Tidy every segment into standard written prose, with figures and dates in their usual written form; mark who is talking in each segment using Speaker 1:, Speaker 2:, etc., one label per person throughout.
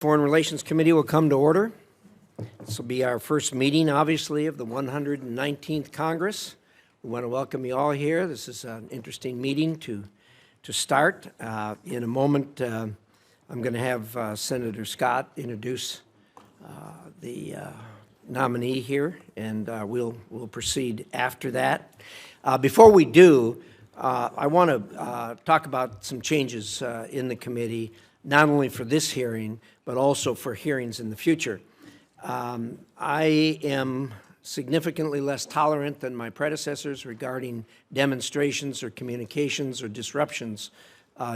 Speaker 1: Foreign Relations Committee will come to order. This will be our first meeting, obviously, of the 119th Congress. We want to welcome you all here. This is an interesting meeting to start. In a moment, I'm going to have Senator Scott introduce the nominee here, and we'll proceed after that. Before we do, I want to talk about some changes in the committee, not only for this hearing, but also for hearings in the future. I am significantly less tolerant than my predecessors regarding demonstrations or communications or disruptions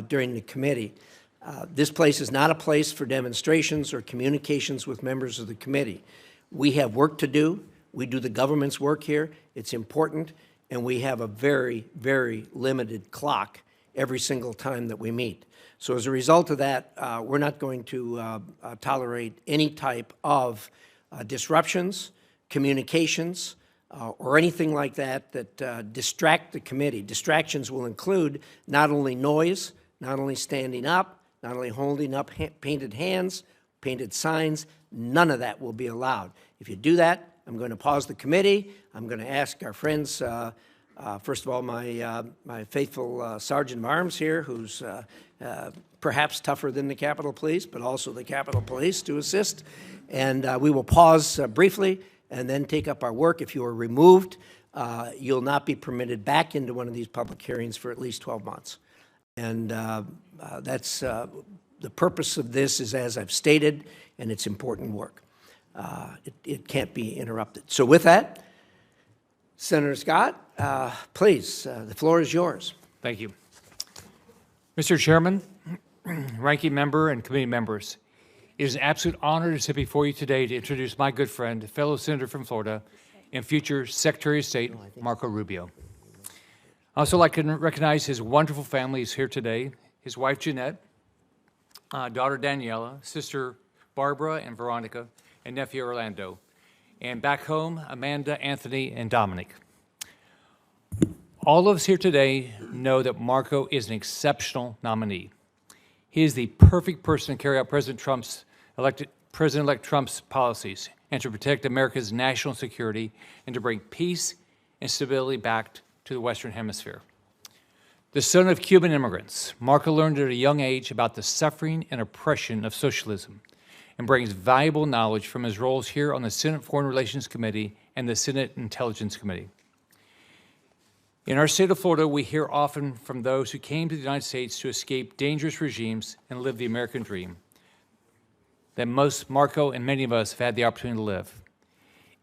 Speaker 1: during the committee. This place is not a place for demonstrations or communications with members of the committee. We have work to do. We do the government's work here. It's important, and we have a very, very limited clock every single time that we meet. So as a result of that, we're not going to tolerate any type of disruptions, communications, or anything like that that distract the committee. Distractions will include not only noise, not only standing up, not only holding up painted hands, painted signs. None of that will be allowed. If you do that, I'm going to pause the committee. I'm going to ask our friends, first of all, my faithful Sergeant of Arms here, who's perhaps tougher than the Capitol Police, but also the Capitol Police to assist. And we will pause briefly and then take up our work. If you are removed, you'll not be permitted back into one of these public hearings for at least 12 months. And that's the purpose of this is, as I've stated, and it's important work. It can't be interrupted. So with that, Senator Scott, please, the floor is yours.
Speaker 2: Thank you. Mr. Chairman, ranking member, and committee members, it is an absolute honor to sit before you today to introduce my good friend, fellow senator from Florida, and future Secretary of State, Marco Rubio. I'd also like to recognize his wonderful family who's here today, his wife, Jeanette, daughter, Daniela, sister, Barbara and Veronica, and nephew, Orlando, and back home, Amanda, Anthony, and Dominic. All of us here today know that Marco is an exceptional nominee. He is the perfect person to carry out President-elect Trump's policies and to protect America's national security and to bring peace and stability back to the Western Hemisphere. The son of Cuban immigrants, Marco learned at a young age about the suffering and oppression of socialism and brings valuable knowledge from his roles here on the Senate Foreign Relations Committee and the Senate Intelligence Committee. In our state of Florida, we hear often from those who came to the United States to escape dangerous regimes and live the American dream that most Marco and many of us have had the opportunity to live.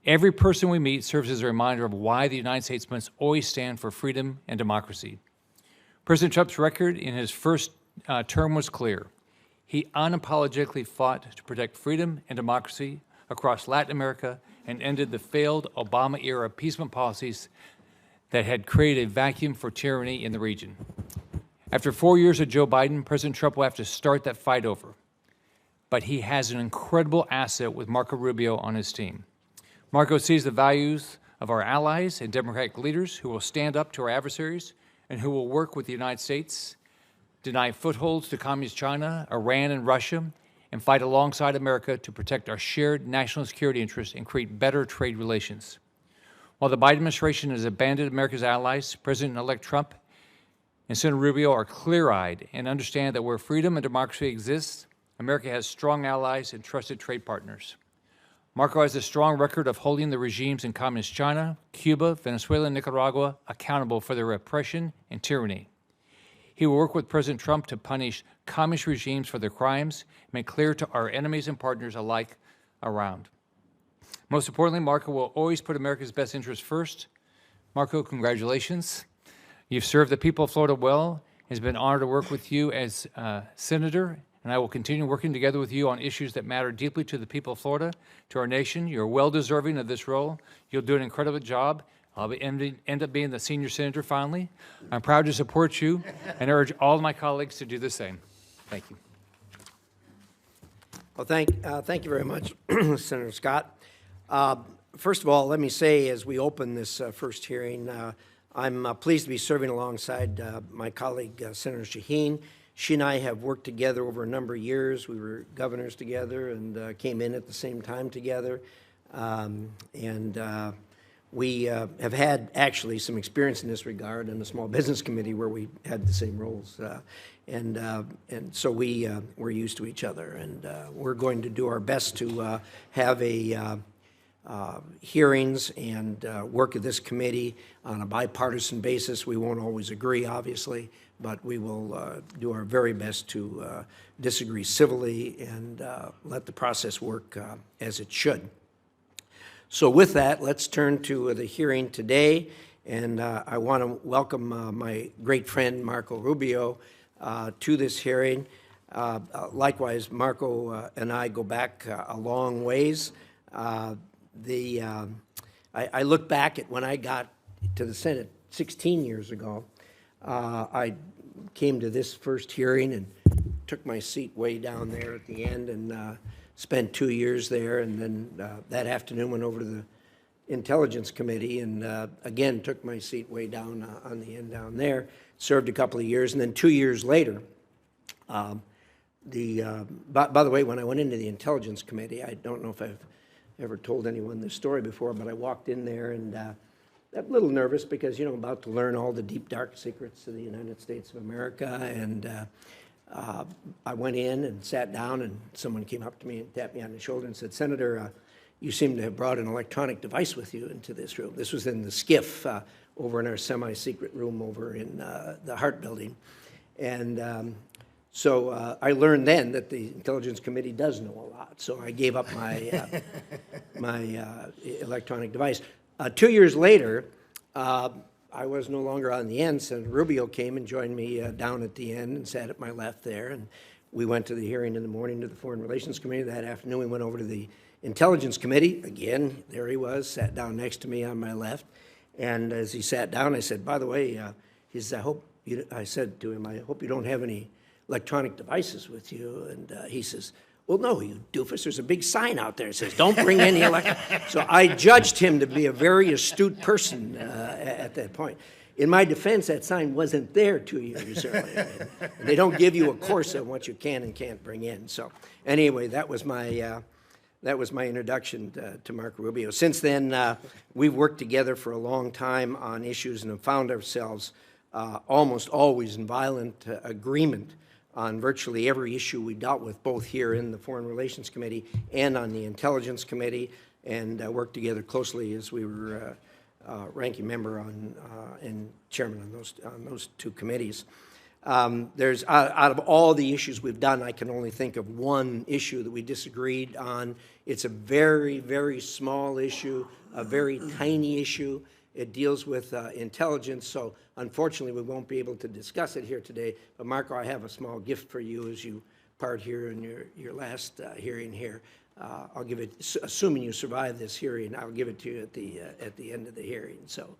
Speaker 2: Every person we meet serves as a reminder of why the United States must always stand for freedom and democracy. President Trump's record in his first term was clear. He unapologetically fought to protect freedom and democracy across Latin America and ended the failed Obama-era appeasement policies that had created a vacuum for tyranny in the region. After 4 years of Joe Biden, President Trump will have to start that fight over. But he has an incredible asset with Marco Rubio on his team. Marco sees the values of our allies and Democratic leaders who will stand up to our adversaries and who will work with the United States, deny footholds to Communist China, Iran, and Russia, and fight alongside America to protect our shared national security interests and create better trade relations. While the Biden administration has abandoned America's allies, President-elect Trump and Senator Rubio are clear-eyed and understand that where freedom and democracy exists, America has strong allies and trusted trade partners. Marco has a strong record of holding the regimes in Communist China, Cuba, Venezuela, and Nicaragua accountable for their repression and tyranny. He will work with President Trump to punish communist regimes for their crimes and make clear to our enemies and partners alike around. Most importantly, Marco will always put America's best interests first. Marco, congratulations. You've served the people of Florida well. It's been an honor to work with you as senator, and I will continue working together with you on issues that matter deeply to the people of Florida, to our nation. You're well deserving of this role. You'll do an incredible job. I'll end up being the senior senator finally. I'm proud to support you and urge all of my colleagues to do the same. Thank you.
Speaker 1: Well, thank you very much, Senator Scott. First of all, let me say, as we open this first hearing, I'm pleased to be serving alongside my colleague, Senator Shaheen. She and I have worked together over a number of years. We were governors together and came in at the same time together. We have had actually some experience in this regard in the Small Business Committee where we had the same roles. And so we're used to each other. And we're going to do our best to have hearings and work of this committee on a bipartisan basis. We won't always agree, obviously, but we will do our very best to disagree civilly and let the process work as it should. So with that, let's turn to the hearing today, and I want to welcome my great friend Marco Rubio to this hearing. Likewise, Marco and I go back a long ways. I look back at when I got to the Senate 16 years ago. I came to this first hearing and took my seat way down there at the end and spent 2 years there, and then that afternoon went over to the Intelligence Committee and again took my seat way down on the end down there, served a couple of years, and then 2 years later, by the way, when I went into the Intelligence Committee, I don't know if I've ever told anyone this story before, but I walked in there and a little nervous because, you know, about to learn all the deep, dark secrets of the United States of America, and I went in and sat down, and someone came up to me and tapped me on the shoulder and said, "Senator, you seem to have brought an electronic device with you into this room." This was in the SCIF over in our semi-secret room over in the Hart Building. And so I learned then that the Intelligence Committee does know a lot. So I gave up my, my electronic device. 2 years later, I was no longer on the end. Senator Rubio came and joined me down at the end and sat at my left there. And we went to the hearing in the morning to the Foreign Relations Committee. That afternoon, we went over to the Intelligence Committee. Again, there he was, sat down next to me on my left. And as he sat down, I said, "By the way," I said to him, "I hope you don't have any electronic devices with you." And he says, "Well, no, you doofus, there's a big sign out there that says, don't bring any electronic." So I judged him to be a very astute person at that point. In my defense, that sign wasn't there 2 years earlier. And they don't give you a course on what you can and can't bring in. So anyway, that was my introduction to Marco Rubio. Since then, we've worked together for a long time on issues and have found ourselves almost always in violent agreement on virtually every issue we dealt with, both here in the Foreign Relations Committee and on the Intelligence Committee, and worked together closely as we were ranking member on and chairman on those two committees. There's out of all the issues we've done, I can only think of one issue that we disagreed on. It's a very, very small issue, a very tiny issue. It deals with intelligence, so unfortunately we won't be able to discuss it here today. But Marco, I have a small gift for you as you part here in your last hearing here. I'll give it, assuming you survive this hearing, I'll give it to you at the end of the hearing. So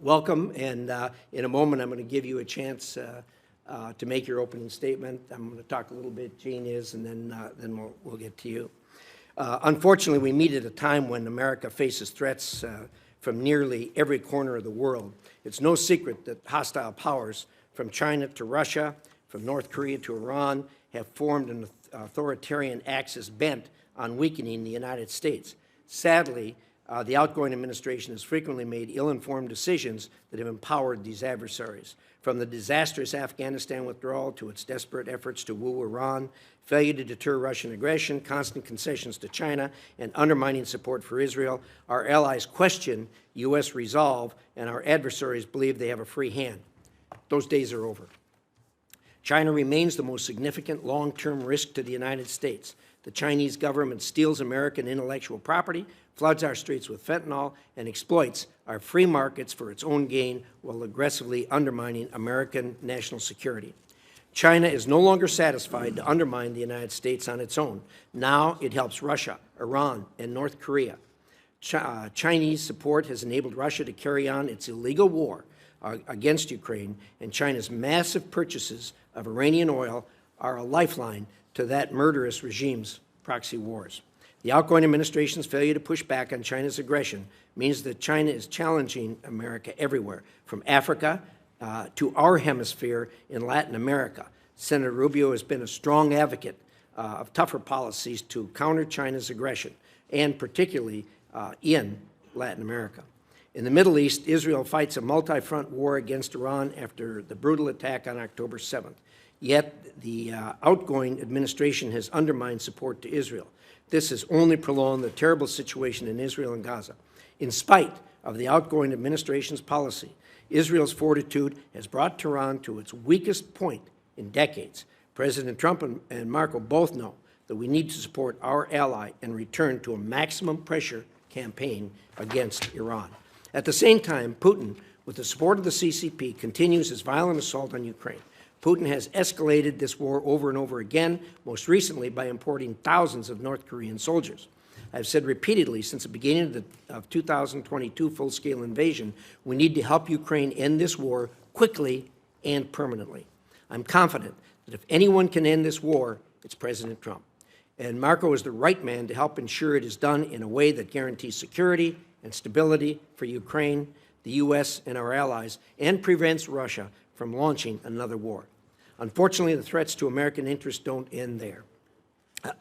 Speaker 1: welcome, and in a moment I'm going to give you a chance to make your opening statement. I'm going to talk a little bit, Gene is, and then we'll get to you. Unfortunately, we meet at a time when America faces threats from nearly every corner of the world. It's no secret that hostile powers from China to Russia, from North Korea to Iran, have formed an authoritarian axis bent on weakening the United States. Sadly, the outgoing administration has frequently made ill-informed decisions that have empowered these adversaries. From the disastrous Afghanistan withdrawal to its desperate efforts to woo Iran, failure to deter Russian aggression, constant concessions to China, and undermining support for Israel, our allies question U.S. resolve, and our adversaries believe they have a free hand. Those days are over. China remains the most significant long-term risk to the United States. The Chinese government steals American intellectual property, floods our streets with fentanyl, and exploits our free markets for its own gain while aggressively undermining American national security. China is no longer satisfied to undermine the United States on its own. Now it helps Russia, Iran, and North Korea. Chinese support has enabled Russia to carry on its illegal war against Ukraine, and China's massive purchases of Iranian oil are a lifeline to that murderous regime's proxy wars. The outgoing administration's failure to push back on China's aggression means that China is challenging America everywhere, from Africa to our hemisphere in Latin America. Senator Rubio has been a strong advocate of tougher policies to counter China's aggression, and particularly in Latin America. In the Middle East, Israel fights a multi-front war against Iran after the brutal attack on October 7th. Yet the outgoing administration has undermined support to Israel. This has only prolonged the terrible situation in Israel and Gaza. In spite of the outgoing administration's policy, Israel's fortitude has brought Tehran to its weakest point in decades. President Trump and Marco both know that we need to support our ally and return to a maximum pressure campaign against Iran. At the same time, Putin, with the support of the CCP, continues his violent assault on Ukraine. Putin has escalated this war over and over again, most recently by importing thousands of North Korean soldiers. I've said repeatedly since the beginning of 2022 full-scale invasion, we need to help Ukraine end this war quickly and permanently. I'm confident that if anyone can end this war, it's President Trump. And Marco is the right man to help ensure it is done in a way that guarantees security and stability for Ukraine, the U.S., and our allies, and prevents Russia from launching another war. Unfortunately, the threats to American interests don't end there.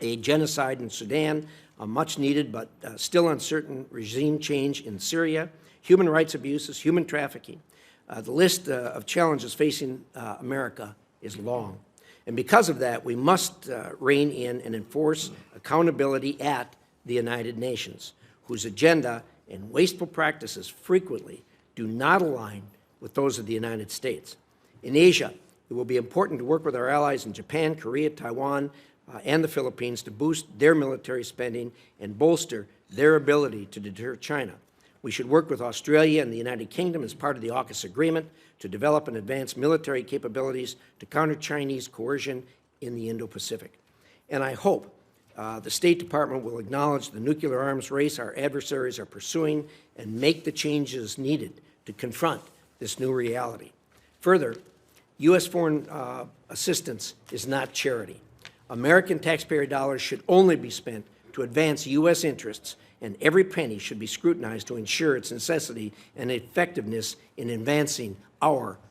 Speaker 1: A genocide in Sudan, a much-needed but still uncertain regime change in Syria, human rights abuses, human trafficking. The list of challenges facing America is long. And because of that, we must rein in and enforce accountability at the United Nations, whose agenda and wasteful practices frequently do not align with those of the United States. In Asia, it will be important to work with our allies in Japan, Korea, Taiwan, and the Philippines to boost their military spending and bolster their ability to deter China. We should work with Australia and the United Kingdom as part of the AUKUS agreement to develop and advance military capabilities to counter Chinese coercion in the Indo-Pacific. And I hope the State Department will acknowledge the nuclear arms race our adversaries are pursuing and make the changes needed to confront this new reality. Further, U.S. foreign assistance is not charity. American taxpayer dollars should only be spent to advance U.S. interests, and every penny should be scrutinized to ensure its necessity and effectiveness in advancing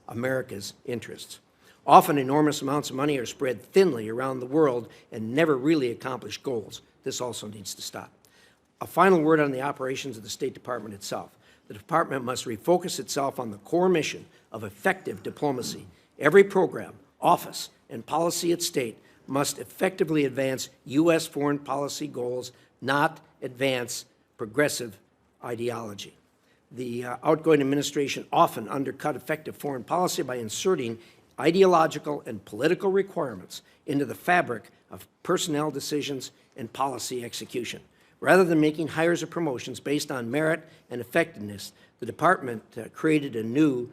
Speaker 1: America's interests. Often enormous amounts of money are spread thinly around the world and never really accomplish goals. This also needs to stop. A final word on the operations of the State Department itself. The Department must refocus itself on the core mission of effective diplomacy. Every program, office, and policy at State must effectively advance U.S. foreign policy goals, not advance progressive ideology. The outgoing administration often undercut effective foreign policy by inserting ideological and political requirements into the fabric of personnel decisions and policy execution. Rather than making hires or promotions based on merit and effectiveness, the department created a new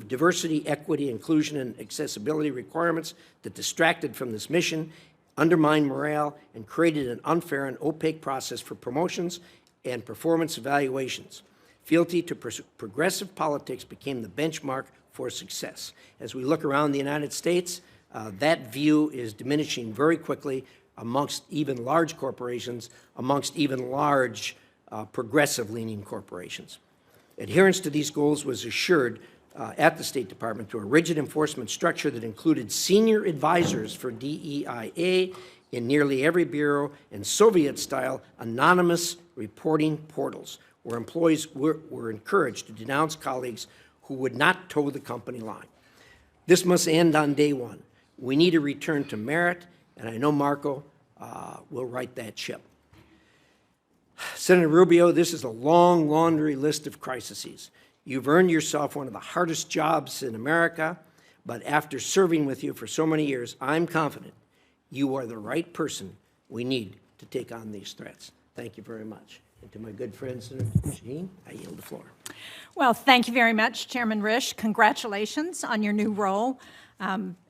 Speaker 1: diversity, equity, inclusion, and accessibility requirements that distracted from this mission, undermined morale, and created an unfair and opaque process for promotions and performance evaluations. Fealty to progressive politics became the benchmark for success. As we look around the United States, that view is diminishing very quickly amongst even large corporations, amongst even large progressive-leaning corporations. Adherence to these goals was assured at the State Department through a rigid enforcement structure that included senior advisors for DEIA in nearly every bureau and Soviet-style anonymous reporting portals where employees were encouraged to denounce colleagues who would not toe the company line. This must end on day one. We need a return to merit, and I know Marco will right that ship. Senator Rubio, this is a long laundry list of crises. You've earned yourself one of the hardest jobs in America, but after serving with you for so many years, I'm confident you are the right person we need to take on these threats. Thank you very much. And to my good friend, Senator Shaheen, I yield the floor.
Speaker 3: Well, thank you very much, Chairman Risch. Congratulations on your new role.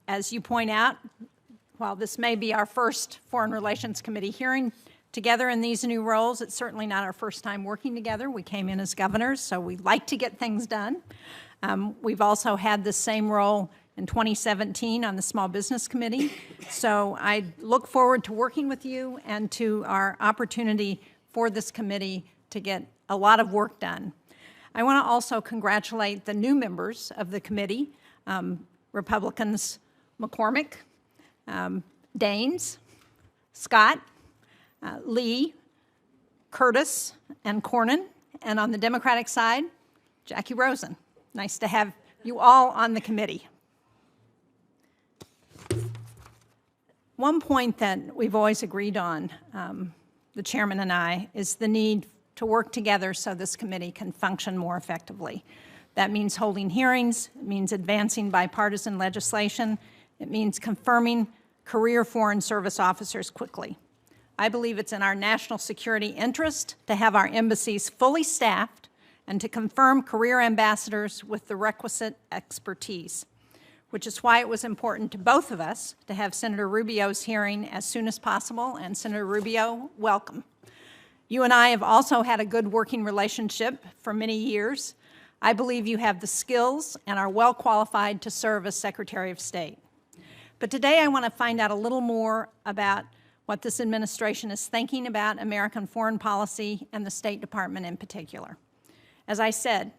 Speaker 3: As you point out, while this may be our first Foreign Relations Committee hearing together in these new roles, it's certainly not our first time working together. We came in as governors, so we like to get things done. We've also had the same role in 2017 on the Small Business Committee. So I look forward to working with you and to our opportunity for this committee to get a lot of work done. I want to also congratulate the new members of the committee, Republicans McCormick, Daines, Scott, Lee, Curtis, and Cornyn. And on the Democratic side, Jackie Rosen. Nice to have you all on the committee. One point that we've always agreed on, the chairman and I, is the need to work together so this committee can function more effectively. That means holding hearings, it means advancing bipartisan legislation, it means confirming career Foreign Service officers quickly. I believe it's in our national security interest to have our embassies fully staffed and to confirm career ambassadors with the requisite expertise, which is why it was important to both of us to have Senator Rubio's hearing as soon as possible. And Senator Rubio, welcome. You and I have also had a good working relationship for many years. I believe you have the skills and are well qualified to serve as Secretary of State. But today I want to find out a little more about what this administration is thinking about American foreign policy and the State Department in particular. As I said,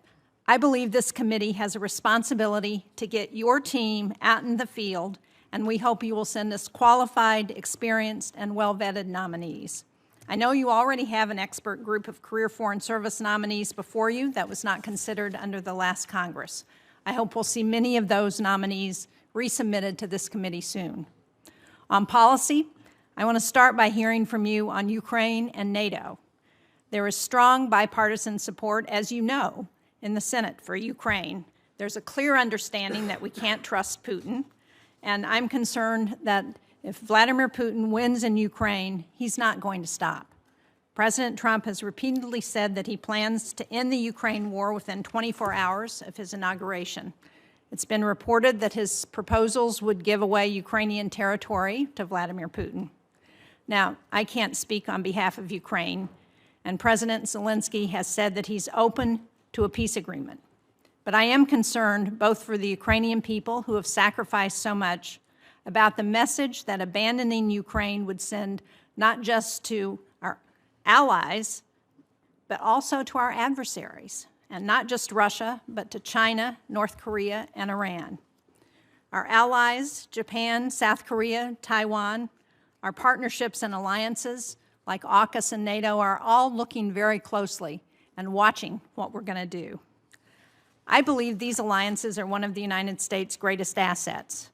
Speaker 3: I believe this committee has a responsibility to get your team out in the field, and we hope you will send us qualified, experienced, and well-vetted nominees. I know you already have an expert group of career Foreign Service nominees before you that was not considered under the last Congress. I hope we'll see many of those nominees resubmitted to this committee soon. On policy, I want to start by hearing from you on Ukraine and NATO. There is strong bipartisan support, as you know, in the Senate for Ukraine. There's a clear understanding that we can't trust Putin, and I'm concerned that if Vladimir Putin wins in Ukraine, he's not going to stop. President Trump has repeatedly said that he plans to end the Ukraine war within 24 hours of his inauguration. It's been reported that his proposals would give away Ukrainian territory to Vladimir Putin. Now, I can't speak on behalf of Ukraine, and President Zelensky has said that he's open to a peace agreement. But I am concerned, both for the Ukrainian people who have sacrificed so much, about the message that abandoning Ukraine would send not just to our allies, but also to our adversaries, and not just Russia, but to China, North Korea, and Iran. Our allies, Japan, South Korea, Taiwan, our partnerships and alliances like AUKUS and NATO are all looking very closely and watching what we're going to do. I believe these alliances are one of the United States' greatest assets.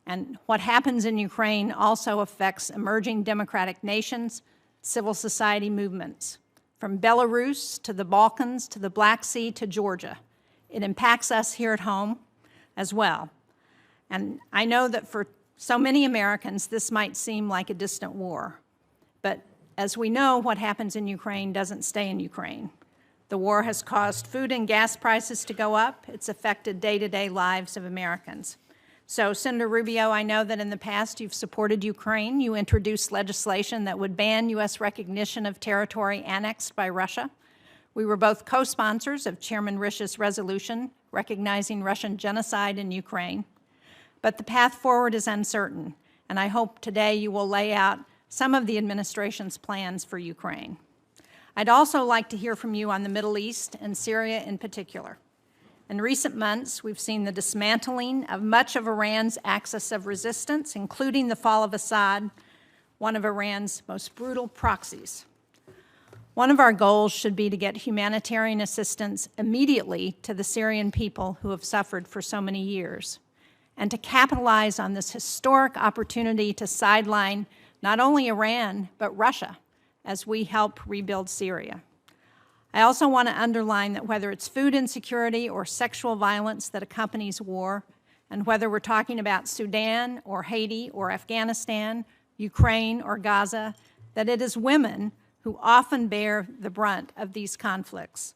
Speaker 3: And what happens in Ukraine also affects emerging democratic nations, civil society movements. From Belarus to the Balkans to the Black Sea to Georgia. It impacts us here at home as well. And I know that for so many Americans, this might seem like a distant war. But as we know, what happens in Ukraine doesn't stay in Ukraine. The war has caused food and gas prices to go up. It's affected day-to-day lives of Americans. So, Senator Rubio, I know that in the past you've supported Ukraine. You introduced legislation that would ban U.S. recognition of territory annexed by Russia. We were both co-sponsors of Chairman Rish's resolution recognizing Russian genocide in Ukraine. But the path forward is uncertain, and I hope today you will lay out some of the administration's plans for Ukraine. I'd also like to hear from you on the Middle East and Syria in particular. In recent months, we've seen the dismantling of much of Iran's axis of resistance, including the fall of Assad, one of Iran's most brutal proxies. One of our goals should be to get humanitarian assistance immediately to the Syrian people who have suffered for so many years, and to capitalize on this historic opportunity to sideline not only Iran, but Russia, as we help rebuild Syria. I also want to underline that whether it's food insecurity or sexual violence that accompanies war, and whether we're talking about Sudan or Haiti or Afghanistan, Ukraine or Gaza, that it is women who often bear the brunt of these conflicts.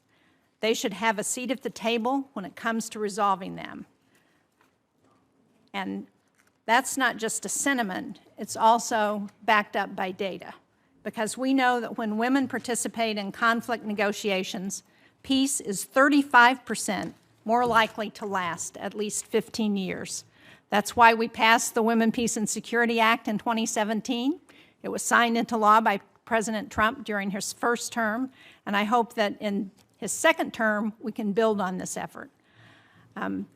Speaker 3: They should have a seat at the table when it comes to resolving them. And that's not just a sentiment, it's also backed up by data. Because we know that when women participate in conflict negotiations, peace is 35% more likely to last at least 15 years. That's why we passed the Women, Peace, and Security Act in 2017. It was signed into law by President Trump during his first term, and I hope that in his second term we can build on this effort.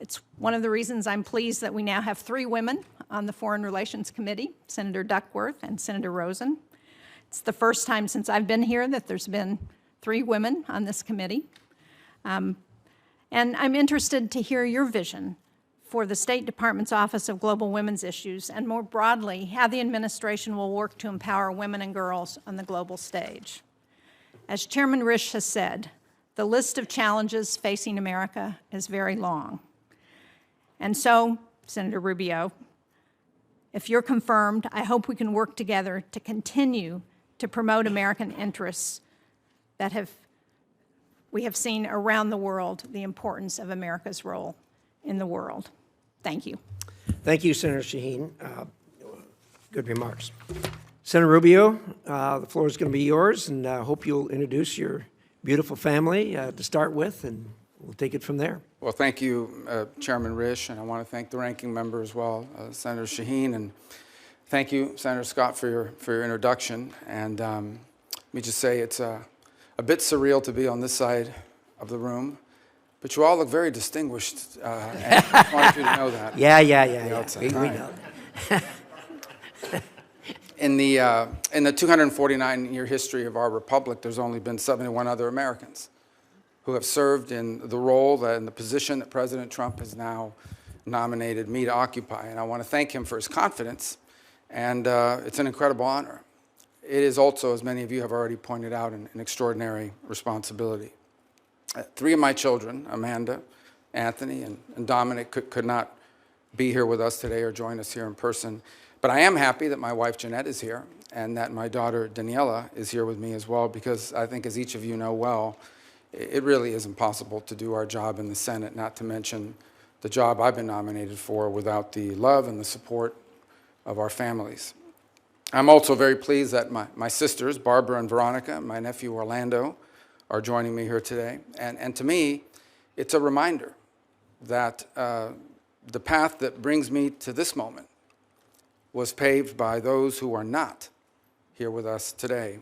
Speaker 3: It's one of the reasons I'm pleased that we now have 3 women on the Foreign Relations Committee, Senator Duckworth and Senator Rosen. It's the first time since I've been here that there's been 3 women on this committee. And I'm interested to hear your vision for the State Department's Office of Global Women's Issues, and more broadly, how the administration will work to empower women and girls on the global stage. As Chairman Risch has said, the list of challenges facing America is very long. And so, Senator Rubio, if you're confirmed, I hope we can work together to continue to promote American interests that we have seen around the world the importance of America's role in the world. Thank you.
Speaker 1: Thank you, Senator Shaheen. Good remarks. Senator Rubio, the floor is going to be yours, and I hope you'll introduce your beautiful family to start with, and we'll take it from there.
Speaker 4: Well, thank you, Chairman Risch, and I want to thank the ranking member as well, Senator Shaheen, and thank you, Senator Scott, for your introduction. And let me just say it's a bit surreal to be on this side of the room, but you all look very distinguished, and I just wanted you to know that.
Speaker 1: Yeah. We know.
Speaker 4: In the 249-year history of our republic, there's only been 71 other Americans who have served in the role and the position that President Trump has now nominated me to occupy. And I want to thank him for his confidence, and it's an incredible honor. It is also, as many of you have already pointed out, an extraordinary responsibility. 3 of my children, Amanda, Anthony, and Dominic, could not be here with us today or join us here in person. But I am happy that my wife, Jeanette, is here, and that my daughter, Daniela, is here with me as well, because I think, as each of you know well, it really is impossible to do our job in the Senate, not to mention the job I've been nominated for, without the love and the support of our families. I'm also very pleased that my sisters, Barbara and Veronica, and my nephew, Orlando, are joining me here today. And to me, it's a reminder that the path that brings me to this moment was paved by those who are not here with us today,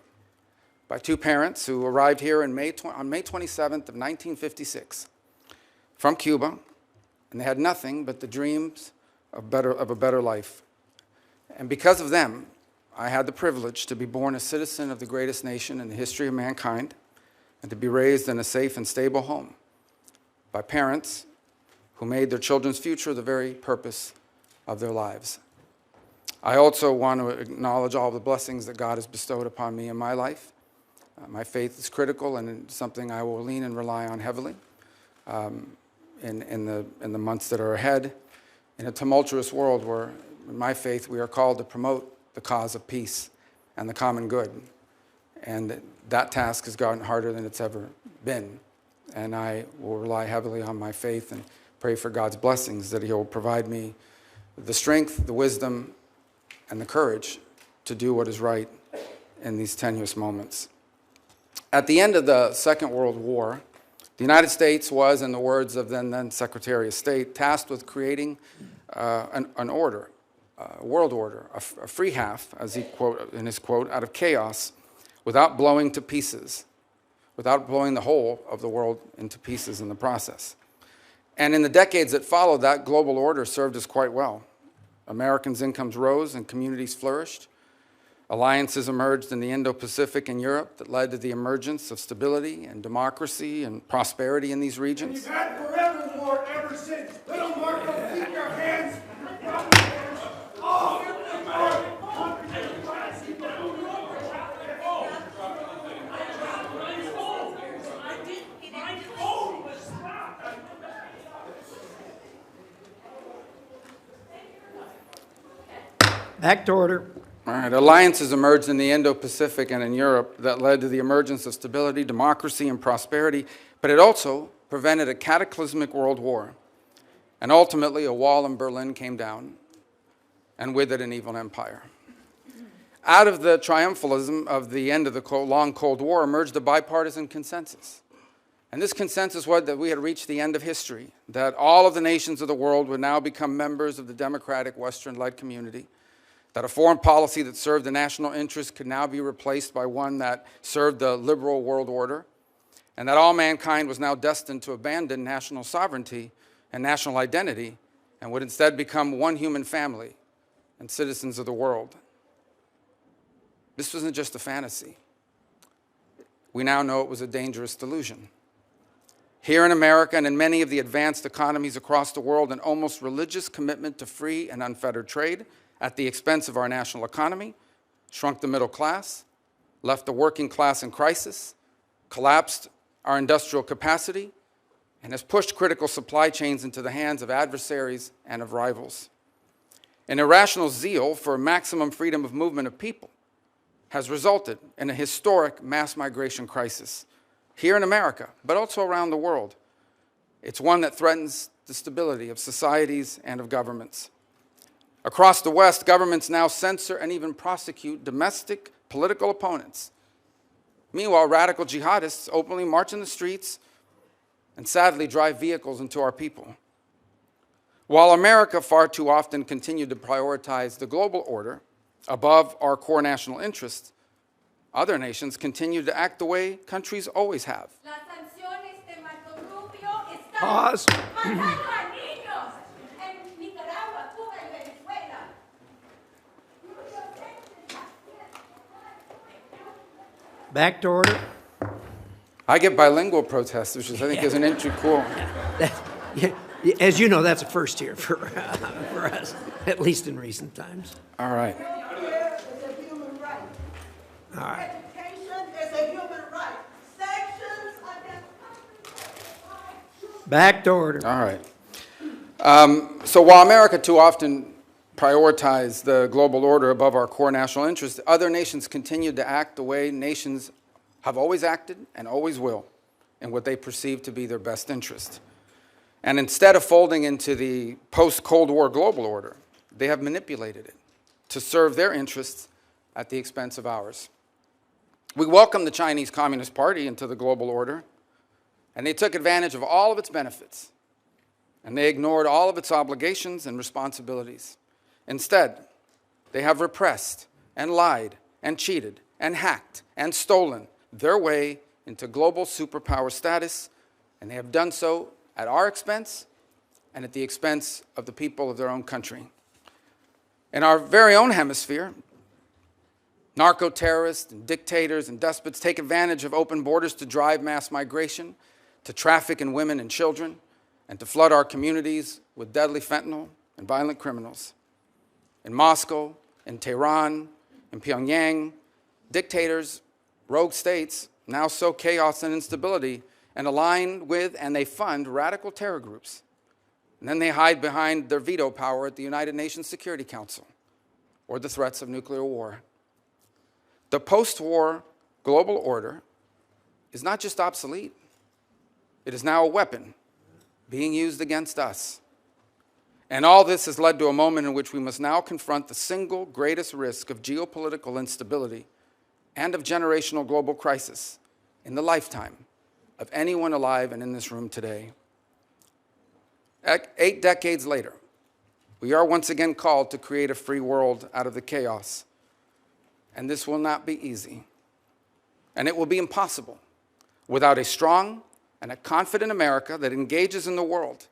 Speaker 4: by 2 parents who arrived here on May 27th of 1956 from Cuba, and they had nothing but the dreams of a better life. And because of them, I had the privilege to be born a citizen of the greatest nation in the history of mankind, and to be raised in a safe and stable home by parents who made their children's future the very purpose of their lives. I also want to acknowledge all the blessings that God has bestowed upon me in my life. My faith is critical, and it's something I will lean and rely on heavily in the months that are ahead. In a tumultuous world where, in my faith, we are called to promote the cause of peace and the common good. And that task has gotten harder than it's ever been. And I will rely heavily on my faith and pray for God's blessings, that He will provide me the strength, the wisdom, and the courage to do what is right in these tenuous moments. At the end of the Second World War, the United States was, in the words of then Secretary of State, tasked with creating an order, a world order, a free half, as he quote in his quote, out of chaos, without blowing to pieces, without blowing the whole of the world into pieces in the process. And in the decades that followed, that global order served us quite well. Americans' incomes rose and communities flourished. Alliances emerged in the Indo-Pacific and Europe that led to the emergence of stability and democracy and prosperity in these regions.
Speaker 5: We've had forever war ever since. Little Marco, keep your hands.
Speaker 1: Back to order.
Speaker 4: All right, alliances emerged in the Indo-Pacific and in Europe that led to the emergence of stability, democracy, and prosperity, but it also prevented a cataclysmic world war. And ultimately, a wall in Berlin came down, and with it, an evil empire. Out of the triumphalism of the end of the long Cold War emerged a bipartisan consensus. And this consensus was that we had reached the end of history, that all of the nations of the world would now become members of the democratic Western-led community, that a foreign policy that served the national interest could now be replaced by one that served the liberal world order, and that all mankind was now destined to abandon national sovereignty and national identity and would instead become one human family and citizens of the world. This wasn't just a fantasy. We now know it was a dangerous delusion. Here in America and in many of the advanced economies across the world, an almost religious commitment to free and unfettered trade at the expense of our national economy shrunk the middle class, left the working class in crisis, collapsed our industrial capacity, and has pushed critical supply chains into the hands of adversaries and of rivals. An irrational zeal for maximum freedom of movement of people has resulted in a historic mass migration crisis here in America, but also around the world. It's one that threatens the stability of societies and of governments. Across the West, governments now censor and even prosecute domestic political opponents. Meanwhile, radical jihadists openly march in the streets and sadly drive vehicles into our people. While America far too often continued to prioritize the global order above our core national interests, other nations continue to act the way countries always have.
Speaker 1: Pause. Back to order.
Speaker 4: I get bilingual protests, which is, I think, is an entry cool.
Speaker 1: As you know, that's a first here for us, at least in recent times.
Speaker 4: All right.
Speaker 5: Healthcare is a human right.
Speaker 1: All right.
Speaker 5: Education is a human right. Sanctions against
Speaker 1: Back to order.
Speaker 4: All right. So while America too often prioritized the global order above our core national interests, other nations continued to act the way nations have always acted and always will in what they perceive to be their best interest. And instead of folding into the post-Cold War global order, they have manipulated it to serve their interests at the expense of ours. We welcomed the Chinese Communist Party into the global order, and they took advantage of all of its benefits, and they ignored all of its obligations and responsibilities. Instead, they have repressed and lied and cheated and hacked and stolen their way into global superpower status, and they have done so at our expense and at the expense of the people of their own country. In our very own hemisphere, narco-terrorists and dictators and despots take advantage of open borders to drive mass migration, to traffic in women and children, and to flood our communities with deadly fentanyl and violent criminals. In Moscow, in Tehran, in Pyongyang, dictators, rogue states now sow chaos and instability and align with and they fund radical terror groups. And then they hide behind their veto power at the United Nations Security Council or the threats of nuclear war. The post-war global order is not just obsolete, it is now a weapon being used against us. And all this has led to a moment in which we must now confront the single greatest risk of geopolitical instability and of generational global crisis in the lifetime of anyone alive and in this room today. 8 decades later, we are once again called to create a free world out of the chaos. And this will not be easy. And it will be impossible without a strong and a confident America that engages in the world,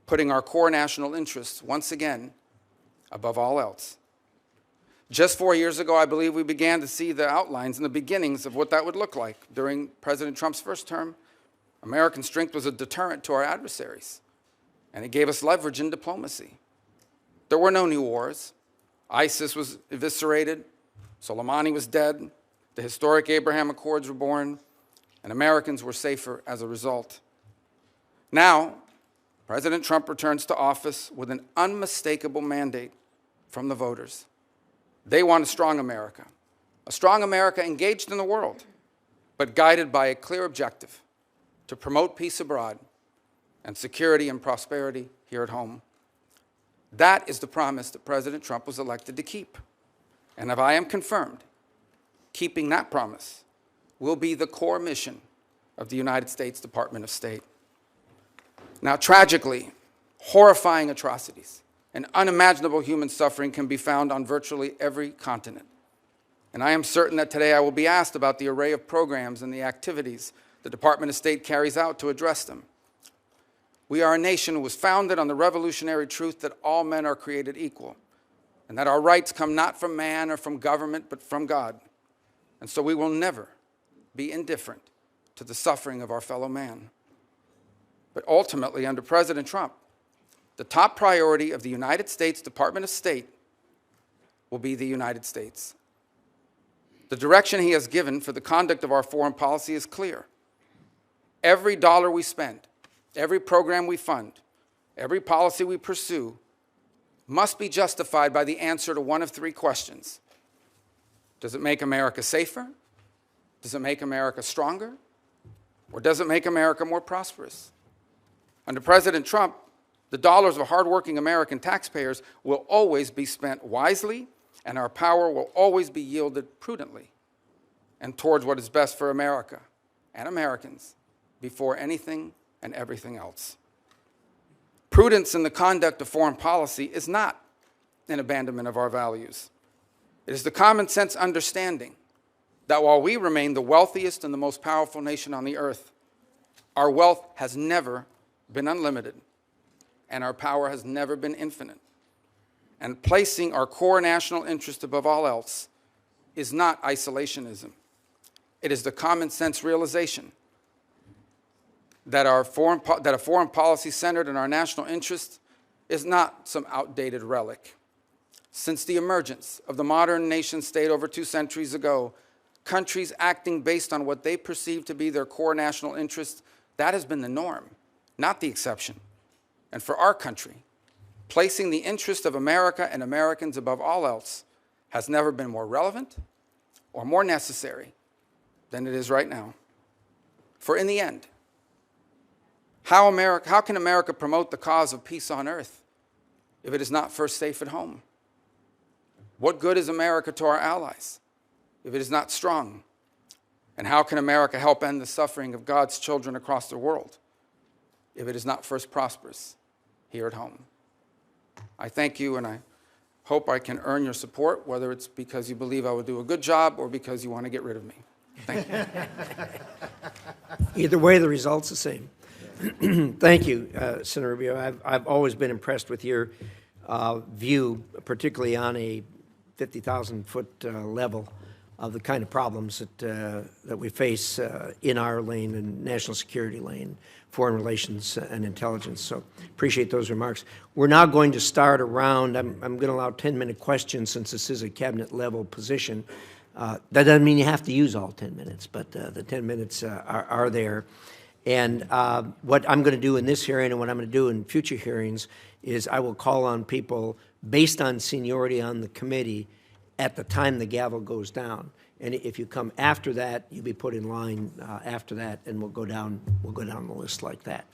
Speaker 4: putting our core national interests once again above all else. Just 4 years ago, I believe we began to see the outlines and the beginnings of what that would look like. During President Trump's first term, American strength was a deterrent to our adversaries, and it gave us leverage in diplomacy. There were no new wars. ISIS was eviscerated, Soleimani was dead, the historic Abraham Accords were born, and Americans were safer as a result. Now, President Trump returns to office with an unmistakable mandate from the voters. They want a strong America engaged in the world, but guided by a clear objective to promote peace abroad and security and prosperity here at home. That is the promise that President Trump was elected to keep. And if I am confirmed, keeping that promise will be the core mission of the United States Department of State. Now, tragically, horrifying atrocities and unimaginable human suffering can be found on virtually every continent. And I am certain that today I will be asked about the array of programs and the activities the Department of State carries out to address them. We are a nation who was founded on the revolutionary truth that all men are created equal, and that our rights come not from man or from government, but from God. And so we will never be indifferent to the suffering of our fellow man. But ultimately, under President Trump, the top priority of the United States Department of State will be the United States. The direction he has given for the conduct of our foreign policy is clear. Every dollar we spend, every program we fund, every policy we pursue must be justified by the answer to one of three questions. Does it make America safer? Does it make America stronger? Or does it make America more prosperous? Under President Trump, the dollars of hardworking American taxpayers will always be spent wisely, and our power will always be yielded prudently and towards what is best for America and Americans before anything and everything else. Prudence in the conduct of foreign policy is not an abandonment of our values. It is the common sense understanding that while we remain the wealthiest and the most powerful nation on the earth, our wealth has never been unlimited, and our power has never been infinite. And placing our core national interest above all else is not isolationism. It is the common sense realization that a foreign policy centered in our national interest is not some outdated relic. Since the emergence of the modern nation state over 2 centuries ago, countries acting based on what they perceive to be their core national interest, that has been the norm, not the exception. And for our country, placing the interest of America and Americans above all else has never been more relevant or more necessary than it is right now. For in the end, how can America promote the cause of peace on earth if it is not first safe at home? What good is America to our allies if it is not strong? And how can America help end the suffering of God's children across the world if it is not first prosperous here at home? I thank you, and I hope I can earn your support, whether it's because you believe I will do a good job or because you want to get rid of me. Thank you.
Speaker 1: Either way, the result's the same. Thank you, Senator Rubio. I've always been impressed with your view, particularly on a 50,000-foot level, of the kind of problems that we face in our lane and national security lane, foreign relations and intelligence. So appreciate those remarks. We're now going to start a round. I'm going to allow 10-minute questions since this is a cabinet-level position. That doesn't mean you have to use all 10 minutes, but the 10 minutes are there. And what I'm going to do in this hearing and what I'm going to do in future hearings is I will call on people based on seniority on the committee at the time the gavel goes down. And if you come after that, you'll be put in line after that, and we'll go down the list like that.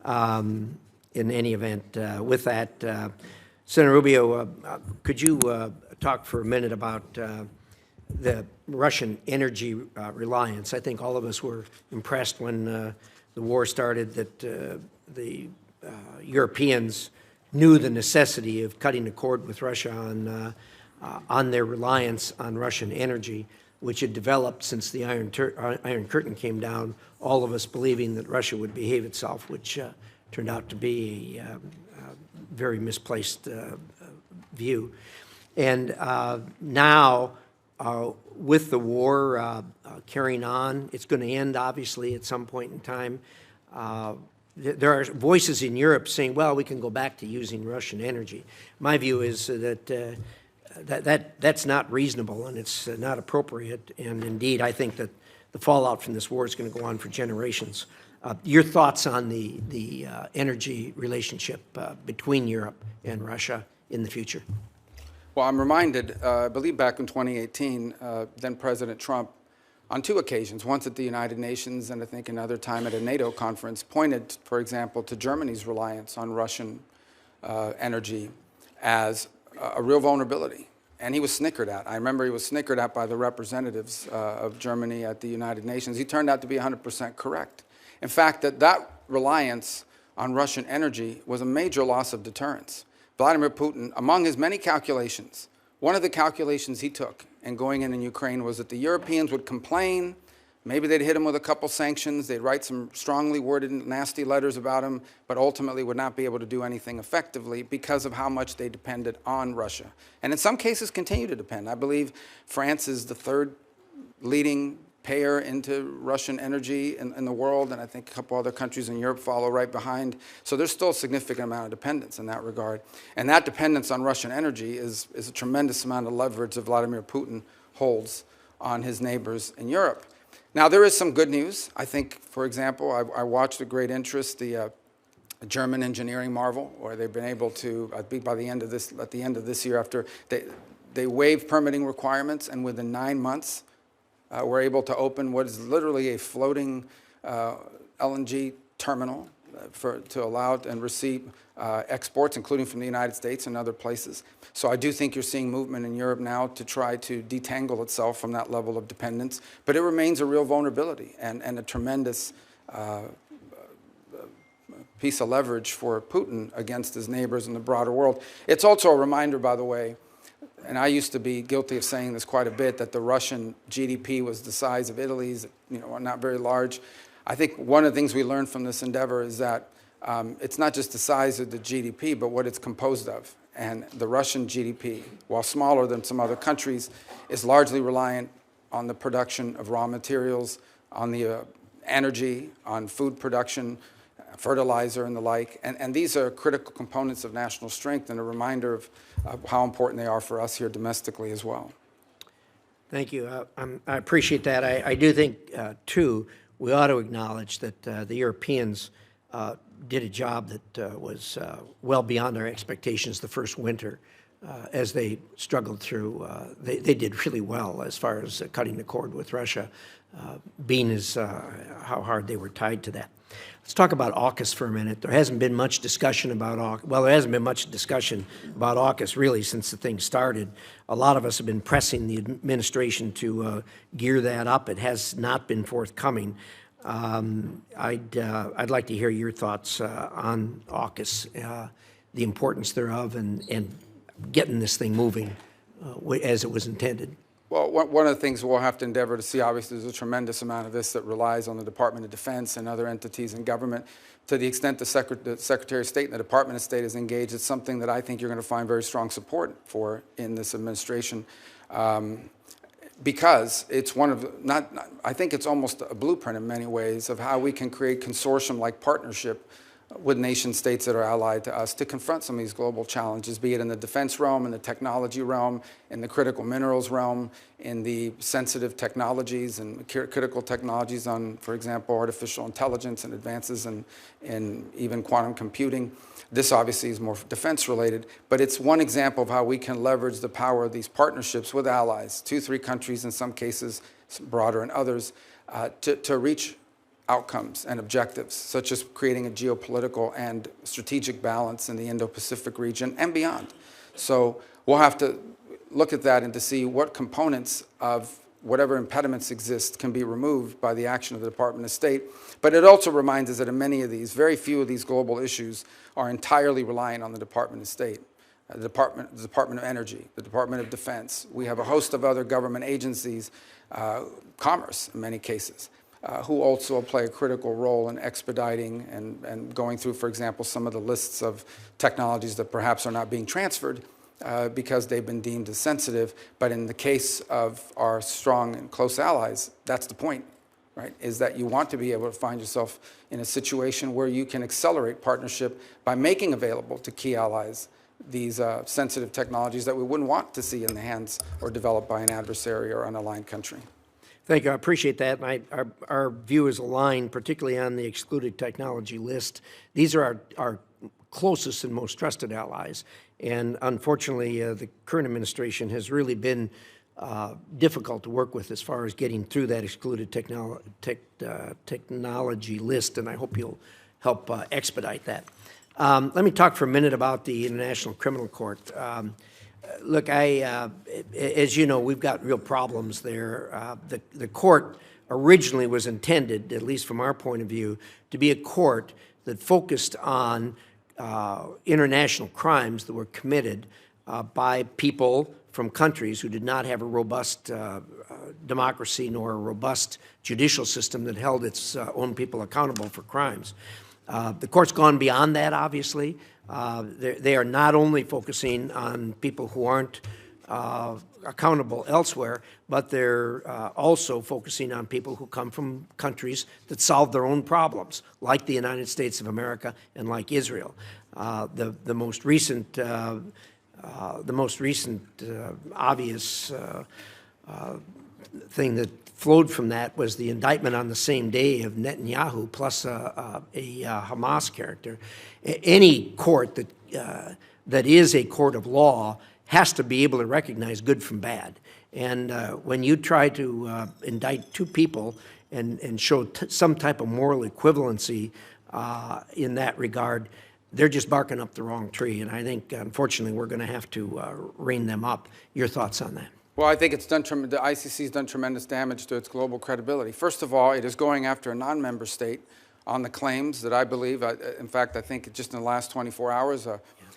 Speaker 1: In any event, with that, Senator Rubio, could you talk for a minute about the Russian energy reliance? I think all of us were impressed when the war started that the Europeans knew the necessity of cutting the cord with Russia on their reliance on Russian energy, which had developed since the Iron Curtain came down, all of us believing that Russia would behave itself, which turned out to be a very misplaced view. And now, with the war carrying on, it's going to end, obviously, at some point in time. There are voices in Europe saying, well, we can go back to using Russian energy. My view is that that's not reasonable and it's not appropriate. And indeed, I think that the fallout from this war is going to go on for generations. Your thoughts on the energy relationship between Europe and Russia in the future?
Speaker 4: Well, I'm reminded, I believe back in 2018, then President Trump, on 2 occasions, once at the United Nations and I think another time at a NATO conference, pointed, for example, to Germany's reliance on Russian energy as a real vulnerability. And he was snickered at. I remember he was snickered at by the representatives of Germany at the United Nations. He turned out to be 100% correct. In fact, that reliance on Russian energy was a major loss of deterrence. Vladimir Putin, among his many calculations, one of the calculations he took in going in Ukraine was that the Europeans would complain Maybe they'd hit him with a couple sanctions, they'd write some strongly worded, nasty letters about him, but ultimately would not be able to do anything effectively because of how much they depended on Russia. And in some cases continue to depend. I believe France is the third leading payer into Russian energy in the world, and I think a couple other countries in Europe follow right behind. So there's still a significant amount of dependence in that regard. And that dependence on Russian energy is a tremendous amount of leverage that Vladimir Putin holds on his neighbors in Europe. Now, there is some good news. I think, for example, I watched with great interest the German engineering marvel, where they've been able to, I think by the end of this year, after they waived permitting requirements, and within 9 months, were able to open what is literally a floating LNG terminal to allow and receive exports, including from the United States and other places. So I do think you're seeing movement in Europe now to try to detangle itself from that level of dependence. But it remains a real vulnerability and a tremendous piece of leverage for Putin against his neighbors in the broader world. It's also a reminder, by the way, and I used to be guilty of saying this quite a bit, that the Russian GDP was the size of Italy's, not very large. I think one of the things we learned from this endeavor is that it's not just the size of the GDP, but what it's composed of. And the Russian GDP, while smaller than some other countries, is largely reliant on the production of raw materials, on the energy, on food production, fertilizer and the like. And these are critical components of national strength and a reminder of how important they are for us here domestically as well.
Speaker 1: Thank you. I appreciate that. I do think, too, we ought to acknowledge that the Europeans did a job that was well beyond our expectations the first winter. As they struggled through, they did really well as far as cutting the cord with Russia, being as how hard they were tied to that. Let's talk about AUKUS for a minute. There hasn't been much discussion about AUKUS. Well, there hasn't been much discussion about AUKUS really since the thing started. A lot of us have been pressing the administration to gear that up. It has not been forthcoming. I'd like to hear your thoughts on AUKUS, the importance thereof, and getting this thing moving as it was intended.
Speaker 4: Well, one of the things we'll have to endeavor to see, obviously, there's a tremendous amount of this that relies on the Department of Defense and other entities in government. To the extent the Secretary of State and the Department of State is engaged, it's something that I think you're going to find very strong support for in this administration. Because it's one of, I think it's almost a blueprint in many ways of how we can create consortium-like partnership with nation states that are allied to us to confront some of these global challenges, be it in the defense realm, in the technology realm, in the critical minerals realm, in the sensitive technologies and critical technologies on, for example, artificial intelligence and advances in even quantum computing. This obviously is more defense related, but it's one example of how we can leverage the power of these partnerships with allies, 2-3 countries in some cases, broader in others, to reach outcomes and objectives, such as creating a geopolitical and strategic balance in the Indo-Pacific region and beyond. So we'll have to look at that and to see what components of whatever impediments exist can be removed by the action of the Department of State. But it also reminds us that in many of these, very few of these global issues are entirely reliant on the Department of State. The Department of Energy, the Department of Defense. We have a host of other government agencies, commerce in many cases, who also play a critical role in expediting and going through, for example, some of the lists of technologies that perhaps are not being transferred because they've been deemed as sensitive. But in the case of our strong and close allies, that's the point, right? Is that you want to be able to find yourself in a situation where you can accelerate partnership by making available to key allies these sensitive technologies that we wouldn't want to see in the hands or developed by an adversary or unaligned country.
Speaker 1: Thank you. I appreciate that. And our view is aligned, particularly on the excluded technology list. These are our closest and most trusted allies. And unfortunately, the current administration has really been difficult to work with as far as getting through that excluded technology list. And I hope you'll help expedite that. Let me talk for a minute about the International Criminal Court. Look, as you know, we've got real problems there. The court originally was intended, at least from our point of view, to be a court that focused on international crimes that were committed by people from countries who did not have a robust democracy nor a robust judicial system that held its own people accountable for crimes. The court's gone beyond that, obviously. They are not only focusing on people who aren't accountable elsewhere, but they're also focusing on people who come from countries that solve their own problems, like the United States of America and like Israel. The most recent obvious thing that flowed from that was the indictment on the same day of Netanyahu plus a Hamas character. Any court that is a court of law has to be able to recognize good from bad. And when you try to indict two people and show some type of moral equivalency in that regard, they're just barking up the wrong tree. And I think, unfortunately, we're going to have to rein them up. Your thoughts on that?
Speaker 4: Well, I think the ICC has done tremendous damage to its global credibility. First of all, it is going after a non-member state on the claims that I believe, in fact, I think just in the last 24 hours,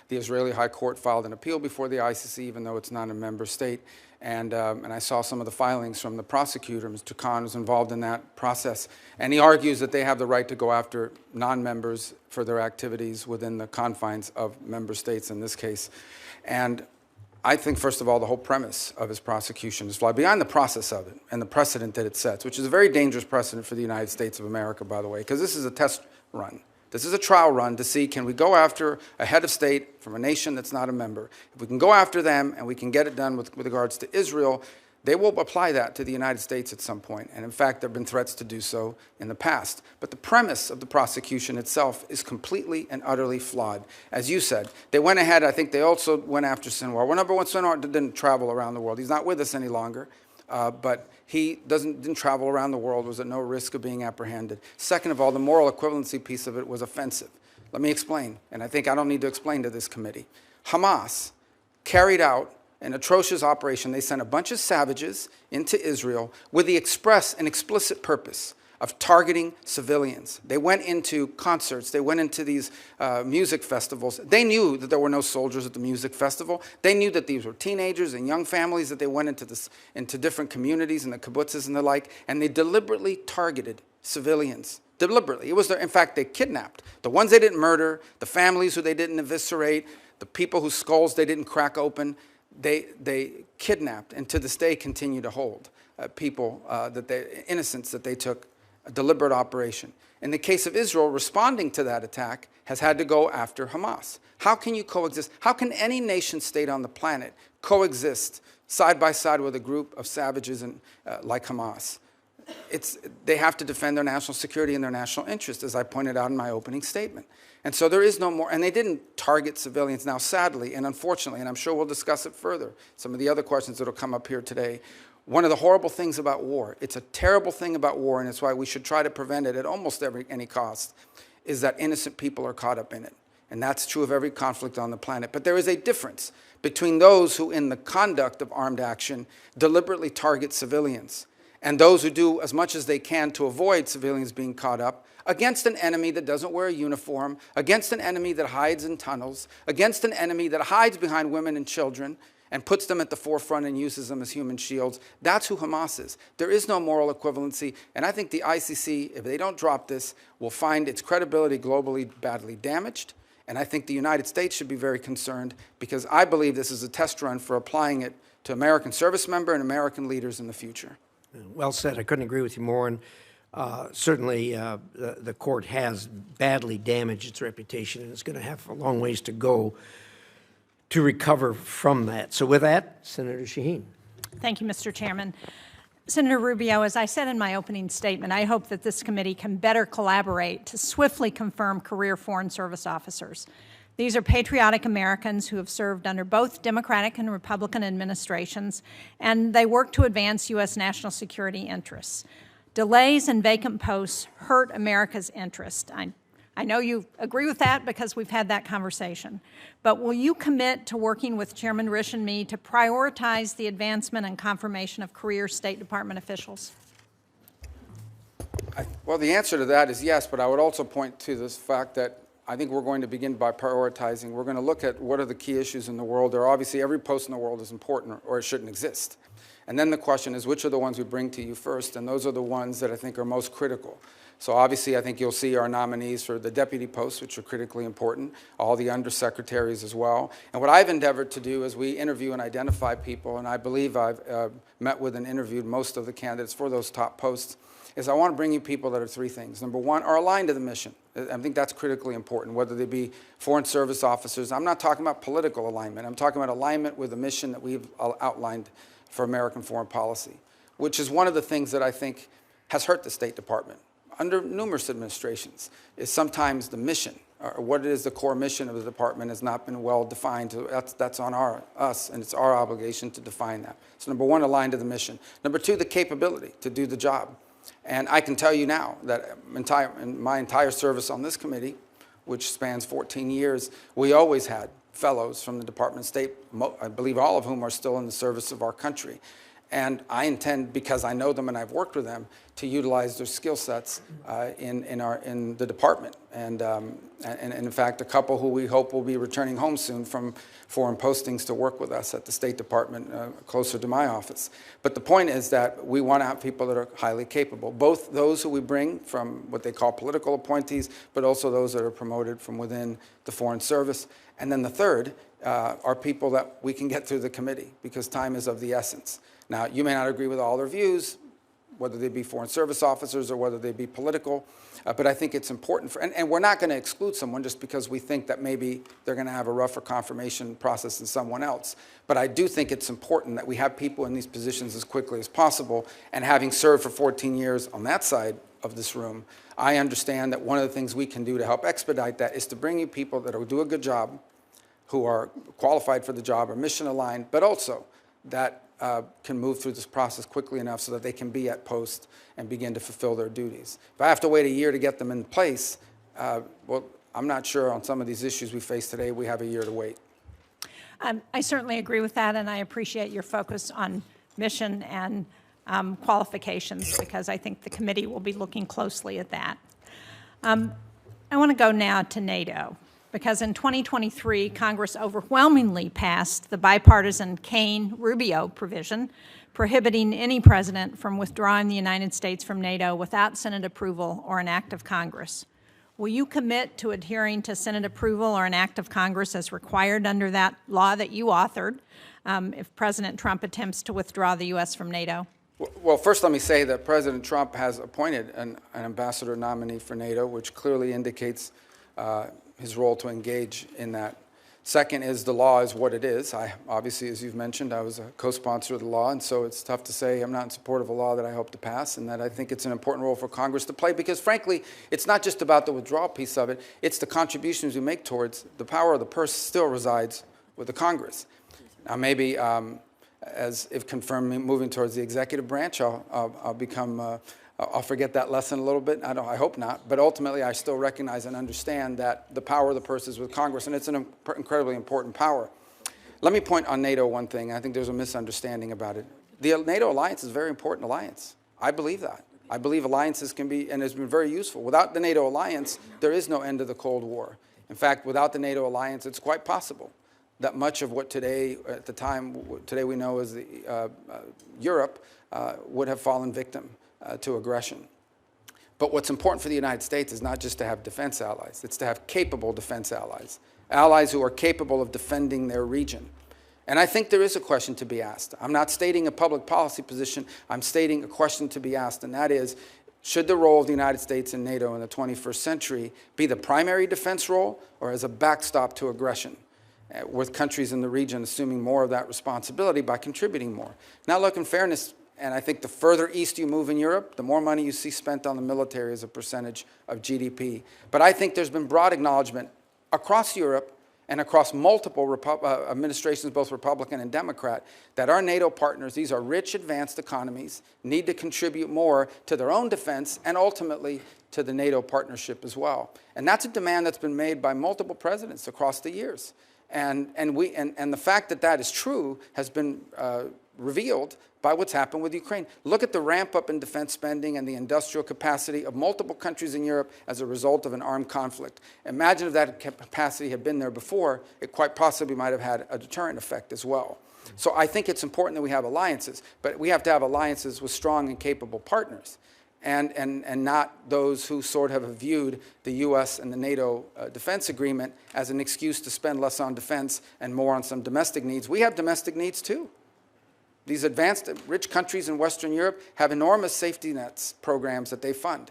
Speaker 4: the Israeli High Court filed an appeal before the ICC, even though it's not a member state. And I saw some of the filings from the prosecutor. Mr. Khan was involved in that process. And he argues that they have the right to go after non-members for their activities within the confines of member states in this case. And I think, first of all, the whole premise of his prosecution is flawed, beyond the process of it and the precedent that it sets, which is a very dangerous precedent for the United States of America, by the way, because this is a test run. This is a trial run to see, can we go after a head of state from a nation that's not a member? If we can go after them and we can get it done with regards to Israel, they will apply that to the United States at some point. And in fact, there have been threats to do so in the past. But the premise of the prosecution itself is completely and utterly flawed. As you said, they went ahead, I think they also went after Sinwar. Well, number one, Sinwar didn't travel around the world. He's not with us any longer. But he didn't travel around the world, was at no risk of being apprehended. Second of all, the moral equivalency piece of it was offensive. Let me explain, and I think I don't need to explain to this committee. Hamas carried out an atrocious operation. They sent a bunch of savages into Israel with the express and explicit purpose of targeting civilians. They went into concerts. They went into these music festivals. They knew that there were no soldiers at the music festival. They knew that these were teenagers and young families, that they went into different communities and the kibbutzes and the like, and they deliberately targeted civilians. Deliberately. It was in fact, they kidnapped the ones they didn't murder, the families who they didn't eviscerate, the people whose skulls they didn't crack open. They kidnapped and to this day continue to hold people, innocents that they took. A deliberate operation. In the case of Israel, responding to that attack has had to go after Hamas. How can you coexist? How can any nation state on the planet coexist side by side with a group of savages like Hamas? They have to defend their national security and their national interest, as I pointed out in my opening statement. And so there is no more, and they didn't target civilians. Now, sadly and unfortunately, and I'm sure we'll discuss it further, some of the other questions that will come up here today, one of the horrible things about war, it's a terrible thing about war, and it's why we should try to prevent it at almost any cost, is that innocent people are caught up in it. And that's true of every conflict on the planet. But there is a difference between those who, in the conduct of armed action, deliberately target civilians, and those who do as much as they can to avoid civilians being caught up against an enemy that doesn't wear a uniform, against an enemy that hides in tunnels, against an enemy that hides behind women and children, and puts them at the forefront and uses them as human shields. That's who Hamas is. There is no moral equivalency, and I think the ICC, if they don't drop this, will find its credibility globally badly damaged, and I think the United States should be very concerned, because I believe this is a test run for applying it to American service members and American leaders in the future.
Speaker 1: Well said. I couldn't agree with you more, and certainly the court has badly damaged its reputation, and it's going to have a long ways to go to recover from that. So with that, Senator Shaheen.
Speaker 3: Thank you, Mr. Chairman. Senator Rubio, as I said in my opening statement, I hope that this committee can better collaborate to swiftly confirm career Foreign Service officers. These are patriotic Americans who have served under both Democratic and Republican administrations, and they work to advance U.S. national security interests. Delays and vacant posts hurt America's interest. I know you agree with that because we've had that conversation. But will you commit to working with Chairman Risch and me to prioritize the advancement and confirmation of career State Department officials?
Speaker 4: Well, the answer to that is yes, but I would also point to this fact that I think we're going to begin by prioritizing. We're going to look at what are the key issues in the world. There are obviously every post in the world is important or it shouldn't exist. And then the question is, which are the ones we bring to you first? And those are the ones that I think are most critical. So obviously, I think you'll see our nominees for the deputy posts, which are critically important, all the undersecretaries as well. And what I've endeavored to do is we interview and identify people, and I believe I've met with and interviewed most of the candidates for those top posts, is I want to bring you people that are three things. Number one, are aligned to the mission. I think that's critically important, whether they be foreign service officers. I'm not talking about political alignment. I'm talking about alignment with the mission that we've outlined for American foreign policy, which is one of the things that I think has hurt the State Department under numerous administrations, is sometimes the mission, or what it is the core mission of the department has not been well defined. So that's on us, and it's our obligation to define that. So number one, aligned to the mission. Number two, the capability to do the job. And I can tell you now that in my entire service on this committee, which spans 14 years, we always had fellows from the Department of State, I believe all of whom are still in the service of our country. And I intend, because I know them and I've worked with them, to utilize their skill sets in the department. And in fact, a couple who we hope will be returning home soon from foreign postings to work with us at the State Department closer to my office. But the point is that we want to have people that are highly capable, both those who we bring from what they call political appointees, but also those that are promoted from within the Foreign Service. And then the third are people that we can get through the committee, because time is of the essence. Now, you may not agree with all their views, whether they be foreign service officers or whether they be political, but I think it's important and we're not going to exclude someone just because we think that maybe they're going to have a rougher confirmation process than someone else. But I do think it's important that we have people in these positions as quickly as possible, and having served for 14 years on that side of this room, I understand that one of the things we can do to help expedite that is to bring you people that will do a good job, who are qualified for the job or mission aligned, but also that can move through this process quickly enough so that they can be at post and begin to fulfill their duties. If I have to wait a year to get them in place, well, I'm not sure on some of these issues we face today we have a year to wait.
Speaker 3: I certainly agree with that, and I appreciate your focus on mission and qualifications, because I think the committee will be looking closely at that. I want to go now to NATO, because in 2023, Congress overwhelmingly passed the bipartisan Rubio provision prohibiting any president from withdrawing the United States from NATO without Senate approval or an act of Congress. Will you commit to adhering to Senate approval or an act of Congress as required under that law that you authored if President Trump attempts to withdraw the U.S. from NATO?
Speaker 4: Well, first let me say that President Trump has appointed an ambassador nominee for NATO, which clearly indicates his role to engage in that. Second is the law is what it is. Obviously, as you've mentioned, I was a co-sponsor of the law, and so it's tough to say I'm not in support of a law that I hope to pass, and that I think it's an important role for Congress to play, because frankly, it's not just about the withdrawal piece of it, it's the contributions we make towards the power of the purse still resides with the Congress. Now maybe, as if confirmed, moving towards the executive branch, I'll become I'll forget that lesson a little bit. I hope not. But ultimately, I still recognize and understand that the power of the purse is with Congress, and it's an incredibly important power. Let me point on NATO one thing. I think there's a misunderstanding about it. The NATO alliance is a very important alliance. I believe that. I believe alliances can be, and has been very useful. Without the NATO alliance, there is no end to the Cold War. In fact, without the NATO alliance, it's quite possible that much of what today, at the time, today we know as Europe, would have fallen victim to aggression. But what's important for the United States is not just to have defense allies, it's to have capable defense allies, allies who are capable of defending their region. And I think there is a question to be asked. I'm not stating a public policy position, I'm stating a question to be asked, and that is, should the role of the United States in NATO in the 21st century be the primary defense role, or as a backstop to aggression, with countries in the region assuming more of that responsibility by contributing more? Now look, in fairness, and I think the further east you move in Europe, the more money you see spent on the military as a percentage of GDP. But I think there's been broad acknowledgement across Europe and across multiple administrations, both Republican and Democrat, that our NATO partners, these are rich, advanced economies, need to contribute more to their own defense and ultimately to the NATO partnership as well. And that's a demand that's been made by multiple presidents across the years. And the fact that that is true has been revealed by what's happened with Ukraine. Look at the ramp up in defense spending and the industrial capacity of multiple countries in Europe as a result of an armed conflict. Imagine if that capacity had been there before, it quite possibly might have had a deterrent effect as well. So I think it's important that we have alliances, but we have to have alliances with strong and capable partners, and not those who sort of have viewed the U.S. and the NATO defense agreement as an excuse to spend less on defense and more on some domestic needs. We have domestic needs too. These advanced, rich countries in Western Europe have enormous safety nets programs that they fund.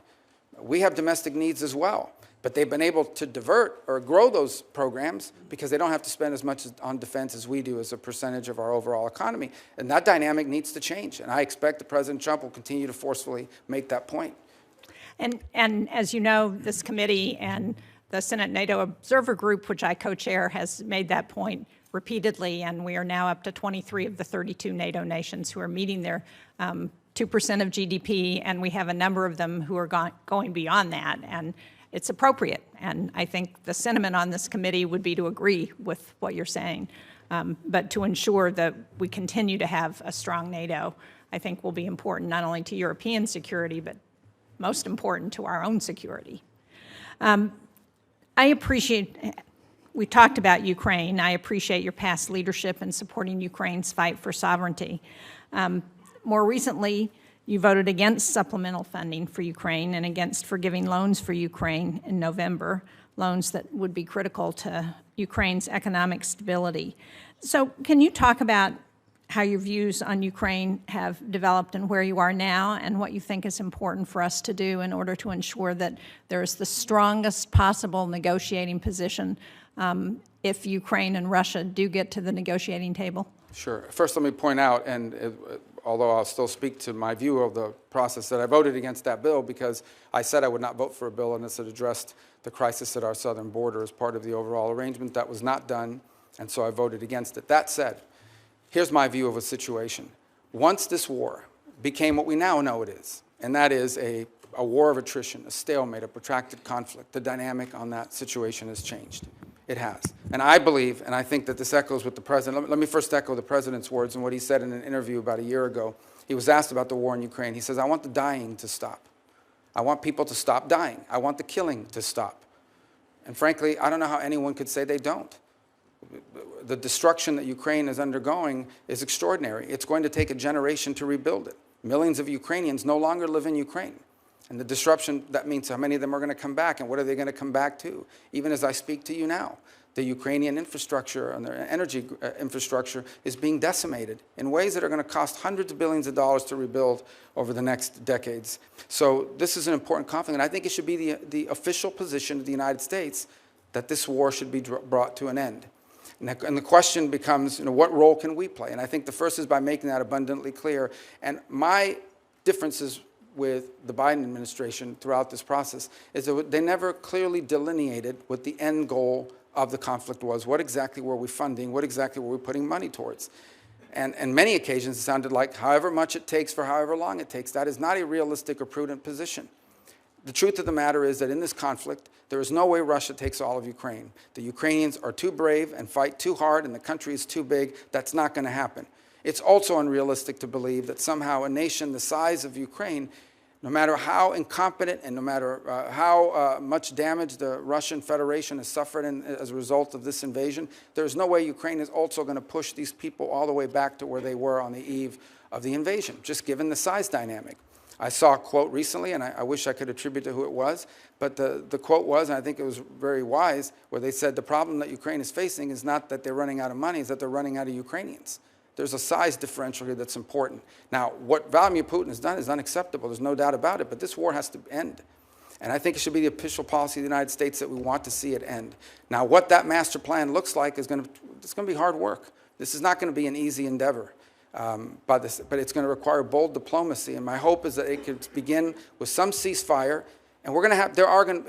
Speaker 4: We have domestic needs as well, but they've been able to divert or grow those programs because they don't have to spend as much on defense as we do as a percentage of our overall economy. And that dynamic needs to change, and I expect that President Trump will continue to forcefully make that point.
Speaker 3: And as you know, this committee and the Senate NATO Observer Group, which I co-chair, has made that point repeatedly, and we are now up to 23 of the 32 NATO nations who are meeting their 2% of GDP, and we have a number of them who are going beyond that, and it's appropriate. And I think the sentiment on this committee would be to agree with what you're saying, but to ensure that we continue to have a strong NATO, I think will be important not only to European security, but most important to our own security. I appreciate, we talked about Ukraine. I appreciate your past leadership in supporting Ukraine's fight for sovereignty. More recently, you voted against supplemental funding for Ukraine and against forgiving loans for Ukraine in November, loans that would be critical to Ukraine's economic stability. So can you talk about how your views on Ukraine have developed and where you are now, and what you think is important for us to do in order to ensure that there is the strongest possible negotiating position if Ukraine and Russia do get to the negotiating table?
Speaker 4: Sure. First, let me point out, and although I'll still speak to my view of the process, that I voted against that bill because I said I would not vote for a bill unless it addressed the crisis at our southern border as part of the overall arrangement. That was not done, and so I voted against it. That said, here's my view of a situation. Once this war became what we now know it is, and that is a war of attrition, a stalemate, a protracted conflict, the dynamic on that situation has changed. It has. And I believe, and I think that this echoes with the president. Let me first echo the president's words and what he said in an interview about a year ago. He was asked about the war in Ukraine. He says, I want the dying to stop. I want people to stop dying. I want the killing to stop. And frankly, I don't know how anyone could say they don't. The destruction that Ukraine is undergoing is extraordinary. It's going to take a generation to rebuild it. Millions of Ukrainians no longer live in Ukraine. And the disruption, that means how many of them are going to come back, and what are they going to come back to? Even as I speak to you now, the Ukrainian infrastructure and their energy infrastructure is being decimated in ways that are going to cost hundreds of billions of dollars to rebuild over the next decades. So this is an important conflict, and I think it should be the official position of the United States that this war should be brought to an end. And the question becomes, what role can we play? And I think the first is by making that abundantly clear. And my differences with the Biden administration throughout this process is that they never clearly delineated what the end goal of the conflict was. What exactly were we funding? What exactly were we putting money towards? And many occasions it sounded like however much it takes for however long it takes. That is not a realistic or prudent position. The truth of the matter is that in this conflict, there is no way Russia takes all of Ukraine. The Ukrainians are too brave and fight too hard, and the country is too big. That's not going to happen. It's also unrealistic to believe that somehow a nation the size of Ukraine, no matter how incompetent and no matter how much damage the Russian Federation has suffered as a result of this invasion, there's no way Ukraine is also going to push these people all the way back to where they were on the eve of the invasion, just given the size dynamic. I saw a quote recently, and I wish I could attribute to who it was, but the quote was, and I think it was very wise, where they said the problem that Ukraine is facing is not that they're running out of money, it's that they're running out of Ukrainians. There's a size differential here that's important. Now, what Vladimir Putin has done is unacceptable. There's no doubt about it, but this war has to end. And I think it should be the official policy of the United States that we want to see it end. Now, what that master plan looks like is it's going to be hard work. This is not going to be an easy endeavor. But it's going to require bold diplomacy, and my hope is that it could begin with some ceasefire, and we're going to have,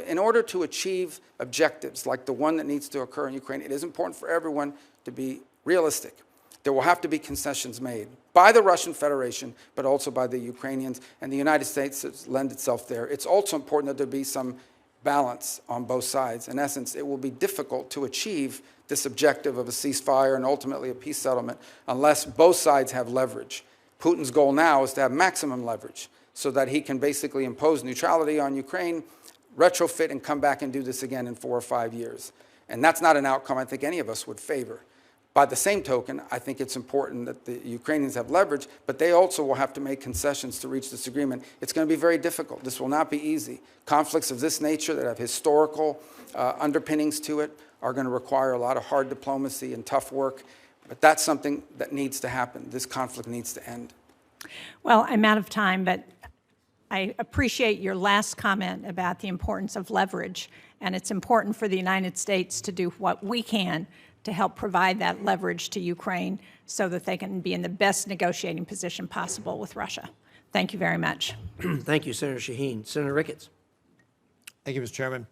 Speaker 4: in order to achieve objectives like the one that needs to occur in Ukraine, it is important for everyone to be realistic. There will have to be concessions made by the Russian Federation, but also by the Ukrainians, and the United States lend itself there. It's also important that there be some balance on both sides. In essence, it will be difficult to achieve this objective of a ceasefire and ultimately a peace settlement unless both sides have leverage. Putin's goal now is to have maximum leverage so that he can basically impose neutrality on Ukraine, retrofit, and come back and do this again in 4 or 5 years. And that's not an outcome I think any of us would favor. By the same token, I think it's important that the Ukrainians have leverage, but they also will have to make concessions to reach this agreement. It's going to be very difficult. This will not be easy. Conflicts of this nature that have historical underpinnings to it are going to require a lot of hard diplomacy and tough work, but that's something that needs to happen. This conflict needs to end.
Speaker 3: Well, I'm out of time, but I appreciate your last comment about the importance of leverage, and it's important for the United States to do what we can to help provide that leverage to Ukraine so that they can be in the best negotiating position possible with Russia. Thank you very much.
Speaker 1: Thank you, Senator Shaheen. Senator Ricketts.
Speaker 6: Thank you, Mr. Chairman.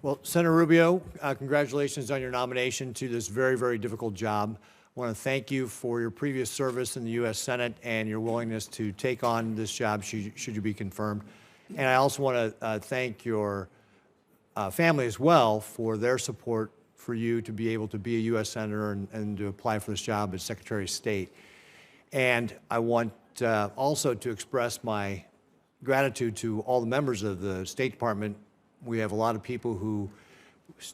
Speaker 6: Well, Senator Rubio, congratulations on your nomination to this very, very difficult job. I want to thank you for your previous service in the U.S. Senate and your willingness to take on this job should you be confirmed. And I also want to thank your family as well for their support for you to be able to be a U.S. Senator and to apply for this job as Secretary of State. And I want also to express my gratitude to all the members of the State Department. We have a lot of people who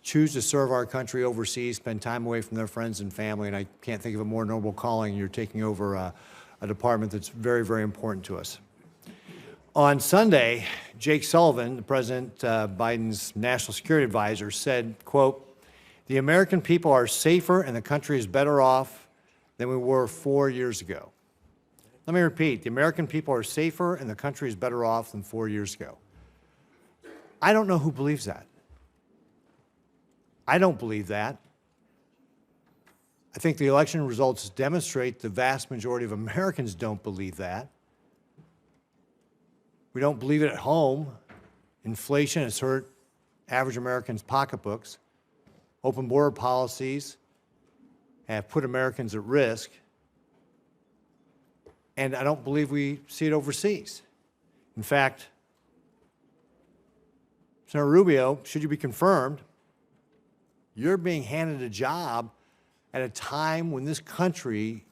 Speaker 6: choose to serve our country overseas, spend time away from their friends and family, and I can't think of a more noble calling. You're taking over a department that's very, very important to us. On Sunday, Jake Sullivan, President Biden's national security advisor, said, quote, "The American people are safer and the country is better off than we were 4 years ago." Let me repeat, the American people are safer and the country is better off than 4 years ago. I don't know who believes that. I don't believe that. I think the election results demonstrate the vast majority of Americans don't believe that. We don't believe it at home. Inflation has hurt average Americans' pocketbooks. Open border policies have put Americans at risk. And I don't believe we see it overseas. In fact, Senator Rubio, should you be confirmed, you're being handed a job at a time when this country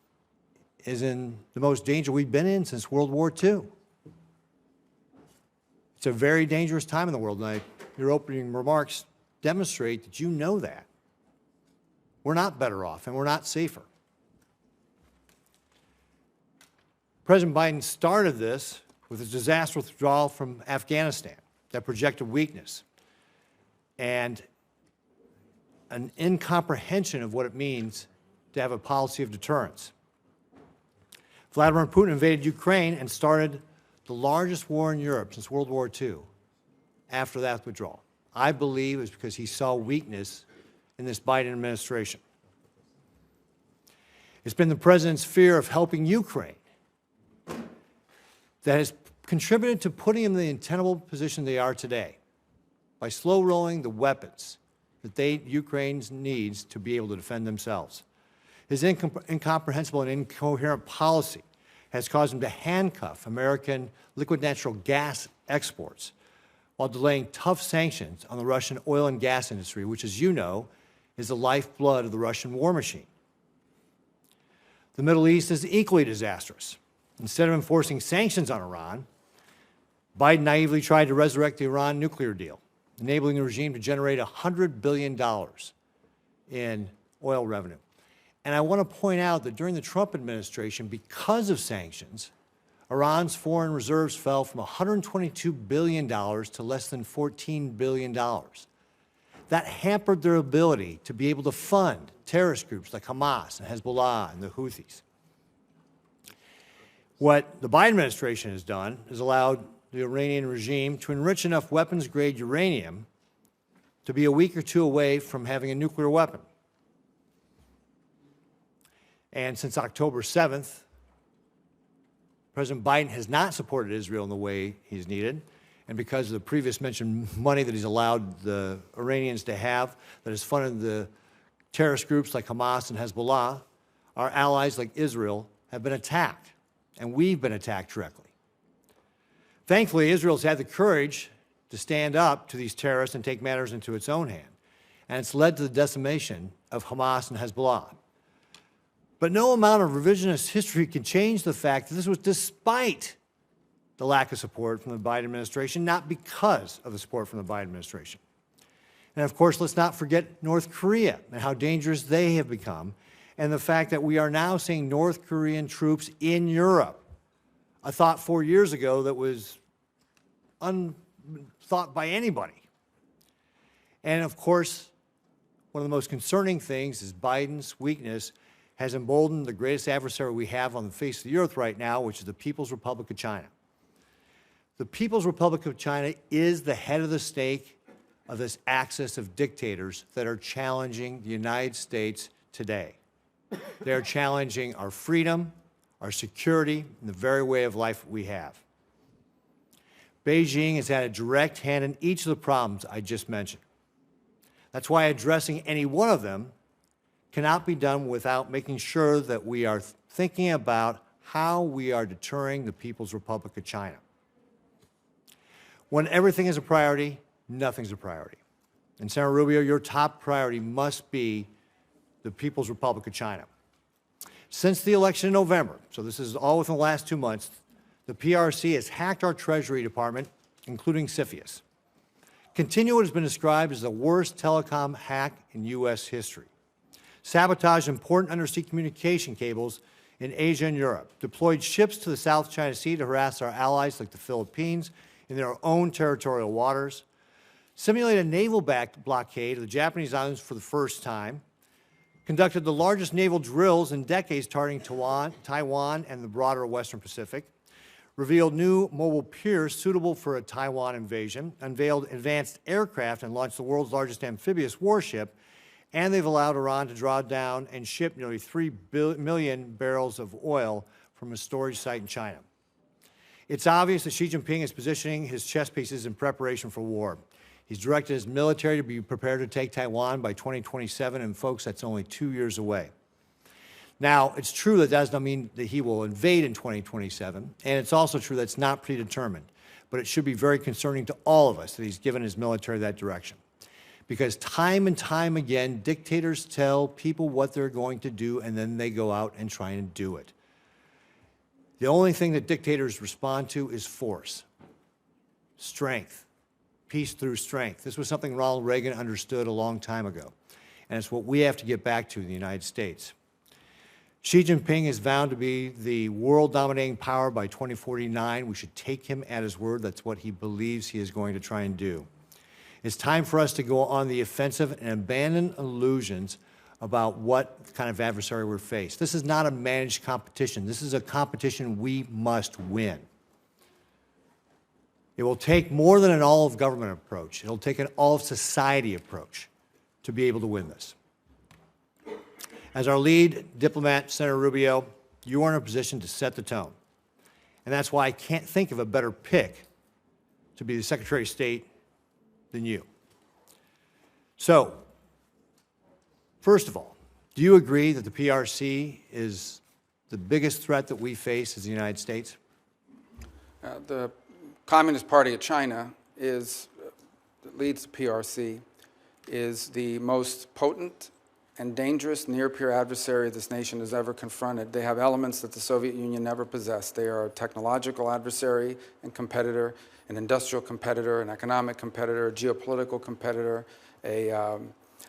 Speaker 6: is in the most danger we've been in since World War II. It's a very dangerous time in the world, and your opening remarks demonstrate that you know that. We're not better off, and we're not safer. President Biden started this with a disastrous withdrawal from Afghanistan that projected weakness and an incomprehension of what it means to have a policy of deterrence. Vladimir Putin invaded Ukraine and started the largest war in Europe since World War II after that withdrawal. I believe it's because he saw weakness in this Biden administration. It's been the president's fear of helping Ukraine that has contributed to putting them in the untenable position they are today by slow rolling the weapons that Ukraine needs to be able to defend themselves. His incomprehensible and incoherent policy has caused him to handcuff American liquid natural gas exports while delaying tough sanctions on the Russian oil and gas industry, which, as you know, is the lifeblood of the Russian war machine. The Middle East is equally disastrous. Instead of enforcing sanctions on Iran, Biden naively tried to resurrect the Iran nuclear deal, enabling the regime to generate $100 billion in oil revenue. And I want to point out that during the Trump administration, because of sanctions, Iran's foreign reserves fell from $122 billion to less than $14 billion. That hampered their ability to be able to fund terrorist groups like Hamas and Hezbollah and the Houthis. What the Biden administration has done is allowed the Iranian regime to enrich enough weapons-grade uranium to be a week or two away from having a nuclear weapon. And since October 7th, President Biden has not supported Israel in the way he's needed. And because of the previous mentioned money that he's allowed the Iranians to have, that has funded the terrorist groups like Hamas and Hezbollah, our allies like Israel have been attacked, and we've been attacked directly. Thankfully, Israel's had the courage to stand up to these terrorists and take matters into its own hand. And it's led to the decimation of Hamas and Hezbollah. But no amount of revisionist history can change the fact that this was despite the lack of support from the Biden administration, not because of the support from the Biden administration. And of course, let's not forget North Korea and how dangerous they have become, and the fact that we are now seeing North Korean troops in Europe. A thought 4 years ago that was unthought by anybody. And of course, one of the most concerning things is Biden's weakness has emboldened the greatest adversary we have on the face of the earth right now, which is the People's Republic of China. The People's Republic of China is the head of the snake of this axis of dictators that are challenging the United States today. They are challenging our freedom, our security, and the very way of life we have. Beijing has had a direct hand in each of the problems I just mentioned. That's why addressing any one of them cannot be done without making sure that we are thinking about how we are deterring the People's Republic of China. When everything is a priority, nothing's a priority. And Senator Rubio, your top priority must be the People's Republic of China. Since the election in November, so this is all within the last 2 months, the PRC has hacked our Treasury Department, including CFIUS. Continuo has been described as the worst telecom hack in U.S. history. Sabotaged important undersea communication cables in Asia and Europe. Deployed ships to the South China Sea to harass our allies like the Philippines in their own territorial waters. Simulated a naval blockade of the Japanese islands for the first time. Conducted the largest naval drills in decades targeting Taiwan and the broader Western Pacific. Revealed new mobile piers suitable for a Taiwan invasion. Unveiled advanced aircraft and launched the world's largest amphibious warship. And they've allowed Iran to draw down and ship nearly 3 million barrels of oil from a storage site in China. It's obvious that Xi Jinping is positioning his chess pieces in preparation for war. He's directed his military to be prepared to take Taiwan by 2027, and folks, that's only 2 years away. Now, it's true that does not mean that he will invade in 2027, and it's also true that it's not predetermined, but it should be very concerning to all of us that he's given his military that direction. Because time and time again, dictators tell people what they're going to do, and then they go out and try and do it. The only thing that dictators respond to is force, strength, peace through strength. This was something Ronald Reagan understood a long time ago, and it's what we have to get back to in the United States. Xi Jinping is vowed to be the world-dominating power by 2049. We should take him at his word. That's what he believes he is going to try and do. It's time for us to go on the offensive and abandon illusions about what kind of adversary we're faced. This is not a managed competition. This is a competition we must win. It will take more than an all-of-government approach. It'll take an all-of-society approach to be able to win this. As our lead diplomat, Senator Rubio, you are in a position to set the tone. And that's why I can't think of a better pick to be the Secretary of State than you. So, first of all, do you agree that the PRC is the biggest threat that we face as the United States?
Speaker 4: The Communist Party of China that leads the PRC, is the most potent and dangerous near-peer adversary this nation has ever confronted. They have elements that the Soviet Union never possessed. They are a technological adversary and competitor, an industrial competitor, an economic competitor, a geopolitical competitor, a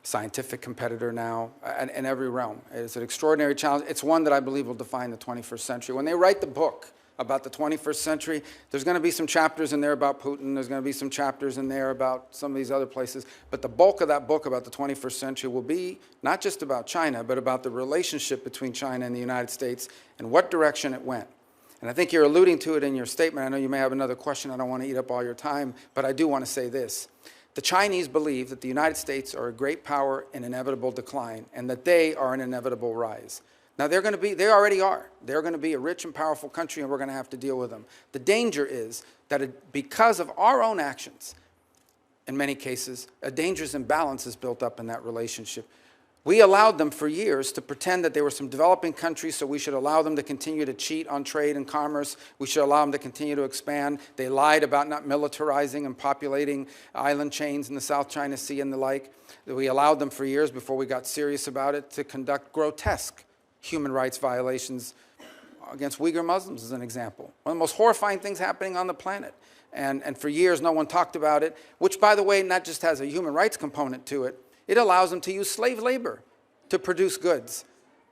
Speaker 4: scientific competitor now, in every realm. It's an extraordinary challenge. It's one that I believe will define the 21st century. When they write the book about the 21st century, there's going to be some chapters in there about Putin. There's going to be some chapters in there about some of these other places. But the bulk of that book about the 21st century will be not just about China, but about the relationship between China and the United States and what direction it went. And I think you're alluding to it in your statement. I know you may have another question. I don't want to eat up all your time, but I do want to say this. The Chinese believe that the United States are a great power in inevitable decline and that they are an inevitable rise. Now, they already are. They're going to be a rich and powerful country, and we're going to have to deal with them. The danger is that because of our own actions, in many cases, a dangerous imbalance is built up in that relationship. We allowed them for years to pretend that they were some developing countries, so we should allow them to continue to cheat on trade and commerce. We should allow them to continue to expand. They lied about not militarizing and populating island chains in the South China Sea and the like. We allowed them for years, before we got serious about it, to conduct grotesque human rights violations against Uyghur Muslims, as an example. One of the most horrifying things happening on the planet. And for years, no one talked about it, which, by the way, not just has a human rights component to it, it allows them to use slave labor to produce goods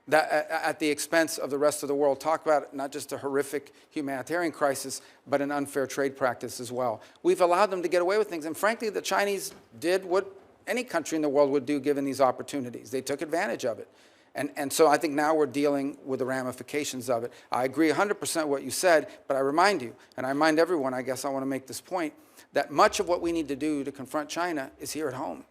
Speaker 4: that, at the expense of the rest of the world. Talk about not just a horrific humanitarian crisis, but an unfair trade practice as well. We've allowed them to get away with things. And frankly, the Chinese did what any country in the world would do given these opportunities. They took advantage of it. And so I think now we're dealing with the ramifications of it. I agree 100% what you said, but I remind you, and I remind everyone, I guess I want to make this point, that much of what we need to do to confront China is here at home.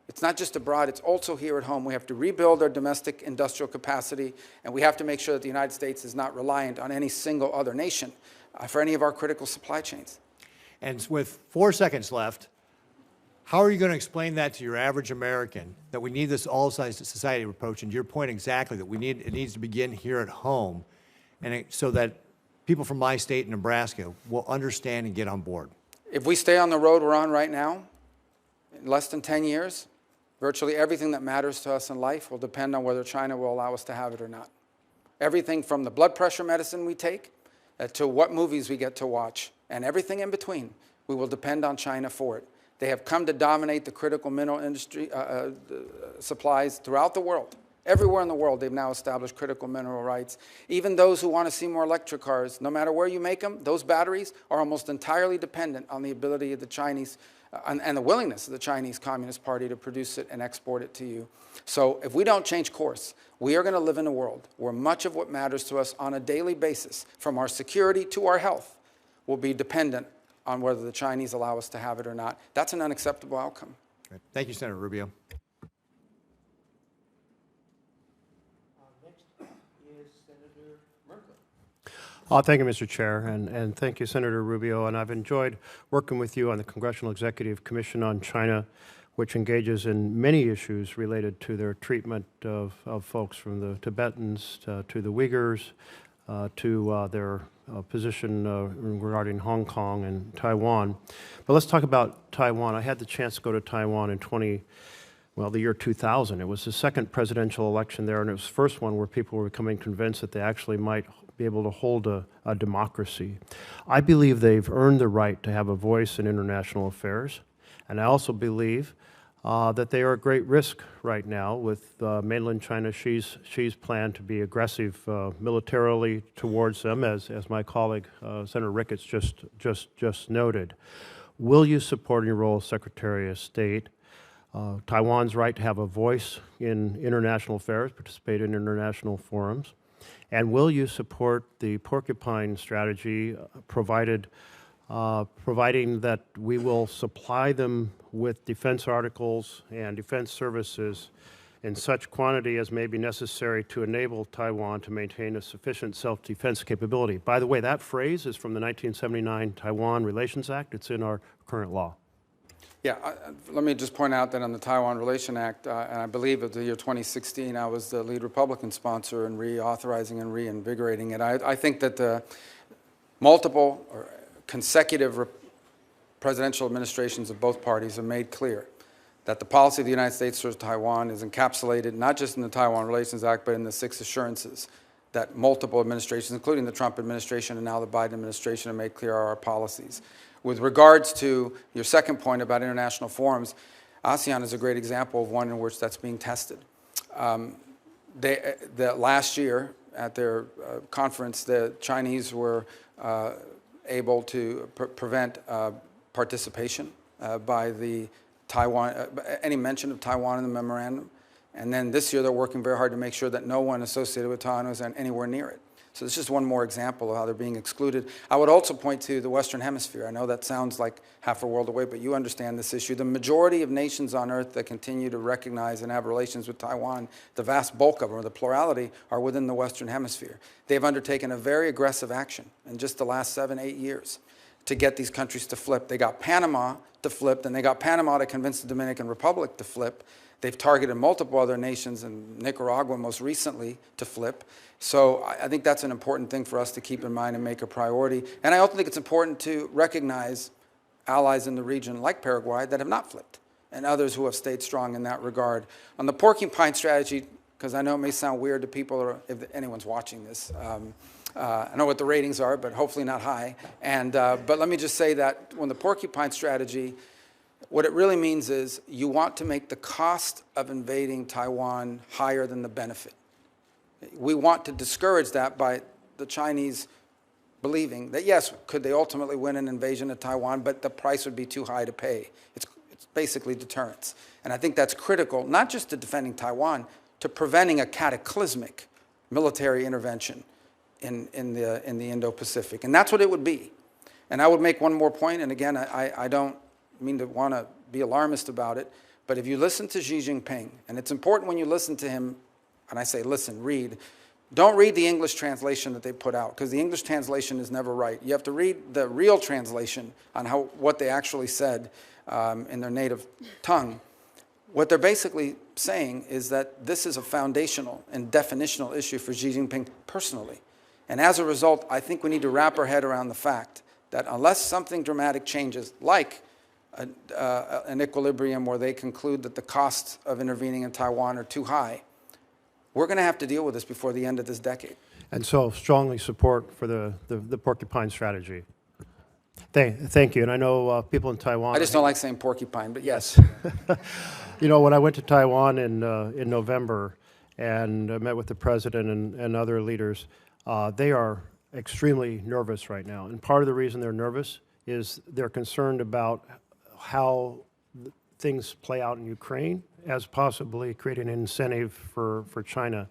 Speaker 4: It's not just abroad, it's also here at home. We have to rebuild our domestic industrial capacity, and we have to make sure that the United States is not reliant on any single other nation for any of our critical supply chains.
Speaker 6: And with 4 seconds left, how are you going to explain that to your average American, that we need this all-sized society approach? And to your point exactly, that it needs to begin here at home, and so that people from my state, Nebraska, will understand and get on board?
Speaker 4: If we stay on the road we're on right now, in less than 10 years, virtually everything that matters to us in life will depend on whether China will allow us to have it or not. Everything from the blood pressure medicine we take to what movies we get to watch, and everything in between, we will depend on China for it. They have come to dominate the critical mineral industry supplies throughout the world. Everywhere in the world, they've now established critical mineral rights. Even those who want to see more electric cars, no matter where you make them, those batteries are almost entirely dependent on the ability of the Chinese and the willingness of the Chinese Communist Party to produce it and export it to you. So if we don't change course, we are going to live in a world where much of what matters to us on a daily basis, from our security to our health, will be dependent on whether the Chinese allow us to have it or not. That's an unacceptable outcome.
Speaker 6: Great. Thank you, Senator Rubio.
Speaker 1: Next is Senator Merkel.
Speaker 7: Thank you, Mr. Chair, and thank you, Senator Rubio. And I've enjoyed working with you on the Congressional Executive Commission on China, which engages in many issues related to their treatment of folks from the Tibetans to the Uyghurs, to their position regarding Hong Kong and Taiwan. But let's talk about Taiwan. I had the chance to go to Taiwan in the year 2000. It was the second presidential election there, and it was the first one where people were becoming convinced that they actually might be able to hold a democracy. I believe they've earned the right to have a voice in international affairs, and I also believe that they are at great risk right now with mainland China, Xi's plan to be aggressive militarily towards them, as my colleague Senator Ricketts just noted. Will you support in your role as Secretary of State Taiwan's right to have a voice in international affairs, participate in international forums? And will you support the porcupine strategy providing that we will supply them with defense articles and defense services in such quantity as may be necessary to enable Taiwan to maintain a sufficient self-defense capability? By the way, that phrase is from the 1979 Taiwan Relations Act. It's in our current law.
Speaker 4: Yeah, let me just point out that on the Taiwan Relation Act, and I believe of the year 2016, I was the lead Republican sponsor in reauthorizing and reinvigorating it. I think that the multiple or consecutive presidential administrations of both parties have made clear that the policy of the United States towards Taiwan is encapsulated not just in the Taiwan Relations Act, but in the 6 assurances that multiple administrations, including the Trump administration and now the Biden administration, have made clear are our policies. With regards to your second point about international forums, ASEAN is a great example of one in which that's being tested. Last year at their conference, the Chinese were able to prevent participation by the Taiwan, any mention of Taiwan in the memorandum. And then this year they're working very hard to make sure that no one associated with Taiwan is anywhere near it. So this is just one more example of how they're being excluded. I would also point to the Western Hemisphere. I know that sounds like half a world away, but you understand this issue. The majority of nations on Earth that continue to recognize and have relations with Taiwan, the vast bulk of them, or the plurality, are within the Western Hemisphere. They've undertaken a very aggressive action in just the last 7-8 years to get these countries to flip. They got Panama to flip, and they got Panama to convince the Dominican Republic to flip. They've targeted multiple other nations, and Nicaragua most recently, to flip. So I think that's an important thing for us to keep in mind and make a priority. And I also think it's important to recognize allies in the region like Paraguay that have not flipped, and others who have stayed strong in that regard. On the porcupine strategy, because I know it may sound weird to people, or if anyone's watching this, I know what the ratings are, but hopefully not high. And but let me just say that when the porcupine strategy, what it really means is you want to make the cost of invading Taiwan higher than the benefit. We want to discourage that by the Chinese believing that, yes, could they ultimately win an invasion of Taiwan, but the price would be too high to pay. It's basically deterrence. And I think that's critical, not just to defending Taiwan, to preventing a cataclysmic military intervention in the Indo-Pacific. And that's what it would be. And I would make one more point, and again, I don't mean to want to be alarmist about it, but if you listen to Xi Jinping, and it's important when you listen to him, and I say listen, read, don't read the English translation that they put out, because the English translation is never right. You have to read the real translation on what they actually said in their native tongue. What they're basically saying is that this is a foundational and definitional issue for Xi Jinping personally. And as a result, I think we need to wrap our head around the fact that unless something dramatic changes, like an equilibrium where they conclude that the costs of intervening in Taiwan are too high, we're going to have to deal with this before the end of this decade.
Speaker 7: And so strongly support for the porcupine strategy. Thank you. And I know people in Taiwan.
Speaker 4: I just don't like saying porcupine, but yes.
Speaker 7: You know, when I went to Taiwan in November and met with the president and other leaders, they are extremely nervous right now. And part of the reason they're nervous is they're concerned about how things play out in Ukraine as possibly creating an incentive for China.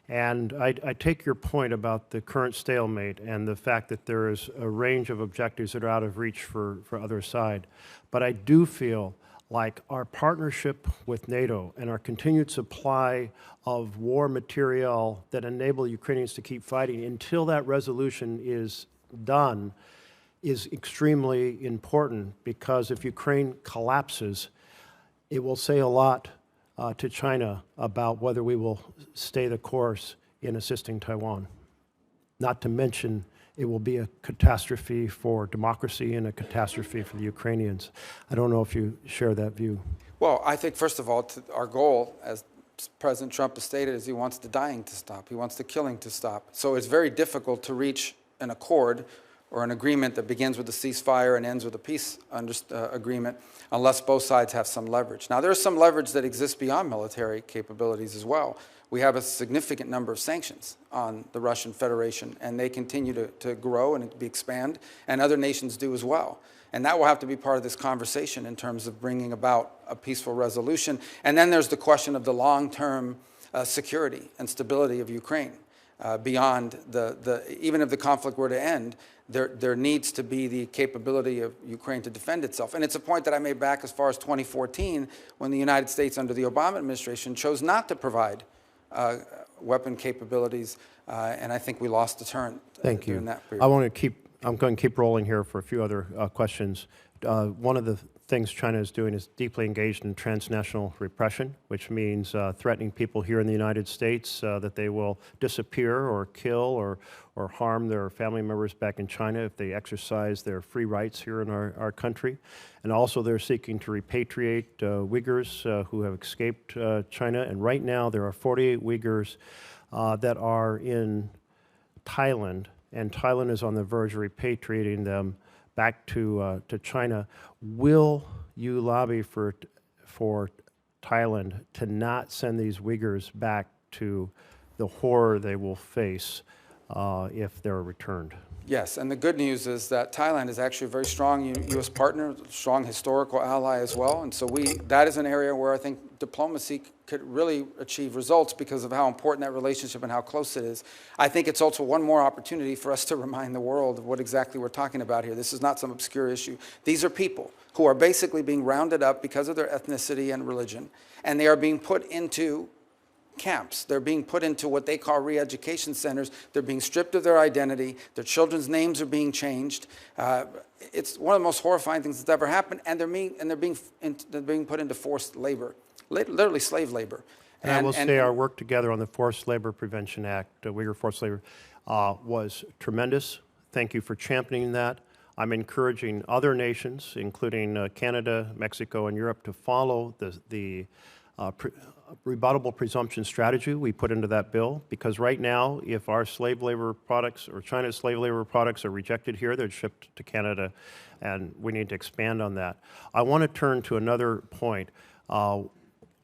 Speaker 7: And I take your point about the current stalemate and the fact that there is a range of objectives that are out of reach for other side. But I do feel like our partnership with NATO and our continued supply of war material that enable Ukrainians to keep fighting until that resolution is done is extremely important, because if Ukraine collapses, it will say a lot to China about whether we will stay the course in assisting Taiwan. Not to mention, it will be a catastrophe for democracy and a catastrophe for the Ukrainians. I don't know if you share that view.
Speaker 4: Well, I think, first of all, our goal, as President Trump has stated, is he wants the dying to stop. He wants the killing to stop. So it's very difficult to reach an accord or an agreement that begins with a ceasefire and ends with a peace agreement unless both sides have some leverage. Now, there's some leverage that exists beyond military capabilities as well. We have a significant number of sanctions on the Russian Federation, and they continue to grow and expand, and other nations do as well. And that will have to be part of this conversation in terms of bringing about a peaceful resolution. And then there's the question of the long-term security and stability of Ukraine. Beyond even if the conflict were to end, there needs to be the capability of Ukraine to defend itself. And it's a point that I made back as far as 2014, when the United States under the Obama administration chose not to provide weapon capabilities, and I think we lost deterrent during that period.
Speaker 7: I'm going to keep rolling here for a few other questions. One of the things China is doing is deeply engaged in transnational repression, which means threatening people here in the United States that they will disappear or kill or harm their family members back in China if they exercise their free rights here in our country. And also they're seeking to repatriate Uyghurs who have escaped China. And right now there are 48 Uyghurs that are in Thailand, and Thailand is on the verge of repatriating them back to China. Will you lobby for Thailand to not send these Uyghurs back to the horror they will face if they're returned?
Speaker 4: Yes, and the good news is that Thailand is actually a very strong U.S. partner, strong historical ally as well, and so that is an area where I think diplomacy could really achieve results because of how important that relationship and how close it is. I think it's also one more opportunity for us to remind the world of what exactly we're talking about here. This is not some obscure issue. These are people who are basically being rounded up because of their ethnicity and religion, and they are being put into camps. They're being put into what they call re-education centers. They're being stripped of their identity. Their children's names are being changed. It's one of the most horrifying things that's ever happened, and they're being put into forced labor, literally slave labor.
Speaker 7: And I will say our work together on the Forced Labor Prevention Act, Uyghur Forced Labor, was tremendous. Thank you for championing that. I'm encouraging other nations, including Canada, Mexico, and Europe, to follow the rebuttable presumption strategy we put into that bill, because right now, if our slave labor products or China's slave labor products are rejected here, they're shipped to Canada, and we need to expand on that. I want to turn to another point.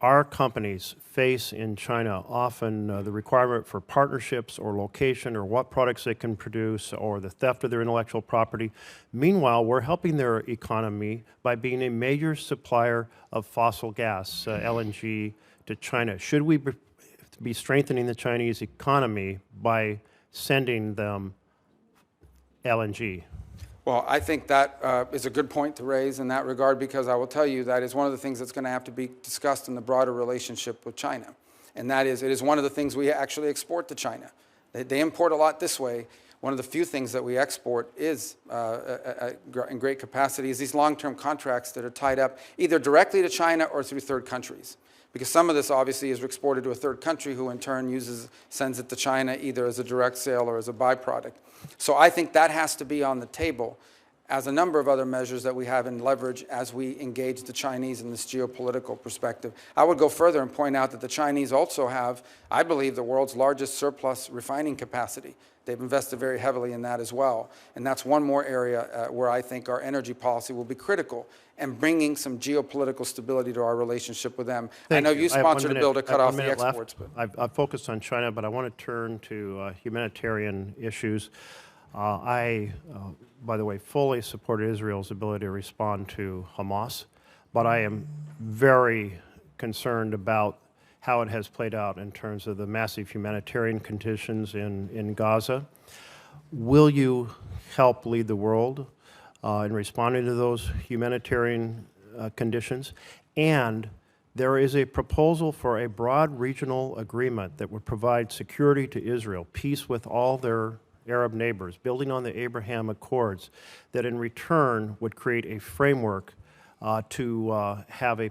Speaker 7: Our companies face in China often the requirement for partnerships or location or what products they can produce or the theft of their intellectual property. Meanwhile, we're helping their economy by being a major supplier of fossil gas, LNG, to China. Should we be strengthening the Chinese economy by sending them LNG?
Speaker 4: Well, I think that is a good point to raise in that regard, because I will tell you that is one of the things that's going to have to be discussed in the broader relationship with China. And that is, it is one of the things we actually export to China. They import a lot this way. One of the few things that we export is, in great capacity, is these long-term contracts that are tied up either directly to China or through third countries. Because some of this obviously is exported to a third country who in turn sends it to China either as a direct sale or as a byproduct. So I think that has to be on the table as a number of other measures that we have in leverage as we engage the Chinese in this geopolitical perspective. I would go further and point out that the Chinese also have, I believe, the world's largest surplus refining capacity. They've invested very heavily in that as well. And that's one more area where I think our energy policy will be critical and bringing some geopolitical stability to our relationship with them. I know you sponsored a bill to cut off the exports.
Speaker 7: I've focused on China, but I want to turn to humanitarian issues. I, by the way, fully support Israel's ability to respond to Hamas, but I am very concerned about how it has played out in terms of the massive humanitarian conditions in Gaza. Will you help lead the world in responding to those humanitarian conditions? And there is a proposal for a broad regional agreement that would provide security to Israel, peace with all their Arab neighbors, building on the Abraham Accords, that in return would create a framework to have a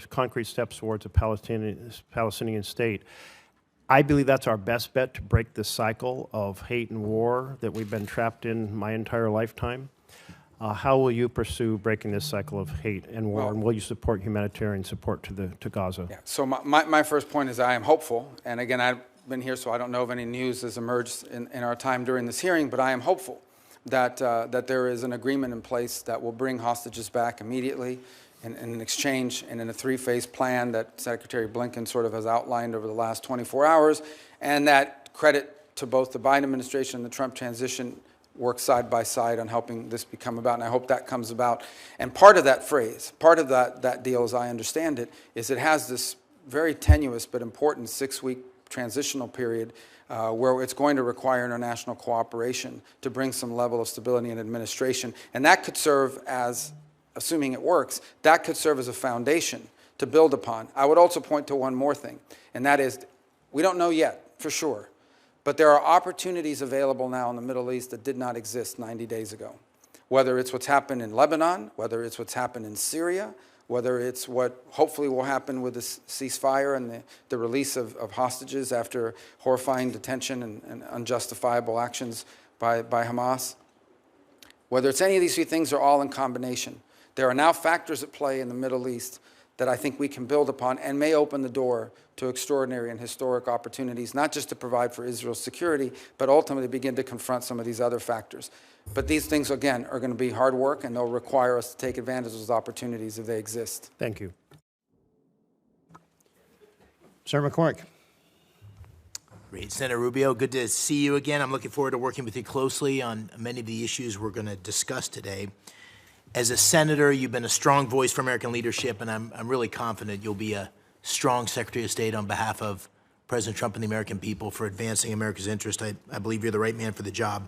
Speaker 7: concrete steps towards a Palestinian state. I believe that's our best bet to break the cycle of hate and war that we've been trapped in my entire lifetime. How will you pursue breaking this cycle of hate and war, and will you support humanitarian support to Gaza? Yeah.
Speaker 4: So my first point is I am hopeful, and again, I've been here, so I don't know if any news has emerged in our time during this hearing, but I am hopeful that there is an agreement in place that will bring hostages back immediately in an exchange and in a three-phase plan that Secretary Blinken sort of has outlined over the last 24 hours, and that credit to both the Biden administration and the Trump transition work side by side on helping this become about, and I hope that comes about. And part of that phrase, part of that deal, as I understand it, is it has this very tenuous but important 6-week transitional period where it's going to require international cooperation to bring some level of stability in administration. And that could serve as, assuming it works, that could serve as a foundation to build upon. I would also point to one more thing, and that is, we don't know yet for sure, but there are opportunities available now in the Middle East that did not exist 90 days ago. Whether it's what's happened in Lebanon, whether it's what's happened in Syria, whether it's what hopefully will happen with this ceasefire and the release of hostages after horrifying detention and unjustifiable actions by Hamas. Whether it's any of these three things or all in combination, there are now factors at play in the Middle East that I think we can build upon and may open the door to extraordinary and historic opportunities, not just to provide for Israel's security, but ultimately begin to confront some of these other factors. But these things, again, are going to be hard work, and they'll require us to take advantage of those opportunities if they exist.
Speaker 7: Thank you.
Speaker 6: Senator McCormick.
Speaker 8: Great. Senator Rubio, good to see you again. I'm looking forward to working with you closely on many of the issues we're going to discuss today. As a senator, you've been a strong voice for American leadership, and I'm really confident you'll be a strong Secretary of State on behalf of President Trump and the American people for advancing America's interest. I believe you're the right man for the job.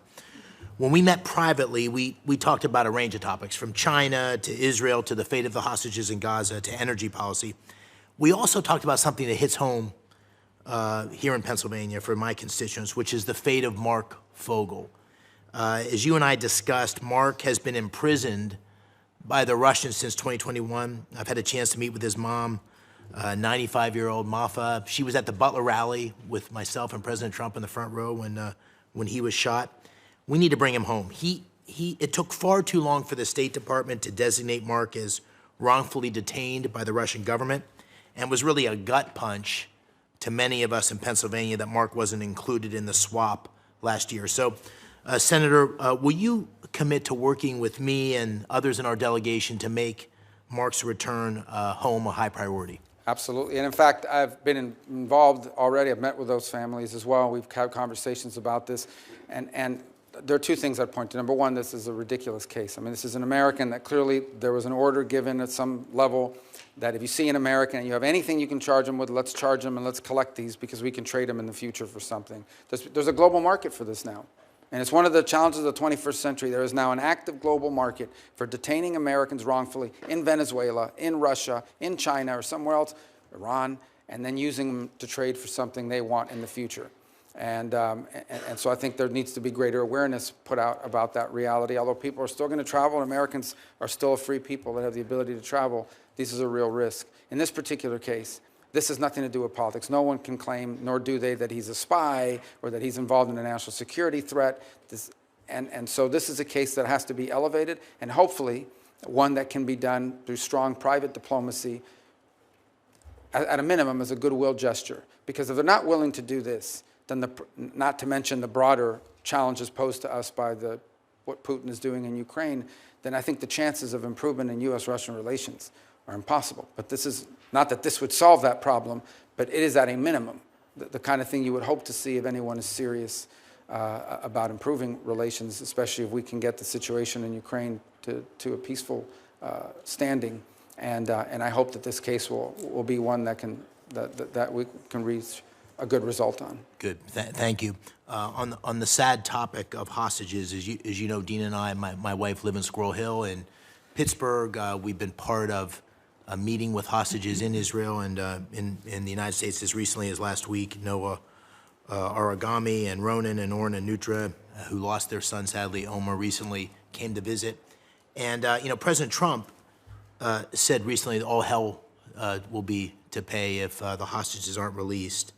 Speaker 8: When we met privately, we talked about a range of topics, from China to Israel to the fate of the hostages in Gaza to energy policy. We also talked about something that hits home here in Pennsylvania for my constituents, which is the fate of Mark Fogel. As you and I discussed, Mark has been imprisoned by the Russians since 2021. I've had a chance to meet with his mom, 95-year-old Mafa. She was at the Butler rally with myself and President Trump in the front row when he was shot. We need to bring him home. It took far too long for the State Department to designate Mark as wrongfully detained by the Russian government, and was really a gut punch to many of us in Pennsylvania that Mark wasn't included in the swap last year. So, Senator, will you commit to working with me and others in our delegation to make Mark's return home a high priority?
Speaker 4: Absolutely. And in fact, I've been involved already. I've met with those families as well. We've had conversations about this. And there are two things I'd point to. Number one, this is a ridiculous case. I mean, this is an American that clearly there was an order given at some level that if you see an American and you have anything you can charge them with, let's charge them and let's collect these because we can trade them in the future for something. There's a global market for this now. And it's one of the challenges of the 21st century. There is now an active global market for detaining Americans wrongfully in Venezuela, in Russia, in China, or somewhere else, Iran, and then using them to trade for something they want in the future. And so I think there needs to be greater awareness put out about that reality. Although people are still going to travel and Americans are still a free people that have the ability to travel, this is a real risk. In this particular case, this has nothing to do with politics. No one can claim, nor do they, that he's a spy or that he's involved in a national security threat. And so this is a case that has to be elevated, and hopefully one that can be done through strong private diplomacy, at a minimum as a goodwill gesture. Because if they're not willing to do this, then not to mention the broader challenges posed to us by what Putin is doing in Ukraine, then I think the chances of improvement in U.S.-Russian relations are impossible. But this is not that this would solve that problem, but it is at a minimum the kind of thing you would hope to see if anyone is serious about improving relations, especially if we can get the situation in Ukraine to a peaceful standing. And I hope that this case will be one that we can reach a good result on.
Speaker 8: Good. Thank you. On the sad topic of hostages, as you know, Dean and I, my wife, live in Squirrel Hill in Pittsburgh. We've been part of a meeting with hostages in Israel and in the United States as recently as last week. Noah Aragami and Ronan and Orna Nutra, who lost their son, sadly, Omar, recently came to visit. And, President Trump said recently that all hell will be to pay if the hostages aren't released.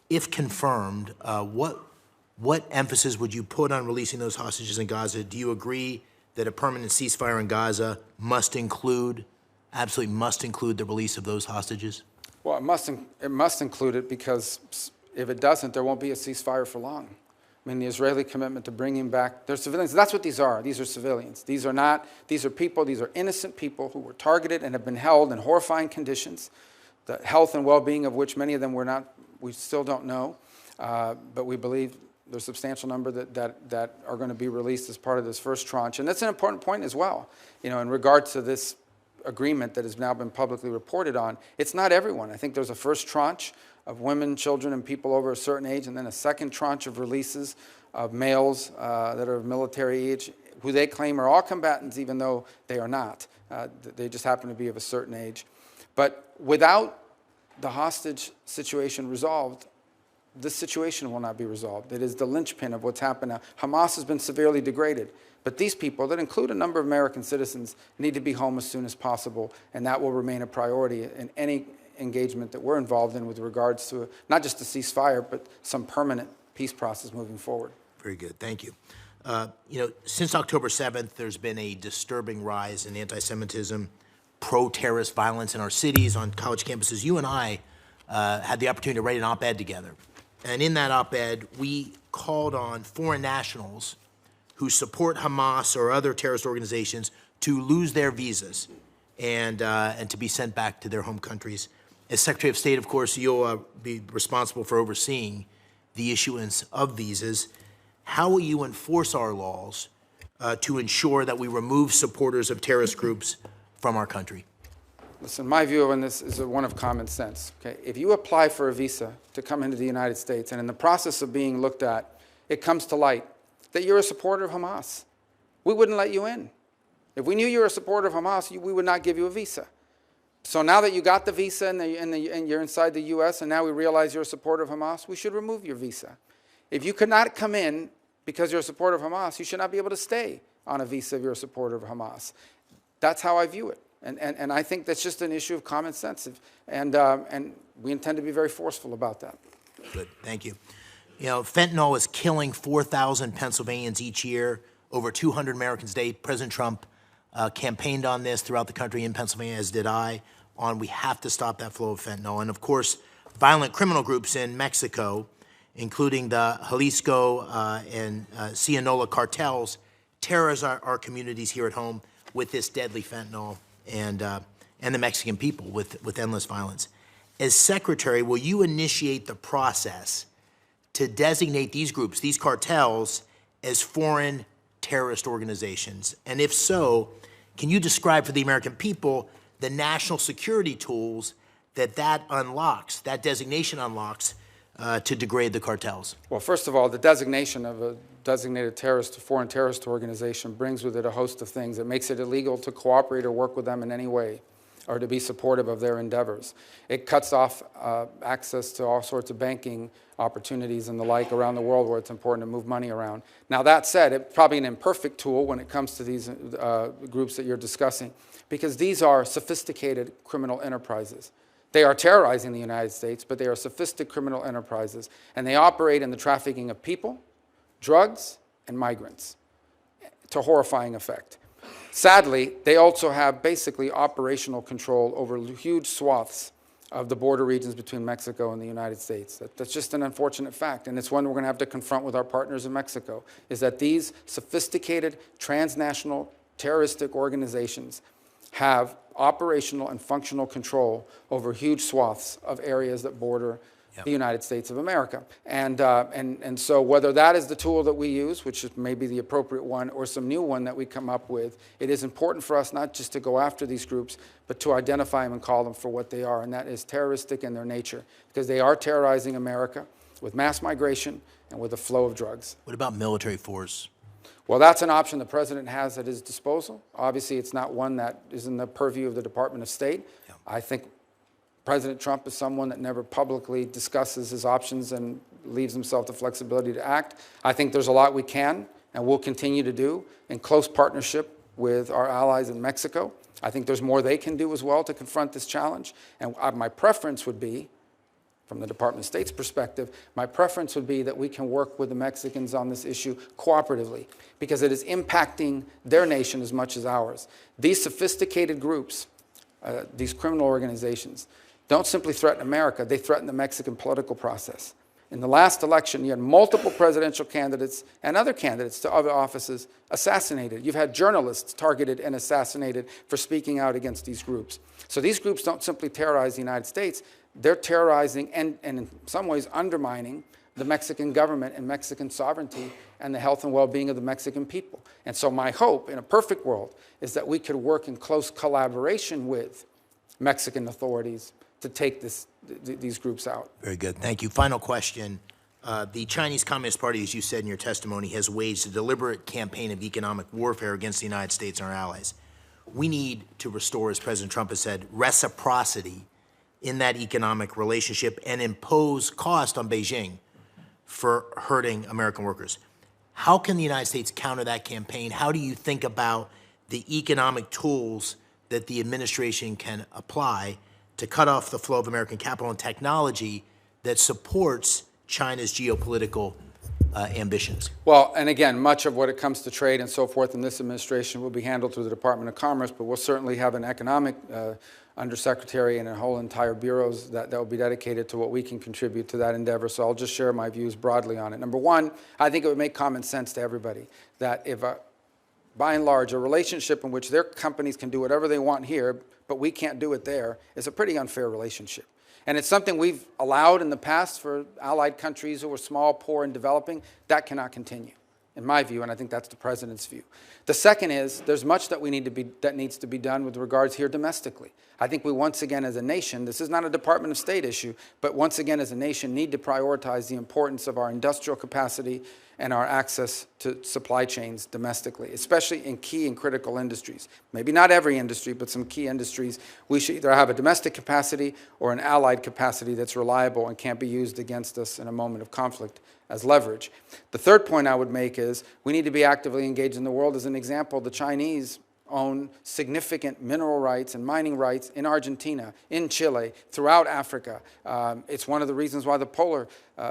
Speaker 8: If confirmed, what emphasis would you put on releasing those hostages in Gaza? Do you agree that a permanent ceasefire in Gaza absolutely must include the release of those hostages?
Speaker 4: Well, it must include it, because if it doesn't, there won't be a ceasefire for long. I mean, the Israeli commitment to bringing back their civilians, that's what these are. These are civilians. These are people, these are innocent people who were targeted and have been held in horrifying conditions, the health and well-being of which many of them we still don't know, but we believe there's a substantial number that are going to be released as part of this first tranche. And that's an important point as well. In regard to this agreement that has now been publicly reported on, it's not everyone. I think there's a first tranche of women, children, and people over a certain age, and then a second tranche of releases of males that are of military age, who they claim are all combatants, even though they are not. They just happen to be of a certain age. But without the hostage situation resolved, this situation will not be resolved. It is the linchpin of what's happened now. Hamas has been severely degraded, but these people, that include a number of American citizens, need to be home as soon as possible, and that will remain a priority in any engagement that we're involved in with regards to not just a ceasefire, but some permanent peace process moving forward.
Speaker 8: Very good. Thank you. Since October 7th, there's been a disturbing rise in anti-Semitism, pro-terrorist violence in our cities, on college campuses. You and I had the opportunity to write an op-ed together. And in that op-ed, we called on foreign nationals who support Hamas or other terrorist organizations to lose their visas and to be sent back to their home countries. As Secretary of State, of course, you'll be responsible for overseeing the issuance of visas. How will you enforce our laws to ensure that we remove supporters of terrorist groups from our country?
Speaker 4: Listen, my view on this is one of common sense. Okay? If you apply for a visa to come into the United States, and in the process of being looked at, it comes to light that you're a supporter of Hamas, we wouldn't let you in. If we knew you were a supporter of Hamas, we would not give you a visa. So now that you got the visa and you're inside the U.S. and now we realize you're a supporter of Hamas, we should remove your visa. If you could not come in because you're a supporter of Hamas, you should not be able to stay on a visa if you're a supporter of Hamas. That's how I view it. And I think that's just an issue of common sense. And we intend to be very forceful about that.
Speaker 8: Good, thank you. You know, fentanyl is killing 4,000 Pennsylvanians each year, over 200 Americans a day. President Trump campaigned on this throughout the country, in Pennsylvania, as did I, on we have to stop that flow of fentanyl. And of course, violent criminal groups in Mexico, including the Jalisco and Sinaloa cartels, terrorize our communities here at home with this deadly fentanyl and the Mexican people with endless violence. As Secretary, will you initiate the process to designate these groups, these cartels, as foreign terrorist organizations? And if so, can you describe for the American people the national security tools that unlocks, that designation unlocks, to degrade the cartels?
Speaker 4: Well, first of all, the designation of a designated foreign terrorist organization brings with it a host of things. It makes it illegal to cooperate or work with them in any way or to be supportive of their endeavors. It cuts off access to all sorts of banking opportunities and the like around the world where it's important to move money around. Now, that said, it's probably an imperfect tool when it comes to these groups that you're discussing, because these are sophisticated criminal enterprises. They are terrorizing the United States, but they are sophisticated criminal enterprises, and they operate in the trafficking of people, drugs, and migrants to horrifying effect. Sadly, they also have basically operational control over huge swaths of the border regions between Mexico and the United States. That's just an unfortunate fact, and it's one we're going to have to confront with our partners in Mexico, is that these sophisticated transnational terroristic organizations have operational and functional control over huge swaths of areas that border the United States of America. And so whether that is the tool that we use, which is maybe the appropriate one, or some new one that we come up with, it is important for us not just to go after these groups, but to identify them and call them for what they are, and that is terroristic in their nature, because they are terrorizing America with mass migration and with the flow of drugs.
Speaker 8: What about military force?
Speaker 4: Well, that's an option the president has at his disposal. Obviously, it's not one that is in the purview of the Department of State. Yeah. I think President Trump is someone that never publicly discusses his options and leaves himself the flexibility to act. I think there's a lot we can and will continue to do in close partnership with our allies in Mexico. I think there's more they can do as well to confront this challenge. And my preference would be, from the Department of State's perspective, my preference would be that we can work with the Mexicans on this issue cooperatively, because it is impacting their nation as much as ours. These sophisticated groups, these criminal organizations, don't simply threaten America, they threaten the Mexican political process. In the last election, you had multiple presidential candidates and other candidates to other offices assassinated. You've had journalists targeted and assassinated for speaking out against these groups. So these groups don't simply terrorize the United States, they're terrorizing and in some ways undermining the Mexican government and Mexican sovereignty and the health and well-being of the Mexican people. And so my hope, in a perfect world, is that we could work in close collaboration with Mexican authorities to take these groups out.
Speaker 8: Very good. Thank you. Final question. The Chinese Communist Party, as you said in your testimony, has waged a deliberate campaign of economic warfare against the United States and our allies. We need to restore, as President Trump has said, reciprocity in that economic relationship and impose cost on Beijing for hurting American workers. How can the United States counter that campaign? How do you think about the economic tools that the administration can apply to cut off the flow of American capital and technology that supports China's geopolitical ambitions?
Speaker 4: Well, and again, much of what it comes to trade and so forth in this administration will be handled through the Department of Commerce, but we'll certainly have an economic undersecretary and a whole entire bureaus that will be dedicated to what we can contribute to that endeavor. So I'll just share my views broadly on it. Number one, I think it would make common sense to everybody that if, by and large, a relationship in which their companies can do whatever they want here, but we can't do it there, is a pretty unfair relationship. And it's something we've allowed in the past for allied countries who are small, poor, and developing. That cannot continue, in my view, and I think that's the president's view. The second is there's much that needs to be done with regards here domestically. I think we once again as a nation, this is not a Department of State issue, but once again as a nation need to prioritize the importance of our industrial capacity and our access to supply chains domestically, especially in key and critical industries. Maybe not every industry, but some key industries. We should either have a domestic capacity or an allied capacity that's reliable and can't be used against us in a moment of conflict as leverage. The third point I would make is we need to be actively engaged in the world. As an example, the Chinese own significant mineral rights and mining rights in Argentina, in Chile, throughout Africa. It's one of the reasons why the polar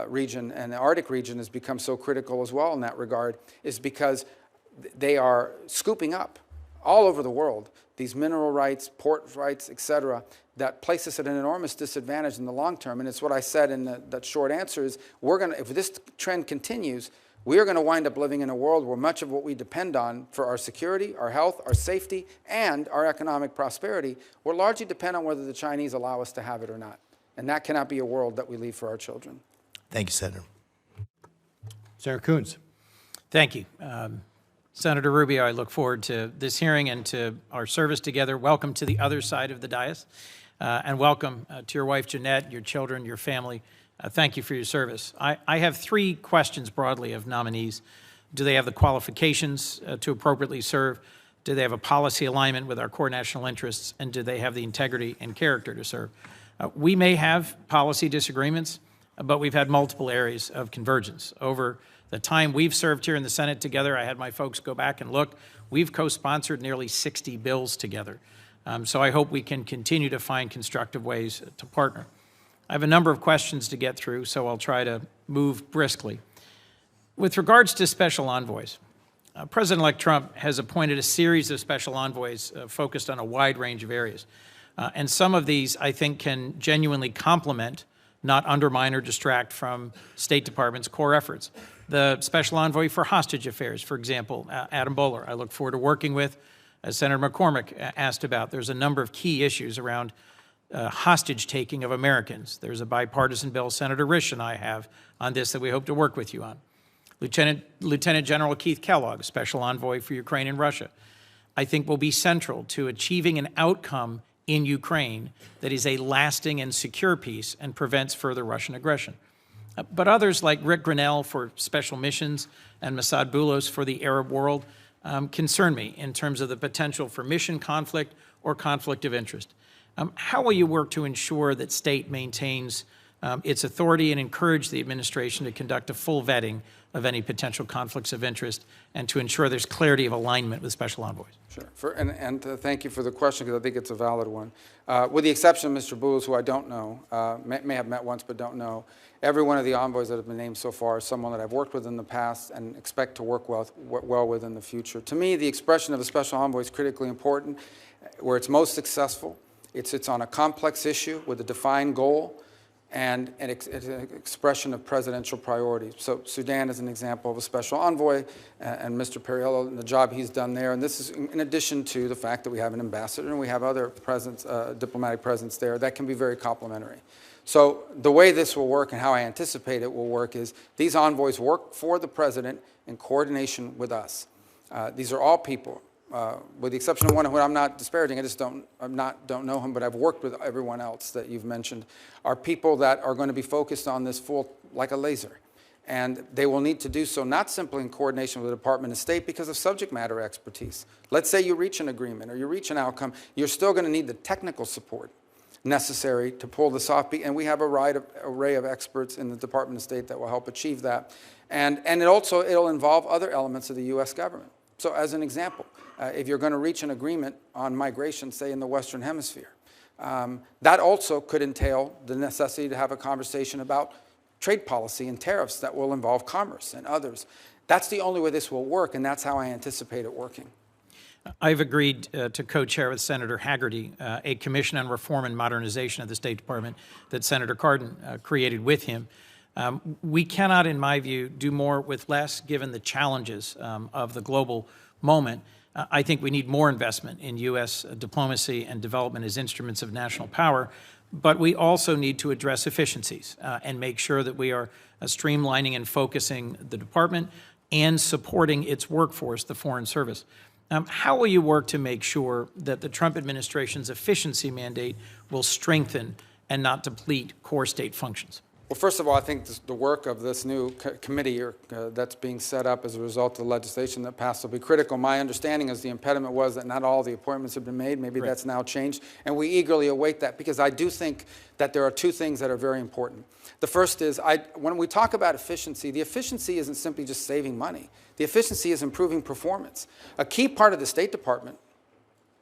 Speaker 4: region and the Arctic region has become so critical as well in that regard, is because they are scooping up all over the world these mineral rights, port rights, et cetera, that place us at an enormous disadvantage in the long term. And it's what I said in that short answer is, if this trend continues, we are going to wind up living in a world where much of what we depend on for our security, our health, our safety, and our economic prosperity will largely depend on whether the Chinese allow us to have it or not. And that cannot be a world that we leave for our children.
Speaker 8: Thank you, Senator.
Speaker 6: Senator Coons.
Speaker 9: Thank you. Senator Rubio, I look forward to this hearing and to our service together. Welcome to the other side of the dais, and welcome to your wife, Jeanette, your children, your family. Thank you for your service. I have three questions broadly of nominees. Do they have the qualifications to appropriately serve? Do they have a policy alignment with our core national interests? And do they have the integrity and character to serve? We may have policy disagreements, but we've had multiple areas of convergence. Over the time we've served here in the Senate together, I had my folks go back and look. We've co-sponsored nearly 60 bills together. So I hope we can continue to find constructive ways to partner. I have a number of questions to get through, so I'll try to move briskly. With regards to special envoys, President-elect Trump has appointed a series of special envoys focused on a wide range of areas. And some of these, I think, can genuinely complement, not undermine or distract from State Department's core efforts. The special envoy for hostage affairs, for example, Adam Bowler, I look forward to working with, as Senator McCormick asked about. There's a number of key issues around hostage taking of Americans. There's a bipartisan bill Senator Risch and I have on this that we hope to work with you on. Lieutenant General Keith Kellogg, Special Envoy for Ukraine and Russia, I think will be central to achieving an outcome in Ukraine that is a lasting and secure peace and prevents further Russian aggression. But others like Rick Grinnell for special missions and Masad Boulos for the Arab world concern me in terms of the potential for mission conflict or conflict of interest. How will you work to ensure that state maintains its authority and encourage the administration to conduct a full vetting of any potential conflicts of interest and to ensure there's clarity of alignment with special envoys?
Speaker 4: Sure. Thank you for the question, because I think it's a valid one. With the exception of Mr. Boulos, who I don't know, may have met once but don't know, every one of the envoys that have been named so far is someone that I've worked with in the past and expect to work well with in the future. To me, the expression of a special envoy is critically important. Where it's most successful, it's on a complex issue with a defined goal and an expression of presidential priorities. So Sudan is an example of a special envoy, and Mr. Perriello and the job he's done there. And this is in addition to the fact that we have an ambassador and we have other diplomatic presence there that can be very complementary. So the way this will work and how I anticipate it will work is these envoys work for the president in coordination with us. These are all people. With the exception of one who I'm not disparaging, I just don't know him, but I've worked with everyone else that you've mentioned, are people that are going to be focused on this like a laser. And they will need to do so not simply in coordination with the Department of State because of subject matter expertise. Let's say you reach an agreement or you reach an outcome, you're still going to need the technical support necessary to pull this off. And we have a wide array of experts in the Department of State that will help achieve that. And it'll involve other elements of the U.S. government. So as an example, if you're going to reach an agreement on migration, say in the Western Hemisphere, that also could entail the necessity to have a conversation about trade policy and tariffs that will involve commerce and others. That's the only way this will work, and that's how I anticipate it working.
Speaker 9: I've agreed to co-chair with Senator Haggerty a commission on reform and modernization of the State Department that Senator Cardin created with him. We cannot, in my view, do more with less given the challenges of the global moment. I think we need more investment in U.S. diplomacy and development as instruments of national power, but we also need to address efficiencies and make sure that we are streamlining and focusing the department and supporting its workforce, the Foreign Service. How will you work to make sure that the Trump administration's efficiency mandate will strengthen and not deplete core state functions?
Speaker 4: Well, first of all, I think the work of this new committee that's being set up as a result of the legislation that passed will be critical. My understanding is the impediment was that not all the appointments have been made. Maybe that's now changed, and we eagerly await that, because I do think that there are two things that are very important. The first is, when we talk about efficiency, the efficiency isn't simply just saving money. The efficiency is improving performance. A key part of the State Department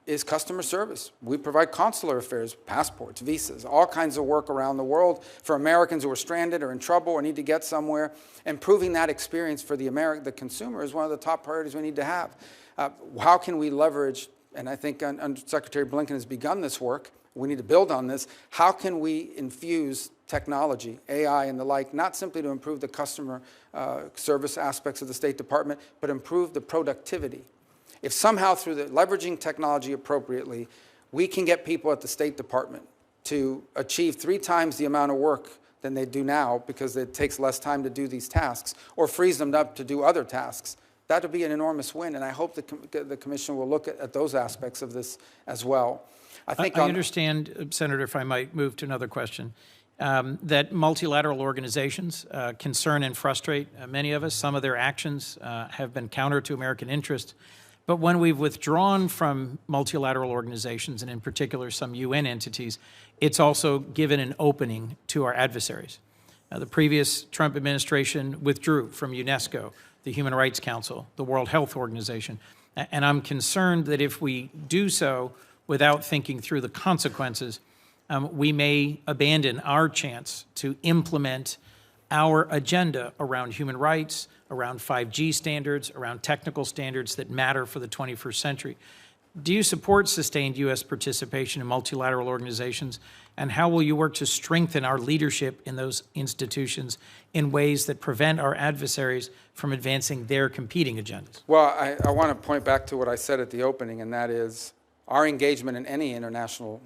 Speaker 4: is customer service. We provide consular affairs, passports, visas, all kinds of work around the world for Americans who are stranded or in trouble or need to get somewhere. Improving that experience for the consumer is one of the top priorities we need to have. How can we leverage, and I think Secretary Blinken has begun this work, we need to build on this, how can we infuse technology, AI and the like, not simply to improve the customer service aspects of the State Department, but improve the productivity. If somehow through leveraging technology appropriately, we can get people at the State Department to achieve 3 times the amount of work than they do now, because it takes less time to do these tasks, or frees them up to do other tasks, that would be an enormous win, and I hope the Commission will look at those aspects of this as well.
Speaker 9: I understand, Senator, if I might move to another question, that multilateral organizations concern and frustrate many of us. Some of their actions have been counter to American interest. But when we've withdrawn from multilateral organizations, and in particular some UN entities, it's also given an opening to our adversaries. The previous Trump administration withdrew from UNESCO, the Human Rights Council, the World Health Organization, and I'm concerned that if we do so without thinking through the consequences, we may abandon our chance to implement our agenda around human rights, around 5G standards, around technical standards that matter for the 21st century. Do you support sustained U.S. participation in multilateral organizations, and how will you work to strengthen our leadership in those institutions in ways that prevent our adversaries from advancing their competing agendas?
Speaker 4: Well, I want to point back to what I said at the opening, and that is our engagement in any international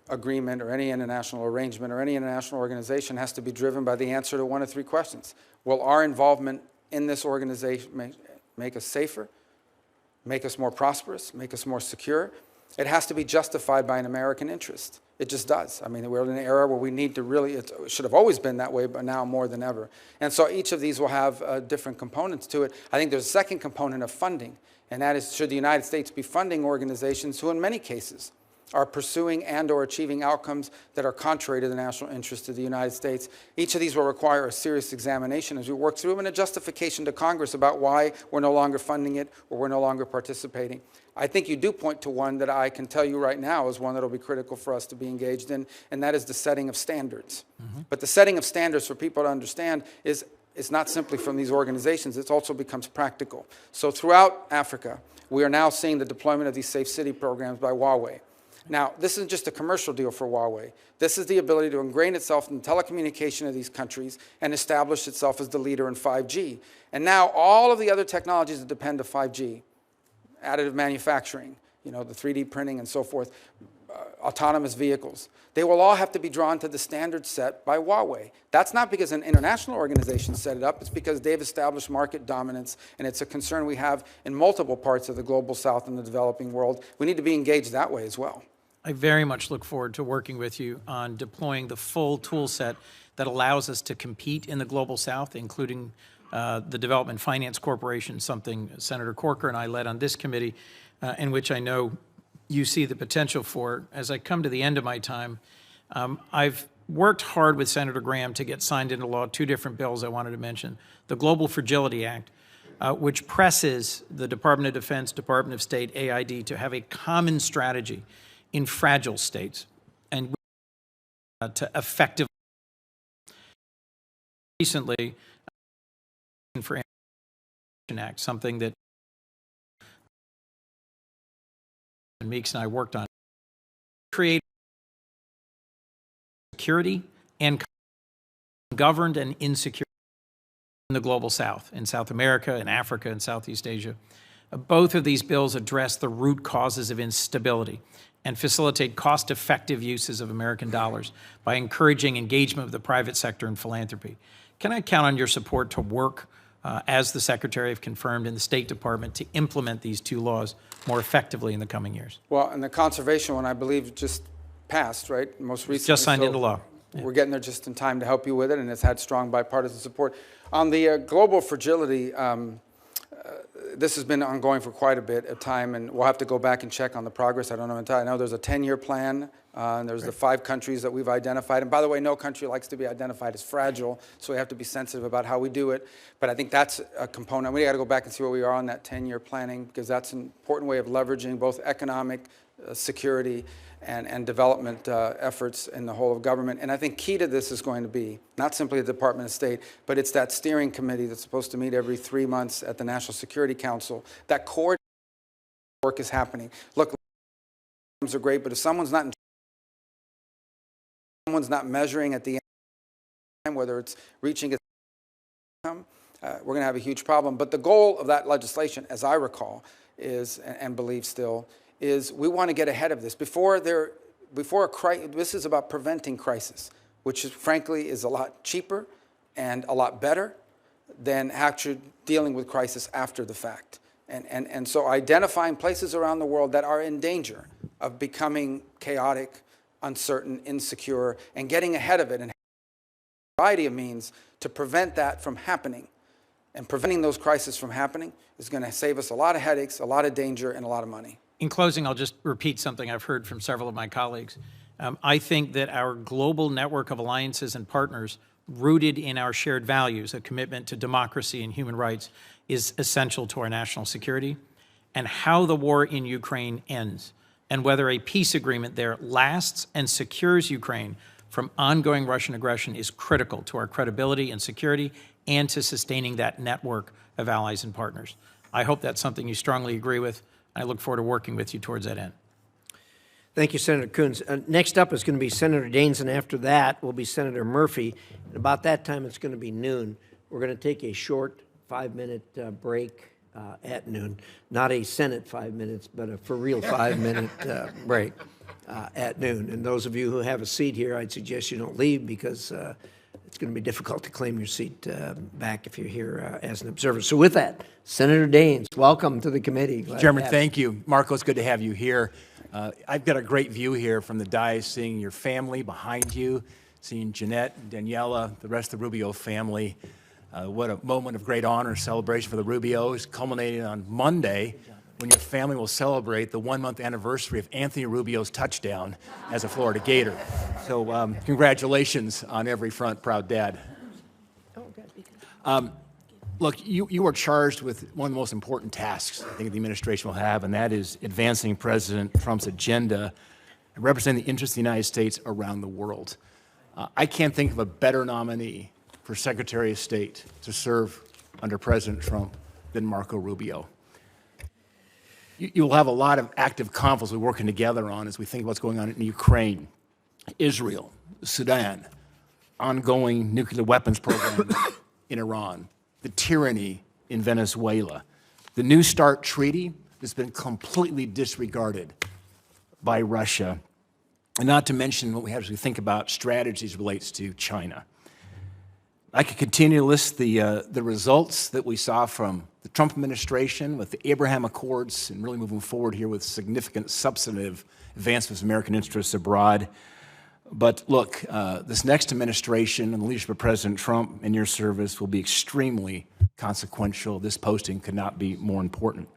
Speaker 4: agreement or any international arrangement or any international organization has to be driven by the answer to one of 3 questions. Will our involvement in this organization make us safer, make us more prosperous, make us more secure? It has to be justified by an American interest. It just does. I mean, we're in an era where we need to really, it should have always been that way, but now more than ever. And so each of these will have different components to it. I think there's a second component of funding, and that is, should the United States be funding organizations who in many cases are pursuing and or achieving outcomes that are contrary to the national interest of the United States? Each of these will require a serious examination as we work through them, and a justification to Congress about why we're no longer funding it or we're no longer participating. I think you do point to one that I can tell you right now is one that will be critical for us to be engaged in, and that is the setting of standards. But the setting of standards, for people to understand, is it's not simply from these organizations, it also becomes practical. So throughout Africa, we are now seeing the deployment of these safe city programs by Huawei. Now, this isn't just a commercial deal for Huawei. This is the ability to ingrain itself in telecommunication of these countries and establish itself as the leader in 5G. And now all of the other technologies that depend on 5G, additive manufacturing, the 3D printing and so forth, autonomous vehicles, they will all have to be drawn to the standards set by Huawei. That's not because an international organization set it up, it's because they've established market dominance, and it's a concern we have in multiple parts of the global south and the developing world. We need to be engaged that way as well.
Speaker 9: I very much look forward to working with you on deploying the full tool set that allows us to compete in the global south, including the Development Finance Corporation, something Senator Corker and I led on this committee, in which I know you see the potential for. As I come to the end of my time, I've worked hard with Senator Graham to get signed into law 2 different bills I wanted to mention. The Global Fragility Act, which presses the Department of Defense, Department of State, AID, to have a common strategy in fragile states and to effectively. Recently, for Act, something that Meeks and I worked on, create security and governed and insecure in the global south, in South America, in Africa, and Southeast Asia. Both of these bills address the root causes of instability and facilitate cost-effective uses of American dollars by encouraging engagement of the private sector and philanthropy. Can I count on your support to work, as the Secretary have confirmed in the State Department, to implement these 2 laws more effectively in the coming years?
Speaker 4: Well, and the conservation one, I believe, just passed, right? Most recently.
Speaker 9: Just signed into law.
Speaker 4: we're getting there just in time to help you with it, and it's had strong bipartisan support. On the global fragility, this has been ongoing for quite a bit of time, and we'll have to go back and check on the progress. I don't know entirely. I know there's a 10-year plan, and there's the 5 countries that we've identified. And by the way, no country likes to be identified as fragile, so we have to be sensitive about how we do it. But I think that's a component. We got to go back and see where we are on that 10-year planning, because that's an important way of leveraging both economic security and development efforts in the whole of government. And I think key to this is going to be not simply the Department of State, but it's that steering committee that's supposed to meet every 3 months at the National Security Council. That core work is happening. Look, are great, but if someone's not measuring at the end, whether it's reaching its income, we're going to have a huge problem. But the goal of that legislation, as I recall, is, and believe still, is we want to get ahead of this before a crisis. This is about preventing crisis, which is, frankly, is a lot cheaper and a lot better than actually dealing with crisis after the fact. And so identifying places around the world that are in danger of becoming chaotic, uncertain, insecure, and getting ahead of it, and a variety of means to prevent that from happening. And preventing those crises from happening is going to save us a lot of headaches, a lot of danger, and a lot of money.
Speaker 9: In closing, I'll just repeat something I've heard from several of my colleagues. I think that our global network of alliances and partners rooted in our shared values, a commitment to democracy and human rights, is essential to our national security. And how the war in Ukraine ends, and whether a peace agreement there lasts and secures Ukraine from ongoing Russian aggression, is critical to our credibility and security and to sustaining that network of allies and partners. I hope that's something you strongly agree with. I look forward to working with you towards that end.
Speaker 1: Thank you, Senator Coons. Next up is going to be Senator Daines, and after that will be Senator Murphy. And about that time, it's going to be noon. We're going to take a short 5-minute break at noon. Not a Senate 5 minutes, but a for real 5-minute break at noon. And those of you who have a seat here, I'd suggest you don't leave, because it's going to be difficult to claim your seat back if you're here as an observer. So with that, Senator Daines, welcome to the committee.
Speaker 10: Chairman, thank you. Marco, it's good to have you here. I've got a great view here from the dais, seeing your family behind you, seeing Jeanette, Daniela, the rest of the Rubio family. What a moment of great honor, celebration for the Rubios, culminating on Monday, when your family will celebrate the 1-month anniversary of Anthony Rubio's touchdown as a Florida Gator. So congratulations on every front, proud dad. Look, you are charged with one of the most important tasks I think the administration will have, and that is advancing President Trump's agenda and representing the interests of the United States around the world. I can't think of a better nominee for Secretary of State to serve under President Trump than Marco Rubio. You'll have a lot of active conflicts we're working together on as we think about what's going on in Ukraine, Israel, Sudan, ongoing nuclear weapons programs in Iran, the tyranny in Venezuela, the New START treaty that's been completely disregarded by Russia, and not to mention what we have as we think about strategies relates to China. I could continue to list the results that we saw from the Trump administration with the Abraham Accords and really moving forward here with significant substantive advancements of American interests abroad. But look, this next administration and the leadership of President Trump and your service will be extremely consequential. This posting could not be more important.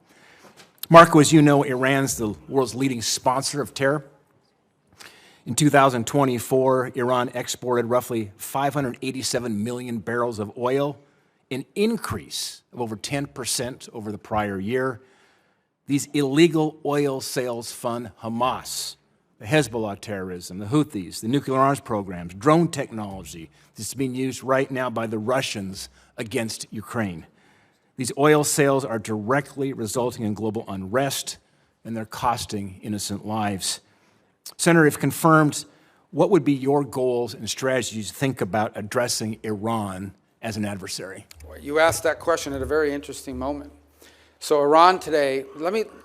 Speaker 10: Marco, as you know, Iran's the world's leading sponsor of terror. In 2024, Iran exported roughly 587 million barrels of oil, an increase of over 10% over the prior year. These illegal oil sales fund Hamas, the Hezbollah terrorism, the Houthis, the nuclear arms programs, drone technology that's being used right now by the Russians against Ukraine. These oil sales are directly resulting in global unrest, and they're costing innocent lives. Senator, if confirmed, what would be your goals and strategies to think about addressing Iran as an adversary?
Speaker 4: You asked that question at a very interesting moment. So Iran today,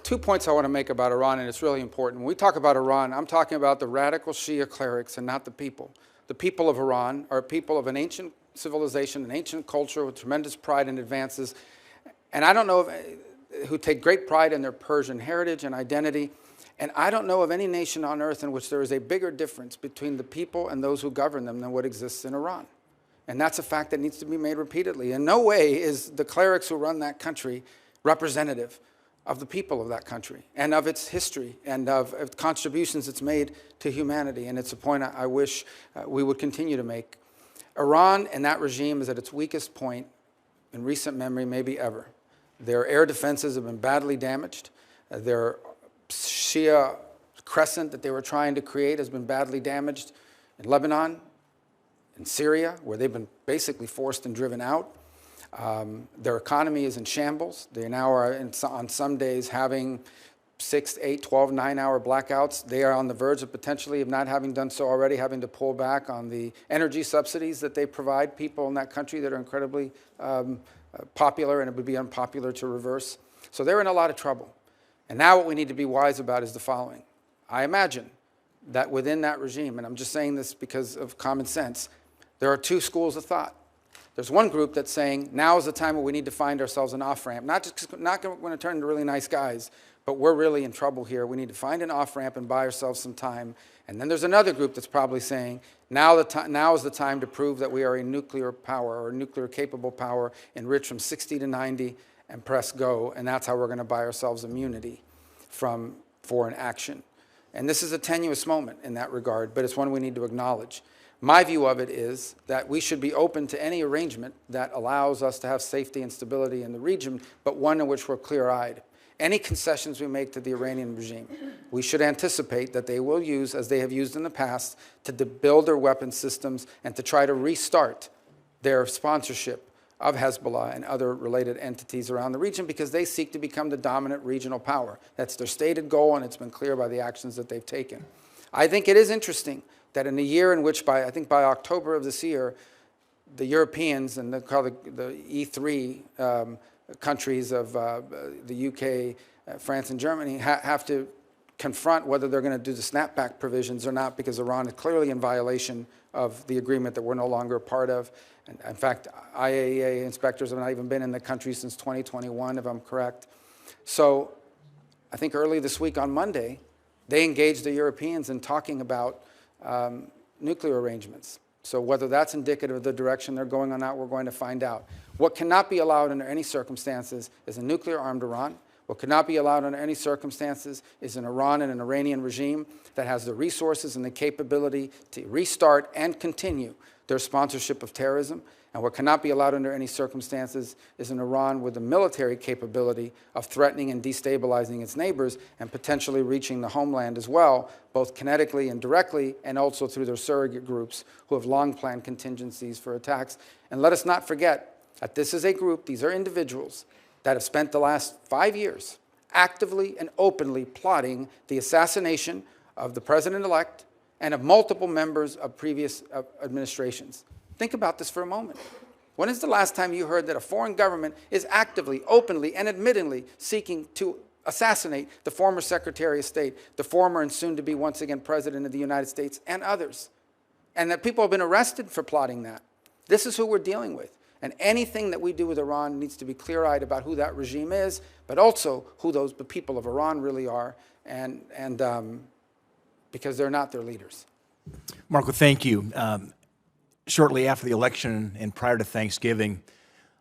Speaker 4: 2 points I want to make about Iran, and it's really important. When we talk about Iran, I'm talking about the radical Shia clerics and not the people. The people of Iran are people of an ancient civilization, an ancient culture with tremendous pride and advances. And I don't know who take great pride in their Persian heritage and identity. And I don't know of any nation on earth in which there is a bigger difference between the people and those who govern them than what exists in Iran. And that's a fact that needs to be made repeatedly. In no way is the clerics who run that country representative of the people of that country and of its history and of contributions it's made to humanity. And it's a point I wish we would continue to make. Iran and that regime is at its weakest point in recent memory, maybe ever. Their air defenses have been badly damaged. Their Shia crescent that they were trying to create has been badly damaged in Lebanon, in Syria, where they've been basically forced and driven out. Their economy is in shambles. They now are, on some days, having 6, 8, 12, 9-hour blackouts. They are on the verge of potentially, if not having done so already, having to pull back on the energy subsidies that they provide people in that country that are incredibly popular, and it would be unpopular to reverse. So they're in a lot of trouble. And now what we need to be wise about is the following. I imagine that within that regime, and I'm just saying this because of common sense, there are two schools of thought. There's one group that's saying, now is the time where we need to find ourselves an off-ramp. Not going to turn into really nice guys, but we're really in trouble here. We need to find an off-ramp and buy ourselves some time. And then there's another group that's probably saying, now is the time to prove that we are a nuclear power or a nuclear-capable power, enriched from 60 to 90, and press go. And that's how we're going to buy ourselves immunity from foreign action. And this is a tenuous moment in that regard, but it's one we need to acknowledge. My view of it is that we should be open to any arrangement that allows us to have safety and stability in the region, but one in which we're clear-eyed. Any concessions we make to the Iranian regime, we should anticipate that they will use, as they have used in the past, to build their weapon systems and to try to restart their sponsorship of Hezbollah and other related entities around the region, because they seek to become the dominant regional power. That's their stated goal, and it's been clear by the actions that they've taken. I think it is interesting that in a year in which, I think by October of this year, the Europeans and the E3 countries of the UK, France, and Germany have to confront whether they're going to do the snapback provisions or not, because Iran is clearly in violation of the agreement that we're no longer a part of. And in fact, IAEA inspectors have not even been in the country since 2021, if I'm correct. So I think early this week on Monday, they engaged the Europeans in talking about nuclear arrangements. So whether that's indicative of the direction they're going on that, we're going to find out. What cannot be allowed under any circumstances is a nuclear-armed Iran. What cannot be allowed under any circumstances is an Iran and an Iranian regime that has the resources and the capability to restart and continue their sponsorship of terrorism. And what cannot be allowed under any circumstances is an Iran with the military capability of threatening and destabilizing its neighbors and potentially reaching the homeland as well, both kinetically and directly, and also through their surrogate groups who have long planned contingencies for attacks. And let us not forget that this is a group, these are individuals that have spent the last 5 years actively and openly plotting the assassination of the president-elect and of multiple members of previous administrations. Think about this for a moment. When is the last time you heard that a foreign government is actively, openly, and admittedly seeking to assassinate the former Secretary of State, the former and soon-to-be once again President of the United States, and others? And that people have been arrested for plotting that. This is who we're dealing with. And anything that we do with Iran needs to be clear-eyed about who that regime is, but also who the people of Iran really are, and because they're not their leaders.
Speaker 10: Marco, thank you. Shortly after the election and prior to Thanksgiving,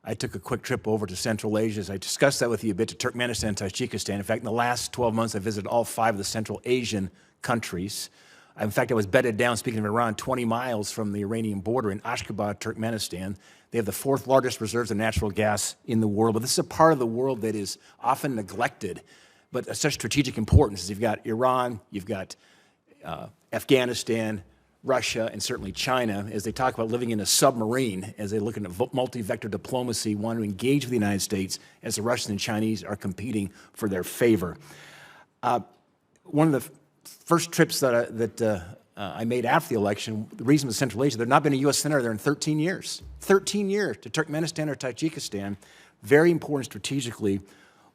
Speaker 10: I took a quick trip over to Central Asia. As I discussed that with you a bit, to Turkmenistan and Tajikistan. In fact, in the last 12 months, I visited all 5 of the Central Asian countries. In fact, I was bedded down, speaking of Iran, 20 miles from the Iranian border in Ashgabat, Turkmenistan. They have the 4th largest reserves of natural gas in the world. But this is a part of the world that is often neglected, but of such strategic importance. You've got Iran, you've got Afghanistan, Russia, and certainly China, as they talk about living in a submarine, as they look at multi-vector diplomacy, want to engage with the United States as the Russians and Chinese are competing for their favor. One of the first trips that I made after the election, the reason was Central Asia. There had not been a U.S. senator there in 13 years. 13 years to Turkmenistan or Tajikistan. Very important strategically.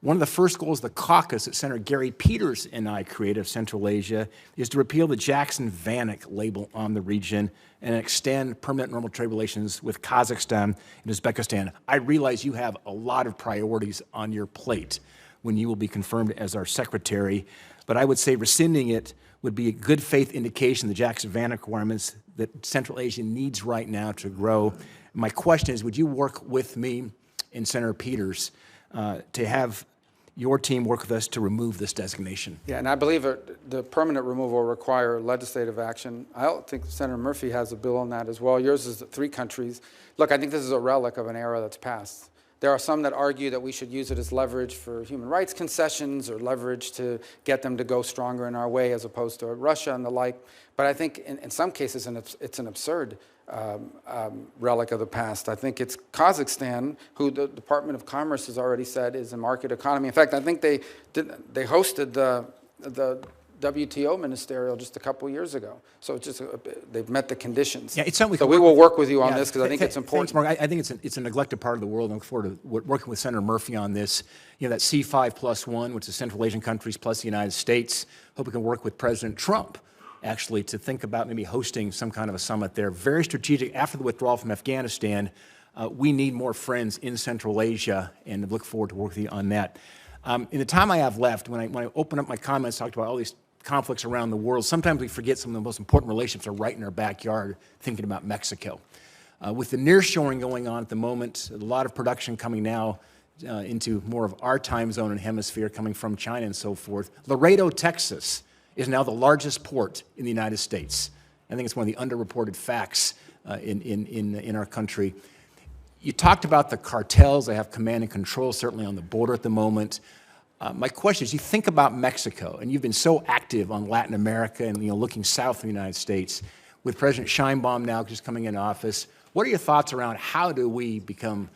Speaker 10: One of the first goals of the caucus that Senator Gary Peters and I created of Central Asia is to repeal the Jackson-Vanik label on the region and extend permanent normal trade relations with Kazakhstan and Uzbekistan. I realize you have a lot of priorities on your plate when you will be confirmed as our secretary. But I would say rescinding it would be a good faith indication of the Jackson-Vanik requirements that Central Asia needs right now to grow. My question is, would you work with me and Senator Peters to have your team work with us to remove this designation?
Speaker 4: Yeah, and I believe the permanent removal will require legislative action. I don't think Senator Murphy has a bill on that as well. Yours is 3 countries. Look, I think this is a relic of an era that's passed. There are some that argue that we should use it as leverage for human rights concessions or leverage to get them to go stronger in our way as opposed to Russia and the like. But I think in some cases it's an absurd relic of the past. I think it's Kazakhstan, who the Department of Commerce has already said is a market economy. In fact, I think they hosted the WTO ministerial just a couple years ago. So it's just they've met the conditions.
Speaker 10: Yeah, it's something
Speaker 4: so we will work with you on this because I think it's important.
Speaker 10: Thanks, Mark. I think it's a neglected part of the world. I look forward to working with Senator Murphy on this. You know, that C5+1, which is Central Asian countries plus the United States. Hope we can work with President Trump, actually, to think about maybe hosting some kind of a summit there. Very strategic. After the withdrawal from Afghanistan, we need more friends in Central Asia, and look forward to working with you on that. In the time I have left, when I open up my comments, talked about all these conflicts around the world, sometimes we forget some of the most important relationships are right in our backyard, thinking about Mexico. With the nearshoring going on at the moment, a lot of production coming now into more of our time zone and hemisphere, coming from China and so forth. Laredo, Texas is now the largest port in the United States. I think it's one of the underreported facts in our country. You talked about the cartels. They have command and control, certainly on the border at the moment. My question is, you think about Mexico, and you've been so active on Latin America and looking south of the United States, with President Sheinbaum now just coming into office. What are your thoughts around how do we become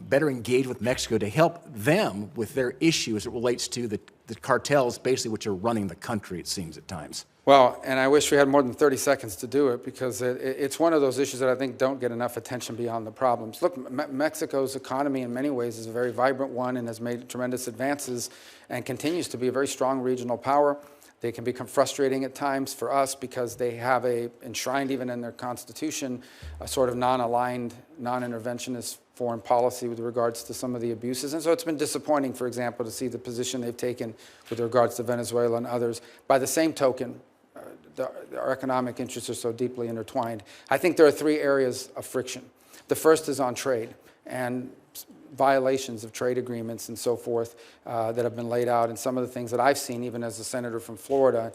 Speaker 10: better engaged with Mexico to help them with their issue as it relates to the cartels, basically, which are running the country, it seems, at times?
Speaker 4: Well, and I wish we had more than 30 seconds to do it because it's one of those issues that I think don't get enough attention beyond the problems. Look, Mexico's economy in many ways is a very vibrant one and has made tremendous advances and continues to be a very strong regional power. They can become frustrating at times for us because they have enshrined even in their constitution, a sort of non-aligned, non-interventionist foreign policy with regards to some of the abuses. And so it's been disappointing, for example, to see the position they've taken with regards to Venezuela and others. By the same token, our economic interests are so deeply intertwined. I think there are 3 areas of friction. The first is on trade and violations of trade agreements and so forth that have been laid out, and some of the things that I've seen, even as a senator from Florida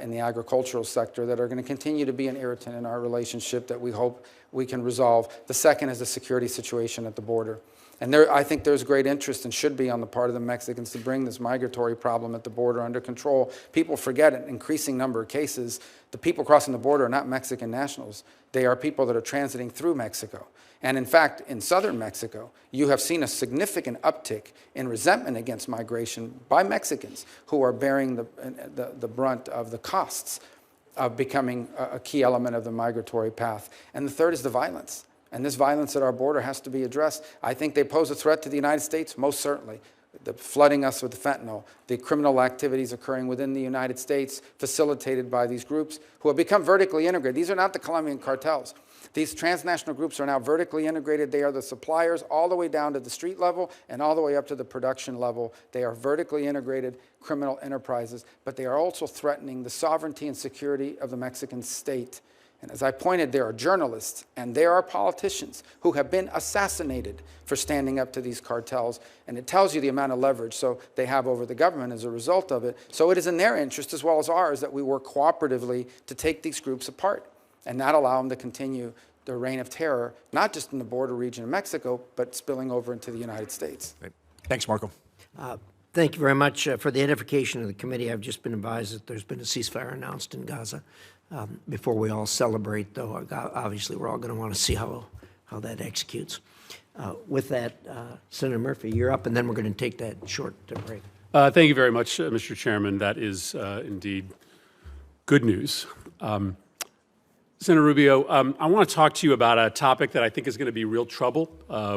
Speaker 4: in the agricultural sector, that are going to continue to be an irritant in our relationship that we hope we can resolve. The second is the security situation at the border. And I think there's great interest and should be on the part of the Mexicans to bring this migratory problem at the border under control. People forget an increasing number of cases. The people crossing the border are not Mexican nationals. They are people that are transiting through Mexico. And in fact, in southern Mexico, you have seen a significant uptick in resentment against migration by Mexicans who are bearing the brunt of the costs of becoming a key element of the migratory path. And the third is the violence. And this violence at our border has to be addressed. I think they pose a threat to the United States, most certainly. The flooding us with fentanyl, the criminal activities occurring within the United States, facilitated by these groups who have become vertically integrated. These are not the Colombian cartels. These transnational groups are now vertically integrated. They are the suppliers all the way down to the street level and all the way up to the production level. They are vertically integrated criminal enterprises, but they are also threatening the sovereignty and security of the Mexican state. And as I pointed, there are journalists and there are politicians who have been assassinated for standing up to these cartels. And it tells you the amount of leverage they have over the government as a result of it. So it is in their interest as well as ours that we work cooperatively to take these groups apart and not allow them to continue their reign of terror, not just in the border region of Mexico, but spilling over into the United States.
Speaker 10: Great. Thanks, Marco.
Speaker 1: Thank you very much for the edification of the committee. I've just been advised that there's been a ceasefire announced in Gaza. Before we all celebrate, though, obviously we're all going to want to see how that executes. With that, Senator Murphy, you're up, and then we're going to take that short break.
Speaker 11: Thank you very much, Mr. Chairman. That is indeed good news. Senator Rubio, I want to talk to you about a topic that I think is going to be real trouble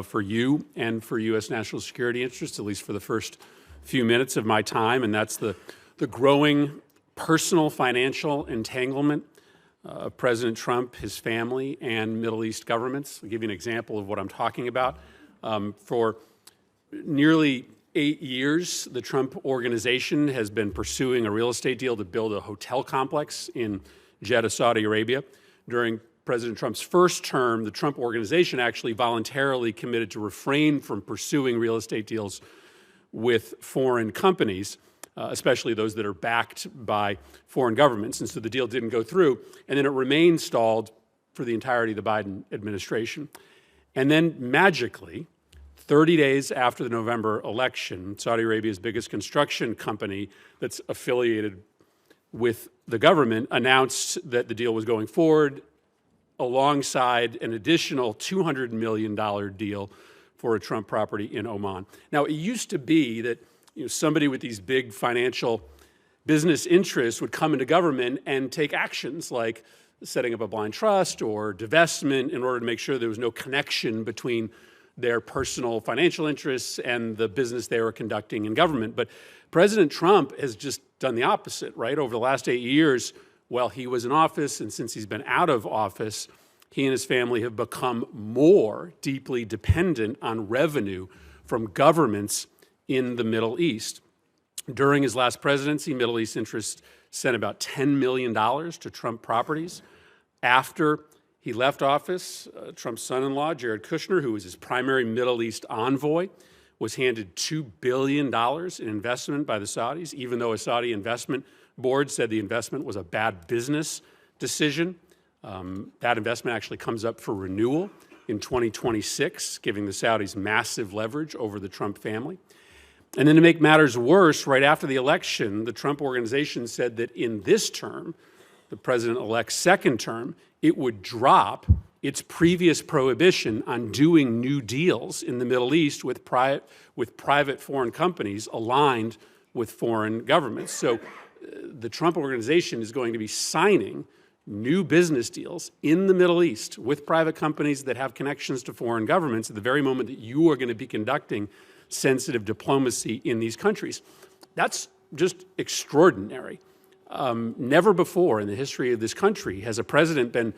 Speaker 11: for you and for U.S. national security interests, at least for the first few minutes of my time, and that's the growing personal financial entanglement of President Trump, his family, and Middle East governments. I'll give you an example of what I'm talking about. For nearly 8 years, the Trump organization has been pursuing a real estate deal to build a hotel complex in Jeddah, Saudi Arabia. During President Trump's first term, the Trump organization actually voluntarily committed to refrain from pursuing real estate deals with foreign companies, especially those that are backed by foreign governments. And so the deal didn't go through. And then it remained stalled for the entirety of the Biden administration. And then magically, 30 days after the November election, Saudi Arabia's biggest construction company that's affiliated with the government announced that the deal was going forward alongside an additional $200 million deal for a Trump property in Oman. Now, it used to be that somebody with these big financial business interests would come into government and take actions like setting up a blind trust or divestment in order to make sure there was no connection between their personal financial interests and the business they were conducting in government. But President Trump has just done the opposite, right? Over the last 8 years, while he was in office and since he's been out of office, he and his family have become more deeply dependent on revenue from governments in the Middle East. During his last presidency, Middle East interests sent about $10 million to Trump properties. After he left office, Trump's son-in-law, Jared Kushner, who was his primary Middle East envoy, was handed $2 billion in investment by the Saudis, even though a Saudi investment board said the investment was a bad business decision. That investment actually comes up for renewal in 2026, giving the Saudis massive leverage over the Trump family. And then to make matters worse, right after the election, the Trump organization said that in this term, the president-elect's second term, it would drop its previous prohibition on doing new deals in the Middle East with private foreign companies aligned with foreign governments. So the Trump organization is going to be signing new business deals in the Middle East with private companies that have connections to foreign governments at the very moment that you are going to be conducting sensitive diplomacy in these countries. That's just extraordinary. Never before in the history of this country has a president been,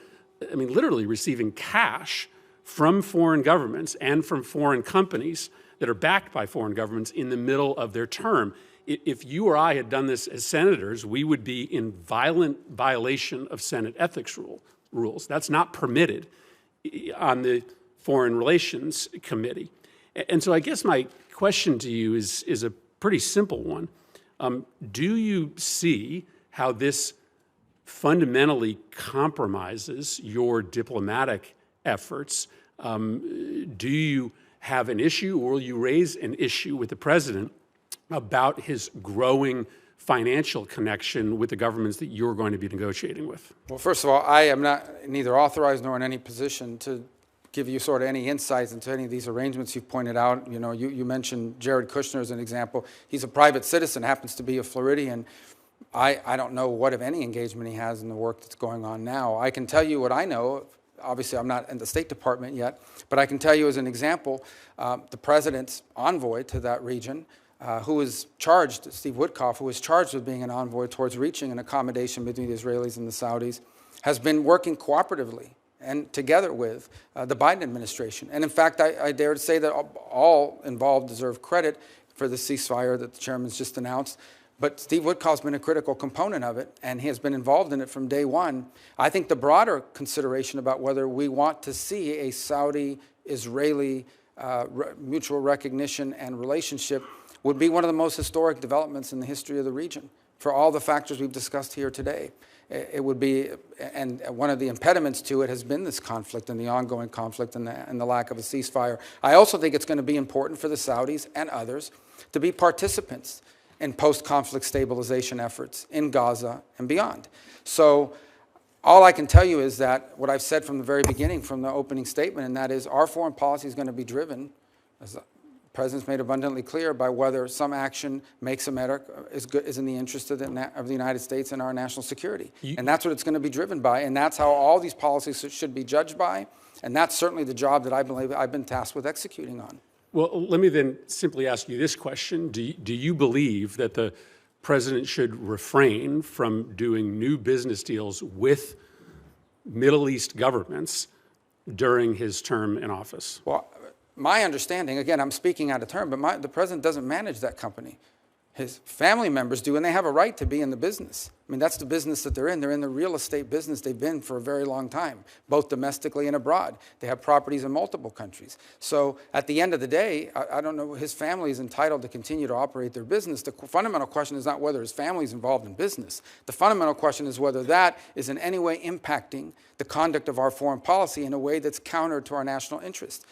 Speaker 11: literally receiving cash from foreign governments and from foreign companies that are backed by foreign governments in the middle of their term. If you or I had done this as senators, we would be in violent violation of Senate ethics rules. That's not permitted on the Foreign Relations Committee. And so I guess my question to you is a pretty simple one. Do you see how this fundamentally compromises your diplomatic efforts? Do you have an issue, or will you raise an issue with the president about his growing financial connection with the governments that you're going to be negotiating with?
Speaker 4: Well, first of all, I am not neither authorized nor in any position to give you sort of any insights into any of these arrangements you've pointed out. You mentioned Jared Kushner as an example. He's a private citizen, happens to be a Floridian. I don't know what, if any, engagement he has in the work that's going on now. I can tell you what I know. Obviously, I'm not in the State Department yet, but I can tell you as an example, the president's envoy to that region, who was charged, Steve Witkoff, who was charged with being an envoy towards reaching an accommodation between the Israelis and the Saudis, has been working cooperatively and together with the Biden administration. And in fact, I dare to say that all involved deserve credit for the ceasefire that the chairman's just announced. But Steve Witkoff's been a critical component of it, and he has been involved in it from day one. I think the broader consideration about whether we want to see a Saudi-Israeli mutual recognition and relationship would be one of the most historic developments in the history of the region for all the factors we've discussed here today. It would be, and one of the impediments to it has been this conflict and the ongoing conflict and the lack of a ceasefire. I also think it's going to be important for the Saudis and others to be participants in post-conflict stabilization efforts in Gaza and beyond. So all I can tell you is that what I've said from the very beginning, from the opening statement, and that is our foreign policy is going to be driven, as the President's made abundantly clear, by whether some action makes America is in the interest of the United States and our national security. And that's what it's going to be driven by, and that's how all these policies should be judged by, and that's certainly the job that I believe I've been tasked with executing on.
Speaker 11: Well, let me then simply ask you this question. Do you believe that the president should refrain from doing new business deals with Middle East governments during his term in office?
Speaker 4: Well, my understanding, again, I'm speaking out of turn, but the president doesn't manage that company. His family members do, and they have a right to be in the business. I mean, that's the business that they're in. They're in the real estate business. They've been for a very long time, both domestically and abroad. They have properties in multiple countries. So at the end of the day, I don't know, his family is entitled to continue to operate their business. The fundamental question is not whether his family is involved in business. The fundamental question is whether that is in any way impacting the conduct of our foreign policy in a way that's counter to our national interest.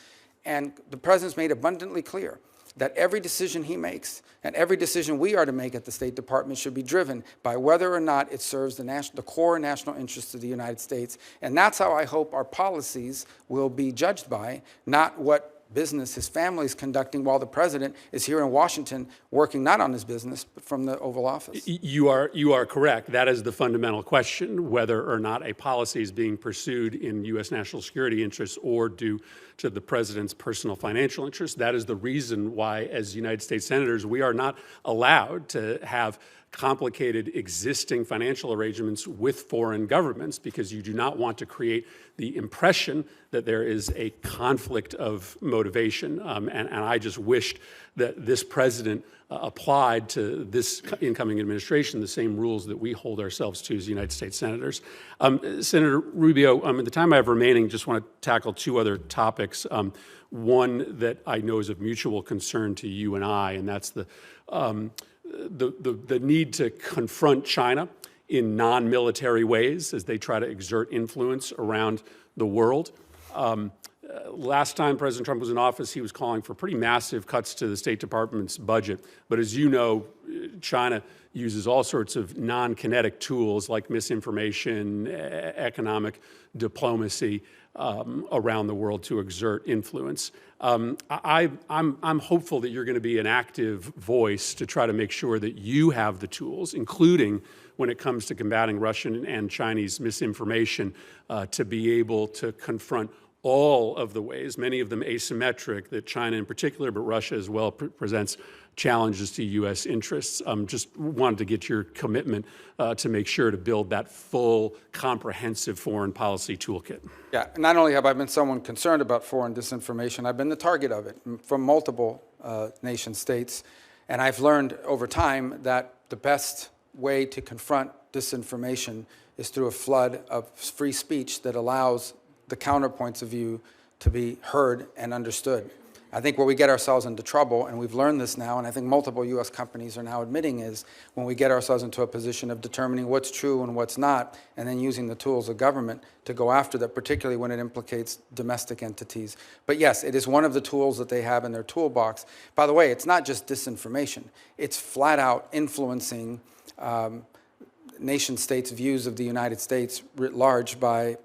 Speaker 4: And the president's made abundantly clear that every decision he makes and every decision we are to make at the State Department should be driven by whether or not it serves the core national interests of the United States. And that's how I hope our policies will be judged by, not what business his family is conducting while the president is here in Washington working not on his business, but from the Oval Office.
Speaker 11: You are correct. That is the fundamental question, whether or not a policy is being pursued in U.S. national security interests or due to the president's personal financial interests. That is the reason why, as United States senators, we are not allowed to have complicated existing financial arrangements with foreign governments, because you do not want to create the impression that there is a conflict of motivation. And I just wished that this president applied to this incoming administration the same rules that we hold ourselves to as United States senators. Senator Rubio, in the time I have remaining, just want to tackle two other topics. One that I know is of mutual concern to you and I, and that's the need to confront China in non-military ways as they try to exert influence around the world. Last time President Trump was in office, he was calling for pretty massive cuts to the State Department's budget. But as you know, China uses all sorts of non-kinetic tools like misinformation, economic diplomacy around the world to exert influence. I'm hopeful that you're going to be an active voice to try to make sure that you have the tools, including when it comes to combating Russian and Chinese misinformation, to be able to confront all of the ways, many of them asymmetric, that China in particular, but Russia as well, presents challenges to U.S. interests. Just wanted to get your commitment to make sure to build that full, comprehensive foreign policy toolkit.
Speaker 4: Yeah, not only have I been someone concerned about foreign disinformation, I've been the target of it from multiple nation states. And I've learned over time that the best way to confront disinformation is through a flood of free speech that allows the counterpoints of view to be heard and understood. I think where we get ourselves into trouble, and we've learned this now, and I think multiple U.S. companies are now admitting, is when we get ourselves into a position of determining what's true and what's not, and then using the tools of government to go after that, particularly when it implicates domestic entities. But yes, it is one of the tools that they have in their toolbox. By the way, it's not just disinformation. It's flat out influencing nation states' views of the United States writ large by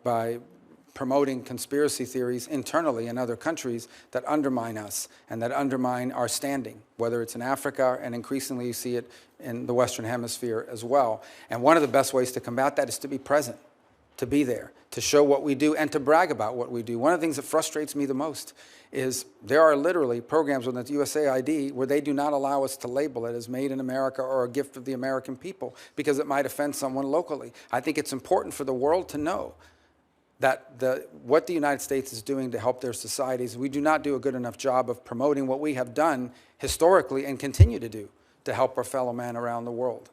Speaker 4: promoting conspiracy theories internally in other countries that undermine us and that undermine our standing, whether it's in Africa, and increasingly you see it in the Western Hemisphere as well. And one of the best ways to combat that is to be present, to be there, to show what we do, and to brag about what we do. One of the things that frustrates me the most is there are literally programs within the USAID where they do not allow us to label it as made in America or a gift of the American people because it might offend someone locally. I think it's important for the world to know that what the United States is doing to help their societies, we do not do a good enough job of promoting what we have done historically and continue to do to help our fellow man around the world.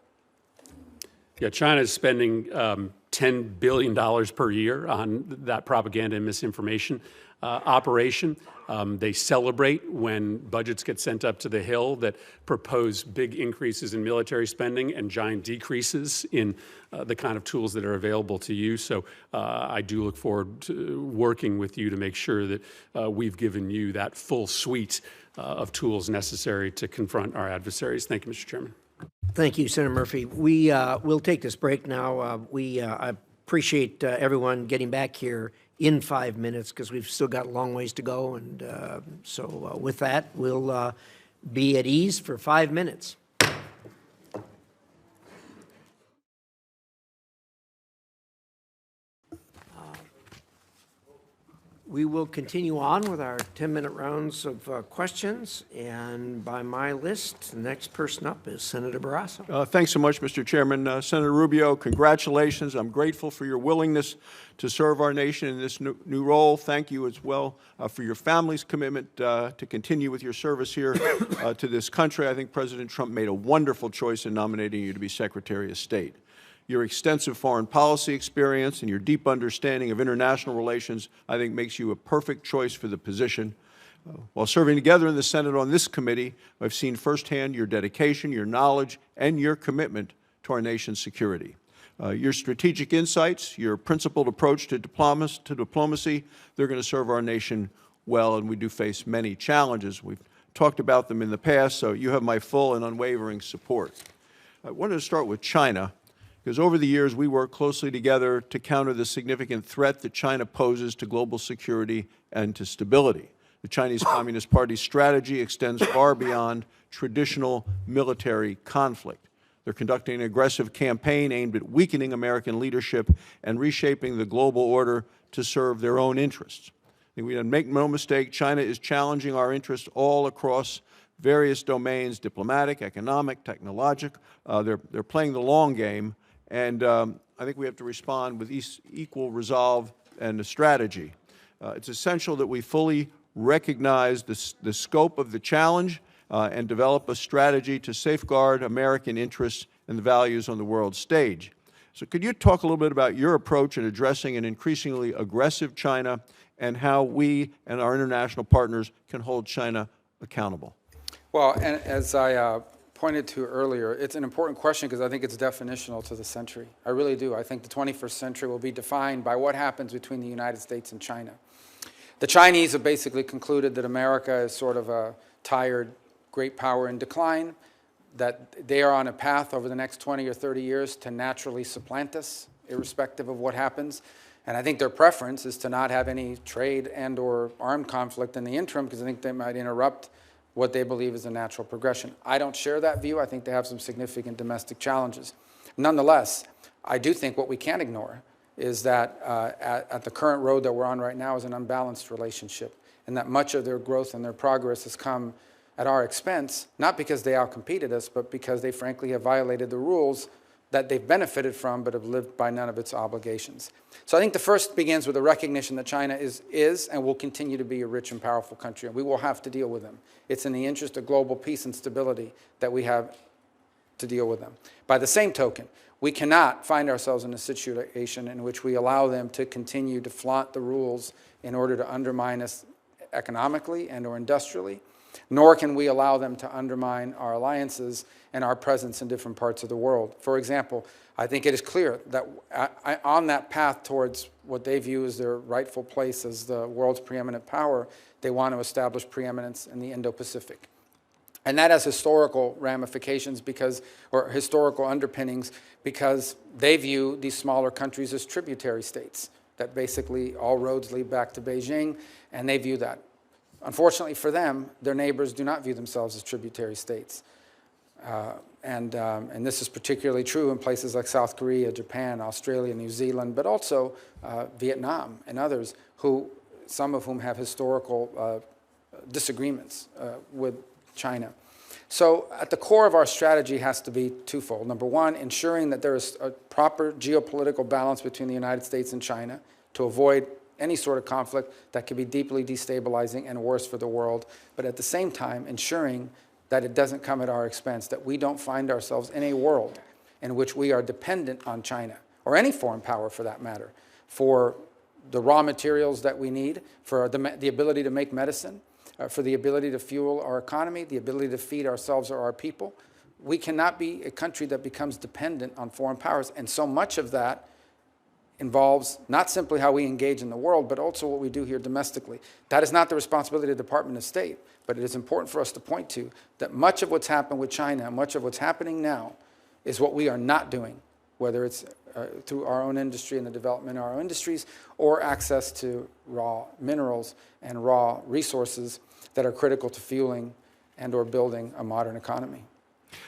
Speaker 11: Yeah, China is spending $10 billion per year on that propaganda and misinformation operation. They celebrate when budgets get sent up to the Hill that propose big increases in military spending and giant decreases in the kind of tools that are available to you. So I do look forward to working with you to make sure that we've given you that full suite of tools necessary to confront our adversaries. Thank you, Mr. Chairman.
Speaker 1: Thank you, Senator Murphy. We'll take this break now. I appreciate everyone getting back here in 5 minutes because we've still got a long ways to go. And so with that, we'll be at ease for 5 minutes. We will continue on with our 10-minute rounds of questions, and by my list, the next person up is Senator Barrasso.
Speaker 12: Thanks so much, Mr. Chairman. Senator Rubio, congratulations. I'm grateful for your willingness to serve our nation in this new role. Thank you as well for your family's commitment to continue with your service here to this country. I think President Trump made a wonderful choice in nominating you to be Secretary of State. Your extensive foreign policy experience and your deep understanding of international relations, I think, makes you a perfect choice for the position. While serving together in the Senate on this committee, I've seen firsthand your dedication, your knowledge, and your commitment to our nation's security. Your strategic insights, your principled approach to diplomacy, they're going to serve our nation well, and we do face many challenges. We've talked about them in the past, so you have my full and unwavering support. I wanted to start with China, because over the years we worked closely together to counter the significant threat that China poses to global security and to stability. The Chinese Communist Party's strategy extends far beyond traditional military conflict. They're conducting an aggressive campaign aimed at weakening American leadership and reshaping the global order to serve their own interests. We make no mistake, China is challenging our interests all across various domains, diplomatic, economic, technological. They're playing the long game. And I think we have to respond with equal resolve and a strategy. It's essential that we fully recognize the scope of the challenge and develop a strategy to safeguard American interests and the values on the world stage. So could you talk a little bit about your approach in addressing an increasingly aggressive China and how we and our international partners can hold China accountable?
Speaker 4: Well, and as I pointed to earlier, it's an important question because I think it's definitional to the century. I really do. I think the 21st century will be defined by what happens between the United States and China. The Chinese have basically concluded that America is sort of a tired great power in decline, that they are on a path over the next 20 or 30 years to naturally supplant us, irrespective of what happens. And I think their preference is to not have any trade and or armed conflict in the interim because I think they might interrupt what they believe is a natural progression. I don't share that view. I think they have some significant domestic challenges. Nonetheless, I do think what we can't ignore is that at the current road that we're on right now is an unbalanced relationship, and that much of their growth and their progress has come at our expense, not because they outcompeted us, but because they frankly have violated the rules that they've benefited from but have lived by none of its obligations. So I think the first begins with a recognition that China is and will continue to be a rich and powerful country, and we will have to deal with them. It's in the interest of global peace and stability that we have to deal with them. By the same token, we cannot find ourselves in a situation in which we allow them to continue to flaunt the rules in order to undermine us economically and or industrially, nor can we allow them to undermine our alliances and our presence in different parts of the world. For example, I think it is clear that on that path towards what they view as their rightful place as the world's preeminent power, they want to establish preeminence in the Indo-Pacific. And that has historical ramifications or historical underpinnings because they view these smaller countries as tributary states, that basically all roads lead back to Beijing, and they view that. Unfortunately for them, their neighbors do not view themselves as tributary states. And this is particularly true in places like South Korea, Japan, Australia, New Zealand, but also Vietnam and others, some of whom have historical disagreements with China. So at the core of our strategy has to be twofold. Number one, ensuring that there is a proper geopolitical balance between the United States and China to avoid any sort of conflict that could be deeply destabilizing and worse for the world, but at the same time ensuring that it doesn't come at our expense, that we don't find ourselves in a world in which we are dependent on China, or any foreign power for that matter, for the raw materials that we need, for the ability to make medicine, for the ability to fuel our economy, the ability to feed ourselves or our people. We cannot be a country that becomes dependent on foreign powers, and so much of that involves not simply how we engage in the world, but also what we do here domestically. That is not the responsibility of the Department of State, but it is important for us to point to that much of what's happened with China, much of what's happening now, is what we are not doing, whether it's through our own industry and the development of our own industries, or access to raw minerals and raw resources that are critical to fueling and or building a modern economy.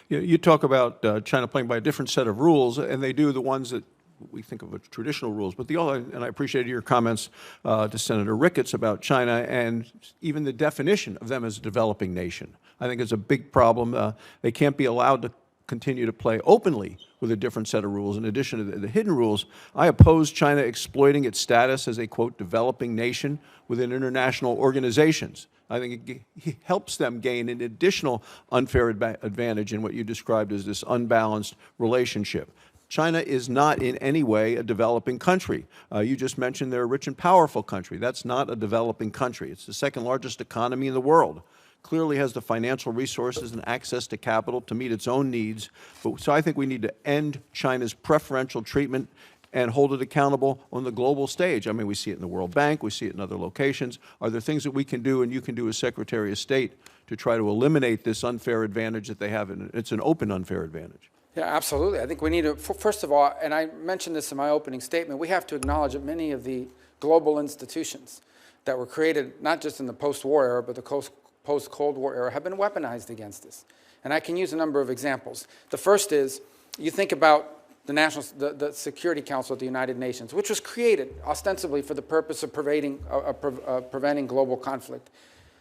Speaker 12: You talk about China playing by a different set of rules, and they do the ones that we think of as traditional rules. But and I appreciated your comments to Senator Ricketts about China and even the definition of them as a developing nation. I think it's a big problem. They can't be allowed to continue to play openly with a different set of rules. In addition to the hidden rules, I oppose China exploiting its status as a, quote, developing nation within international organizations. I think it helps them gain an additional unfair advantage in what you described as this unbalanced relationship. China is not in any way a developing country. You just mentioned they're a rich and powerful country. That's not a developing country. It's the second largest economy in the world. Clearly has the financial resources and access to capital to meet its own needs. So I think we need to end China's preferential treatment and hold it accountable on the global stage. I mean, we see it in the World Bank, we see it in other locations. Are there things that we can do and you can do as Secretary of State to try to eliminate this unfair advantage that they have? And it's an open unfair advantage.
Speaker 4: Yeah, absolutely. I think we need to, first of all, and I mentioned this in my opening statement, we have to acknowledge that many of the global institutions that were created not just in the post-war era, but the post-Cold War era have been weaponized against us. And I can use a number of examples. The first is, you think about the Security Council of the United Nations, which was created ostensibly for the purpose of preventing global conflict.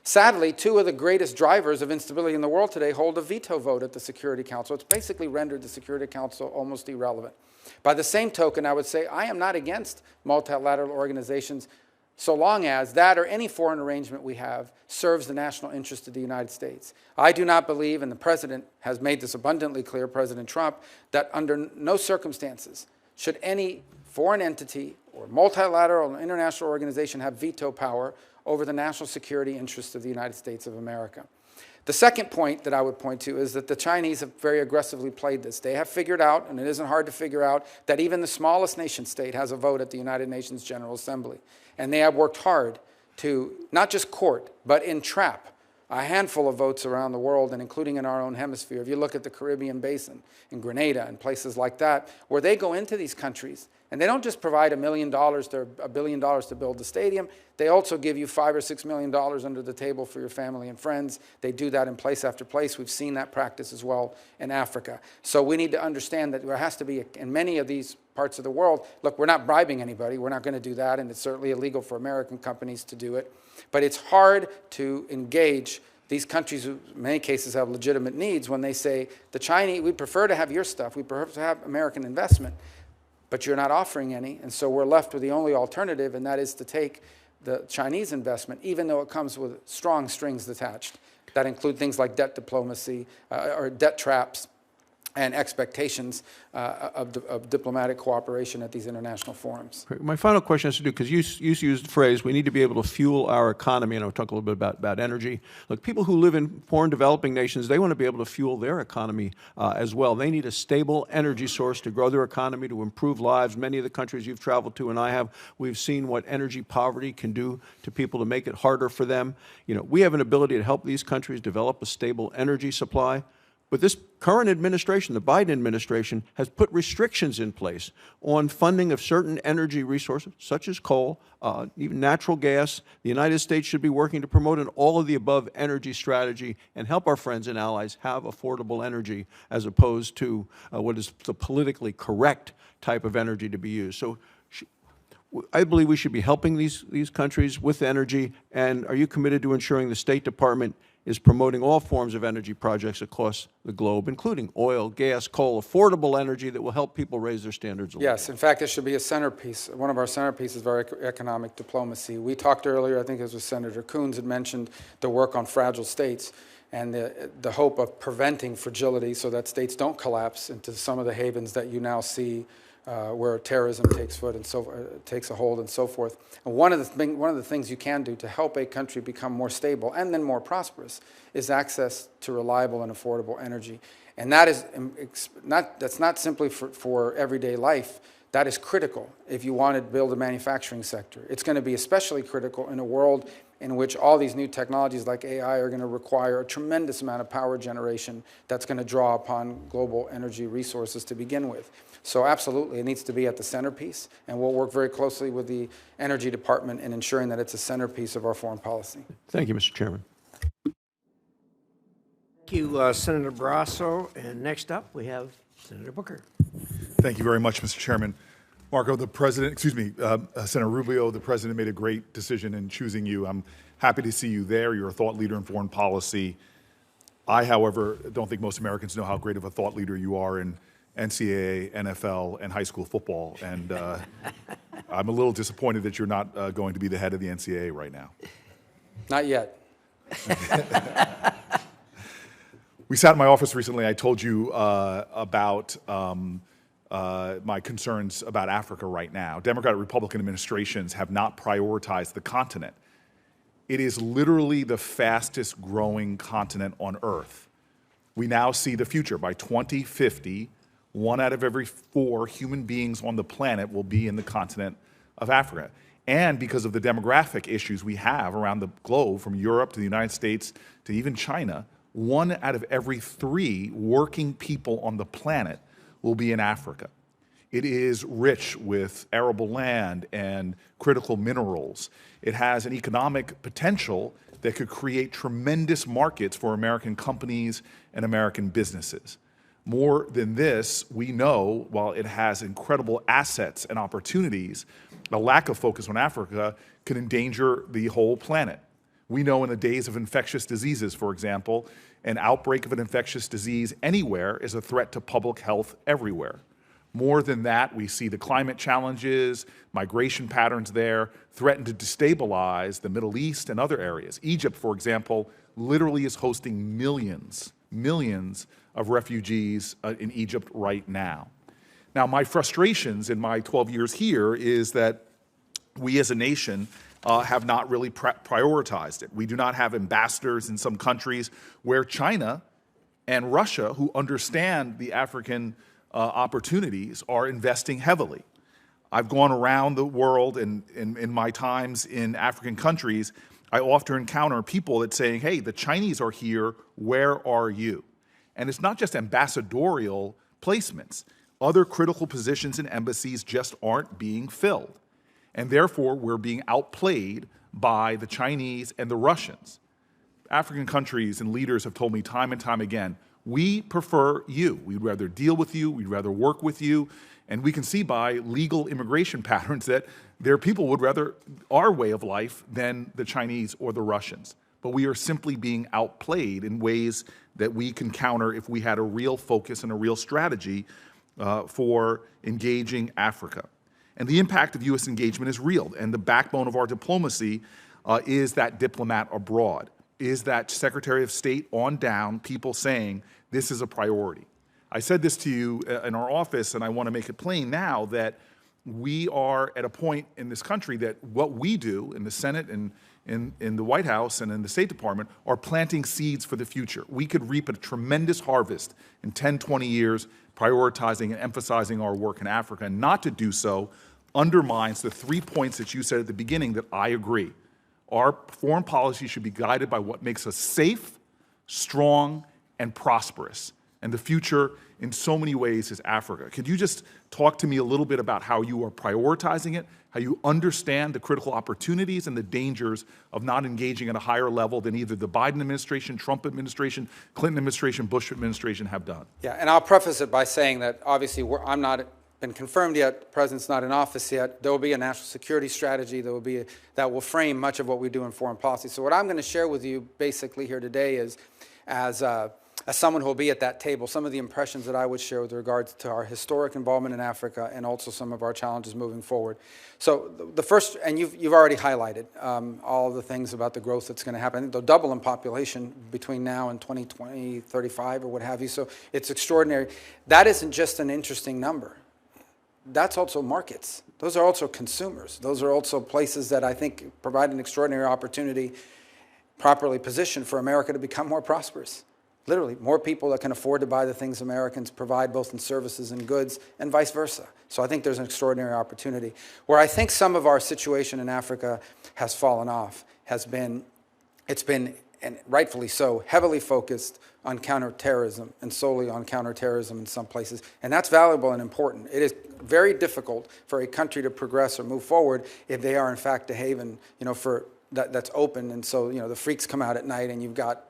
Speaker 4: Sadly, two of the greatest drivers of instability in the world today hold a veto vote at the Security Council. It's basically rendered the Security Council almost irrelevant. By the same token, I would say I am not against multilateral organizations so long as that or any foreign arrangement we have serves the national interest of the United States. I do not believe, and the President has made this abundantly clear, President Trump, that under no circumstances should any foreign entity or multilateral or international organization have veto power over the national security interests of the United States of America. The second point that I would point to is that the Chinese have very aggressively played this. They have figured out, and it isn't hard to figure out, that even the smallest nation state has a vote at the United Nations General Assembly. And they have worked hard to not just court, but entrap a handful of votes around the world, and including in our own hemisphere. If you look at the Caribbean basin, in Grenada and places like that, where they go into these countries, and they don't just provide $1 million to $1 billion to build the stadium, they also give you $5 or $6 million under the table for your family and friends. They do that in place after place. We've seen that practice as well in Africa. So we need to understand that there has to be, in many of these parts of the world, look, we're not bribing anybody. We're not going to do that, and it's certainly illegal for American companies to do it. But it's hard to engage these countries who in many cases have legitimate needs when they say, the Chinese, we prefer to have your stuff, we prefer to have American investment, but you're not offering any, and so we're left with the only alternative, and that is to take the Chinese investment, even though it comes with strong strings attached that include things like debt diplomacy or debt traps and expectations of diplomatic cooperation at these international forums.
Speaker 12: My final question has to do, because you used the phrase, we need to be able to fuel our economy, and I'll talk a little bit about energy. Look, people who live in foreign developing nations, they want to be able to fuel their economy as well. They need a stable energy source to grow their economy, to improve lives. Many of the countries you've traveled to and I have, we've seen what energy poverty can do to people to make it harder for them. You know, we have an ability to help these countries develop a stable energy supply. But this current administration, the Biden administration, has put restrictions in place on funding of certain energy resources, such as coal, even natural gas. The United States should be working to promote an all-of-the-above energy strategy and help our friends and allies have affordable energy as opposed to what is the politically correct type of energy to be used. So I believe we should be helping these countries with energy. And are you committed to ensuring the State Department is promoting all forms of energy projects across the globe, including oil, gas, coal, affordable energy that will help people raise their standards of living?
Speaker 4: Yes, in fact, it should be a centerpiece. One of our centerpieces of our economic diplomacy. We talked earlier, I think it was Senator Coons had mentioned the work on fragile states and the hope of preventing fragility so that states don't collapse into some of the havens that you now see where terrorism takes a hold and so forth. And one of the things you can do to help a country become more stable and then more prosperous is access to reliable and affordable energy. And that is that's not simply for everyday life. That is critical if you want to build a manufacturing sector. It's going to be especially critical in a world in which all these new technologies like AI are going to require a tremendous amount of power generation that's going to draw upon global energy resources to begin with. So absolutely, it needs to be at the centerpiece, and we'll work very closely with the Energy Department in ensuring that it's a centerpiece of our foreign policy.
Speaker 12: Thank you, Mr. Chairman.
Speaker 1: Thank you, Senator Barrasso. And next up, we have Senator Booker.
Speaker 13: Thank you very much, Mr. Chairman. Marco, Senator Rubio, the president made a great decision in choosing you. I'm happy to see you there. You're a thought leader in foreign policy. I, however, don't think most Americans know how great of a thought leader you are in NCAA, NFL, and high school football. And I'm a little disappointed that you're not going to be the head of the NCAA right now.
Speaker 4: Not yet.
Speaker 13: We sat in my office recently. I told you about my concerns about Africa right now. Democratic Republican administrations have not prioritized the continent. It is literally the fastest growing continent on Earth. We now see the future. By 2050, 1 out of every 4 human beings on the planet will be in the continent of Africa. And because of the demographic issues we have around the globe, from Europe to the United States to even China, 1 out of every 3 working people on the planet will be in Africa. It is rich with arable land and critical minerals. It has an economic potential that could create tremendous markets for American companies and American businesses. More than this, we know, while it has incredible assets and opportunities, a lack of focus on Africa can endanger the whole planet. We know in the days of infectious diseases, for example, an outbreak of an infectious disease anywhere is a threat to public health everywhere. More than that, we see the climate challenges, migration patterns there threaten to destabilize the Middle East and other areas. Egypt, for example, literally is hosting millions of refugees in Egypt right now. Now, my frustrations in my 12 years here is that we as a nation have not really prioritized it. We do not have ambassadors in some countries where China and Russia, who understand the African opportunities, are investing heavily. I've gone around the world, and in my times in African countries, I often encounter people that saying, hey, the Chinese are here, where are you? And it's not just ambassadorial placements. Other critical positions in embassies just aren't being filled. And therefore, we're being outplayed by the Chinese and the Russians. African countries and leaders have told me time and time again, we prefer you. We'd rather deal with you. We'd rather work with you. And we can see by legal immigration patterns that their people would rather our way of life than the Chinese or the Russians. But we are simply being outplayed in ways that we can counter if we had a real focus and a real strategy for engaging Africa. And the impact of U.S. engagement is real. And the backbone of our diplomacy is that diplomat abroad, is that Secretary of State on down, people saying this is a priority. I said this to you in our office, and I want to make it plain now that we are at a point in this country that what we do in the Senate and in the White House and in the State Department are planting seeds for the future. We could reap a tremendous harvest in 10, 20 years, prioritizing and emphasizing our work in Africa. And not to do so undermines the 3 points that you said at the beginning that I agree. Our foreign policy should be guided by what makes us safe, strong, and prosperous. And the future, in so many ways, is Africa. Could you just talk to me a little bit about how you are prioritizing it, how you understand the critical opportunities and the dangers of not engaging at a higher level than either the Biden administration, Trump administration, Clinton administration, Bush administration have done?
Speaker 4: Yeah, and I'll preface it by saying that obviously I'm not been confirmed yet, the president's not in office yet. There will be a national security strategy that will frame much of what we do in foreign policy. So what I'm going to share with you basically here today is, as someone who will be at that table, some of the impressions that I would share with regards to our historic involvement in Africa and also some of our challenges moving forward. So the first, and you've already highlighted all of the things about the growth that's going to happen. They'll double in population between now and 2020, 35 or what have you. So it's extraordinary. That isn't just an interesting number. That's also markets. Those are also consumers. Those are also places that I think provide an extraordinary opportunity, properly positioned, for America to become more prosperous. Literally, more people that can afford to buy the things Americans provide, both in services and goods, and vice versa. So I think there's an extraordinary opportunity. Where I think some of our situation in Africa has fallen off has been, and rightfully so, heavily focused on counterterrorism and solely on counterterrorism in some places. And that's valuable and important. It is very difficult for a country to progress or move forward if they are in fact a haven, for that's open. And so, the freaks come out at night and you've got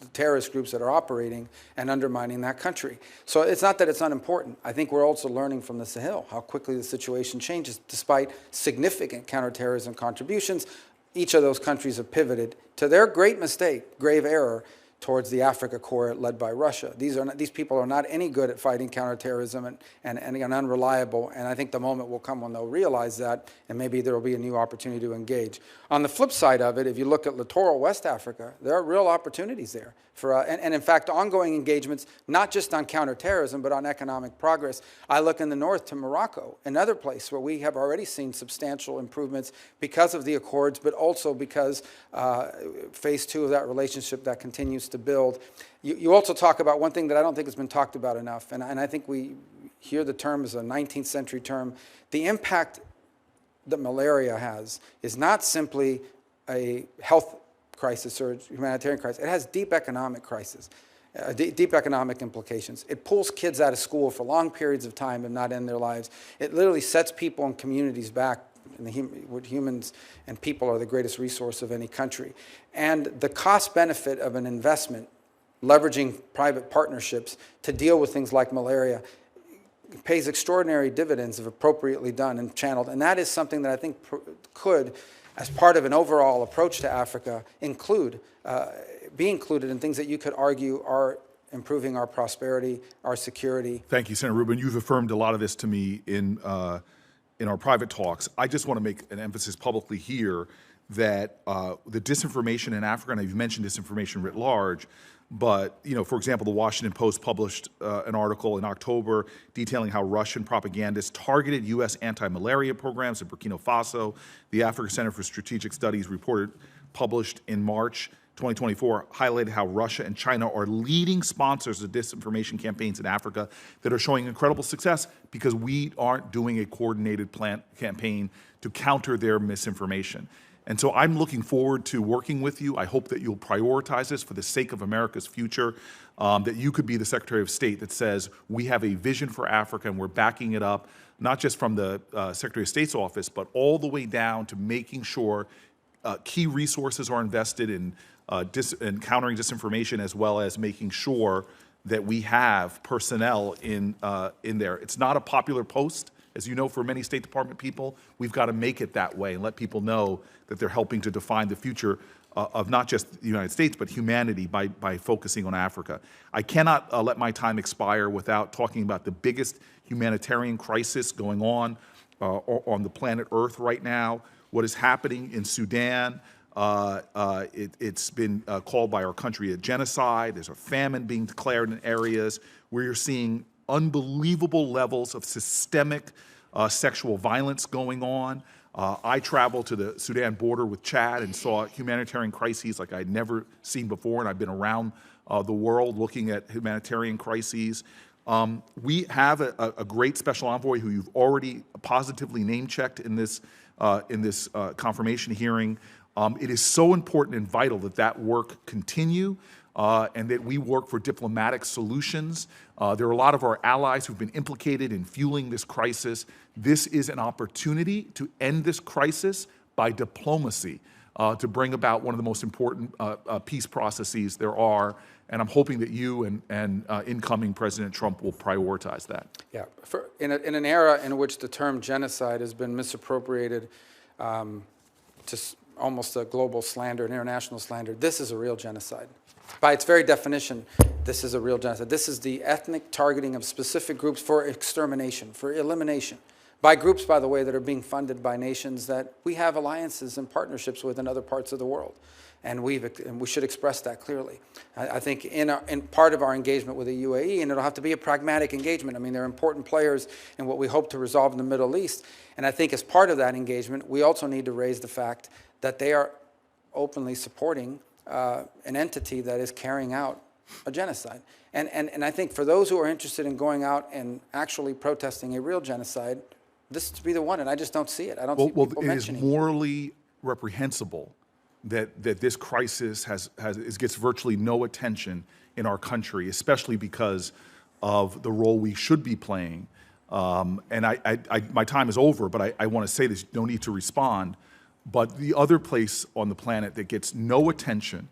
Speaker 4: terrorist groups that are operating and undermining that country. So it's not that it's unimportant. I think we're also learning from the Sahel how quickly the situation changes. Despite significant counterterrorism contributions, each of those countries have pivoted to their great mistake, grave error, towards the Africa Corps led by Russia. These people are not any good at fighting counterterrorism and unreliable, and I think the moment will come when they'll realize that, and maybe there will be a new opportunity to engage. On the flip side of it, if you look at littoral West Africa, there are real opportunities there for, and in fact, ongoing engagements, not just on counterterrorism, but on economic progress. I look in the north to Morocco, another place where we have already seen substantial improvements because of the accords, but also because phase 2 of that relationship that continues to build. You also talk about one thing that I don't think has been talked about enough, and I think we hear the term as a 19th century term. The impact that malaria has is not simply a health crisis or humanitarian crisis. It has deep economic crisis, deep economic implications. It pulls kids out of school for long periods of time and not end their lives. It literally sets people and communities back. Humans and people are the greatest resource of any country. And the cost benefit of an investment, leveraging private partnerships to deal with things like malaria, pays extraordinary dividends if appropriately done and channeled. And that is something that I think could, as part of an overall approach to Africa, be included in things that you could argue are improving our prosperity, our security.
Speaker 13: Thank you, Senator Rubin. You've affirmed a lot of this to me in our private talks. I just want to make an emphasis publicly here that the disinformation in Africa, and you've mentioned disinformation writ large, but, for example, the Washington Post published an article in October detailing how Russian propagandists targeted U.S. anti-malaria programs in Burkina Faso. The Africa Center for Strategic Studies report published in March 2024 highlighted how Russia and China are leading sponsors of disinformation campaigns in Africa that are showing incredible success because we aren't doing a coordinated campaign to counter their misinformation. And so I'm looking forward to working with you. I hope that you'll prioritize this for the sake of America's future, that you could be the Secretary of State that says we have a vision for Africa and we're backing it up, not just from the Secretary of State's office, but all the way down to making sure key resources are invested in countering disinformation, as well as making sure that we have personnel in there. It's not a popular post. As you know, for many State Department people, we've got to make it that way and let people know that they're helping to define the future of not just the United States, but humanity by focusing on Africa. I cannot let my time expire without talking about the biggest humanitarian crisis going on the planet Earth right now. What is happening in Sudan, it's been called by our country a genocide. There's a famine being declared in areas where you're seeing unbelievable levels of systemic sexual violence going on. I traveled to the Sudan border with Chad and saw humanitarian crises like I'd never seen before, and I've been around the world looking at humanitarian crises. We have a great special envoy who you've already positively name-checked in this confirmation hearing. It is so important and vital that work continue and that we work for diplomatic solutions. There are a lot of our allies who've been implicated in fueling this crisis. This is an opportunity to end this crisis by diplomacy, to bring about one of the most important peace processes there are. And I'm hoping that you and incoming President Trump will prioritize that.
Speaker 4: Yeah, in an era in which the term genocide has been misappropriated to almost a global slander, an international slander, this is a real genocide. By its very definition, this is a real genocide. This is the ethnic targeting of specific groups for extermination, for elimination, by groups, by the way, that are being funded by nations that we have alliances and partnerships with in other parts of the world. And we should express that clearly. I think in part of our engagement with the UAE, and it'll have to be a pragmatic engagement. I mean, they're important players in what we hope to resolve in the Middle East. And I think as part of that engagement, we also need to raise the fact that they are openly supporting an entity that is carrying out a genocide. And I think for those who are interested in going out and actually protesting a real genocide, this to be the one, and I just don't see it. I don't see people mentioning it.
Speaker 13: It is morally reprehensible that this crisis gets virtually no attention in our country, especially because of the role we should be playing. And my time is over, but I want to say this, no need to respond. But the other place on the planet that gets no attention,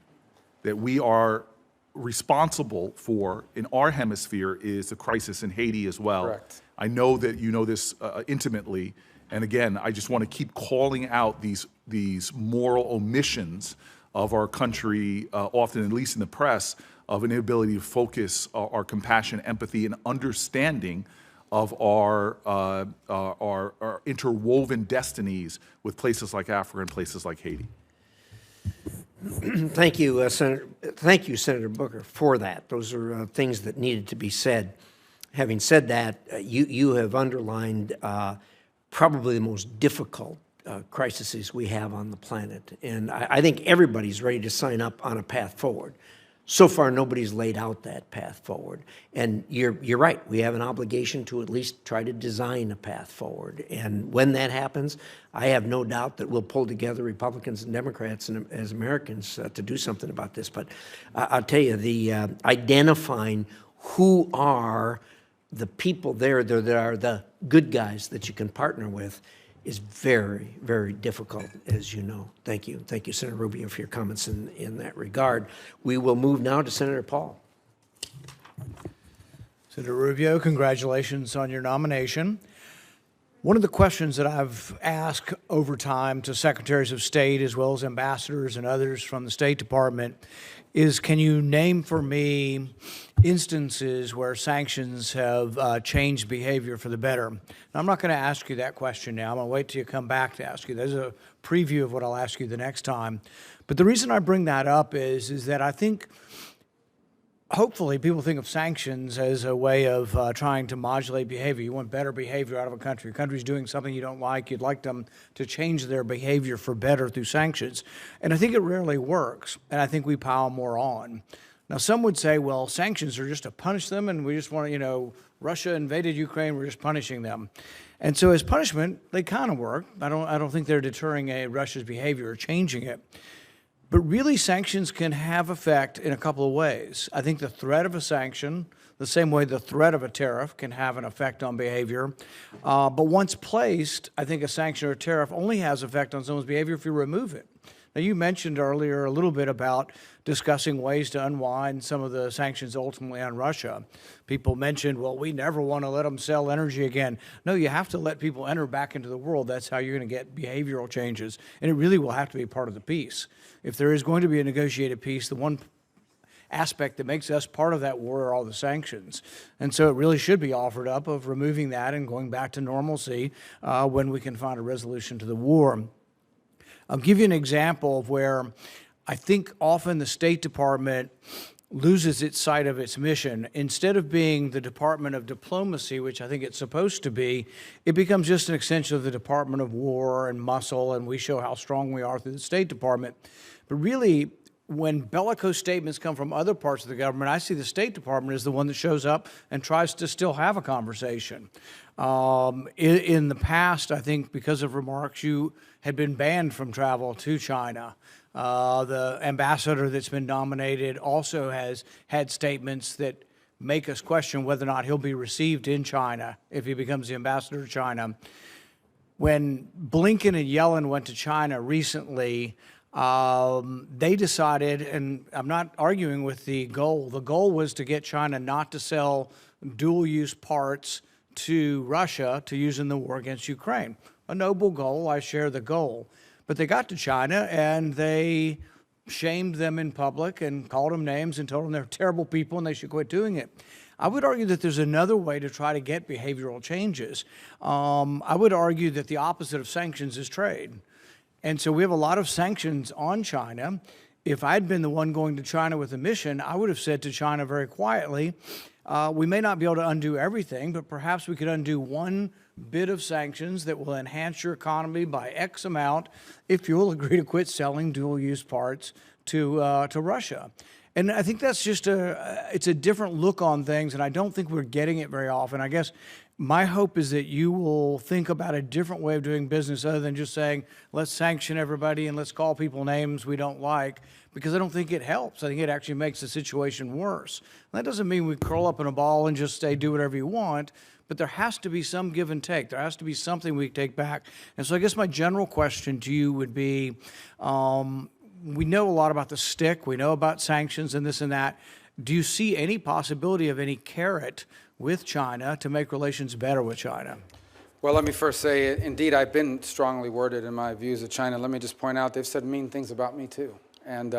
Speaker 13: that we are responsible for in our hemisphere is the crisis in Haiti as well.
Speaker 4: Correct.
Speaker 13: I know that you know this intimately, and again, I just want to keep calling out these moral omissions of our country, often at least in the press, of an inability to focus our compassion, empathy, and understanding of our interwoven destinies with places like Africa and places like Haiti.
Speaker 1: Thank you, Senator. Thank you, Senator Booker, for that. Those are things that needed to be said. Having said that, you have underlined probably the most difficult crises we have on the planet, and I think everybody's ready to sign up on a path forward. So far, nobody's laid out that path forward, and you're right. We have an obligation to at least try to design a path forward, and when that happens, I have no doubt that we'll pull together Republicans and Democrats and as Americans to do something about this. But I'll tell you, the identifying who are the people there that are the good guys that you can partner with is very, very difficult, as you know. Thank you. Thank you, Senator Rubio, for your comments in that regard. We will move now to Senator Paul.
Speaker 14: Senator Rubio, congratulations on your nomination. One of the questions that I've asked over time to secretaries of state as well as ambassadors and others from the State Department is, can you name for me instances where sanctions have changed behavior for the better? Now, I'm not going to ask you that question now. I'm going to wait till you come back to ask you. There's a preview of what I'll ask you the next time. But the reason I bring that up is that I think hopefully people think of sanctions as a way of trying to modulate behavior. You want better behavior out of a country. A country's doing something you don't like. You'd like them to change their behavior for better through sanctions. And I think it rarely works, and I think we pile more on. Now, some would say, well, sanctions are just to punish them, and we just want to, Russia invaded Ukraine, we're just punishing them. And so as punishment, they kind of work. I don't think they're deterring Russia's behavior or changing it. But really, sanctions can have effect in a couple of ways. I think the threat of a sanction, the same way the threat of a tariff can have an effect on behavior. But once placed, I think a sanction or a tariff only has effect on someone's behavior if you remove it. Now, you mentioned earlier a little bit about discussing ways to unwind some of the sanctions ultimately on Russia. People mentioned, well, we never want to let them sell energy again. No, you have to let people enter back into the world. That's how you're going to get behavioral changes. And it really will have to be part of the peace. If there is going to be a negotiated peace, the one aspect that makes us part of that war are all the sanctions. And so it really should be offered up of removing that and going back to normalcy when we can find a resolution to the war. I'll give you an example of where I think often the State Department loses its sight of its mission. Instead of being the Department of Diplomacy, which I think it's supposed to be, it becomes just an extension of the Department of War and muscle, and we show how strong we are through the State Department. But really, when bellicose statements come from other parts of the government, I see the State Department as the one that shows up and tries to still have a conversation. In the past, I think because of remarks, you had been banned from travel to China. The ambassador that's been nominated also has had statements that make us question whether or not he'll be received in China if he becomes the ambassador to China. When Blinken and Yellen went to China recently, they decided, and I'm not arguing with the goal was to get China not to sell dual-use parts to Russia to use in the war against Ukraine. A noble goal, I share the goal. But they got to China and they shamed them in public and called them names and told them they're terrible people and they should quit doing it. I would argue that there's another way to try to get behavioral changes. I would argue that the opposite of sanctions is trade. And so we have a lot of sanctions on China. If I'd been the one going to China with a mission, I would have said to China very quietly, we may not be able to undo everything, but perhaps we could undo one bit of sanctions that will enhance your economy by X amount if you'll agree to quit selling dual-use parts to Russia. And I think that's just it's a different look on things, and I don't think we're getting it very often. I guess my hope is that you will think about a different way of doing business other than just saying, let's sanction everybody and let's call people names we don't like, because I don't think it helps. I think it actually makes the situation worse. And that doesn't mean we curl up in a ball and just say, do whatever you want, but there has to be some give and take. There has to be something we take back. And so I guess my general question to you would be, we know a lot about the stick. We know about sanctions and this and that. Do you see any possibility of any carrot with China to make relations better with China?
Speaker 4: Well, let me first say, indeed, I've been strongly worded in my views of China. Let me just point out, they've said mean things about me, too. And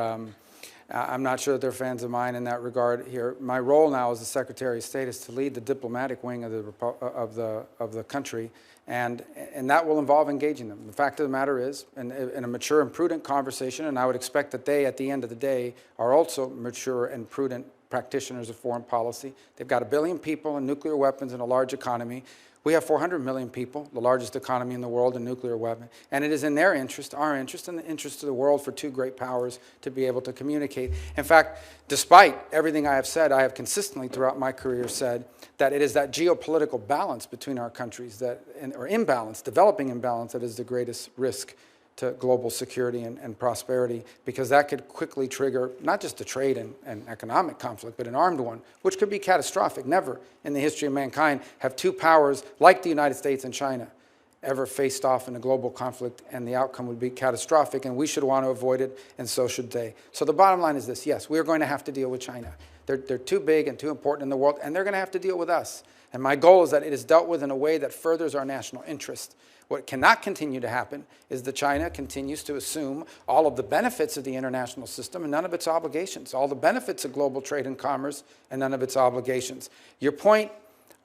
Speaker 4: I'm not sure that they're fans of mine in that regard here. My role now as the Secretary of State is to lead the diplomatic wing of the country, and that will involve engaging them. The fact of the matter is, in a mature and prudent conversation, and I would expect that they, at the end of the day, are also mature and prudent practitioners of foreign policy. They've got 1 billion people and nuclear weapons and a large economy. We have 400 million people, the largest economy in the world in nuclear weapons, and it is in their interest, our interest, and the interest of the world for two great powers to be able to communicate. In fact, despite everything I have said, I have consistently throughout my career said that it is that geopolitical balance between our countries, or imbalance, developing imbalance, that is the greatest risk to global security and prosperity, because that could quickly trigger not just a trade and economic conflict, but an armed one, which could be catastrophic. Never in the history of mankind have two powers like the United States and China ever faced off in a global conflict, and the outcome would be catastrophic, and we should want to avoid it, and so should they. So the bottom line is this: yes, we are going to have to deal with China. They're too big and too important in the world, and they're going to have to deal with us. And my goal is that it is dealt with in a way that furthers our national interest. What cannot continue to happen is that China continues to assume all of the benefits of the international system and none of its obligations, all the benefits of global trade and commerce and none of its obligations. Your point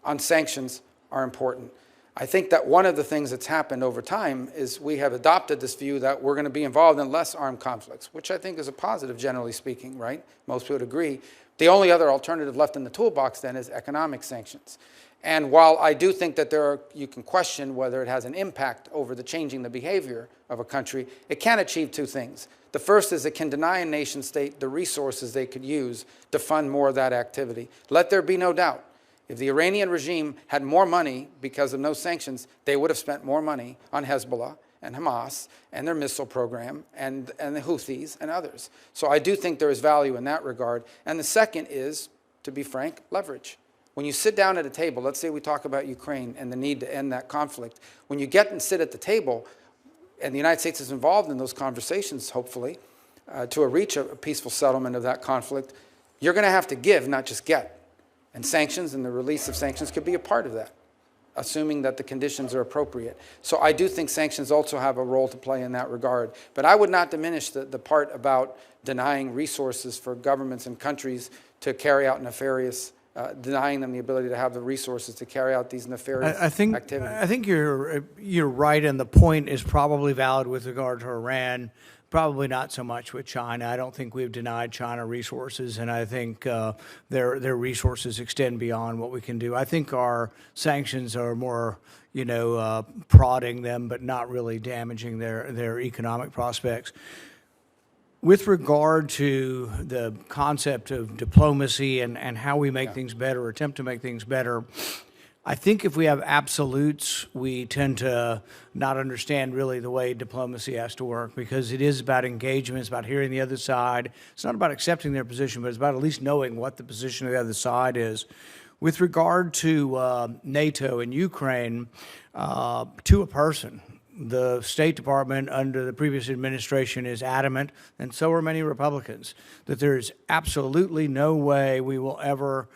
Speaker 4: on sanctions are important. I think that one of the things that's happened over time is we have adopted this view that we're going to be involved in less armed conflicts, which I think is a positive, generally speaking, right? Most people would agree. The only other alternative left in the toolbox then is economic sanctions. And while I do think that you can question whether it has an impact over changing the behavior of a country, it can achieve two things. The first is it can deny a nation state the resources they could use to fund more of that activity. Let there be no doubt. If the Iranian regime had more money because of no sanctions, they would have spent more money on Hezbollah and Hamas and their missile program and the Houthis and others. So I do think there is value in that regard. And the second is, to be frank, leverage. When you sit down at a table, let's say we talk about Ukraine and the need to end that conflict, when you get and sit at the table, and the United States is involved in those conversations, hopefully, to reach a peaceful settlement of that conflict, you're going to have to give, not just get. And sanctions and the release of sanctions could be a part of that, assuming that the conditions are appropriate. So I do think sanctions also have a role to play in that regard. But I would not diminish the part about denying resources for governments and countries to carry out nefarious denying them the ability to have the resources to carry out these nefarious activities.
Speaker 14: I think you're right, and the point is probably valid with regard to Iran. Probably not so much with China. I don't think we've denied China resources, and I think their resources extend beyond what we can do. I think our sanctions are more, prodding them, but not really damaging their economic prospects. With regard to the concept of diplomacy and how we make things better, or attempt to make things better, I think if we have absolutes, we tend to not understand really the way diplomacy has to work, because it is about engagement, it's about hearing the other side. It's not about accepting their position, but it's about at least knowing what the position of the other side is. With regard to NATO and Ukraine, to a person, the State Department under the previous administration is adamant, and so are many Republicans, that there is absolutely no way we will ever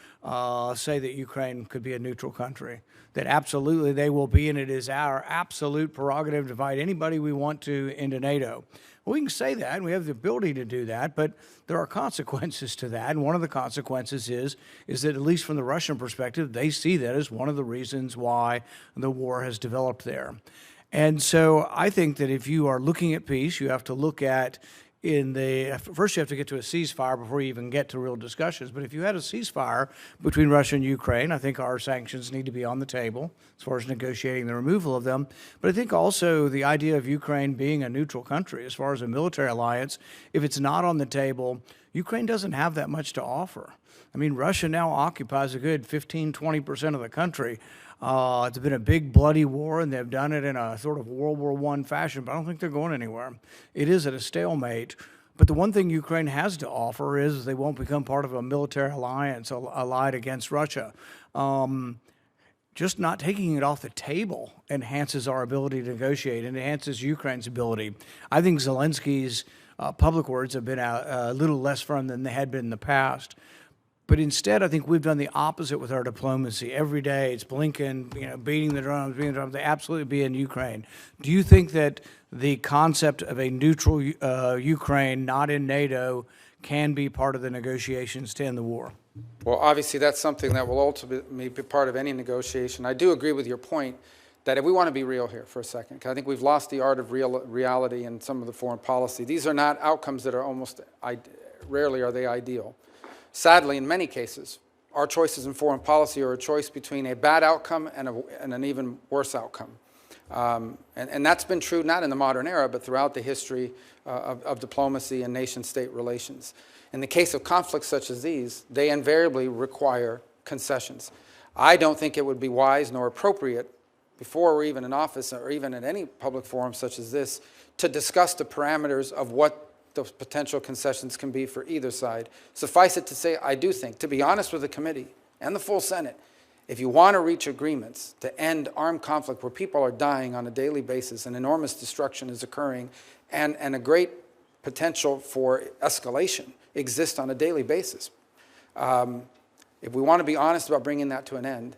Speaker 14: say that Ukraine could be a neutral country. That absolutely they will be, and it is our absolute prerogative to invite anybody we want to into NATO. Well, we can say that, and we have the ability to do that, but there are consequences to that. And one of the consequences is that, at least from the Russian perspective, they see that as one of the reasons why the war has developed there. And so I think that if you are looking at peace, you have to look at first you have to get to a ceasefire before you even get to real discussions. But if you had a ceasefire between Russia and Ukraine, I think our sanctions need to be on the table as far as negotiating the removal of them. But I think also the idea of Ukraine being a neutral country as far as a military alliance, if it's not on the table, Ukraine doesn't have that much to offer. I mean, Russia now occupies a good 15-20% of the country. It's been a big, bloody war, and they've done it in a sort of World War I fashion, but I don't think they're going anywhere. It is at a stalemate. But the one thing Ukraine has to offer is they won't become part of a military alliance allied against Russia. Just not taking it off the table enhances our ability to negotiate and enhances Ukraine's ability. I think Zelensky's public words have been a little less firm than they had been in the past. But instead, I think we've done the opposite with our diplomacy. Every day, it's Blinken, beating the drums, They absolutely be in Ukraine. Do you think that the concept of a neutral Ukraine, not in NATO, can be part of the negotiations to end the war?
Speaker 4: Well, obviously, that's something that will ultimately be part of any negotiation. I do agree with your point that if we want to be real here for a second, because I think we've lost the art of reality in some of the foreign policy. These are not outcomes that are rarely are they ideal. Sadly, in many cases, our choices in foreign policy are a choice between a bad outcome and an even worse outcome. And that's been true not in the modern era, but throughout the history of diplomacy and nation-state relations. In the case of conflicts such as these, they invariably require concessions. I don't think it would be wise nor appropriate before we're even in office or even at any public forum such as this to discuss the parameters of what those potential concessions can be for either side. Suffice it to say, I do think, to be honest with the committee and the full Senate, if you want to reach agreements to end armed conflict where people are dying on a daily basis and enormous destruction is occurring and a great potential for escalation exists on a daily basis, if we want to be honest about bringing that to an end,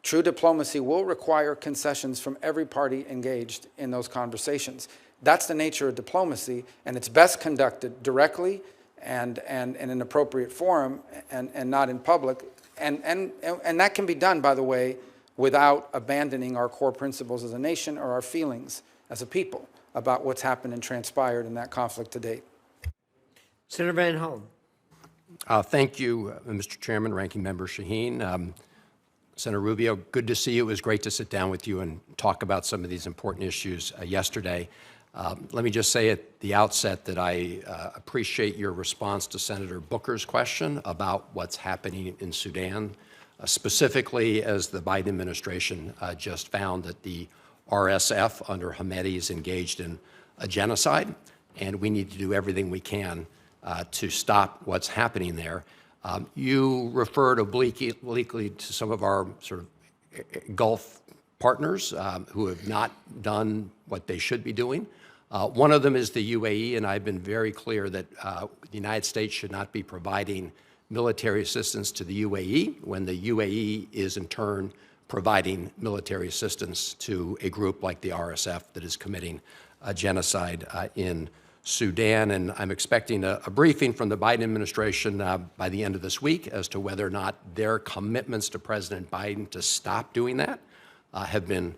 Speaker 4: true diplomacy will require concessions from every party engaged in those conversations. That's the nature of diplomacy, and it's best conducted directly and in an appropriate forum and not in public. And that can be done, by the way, without abandoning our core principles as a nation or our feelings as a people about what's happened and transpired in that conflict to date.
Speaker 1: Senator Van Hollen.
Speaker 15: Thank you, Mr. Chairman, Ranking Member Shaheen. Senator Rubio, good to see you. It was great to sit down with you and talk about some of these important issues yesterday. Let me just say at the outset that I appreciate your response to Senator Booker's question about what's happening in Sudan, specifically as the Biden administration just found that the RSF under Hamedi is engaged in a genocide, and we need to do everything we can to stop what's happening there. You referred obliquely to some of our sort of Gulf partners who have not done what they should be doing. One of them is the UAE, and I've been very clear that the United States should not be providing military assistance to the UAE when the UAE is in turn providing military assistance to a group like the RSF that is committing a genocide in Sudan. And I'm expecting a briefing from the Biden administration by the end of this week as to whether or not their commitments to President Biden to stop doing that have been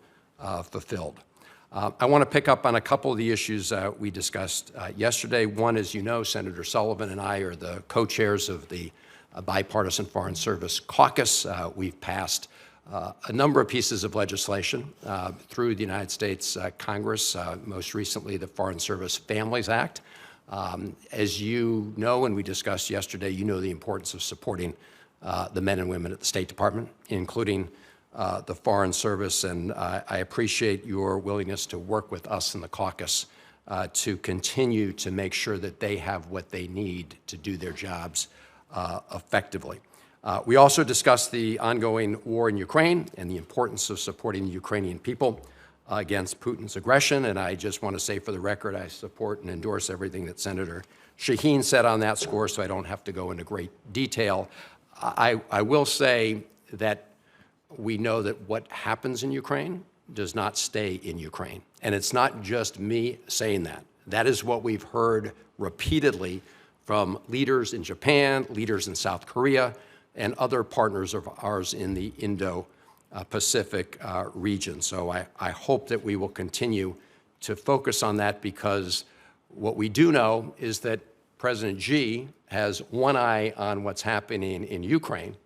Speaker 15: fulfilled. I want to pick up on a couple of the issues we discussed yesterday. One, as you know, Senator Sullivan and I are the co-chairs of the Bipartisan Foreign Service Caucus. We've passed a number of pieces of legislation through the United States Congress, most recently the Foreign Service Families Act. As you know, and we discussed yesterday, you know the importance of supporting the men and women at the State Department, including the Foreign Service, and I appreciate your willingness to work with us in the caucus to continue to make sure that they have what they need to do their jobs effectively. We also discussed the ongoing war in Ukraine and the importance of supporting the Ukrainian people against Putin's aggression, and I just want to say for the record, I support and endorse everything that Senator Shaheen said on that score, so I don't have to go into great detail. I will say that we know that what happens in Ukraine does not stay in Ukraine. And it's not just me saying that. That is what we've heard repeatedly from leaders in Japan, leaders in South Korea, and other partners of ours in the Indo-Pacific region. So I hope that we will continue to focus on that, because what we do know is that President Xi has one eye on what's happening in Ukraine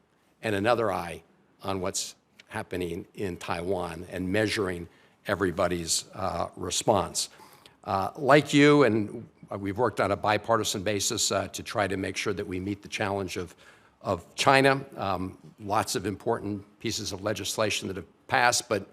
Speaker 15: and another eye on what's happening in Taiwan and measuring everybody's response. Like you, and we've worked on a bipartisan basis to try to make sure that we meet the challenge of China. Lots of important pieces of legislation that have passed, but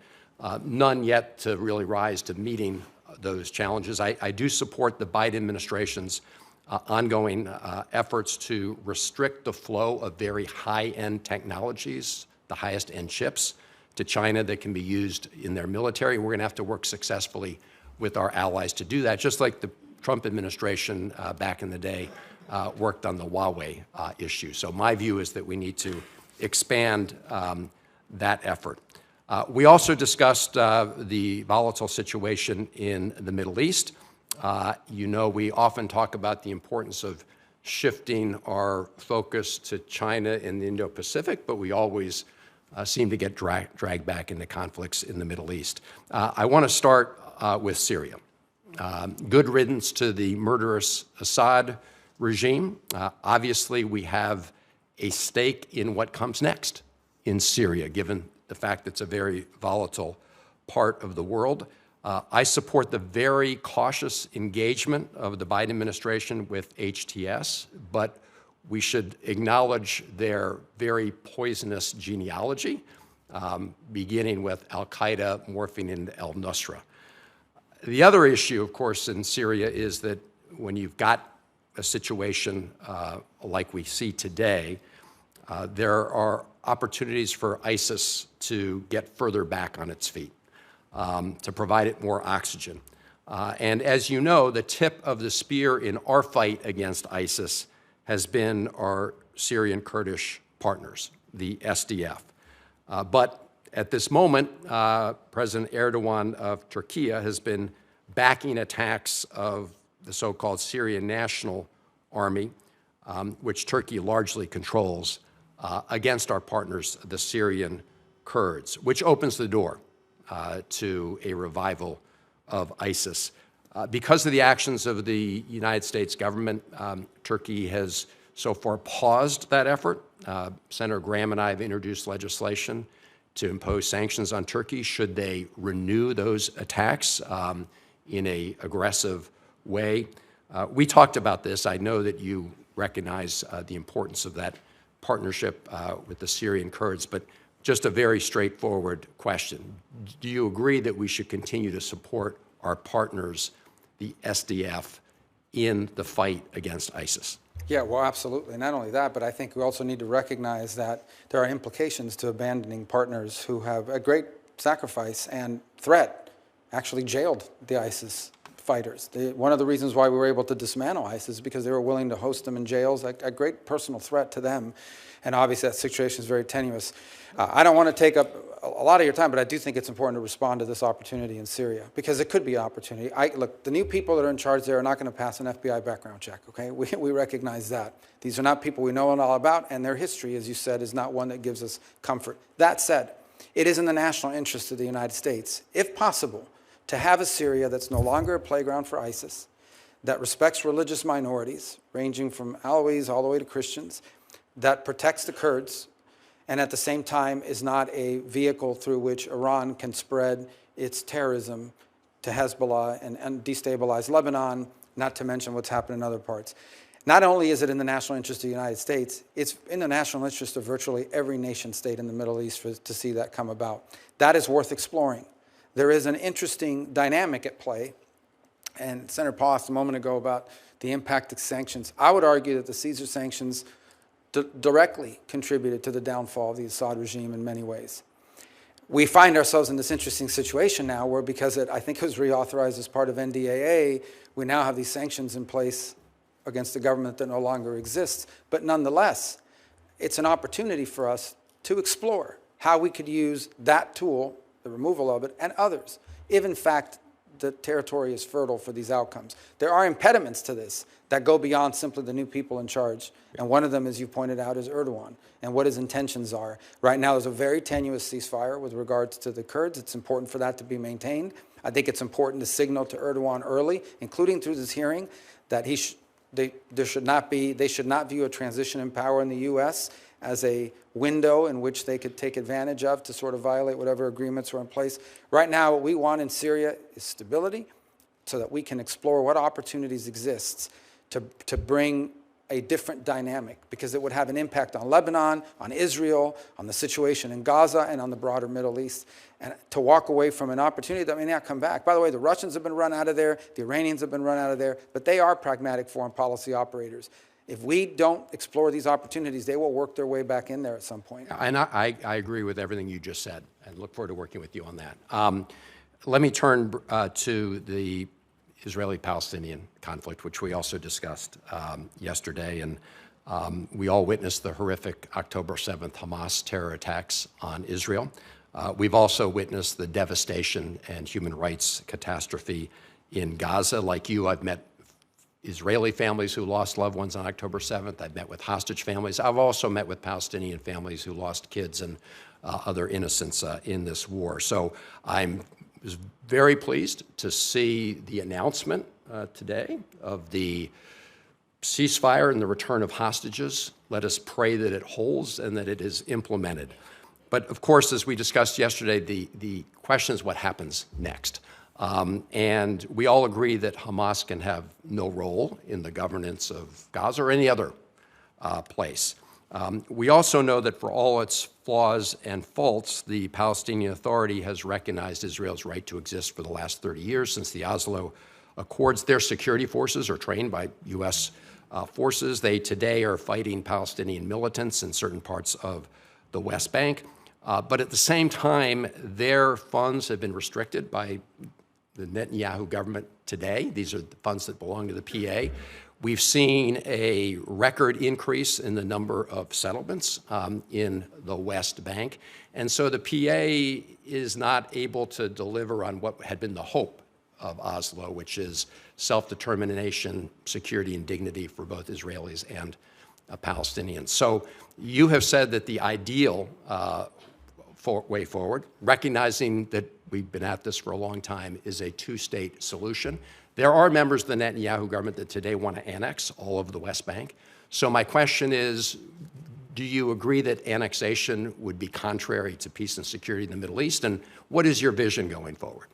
Speaker 15: none yet to really rise to meeting those challenges. I do support the Biden administration's ongoing efforts to restrict the flow of very high-end technologies, the highest-end chips, to China that can be used in their military. We're going to have to work successfully with our allies to do that, just like the Trump administration back in the day worked on the Huawei issue. So my view is that we need to expand that effort. We also discussed the volatile situation in the Middle East. You know, we often talk about the importance of shifting our focus to China and the Indo-Pacific, but we always seem to get dragged back into conflicts in the Middle East. I want to start with Syria. Good riddance to the murderous Assad regime. Obviously, we have a stake in what comes next in Syria, given the fact that it's a very volatile part of the world. I support the very cautious engagement of the Biden administration with HTS, but we should acknowledge their very poisonous genealogy, beginning with al-Qaeda morphing into al-Nusra. The other issue, of course, in Syria is that when you've got a situation like we see today, there are opportunities for ISIS to get further back on its feet, to provide it more oxygen. And as you know, the tip of the spear in our fight against ISIS has been our Syrian Kurdish partners, the SDF. But at this moment, President Erdogan of Turkey has been backing attacks of the so-called Syrian National Army, which Turkey largely controls, against our partners, the Syrian Kurds, which opens the door to a revival of ISIS. Because of the actions of the United States government, Turkey has so far paused that effort. Senator Graham and I have introduced legislation to impose sanctions on Turkey should they renew those attacks in an aggressive way. We talked about this. I know that you recognize the importance of that partnership with the Syrian Kurds, but just a very straightforward question. Do you agree that we should continue to support our partners, the SDF, in the fight against ISIS?
Speaker 4: Yeah, well, absolutely. Not only that, but I think we also need to recognize that there are implications to abandoning partners who have a great sacrifice and threat actually jailed the ISIS fighters. One of the reasons why we were able to dismantle ISIS is because they were willing to host them in jails, a great personal threat to them. And obviously that situation is very tenuous. I don't want to take up a lot of your time, but I do think it's important to respond to this opportunity in Syria, because it could be an opportunity. Look, the new people that are in charge there are not going to pass an FBI background check, okay? We recognize that. These are not people we know all about, and their history, as you said, is not one that gives us comfort. That said, it is in the national interest of the United States, if possible, to have a Syria that's no longer a playground for ISIS, that respects religious minorities, ranging from Alawis all the way to Christians, that protects the Kurds, and at the same time is not a vehicle through which Iran can spread its terrorism to Hezbollah and destabilize Lebanon, not to mention what's happened in other parts. Not only is it in the national interest of the United States, it's in the national interest of virtually every nation state in the Middle East to see that come about. That is worth exploring. There is an interesting dynamic at play, and Senator Paul asked a moment ago about the impact of sanctions. I would argue that the Caesar sanctions directly contributed to the downfall of the Assad regime in many ways. We find ourselves in this interesting situation now where, because I think it was reauthorized as part of NDAA, we now have these sanctions in place against the government that no longer exists. But nonetheless, it's an opportunity for us to explore how we could use that tool, the removal of it, and others, if in fact the territory is fertile for these outcomes. There are impediments to this that go beyond simply the new people in charge. And one of them, as you pointed out, is Erdogan and what his intentions are. Right now, there's a very tenuous ceasefire with regards to the Kurds. It's important for that to be maintained. I think it's important to signal to Erdogan early, including through this hearing, that they should not view a transition in power in the U.S. as a window in which they could take advantage of to sort of violate whatever agreements were in place. Right now, what we want in Syria is stability so that we can explore what opportunities exist to bring a different dynamic, because it would have an impact on Lebanon, on Israel, on the situation in Gaza, and on the broader Middle East. And to walk away from an opportunity that may not come back. By the way, the Russians have been run out of there, the Iranians have been run out of there, but they are pragmatic foreign policy operators. If we don't explore these opportunities, they will work their way back in there at some point.
Speaker 15: And I agree with everything you just said, and look forward to working with you on that. Let me turn to the Israeli-Palestinian conflict, which we also discussed yesterday. And we all witnessed the horrific October 7th Hamas terror attacks on Israel. We've also witnessed the devastation and human rights catastrophe in Gaza. Like you, I've met Israeli families who lost loved ones on October 7th. I've met with hostage families. I've also met with Palestinian families who lost kids and other innocents in this war. So I was very pleased to see the announcement today of the ceasefire and the return of hostages. Let us pray that it holds and that it is implemented. But of course, as we discussed yesterday, the question is what happens next. And we all agree that Hamas can have no role in the governance of Gaza or any other place. We also know that for all its flaws and faults, the Palestinian Authority has recognized Israel's right to exist for the last 30 years since the Oslo Accords. Their security forces are trained by U.S. Forces. They today are fighting Palestinian militants in certain parts of the West Bank. But at the same time, their funds have been restricted by the Netanyahu government today. These are the funds that belong to the PA. We've seen a record increase in the number of settlements in the West Bank. And so the PA is not able to deliver on what had been the hope of Oslo, which is self-determination, security, and dignity for both Israelis and Palestinians. So you have said that the ideal way forward, recognizing that we've been at this for a long time, is a two-state solution. There are members of the Netanyahu government that today want to annex all of the West Bank. So my question is, do you agree that annexation would be contrary to peace and security in the Middle East? And what is your vision going forward?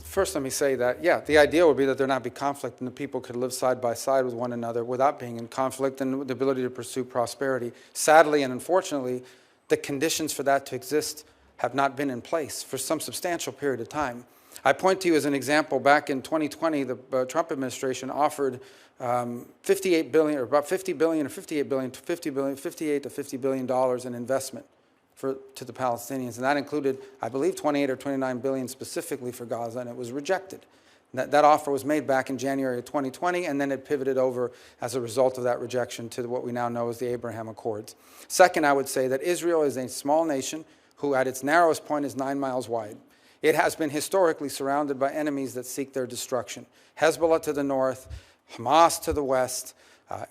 Speaker 4: First, let me say that, yeah, the ideal would be that there not be conflict and the people could live side by side with one another without being in conflict and with the ability to pursue prosperity. Sadly and unfortunately, the conditions for that to exist have not been in place for some substantial period of time. I point to you as an example, back in 2020, the Trump administration offered $58 billion, or about $50 billion or $58 billion, $58 to $50 billion in investment to the Palestinians. And that included, I believe, 28 or 29 billion specifically for Gaza, and it was rejected. That offer was made back in January of 2020, and then it pivoted over as a result of that rejection to what we now know as the Abraham Accords. Second, I would say that Israel is a small nation who at its narrowest point is 9 miles wide. It has been historically surrounded by enemies that seek their destruction. Hezbollah to the north, Hamas to the west,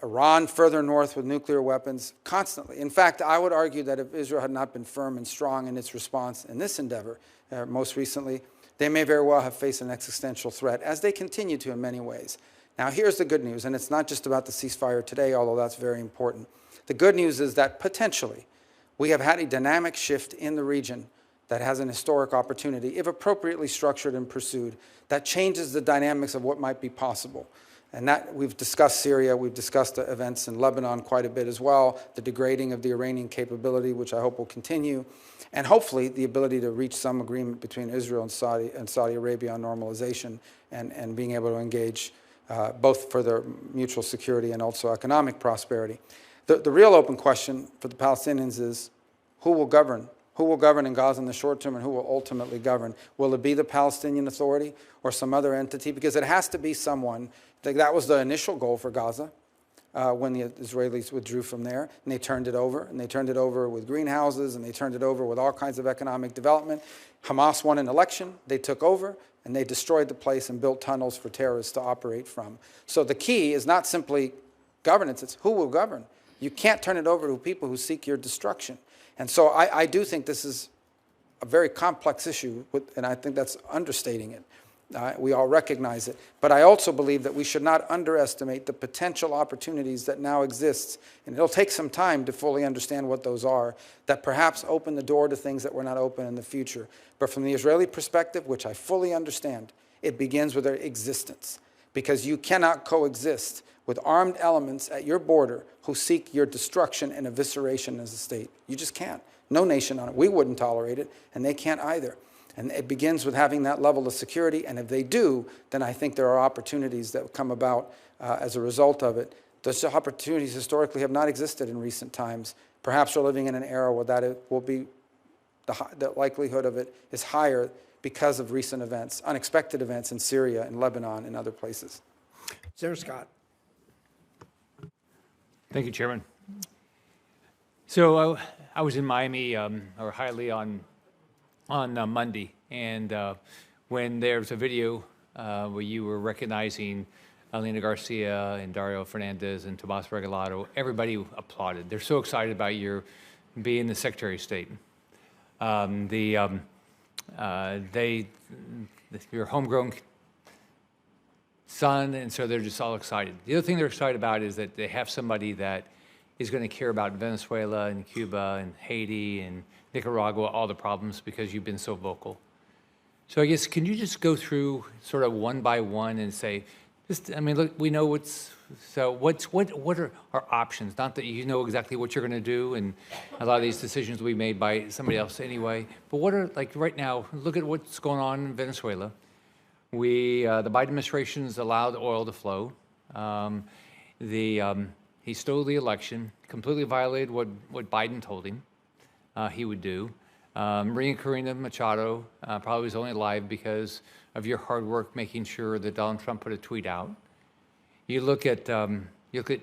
Speaker 4: Iran further north with nuclear weapons, constantly. In fact, I would argue that if Israel had not been firm and strong in its response in this endeavor, most recently, they may very well have faced an existential threat, as they continue to in many ways. Now, here's the good news, and it's not just about the ceasefire today, although that's very important. The good news is that potentially we have had a dynamic shift in the region that has an historic opportunity, if appropriately structured and pursued, that changes the dynamics of what might be possible. And that, we've discussed Syria, we've discussed events in Lebanon quite a bit as well, the degrading of the Iranian capability, which I hope will continue, and hopefully the ability to reach some agreement between Israel and Saudi Arabia on normalization and being able to engage both for their mutual security and also economic prosperity. The real open question for the Palestinians is who will govern? Who will govern in Gaza in the short term and who will ultimately govern? Will it be the Palestinian Authority or some other entity? Because it has to be someone. That was the initial goal for Gaza when the Israelis withdrew from there, and they turned it over. And they turned it over with greenhouses, and they turned it over with all kinds of economic development. Hamas won an election, they took over, and they destroyed the place and built tunnels for terrorists to operate from. So the key is not simply governance, it's who will govern. You can't turn it over to people who seek your destruction. And so I do think this is a very complex issue, and I think that's understating it. We all recognize it. But I also believe that we should not underestimate the potential opportunities that now exist, and it'll take some time to fully understand what those are, that perhaps open the door to things that were not open in the future. But from the Israeli perspective, which I fully understand, it begins with their existence. Because you cannot coexist with armed elements at your border who seek your destruction and evisceration as a state. You just can't. No nation on it. We wouldn't tolerate it, and they can't either. And it begins with having that level of security, and if they do, then I think there are opportunities that come about as a result of it. Those opportunities historically have not existed in recent times. Perhaps we're living in an era where that will be, the likelihood of it is higher because of recent events, unexpected events in Syria and Lebanon and other places.
Speaker 1: Senator Scott.
Speaker 2: Thank you, Chairman. So I was in Miami, or Hialeah on Monday, and when there was a video where you were recognizing Elena Garcia and Dario Fernandez and Tomas Regalado, everybody applauded. They're so excited about your being the Secretary of State. Your homegrown son, and so they're just all excited. The other thing they're excited about is that they have somebody that is going to care about Venezuela and Cuba and Haiti and Nicaragua, all the problems, because you've been so vocal. So I guess, can you just go through sort of one by one and say, look, we know what are our options? Not that you know exactly what you're going to do, and a lot of these decisions will be made by somebody else anyway, but what are, like right now, look at what's going on in Venezuela. The Biden administration's allowed oil to flow. He stole the election, completely violated what Biden told him he would do. Maria Corina Machado probably was only alive because of your hard work making sure that Donald Trump put a tweet out. You look at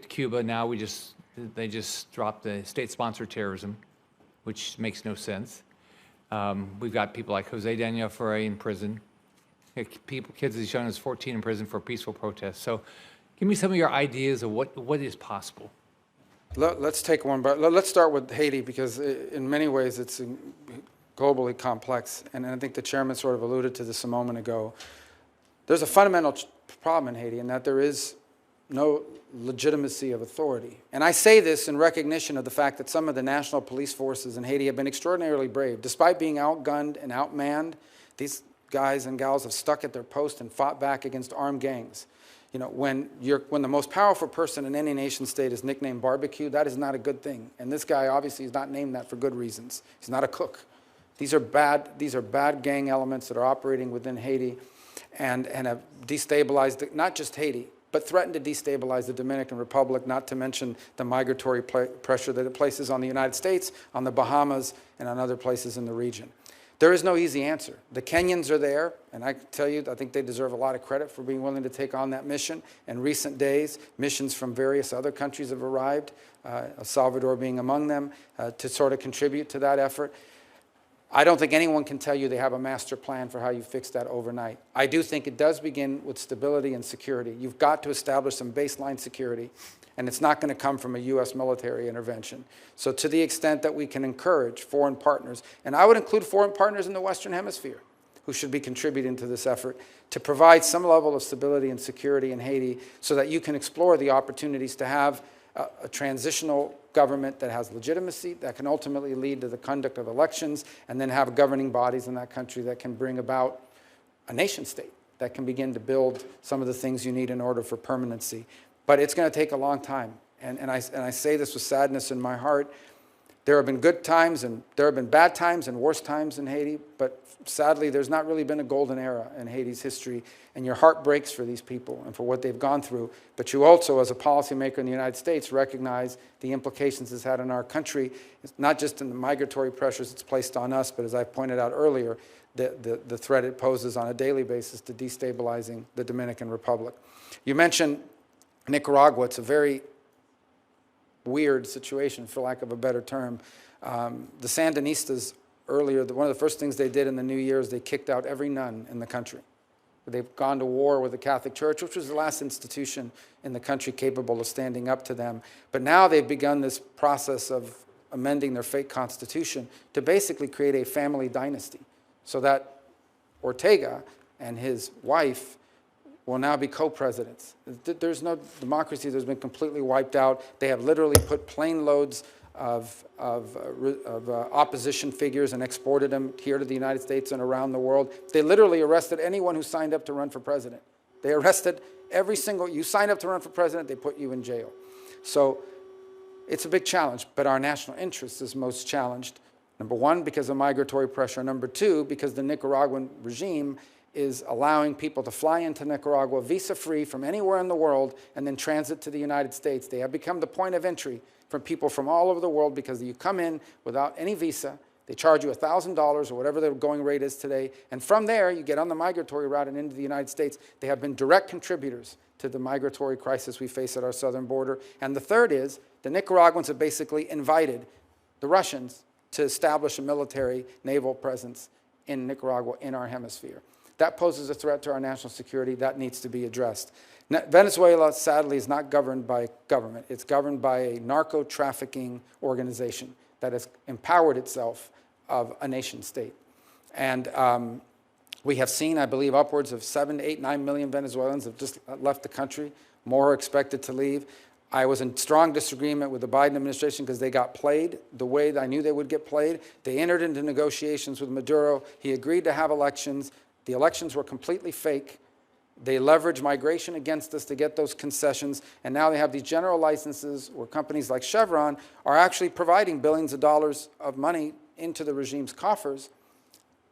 Speaker 2: Cuba now. They just dropped the state-sponsored terrorism, which makes no sense. We've got people like Jose Daniel Ferrer in prison. Kids as young as 14 in prison for peaceful protests. So, give me some of your ideas of what is possible.
Speaker 4: Let's take one, but let's start with Haiti, because in many ways it's globally complex, and I think the chairman sort of alluded to this a moment ago. There's a fundamental problem in Haiti in that there is no legitimacy of authority. And I say this in recognition of the fact that some of the national police forces in Haiti have been extraordinarily brave. Despite being outgunned and outmanned, these guys and gals have stuck at their post and fought back against armed gangs. You know, when the most powerful person in any nation state is nicknamed barbecue, that is not a good thing. And this guy obviously is not named that for good reasons. He's not a cook. These are bad gang elements that are operating within Haiti and have destabilized not just Haiti, but threatened to destabilize the Dominican Republic, not to mention the migratory pressure that it places on the United States, on the Bahamas, and on other places in the region. There is no easy answer. The Kenyans are there, and I can tell you, I think they deserve a lot of credit for being willing to take on that mission. In recent days, missions from various other countries have arrived, El Salvador being among them, to sort of contribute to that effort. I don't think anyone can tell you they have a master plan for how you fix that overnight. I do think it does begin with stability and security. You've got to establish some baseline security, and it's not going to come from a U.S. military intervention. So to the extent that we can encourage foreign partners, and I would include foreign partners in the Western Hemisphere, who should be contributing to this effort, to provide some level of stability and security in Haiti so that you can explore the opportunities to have a transitional government that has legitimacy, that can ultimately lead to the conduct of elections, and then have governing bodies in that country that can bring about a nation state that can begin to build some of the things you need in order for permanency. But it's going to take a long time. And I say this with sadness in my heart. There have been good times, and there have been bad times and worse times in Haiti, but sadly, there's not really been a golden era in Haiti's history, and your heart breaks for these people and for what they've gone through. But you also, as a policymaker in the United States, recognize the implications it's had on our country, it's not just in the migratory pressures it's placed on us, but as I pointed out earlier, the threat it poses on a daily basis to destabilizing the Dominican Republic. You mentioned Nicaragua. It's a very weird situation, for lack of a better term. The Sandinistas earlier, one of the first things they did in the new year is they kicked out every nun in the country. They've gone to war with the Catholic Church, which was the last institution in the country capable of standing up to them. But now they've begun this process of amending their fake constitution to basically create a family dynasty, so that Ortega and his wife will now be co-presidents. There's no democracy that's been completely wiped out. They have literally put plane loads of opposition figures and exported them here to the United States and around the world. They literally arrested anyone who signed up to run for president. They arrested every single, you signed up to run for president, they put you in jail. So it's a big challenge, but our national interest is most challenged. Number one, because of migratory pressure. Number two, because the Nicaraguan regime is allowing people to fly into Nicaragua visa-free from anywhere in the world and then transit to the United States. They have become the point of entry for people from all over the world because you come in without any visa, They charge you $1,000 or whatever the going rate is today. And from there, you get on the migratory route and into the United States. They have been direct contributors to the migratory crisis we face at our southern border. And the third is the Nicaraguans have basically invited the Russians to establish a military naval presence in Nicaragua, in our hemisphere. That poses a threat to our national security. That needs to be addressed. Venezuela, sadly, is not governed by government. It's governed by a narco-trafficking organization that has empowered itself of a nation state. And we have seen, I believe, upwards of 7, 8, 9 million Venezuelans have just left the country. More are expected to leave. I was in strong disagreement with the Biden administration because they got played the way that I knew they would get played. They entered into negotiations with Maduro. He agreed to have elections. The elections were completely fake. They leveraged migration against us to get those concessions, and now they have these general licenses where companies like Chevron are actually providing billions of dollars of money into the regime's coffers,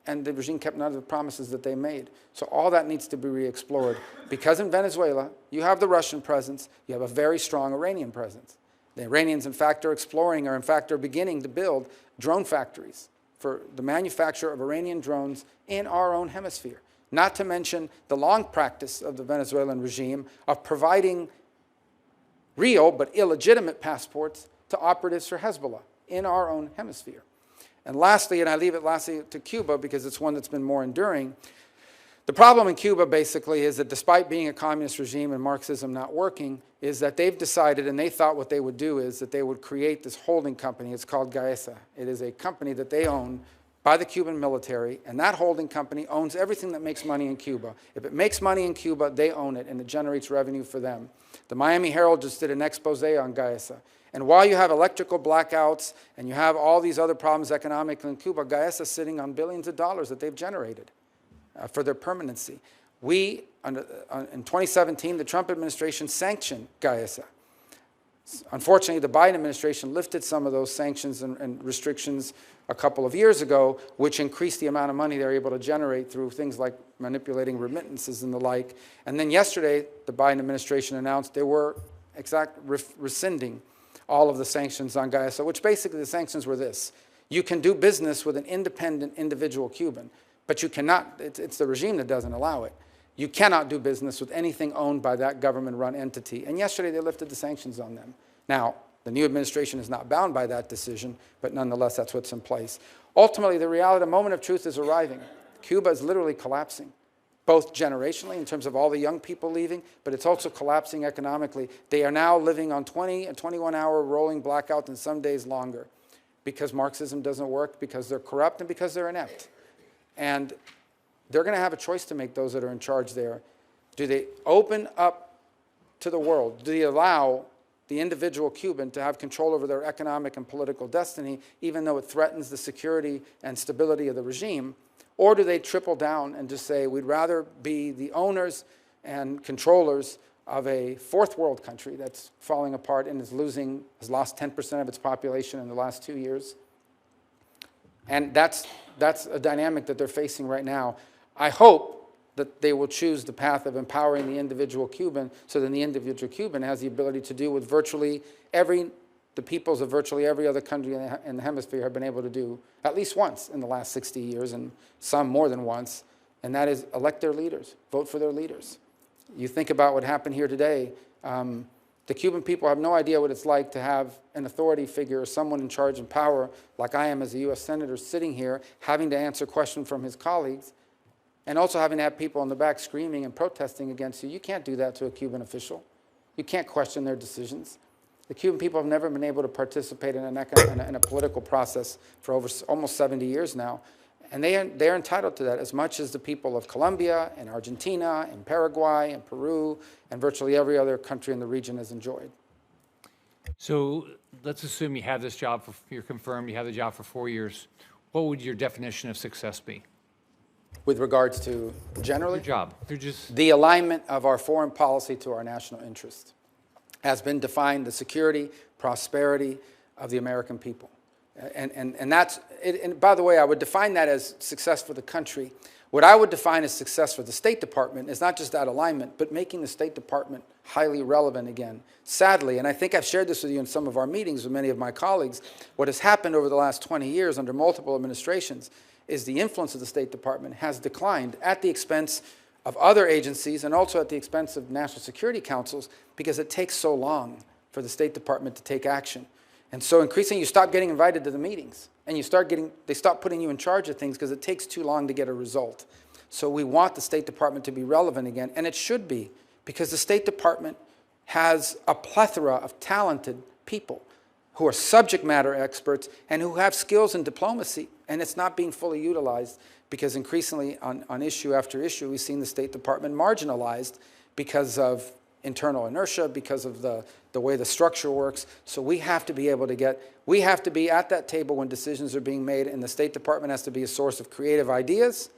Speaker 4: and the regime kept none of the promises that they made. So all that needs to be re-explored, because in Venezuela, you have the Russian presence, you have a very strong Iranian presence. The Iranians, in fact, are beginning to build drone factories for the manufacture of Iranian drones in our own hemisphere. Not to mention the long practice of the Venezuelan regime of providing real but illegitimate passports to operatives for Hezbollah in our own hemisphere. And lastly, and I leave it lastly to Cuba because it's one that's been more enduring, the problem in Cuba basically is that despite being a communist regime and Marxism not working, is that they've decided, and they thought what they would do is that they would create this holding company. It's called Gaesa. It is a company that they own by the Cuban military, and that holding company owns everything that makes money in Cuba. If it makes money in Cuba, they own it, and it generates revenue for them. The Miami Herald just did an expose on Gaesa. And while you have electrical blackouts and you have all these other problems economically in Cuba, Gaesa is sitting on billions of dollars that they've generated for their permanency. In 2017, the Trump administration sanctioned Gaesa. Unfortunately, the Biden administration lifted some of those sanctions and restrictions a couple of years ago, which increased the amount of money they're able to generate through things like manipulating remittances and the like. And then yesterday, the Biden administration announced they were rescinding all of the sanctions on Gaesa, which basically the sanctions were this. You can do business with an independent individual Cuban, but you cannot, it's the regime that doesn't allow it. You cannot do business with anything owned by that government-run entity. And yesterday, they lifted the sanctions on them. Now, the new administration is not bound by that decision, but nonetheless, that's what's in place. Ultimately, the reality, the moment of truth is arriving. Cuba is literally collapsing, both generationally in terms of all the young people leaving, but it's also collapsing economically. They are now living on 20 and 21-hour rolling blackouts and some days longer because Marxism doesn't work, because they're corrupt, and because they're inept. And they're going to have a choice to make, those that are in charge there. Do they open up to the world? Do they allow the individual Cuban to have control over their economic and political destiny, even though it threatens the security and stability of the regime? Or do they triple down and just say, we'd rather be the owners and controllers of a fourth world country that's falling apart and has lost 10% of its population in the last 2 years? And that's a dynamic that they're facing right now. I hope that they will choose the path of empowering the individual Cuban, so then the individual Cuban has the ability to do what the peoples of virtually every other country in the hemisphere have been able to do at least once in the last 60 years, and some more than once, and that is elect their leaders, vote for their leaders. You think about what happened here today. The Cuban people have no idea what it's like to have an authority figure or someone in charge and power, like I am as a U.S. Senator, sitting here having to answer questions from his colleagues, and also having to have people in the back screaming and protesting against you. You can't do that to a Cuban official. You can't question their decisions. The Cuban people have never been able to participate in a political process for almost 70 years now. And they're entitled to that as much as the people of Colombia and Argentina and Paraguay and Peru and virtually every other country in the region has enjoyed.
Speaker 2: So let's assume you have this job, you're confirmed, you have the job for 4 years. What would your definition of success be?
Speaker 4: With regards to generally?
Speaker 2: Your job.
Speaker 4: The alignment of our foreign policy to our national interest has been defined, the security, prosperity of the American people. And that's, and by the way, I would define that as success for the country. What I would define as success for the State Department is not just that alignment, but making the State Department highly relevant again. Sadly, and I think I've shared this with you in some of our meetings with many of my colleagues, what has happened over the last 20 years under multiple administrations is the influence of the State Department has declined at the expense of other agencies and also at the expense of national security councils because it takes so long for the State Department to take action. And so increasingly you stop getting invited to the meetings and they stop putting you in charge of things because it takes too long to get a result. So we want the State Department to be relevant again, and it should be, because the State Department has a plethora of talented people who are subject matter experts and who have skills in diplomacy, and it's not being fully utilized because increasingly on issue after issue, we've seen the State Department marginalized because of internal inertia, because of the way the structure works. So we have to be able to we have to be at that table when decisions are being made, and the State Department has to be a source of creative ideas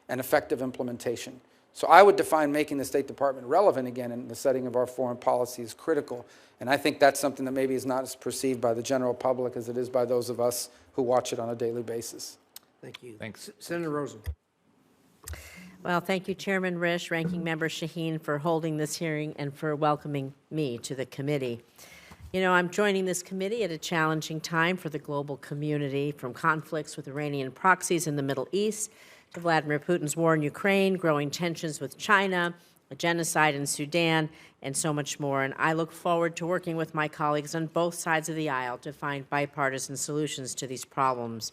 Speaker 4: and effective implementation. So I would define making the State Department relevant again in the setting of our foreign policy is critical. And I think that's something that maybe is not as perceived by the general public as it is by those of us who watch it on a daily basis.
Speaker 1: Thank you.
Speaker 2: Thanks.
Speaker 1: Senator Rosen.
Speaker 16: Well, thank you, Chairman Risch, Ranking Member Shaheen, for holding this hearing and for welcoming me to the committee. You know, I'm joining this committee at a challenging time for the global community, from conflicts with Iranian proxies in the Middle East to Vladimir Putin's war in Ukraine, growing tensions with China, a genocide in Sudan, and so much more. And I look forward to working with my colleagues on both sides of the aisle to find bipartisan solutions to these problems.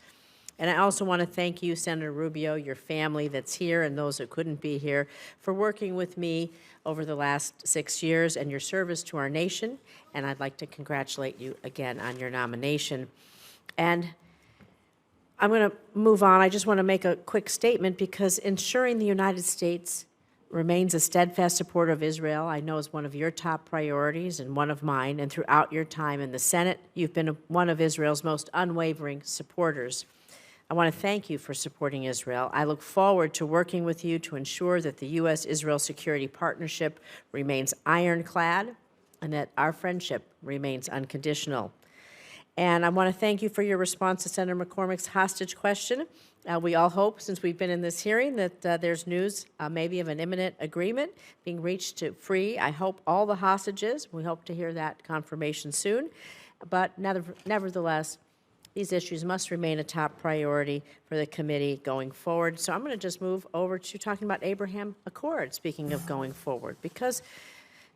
Speaker 16: And I also want to thank you, Senator Rubio, your family that's here, and those who couldn't be here, for working with me over the last 6 years and your service to our nation. And I'd like to congratulate you again on your nomination. And I'm going to move on. I just want to make a quick statement because ensuring the United States remains a steadfast supporter of Israel, I know, is one of your top priorities and one of mine. And throughout your time in the Senate, you've been one of Israel's most unwavering supporters. I want to thank you for supporting Israel. I look forward to working with you to ensure that the U.S.-Israel security partnership remains ironclad and that our friendship remains unconditional. And I want to thank you for your response to Senator McCormick's hostage question. We all hope, since we've been in this hearing, that there's news maybe of an imminent agreement being reached to free, I hope, all the hostages. We hope to hear that confirmation soon. But nevertheless, these issues must remain a top priority for the committee going forward. So I'm going to just move over to talking about Abraham Accord, speaking of going forward, because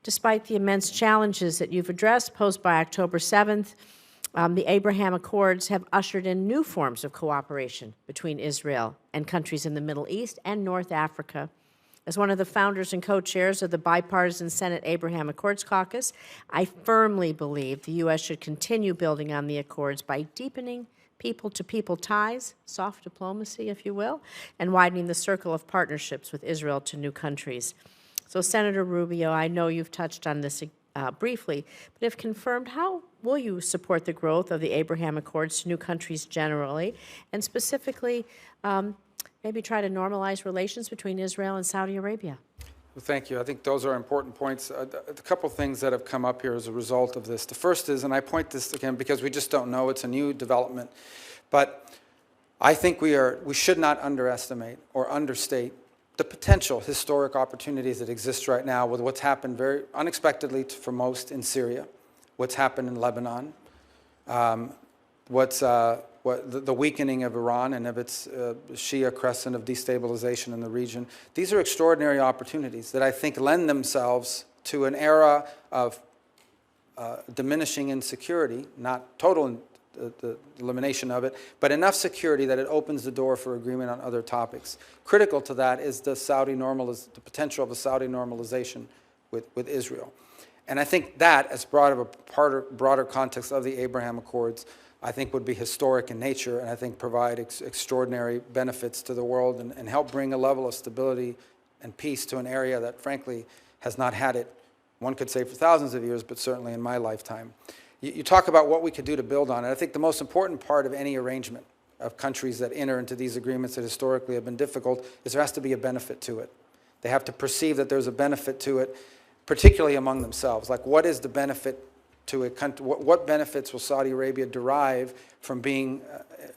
Speaker 16: despite the immense challenges that you've addressed posed by October 7th, the Abraham Accords have ushered in new forms of cooperation between Israel and countries in the Middle East and North Africa. As one of the founders and co-chairs of the bipartisan Senate Abraham Accords Caucus, I firmly believe the U.S. should continue building on the accords by deepening people-to-people ties, soft diplomacy, if you will, and widening the circle of partnerships with Israel to new countries. So, Senator Rubio, I know you've touched on this briefly, but if confirmed, how will you support the growth of the Abraham Accords to new countries generally, and specifically maybe try to normalize relations between Israel and Saudi Arabia?
Speaker 4: Well, thank you. I think those are important points. A couple things that have come up here as a result of this. The first is, and I point this again because we just don't know, it's a new development, but I think we should not underestimate or understate the potential historic opportunities that exist right now with what's happened very unexpectedly for most in Syria, what's happened in Lebanon, the weakening of Iran and of its Shia crescent of destabilization in the region. These are extraordinary opportunities that I think lend themselves to an era of diminishing insecurity, not total the elimination of it, but enough security that it opens the door for agreement on other topics. Critical to that is the potential of a Saudi normalization with Israel. And I think that, as broader context of the Abraham Accords, I think would be historic in nature and I think provide extraordinary benefits to the world and help bring a level of stability and peace to an area that, frankly, has not had it, one could say, for thousands of years, but certainly in my lifetime. You talk about what we could do to build on it. I think the most important part of any arrangement of countries that enter into these agreements that historically have been difficult is there has to be a benefit to it. They have to perceive that there's a benefit to it, particularly among themselves. Like, what is the benefit to a country? What benefits will Saudi Arabia derive from being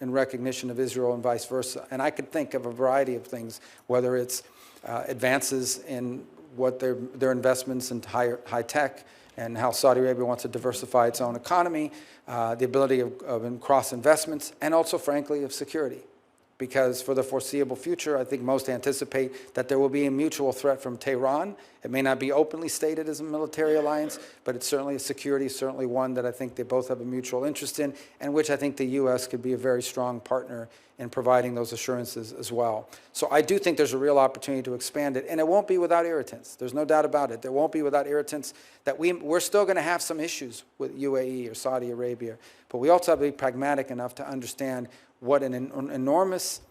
Speaker 4: in recognition of Israel and vice versa? And I could think of a variety of things, whether it's advances in what their investments in high tech and how Saudi Arabia wants to diversify its own economy, the ability of cross investments, and also, frankly, of security. Because for the foreseeable future, I think most anticipate that there will be a mutual threat from Tehran. It may not be openly stated as a military alliance, but it's certainly a security, certainly one that I think they both have a mutual interest in, and which I think the U.S. could be a very strong partner in providing those assurances as well. So I do think there's a real opportunity to expand it, and it won't be without irritants. There's no doubt about it. There won't be without irritants. That we're still going to have some issues with UAE or Saudi Arabia, but we also have to be pragmatic enough to understand what an enormous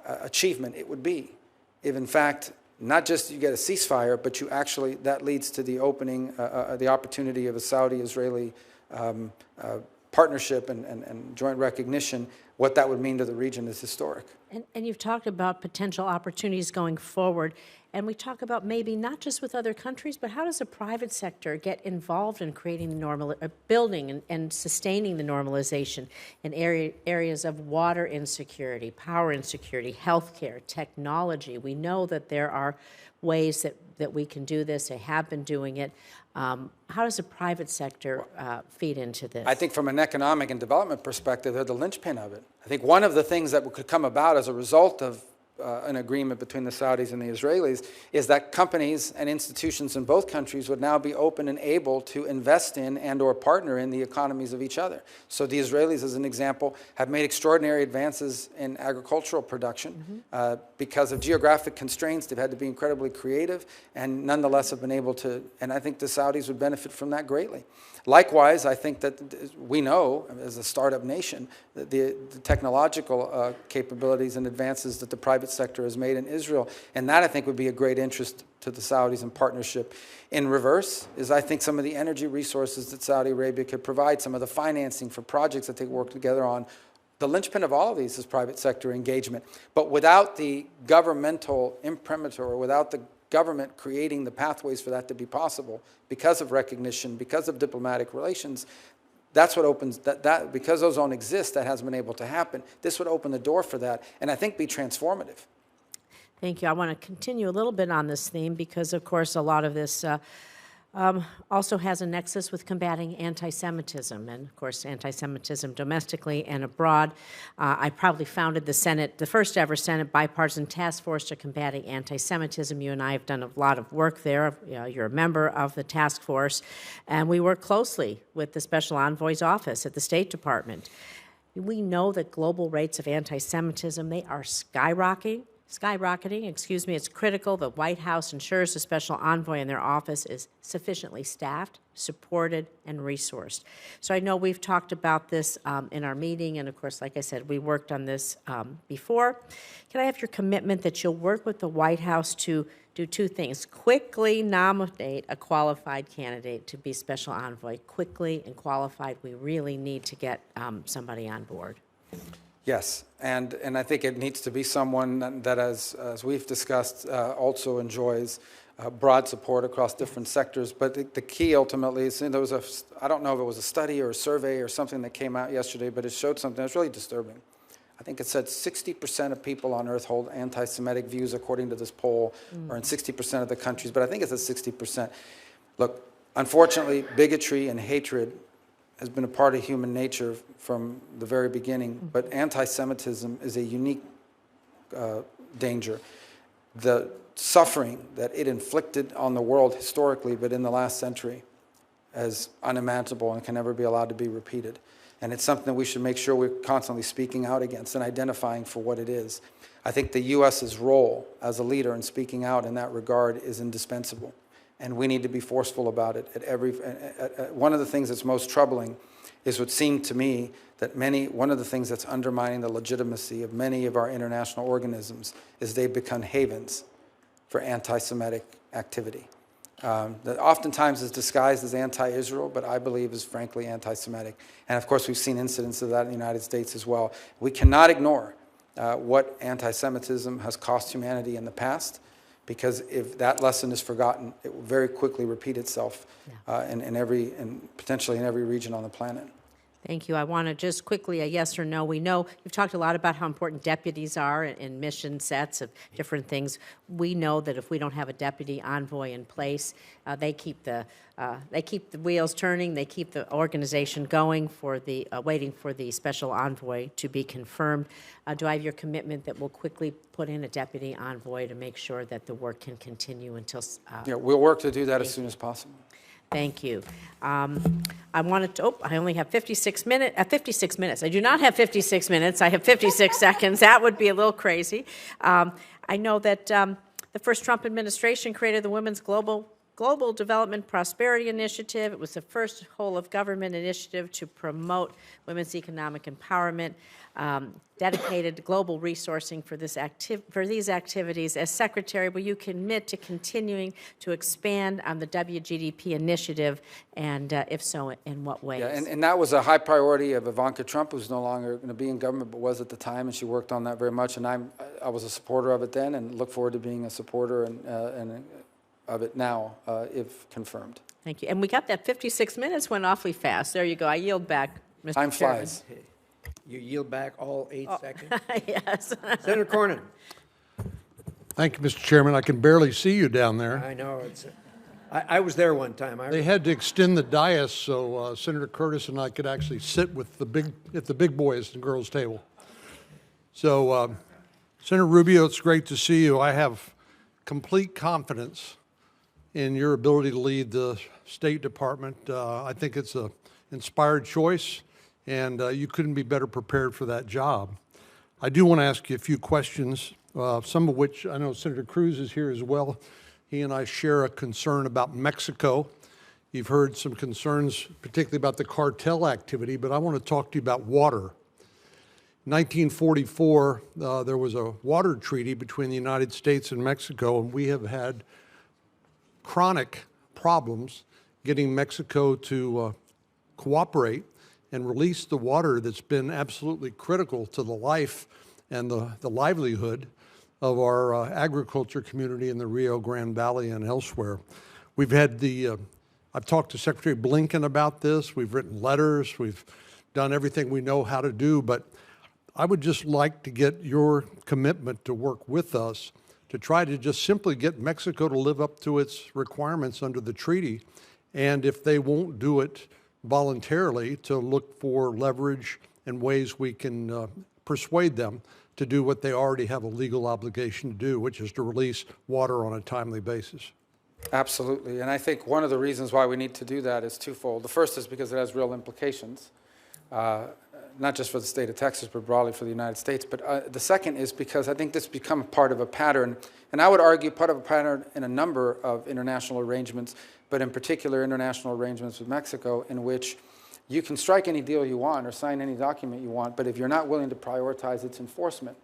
Speaker 4: achievement it would be if, in fact, not just you get a ceasefire, but you actually, that leads to the opening, the opportunity of a Saudi-Israeli partnership and joint recognition. What that would mean to the region is historic.
Speaker 16: And you've talked about potential opportunities going forward, and we talk about maybe not just with other countries, but how does the private sector get involved in creating building and sustaining the normalization in areas of water insecurity, power insecurity, healthcare, technology? We know that there are ways that we can do this. They have been doing it. How does the private sector feed into this?
Speaker 4: I think from an economic and development perspective, they're the linchpin of it. I think one of the things that could come about as a result of an agreement between the Saudis and the Israelis is that companies and institutions in both countries would now be open and able to invest in and or partner in the economies of each other. So the Israelis, as an example, have made extraordinary advances in agricultural production. Because of geographic constraints, they've had to be incredibly creative and nonetheless have been able to, and I think the Saudis would benefit from that greatly. Likewise, I think that we know, as a startup nation, that the technological capabilities and advances that the private sector has made in Israel, and that I think would be a great interest to the Saudis in partnership. In reverse is, I think, some of the energy resources that Saudi Arabia could provide, some of the financing for projects that they work together on. The linchpin of all of these is private sector engagement. But without the governmental imprimatur, or without the government creating the pathways for that to be possible, because of recognition, because of diplomatic relations, that's what opens, because those don't exist, that hasn't been able to happen. This would open the door for that, and I think be transformative.
Speaker 16: Thank you. I want to continue a little bit on this theme because, of course, a lot of this also has a nexus with combating anti-Semitism, and, of course, anti-Semitism domestically and abroad. I probably founded the Senate, the first ever Senate bipartisan task force to combating anti-Semitism. You and I have done a lot of work there. You're a member of the task force, and we work closely with the Special Envoy's office at the State Department. We know that global rates of anti-Semitism, they are skyrocketing. It's critical the White House ensures the Special Envoy and their office is sufficiently staffed, supported, and resourced. So I know we've talked about this in our meeting, and of course, like I said, we worked on this before. Can I have your commitment that you'll work with the White House to do two things? Quickly nominate a qualified candidate to be Special Envoy. Quickly and qualified. We really need to get somebody on board.
Speaker 4: Yes, and I think it needs to be someone that, as we've discussed, also enjoys broad support across different sectors. But the key ultimately is, there was I don't know if it was a study or a survey or something that came out yesterday, but it showed something that's really disturbing. I think it said 60% of people on Earth hold anti-Semitic views, according to this poll, or in 60% of the countries, but I think it's at 60%. Look, unfortunately, bigotry and hatred has been a part of human nature from the very beginning, but anti-Semitism is a unique danger. The suffering that it inflicted on the world historically, but in the last century, is unimaginable and can never be allowed to be repeated. And it's something that we should make sure we're constantly speaking out against and identifying for what it is. I think the U.S.'s role as a leader in speaking out in that regard is indispensable. And we need to be forceful about it. One of the things that's most troubling is what seemed to me that one of the things that's undermining the legitimacy of many of our international organisms is they've become havens for anti-Semitic activity. That oftentimes is disguised as anti-Israel, but I believe is frankly anti-Semitic. And of course, we've seen incidents of that in the United States as well. We cannot ignore what anti-Semitism has cost humanity in the past, because if that lesson is forgotten, it will very quickly repeat itself potentially in every region on the planet.
Speaker 16: Thank you. I want to just quickly, a yes or no. We know you've talked a lot about how important deputies are in mission sets of different things. We know that if we don't have a deputy envoy in place, they keep the wheels turning. They keep the organization going for the waiting for the special envoy to be confirmed. Do I have your commitment that we'll quickly put in a deputy envoy to make sure that the work can continue until?
Speaker 4: Yeah, we'll work to do that as soon as possible.
Speaker 16: Thank you. I wanted to, I only have 56 minutes. I do not have 56 minutes. I have 56 seconds. That would be a little crazy. I know that the first Trump administration created the Women's Global Development Prosperity Initiative. It was the first whole-of-government initiative to promote women's economic empowerment, dedicated global resourcing for these activities. As Secretary, will you commit to continuing to expand on the WGDP initiative, and if so, in what ways?
Speaker 4: Yeah, and that was a high priority of Ivanka Trump, who's no longer going to be in government, but was at the time, and she worked on that very much. And I was a supporter of it then, and look forward to being a supporter of it now, if confirmed.
Speaker 16: Thank you. And we got that 56 minutes went awfully fast. There you go. I yield back, Mr.
Speaker 4: Time
Speaker 16: Chairman.
Speaker 4: flies.
Speaker 1: You yield back all 8 seconds?
Speaker 16: Yes.
Speaker 1: Senator Cornyn.
Speaker 17: Thank you, Mr. Chairman. I can barely see you down there.
Speaker 1: I know. I was there one time.
Speaker 17: They had to extend the dais so Senator Curtis and I could actually sit with at the big boys and girls table. So, Senator Rubio, it's great to see you. I have complete confidence in your ability to lead the State Department. I think it's an inspired choice, and you couldn't be better prepared for that job. I do want to ask you a few questions, some of which I know Senator Cruz is here as well. He and I share a concern about Mexico. You've heard some concerns, particularly about the cartel activity, but I want to talk to you about water. In 1944, there was a water treaty between the United States and Mexico, and we have had chronic problems getting Mexico to cooperate and release the water that's been absolutely critical to the life and the livelihood of our agriculture community in the Rio Grande Valley and elsewhere. We've had I've talked to Secretary Blinken about this. We've written letters. We've done everything we know how to do, but I would just like to get your commitment to work with us to try to just simply get Mexico to live up to its requirements under the treaty, and if they won't do it voluntarily, to look for leverage and ways we can persuade them to do what they already have a legal obligation to do, which is to release water on a timely basis.
Speaker 4: Absolutely, and I think one of the reasons why we need to do that is twofold. The first is because it has real implications, not just for the state of Texas, but broadly for the United States. But the second is because I think this has become part of a pattern, and I would argue part of a pattern in a number of international arrangements, but in particular international arrangements with Mexico, in which you can strike any deal you want or sign any document you want, but if you're not willing to prioritize its enforcement,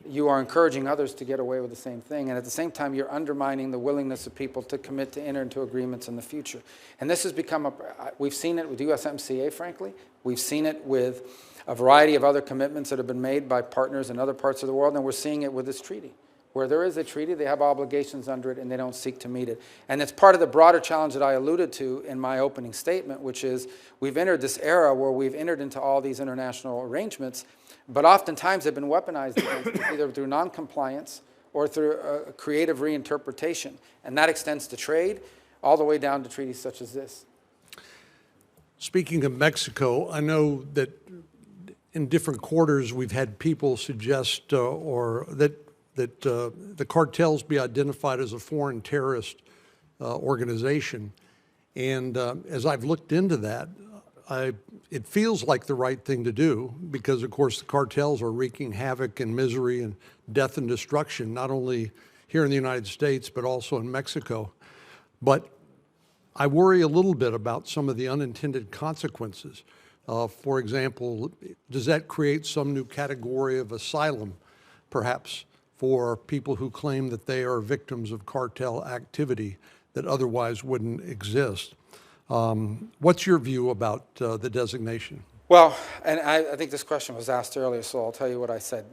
Speaker 4: you are encouraging others to get away with the same thing, and at the same time, you're undermining the willingness of people to commit to enter into agreements in the future. And this has become we've seen it with USMCA, frankly. We've seen it with a variety of other commitments that have been made by partners in other parts of the world, and we're seeing it with this treaty. Where there is a treaty, they have obligations under it, and they don't seek to meet it. And it's part of the broader challenge that I alluded to in my opening statement, which is we've entered this era where we've entered into all these international arrangements, but oftentimes they've been weaponized against us, either through noncompliance or through a creative reinterpretation. And that extends to trade all the way down to treaties such as this.
Speaker 17: Speaking of Mexico, I know that in different quarters we've had people suggest that the cartels be identified as a foreign terrorist organization. And as I've looked into that, it feels like the right thing to do because, of course, the cartels are wreaking havoc and misery and death and destruction, not only here in the United States, but also in Mexico. But I worry a little bit about some of the unintended consequences. For example, does that create some new category of asylum, perhaps, for people who claim that they are victims of cartel activity that otherwise wouldn't exist? What's your view about the designation?
Speaker 4: Well, and I think this question was asked earlier, so I'll tell you what I said.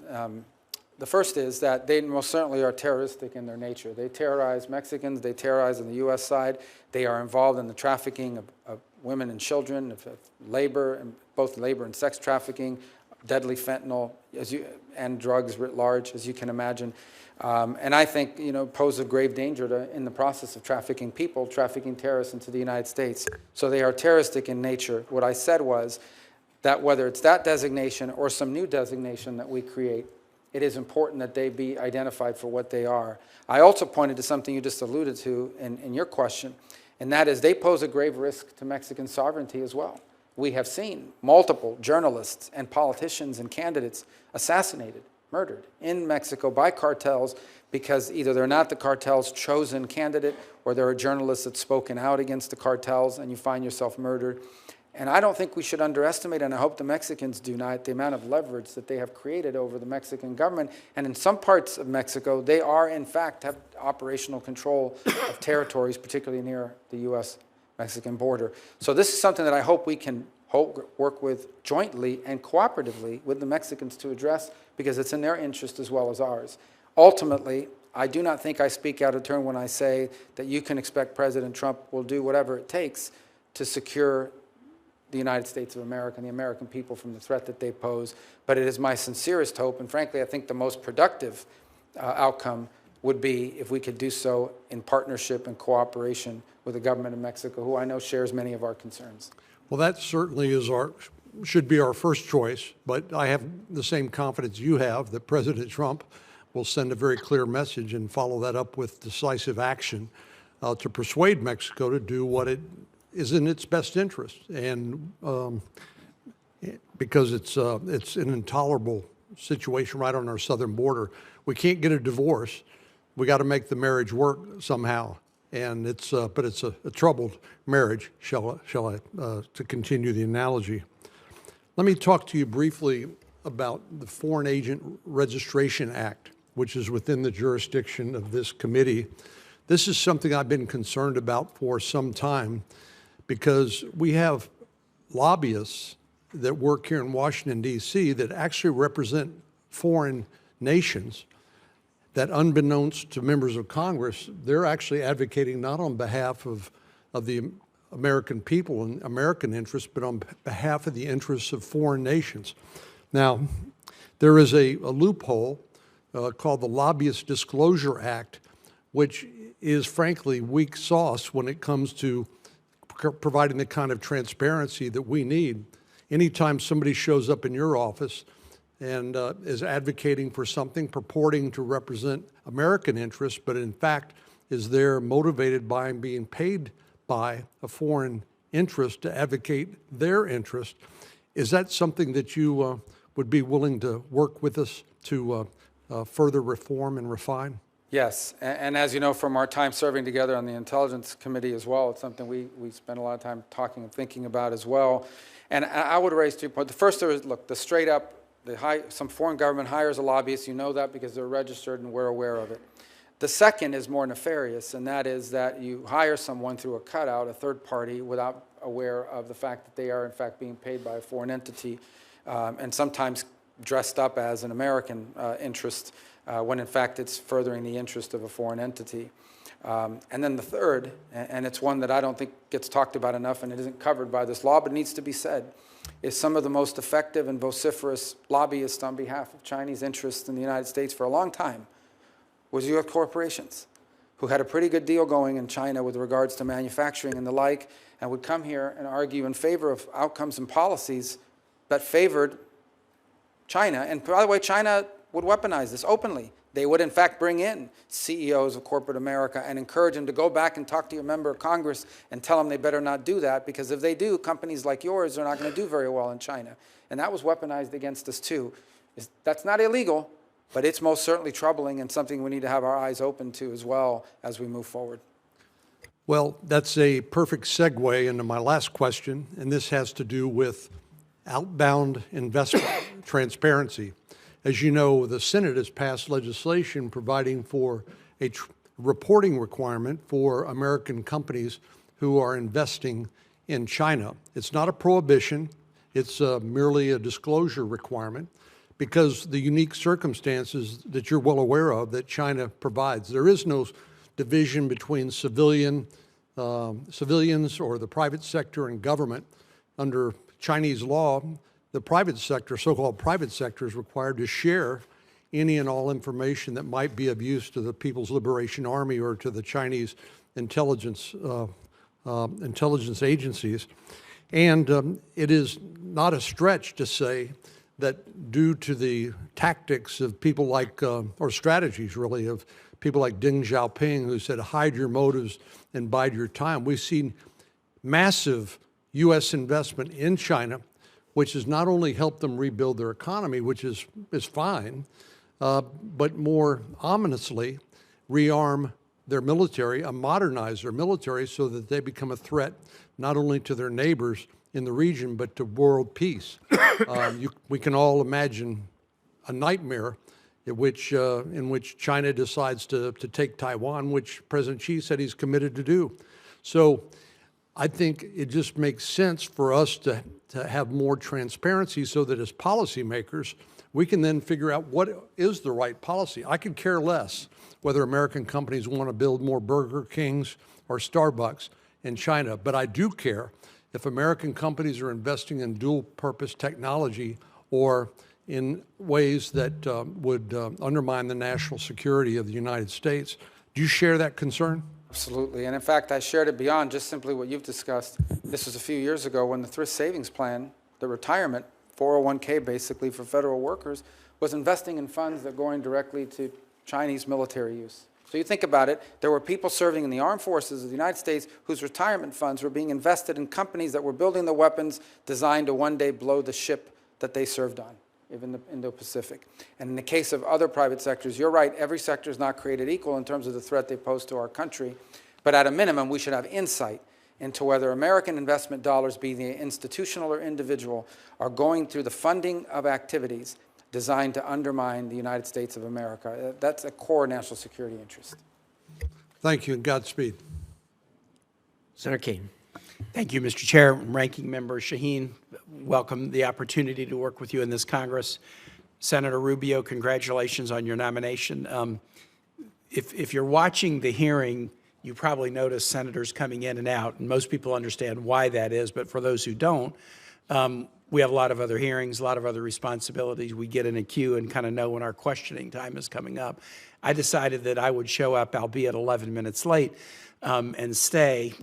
Speaker 4: The first is that they most certainly are terroristic in their nature. They terrorize Mexicans, they terrorize on the U.S. side. They are involved in the trafficking of women and children, of labor, and both labor and sex trafficking, deadly fentanyl, and drugs writ large, as you can imagine. And I think, pose a grave danger in the process of trafficking people, trafficking terrorists into the United States. So they are terroristic in nature. What I said was that whether it's that designation or some new designation that we create, it is important that they be identified for what they are. I also pointed to something you just alluded to in your question, and that is they pose a grave risk to Mexican sovereignty as well. We have seen multiple journalists and politicians and candidates assassinated, murdered in Mexico by cartels because either they're not the cartel's chosen candidate or there are journalists that spoken out against the cartels and you find yourself murdered. And I don't think we should underestimate, and I hope the Mexicans do not, the amount of leverage that they have created over the Mexican government. And in some parts of Mexico, they are, in fact, have operational control of territories, particularly near the U.S.-Mexican border. So this is something that I hope we can work with jointly and cooperatively with the Mexicans to address, because it's in their interest as well as ours. Ultimately, I do not think I speak out of turn when I say that you can expect President Trump will do whatever it takes to secure the United States of America and the American people from the threat that they pose. But it is my sincerest hope, and frankly, I think the most productive outcome would be if we could do so in partnership and cooperation with the government of Mexico, who I know shares many of our concerns.
Speaker 17: Well, that certainly should be our first choice, but I have the same confidence you have that President Trump will send a very clear message and follow that up with decisive action to persuade Mexico to do what it is in its best interest, and because it's an intolerable situation right on our southern border. We can't get a divorce. We got to make the marriage work somehow, and but it's a troubled marriage, shall I to continue the analogy. Let me talk to you briefly about the Foreign Agent Registration Act, which is within the jurisdiction of this committee. This is something I've been concerned about for some time, because we have lobbyists that work here in Washington, D.C. that actually represent foreign nations that, unbeknownst to members of Congress, they're actually advocating not on behalf of the American people and American interests, but on behalf of the interests of foreign nations. Now, there is a loophole called the Lobbyist Disclosure Act, which is frankly weak sauce when it comes to providing the kind of transparency that we need. Anytime somebody shows up in your office and is advocating for something, purporting to represent American interests, but in fact is there motivated by and being paid by a foreign interest to advocate their interest, is that something that you would be willing to work with us to further reform and refine?
Speaker 4: Yes, and as you know from our time serving together on the Intelligence Committee as well, it's something we spend a lot of time talking and thinking about as well. And I would raise 2 points. The first is, look, the straight up, some foreign government hires a lobbyist. You know that because they're registered and we're aware of it. The second is more nefarious, and that is that you hire someone through a cutout, a third party, without aware of the fact that they are in fact being paid by a foreign entity, and sometimes dressed up as an American interest, when in fact it's furthering the interest of a foreign entity. And then the third, and it's one that I don't think gets talked about enough and it isn't covered by this law, but needs to be said, is some of the most effective and vociferous lobbyists on behalf of Chinese interests in the United States for a long time was U.S. corporations, who had a pretty good deal going in China with regards to manufacturing and the like, and would come here and argue in favor of outcomes and policies that favored China. And by the way, China would weaponize this openly. They would, in fact, bring in CEOs of corporate America and encourage them to go back and talk to your member of Congress and tell them they better not do that, because if they do, companies like yours are not going to do very well in China. And that was weaponized against us, too. That's not illegal, but it's most certainly troubling and something we need to have our eyes open to as well as we move forward.
Speaker 17: Well, that's a perfect segue into my last question, and this has to do with outbound investment transparency. As you know, the Senate has passed legislation providing for a reporting requirement for American companies who are investing in China. It's not a prohibition, it's merely a disclosure requirement. because the unique circumstances that you're well aware of that China provides. There is no division between civilians or the private sector and government. Under Chinese law, the private sector, so-called private sector, is required to share any and all information that might be of use to the People's Liberation Army or to the Chinese intelligence agencies. And it is not a stretch to say that due to the tactics of people like, or strategies really, of people like Deng Xiaoping, who said, hide your motives and bide your time, we've seen massive U.S. investment in China, which has not only helped them rebuild their economy, which is fine, but more ominously rearm their military, modernize their military so that they become a threat not only to their neighbors in the region, but to world peace. We can all imagine a nightmare in which China decides to take Taiwan, which President Xi said he's committed to do. So I think it just makes sense for us to have more transparency so that as policymakers, we can then figure out what is the right policy. I could care less whether American companies want to build more Burger Kings or Starbucks in China, but I do care if American companies are investing in dual-purpose technology or in ways that would undermine the national security of the United States. Do you share that concern?
Speaker 4: Absolutely. And in fact, I shared it beyond just simply what you've discussed. This was a few years ago when the Thrift Savings Plan, the retirement, 401k basically for federal workers, was investing in funds that are going directly to Chinese military use. So you think about it, there were people serving in the armed forces of the United States whose retirement funds were being invested in companies that were building the weapons designed to one day blow the ship that they served on, even the Indo-Pacific. And in the case of other private sectors, you're right, every sector is not created equal in terms of the threat they pose to our country. But at a minimum, we should have insight into whether American investment dollars, be they institutional or individual, are going through the funding of activities designed to undermine the United States of America. That's a core national security interest.
Speaker 17: Thank you, and Godspeed.
Speaker 1: Senator Kaine.
Speaker 9: Thank you, Mr. Chair. Ranking Member Shaheen, welcome the opportunity to work with you in this Congress. Senator Rubio, congratulations on your nomination. If you're watching the hearing, you probably notice senators coming in and out, and most people understand why that is, but for those who don't, we have a lot of other hearings, a lot of other responsibilities. We get in a queue and kind of know when our questioning time is coming up. I decided that I would show up, albeit 11 minutes late, and stay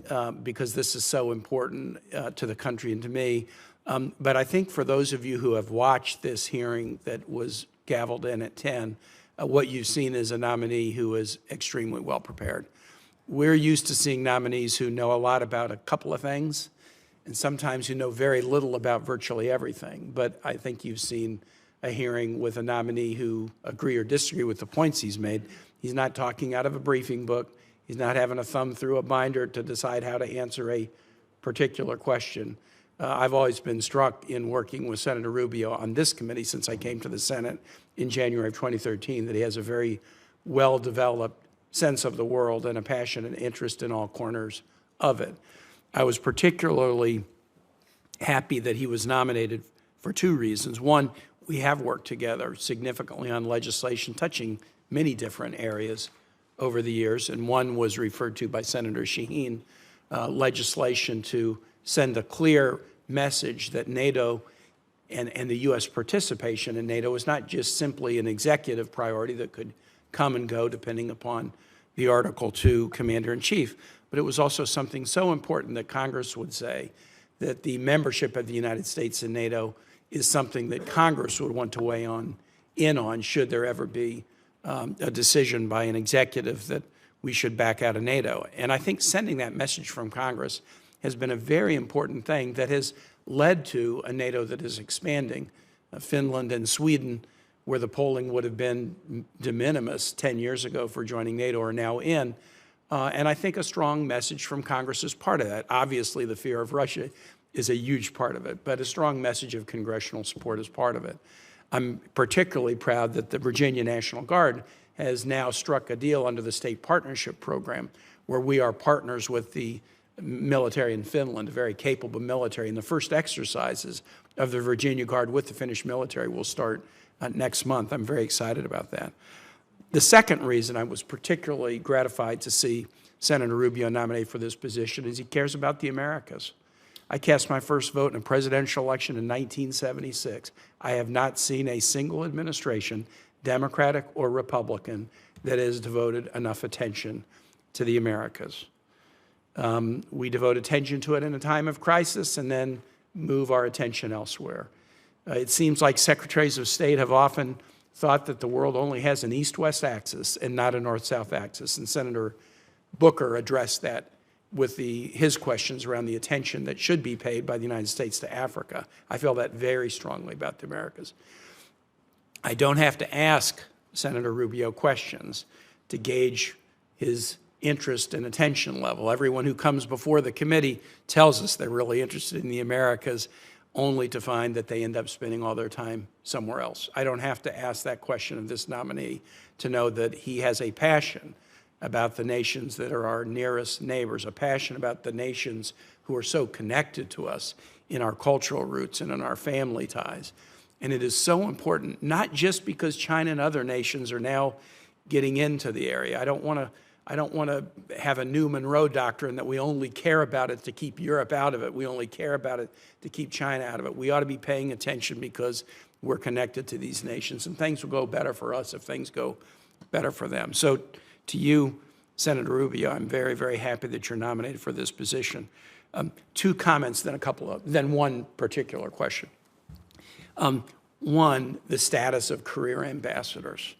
Speaker 9: because this is so important to the country and to me. But I think for those of you who have watched this hearing that was gavelled in at 10, what you've seen is a nominee who is extremely well prepared. We're used to seeing nominees who know a lot about a couple of things, and sometimes who know very little about virtually everything. But I think you've seen a hearing with a nominee who agree or disagree with the points he's made. He's not talking out of a briefing book. He's not having a thumb through a binder to decide how to answer a particular question. I've always been struck in working with Senator Rubio on this committee since I came to the Senate in January of 2013 that he has a very well-developed sense of the world and a passion and interest in all corners of it. I was particularly happy that he was nominated for two reasons. One, we have worked together significantly on legislation touching many different areas over the years, and one was referred to by Senator Shaheen, legislation to send a clear message that NATO and the U.S. participation in NATO is not just simply an executive priority that could come and go depending upon the Article II Commander-in-Chief, but it was also something so important that Congress would say that the membership of the United States in NATO is something that Congress would want to weigh in on should there ever be a decision by an executive that we should back out of NATO. And I think sending that message from Congress has been a very important thing that has led to a NATO that is expanding. Finland and Sweden, where the polling would have been de minimis 10 years ago for joining NATO, are now in. And I think a strong message from Congress is part of that. Obviously, the fear of Russia is a huge part of it, but a strong message of congressional support is part of it. I'm particularly proud that the Virginia National Guard has now struck a deal under the State Partnership Program where we are partners with the military in Finland, a very capable military. And the first exercises of the Virginia Guard with the Finnish military will start
Speaker 18: next month. I'm very excited about that. The second reason I was particularly gratified to see Senator Rubio nominated for this position is he cares about the Americas. I cast my first vote in a presidential election in 1976. I have not seen a single administration, Democratic or Republican, that has devoted enough attention to the Americas. We devote attention to it in a time of crisis and then move our attention elsewhere. It seems like secretaries of state have often thought that the world only has an east-west axis and not a north-south axis, and Senator Booker addressed that with his questions around the attention that should be paid by the United States to Africa. I feel that very strongly about the Americas. I don't have to ask Senator Rubio questions to gauge his interest and attention level. Everyone who comes before the committee tells us they're really interested in the Americas, only to find that they end up spending all their time somewhere else. I don't have to ask that question of this nominee to know that he has a passion about the nations that are our nearest neighbors, a passion about the nations who are so connected to us in our cultural roots and in our family ties. And it is so important, not just because China and other nations are now getting into the area. I don't want to have a new Monroe doctrine that we only care about it to keep Europe out of it. We only care about it to keep China out of it. We ought to be paying attention because we're connected to these nations, and things will go better for us if things go better for them. So to you, Senator Rubio, I'm very, very happy that you're nominated for this position. Two comments, then one particular question. One, the status of career ambassadors.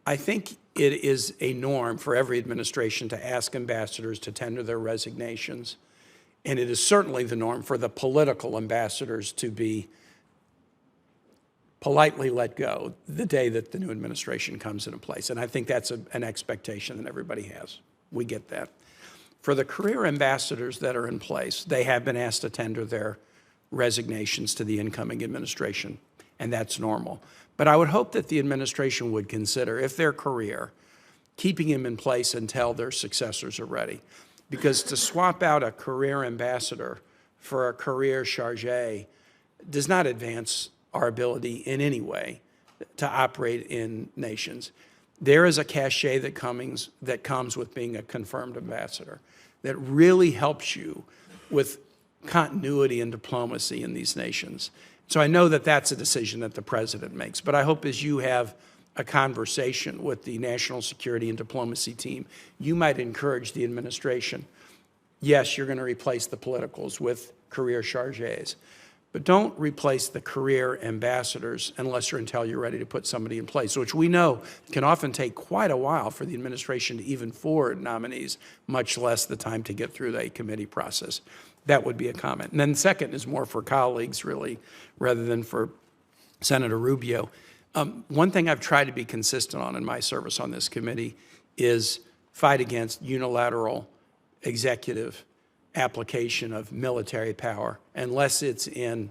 Speaker 18: I think it is a norm for every administration to ask ambassadors to tender their resignations, and it is certainly the norm for the political ambassadors to be politely let go the day that the new administration comes into place. And I think that's an expectation that everybody has. We get that. For the career ambassadors that are in place, they have been asked to tender their resignations to the incoming administration, and that's normal. But I would hope that the administration would consider, if their career, keeping them in place until their successors are ready. Because to swap out a career ambassador for a career chargé does not advance our ability in any way to operate in nations. There is a cachet that comes with being a confirmed ambassador that really helps you with continuity and diplomacy in these nations. So I know that that's a decision that the president makes, but I hope as you have a conversation with the national security and diplomacy team, you might encourage the administration. Yes, you're going to replace the politicals with career chargés, but don't replace the career ambassadors unless or until you're ready to put somebody in place, which we know can often take quite a while for the administration to even forward nominees, much less the time to get through the committee process. That would be a comment. And then second is more for colleagues, really, rather than for Senator Rubio. One thing I've tried to be consistent on in my service on this committee is fight against unilateral executive application of military power, unless it's in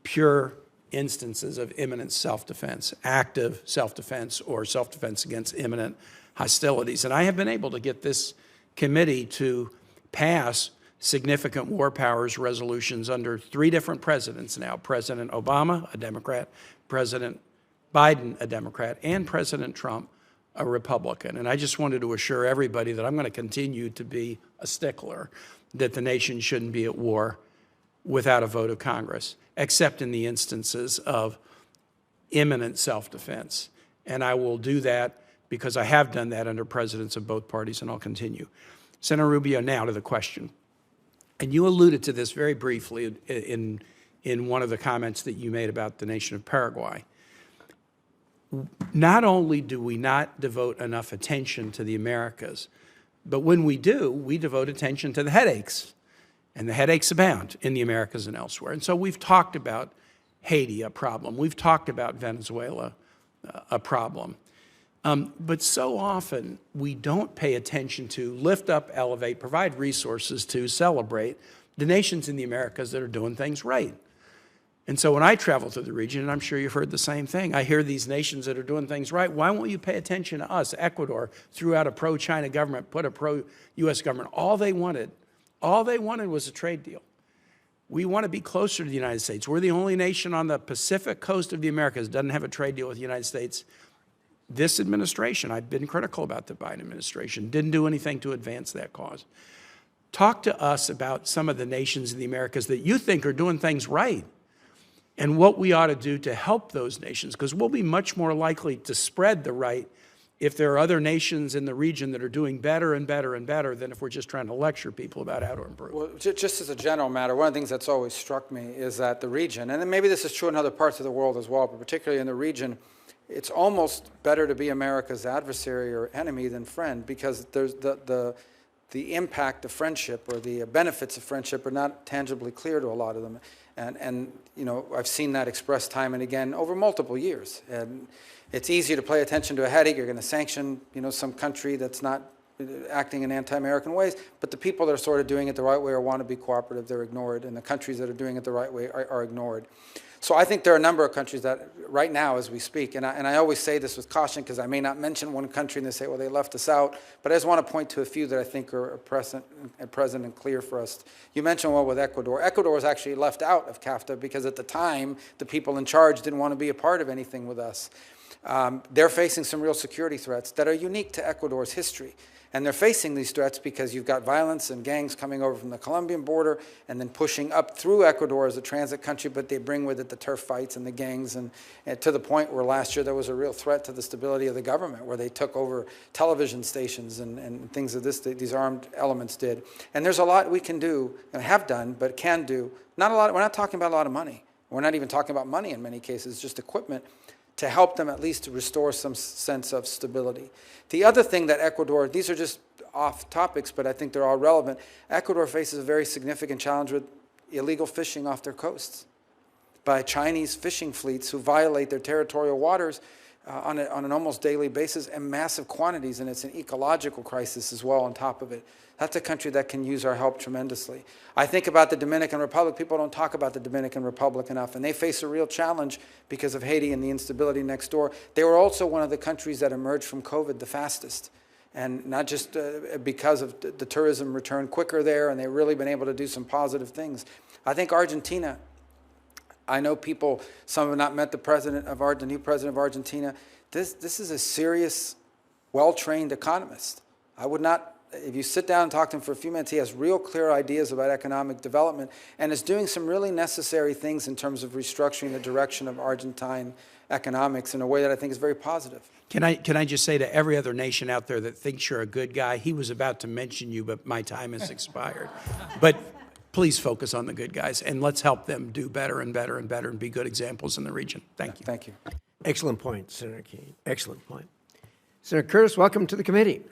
Speaker 18: pure instances of imminent self-defense, active self-defense, or self-defense against imminent hostilities. And I have been able to get this committee to pass significant war powers resolutions under 3 different presidents now: President Obama, a Democrat, President Biden, a Democrat, and President Trump, a Republican. And I just wanted to assure everybody that I'm going to continue to be a stickler that the nation shouldn't be at war without a vote of Congress, except in the instances of imminent self-defense. And I will do that because I have done that under presidents of both parties, and I'll continue. Senator Rubio, now to the question. And you alluded to this very briefly in one of the comments that you made about the nation of Paraguay. Not only do we not devote enough attention to the Americas, but when we do, we devote attention to the headaches. And the headaches abound in the Americas and elsewhere. And so we've talked about Haiti, a problem. We've talked about Venezuela, a problem. But so often we don't pay attention to lift up, elevate, provide resources to celebrate the nations in the Americas that are doing things right. And so when I travel through the region, and I'm sure you've heard the same thing, I hear these nations that are doing things right. Why won't you pay attention to us? Ecuador threw out a pro-China government, put a pro-U.S. government. All they wanted was a trade deal. We want to be closer to the United States. We're the only nation on the Pacific coast of the Americas that doesn't have a trade deal with the United States. This administration, I've been critical about the Biden administration, didn't do anything to advance that cause. Talk to us about some of the nations in the Americas that you think are doing things right and what we ought to do to help those nations, because we'll be much more likely to spread the right if there are other nations in the region that are doing better and better and better than if we're just trying to lecture people about how to improve.
Speaker 4: Well, just as a general matter, one of the things that's always struck me is that the region, and then maybe this is true in other parts of the world as well, but particularly in the region, it's almost better to be America's adversary or enemy than friend, because there's the impact of friendship or the benefits of friendship are not tangibly clear to a lot of them. And you know, I've seen that expressed time and again over multiple years. And it's easier to pay attention to a headache. You're going to sanction, you know, some country that's not acting in anti-American ways, but the people that are sort of doing it the right way or want to be cooperative, they're ignored, and the countries that are doing it the right way are ignored. So I think there are a number of countries that right now as we speak, and I always say this with caution because I may not mention one country and they say, well, they left us out, but I just want to point to a few that I think are present and clear for us. You mentioned one with Ecuador. Ecuador was actually left out of CAFTA because at the time, the people in charge didn't want to be a part of anything with us. They're facing some real security threats that are unique to Ecuador's history. And they're facing these threats because you've got violence and gangs coming over from the Colombian border and then pushing up through Ecuador as a transit country, but they bring with it the turf fights and the gangs, and to the point where last year there was a real threat to the stability of the government, where they took over television stations and things of this, these armed elements did. And there's a lot we can do, and have done, but can do. Not a lot. We're not talking about a lot of money. We're not even talking about money in many cases, just equipment, to help them at least to restore some sense of stability. The other thing that Ecuador, these are just off topics, but I think they're all relevant. Ecuador faces a very significant challenge with illegal fishing off their coasts by Chinese fishing fleets who violate their territorial waters on an almost daily basis in massive quantities, and it's an ecological crisis as well on top of it. That's a country that can use our help tremendously. I think about the Dominican Republic. People don't talk about the Dominican Republic enough, and they face a real challenge because of Haiti and the instability next door. They were also one of the countries that emerged from COVID the fastest, and not just because of the tourism return quicker there, and they've really been able to do some positive things. I think Argentina, I know people, some have not met the new president of Argentina. This is a serious, well-trained economist. I would not, if you sit down and talk to him for a few minutes, he has real clear ideas about economic development and is doing some really necessary things in terms of restructuring the direction of Argentine economics in a way that I think is very positive.
Speaker 18: Can I just say to every other nation out there that thinks you're a good guy, he was about to mention you, but my time has expired. But please focus on the good guys, and let's help them do better and better and better and be good examples in the region. Thank you.
Speaker 4: Thank you.
Speaker 1: Excellent point, Senator Keene. Excellent point. Senator Curtis, welcome to the committee.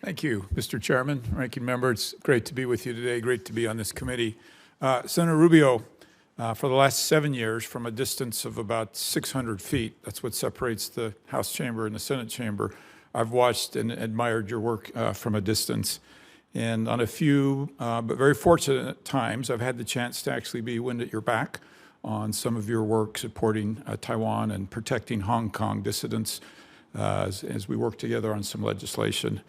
Speaker 19: Thank you, Mr. Chairman, Ranking Member. It's great to be with you today. Great to be on this committee. Senator Rubio, for the last 7 years, from a distance of about 600 feet, that's what separates the House chamber and the Senate chamber, I've watched and admired your work from a distance. And on a few, but very fortunate times, I've had the chance to actually be wind at your back on some of your work supporting Taiwan and protecting Hong Kong dissidents as we work together on some legislation.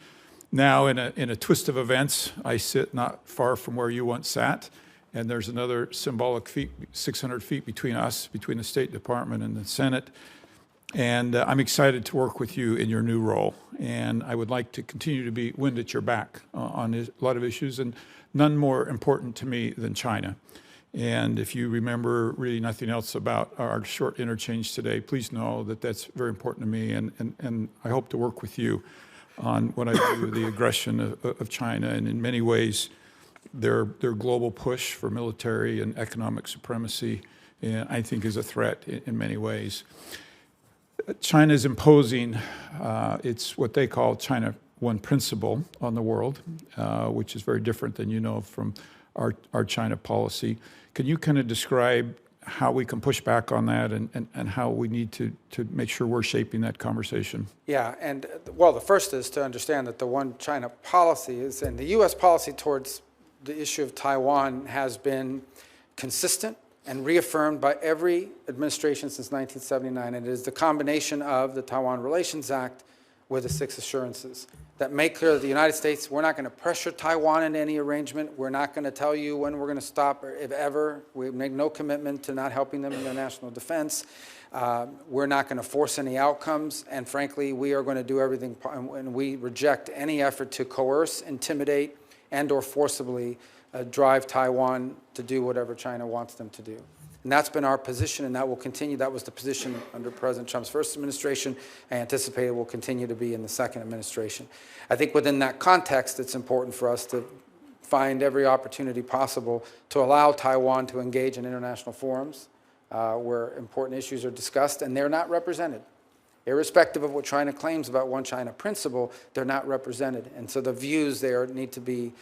Speaker 19: Now, in a twist of events, I sit not far from where you once sat, and there's another symbolic 600 feet between us, between the State Department and the Senate. And I'm excited to work with you in your new role. And I would like to continue to be wind at your back on a lot of issues, and none more important to me than China. And if you remember really nothing else about our short interchange today, please know that that's very important to me, and I hope to work with you on what I do with the aggression of China, and in many ways, their global push for military and economic supremacy, I think, is a threat in many ways. China is imposing, it's what they call China One principle on the world, which is very different than you know from our China policy. Can you kind of describe how we can push back on that and how we need to make sure we're shaping that conversation?
Speaker 4: Yeah, and well, the first is to understand that the One China policy is, and the U.S. policy towards the issue of Taiwan has been consistent and reaffirmed by every administration since 1979, and it is the combination of the Taiwan Relations Act, with the 6 assurances that make clear that the United States, we're not going to pressure Taiwan into any arrangement. We're not going to tell you when we're going to stop, or if ever. We make no commitment to not helping them in their national defense. We're not going to force any outcomes. And frankly, we are going to do everything, and we reject any effort to coerce, intimidate, and or forcibly drive Taiwan to do whatever China wants them to do. And that's been our position, and that will continue. That was the position under President Trump's first administration. I anticipate it will continue to be in the second administration. I think within that context, it's important for us to find every opportunity possible to allow Taiwan to engage in international forums where important issues are discussed, and they're not represented. Irrespective of what China claims about one China principle, they're not represented. And so the views there need to be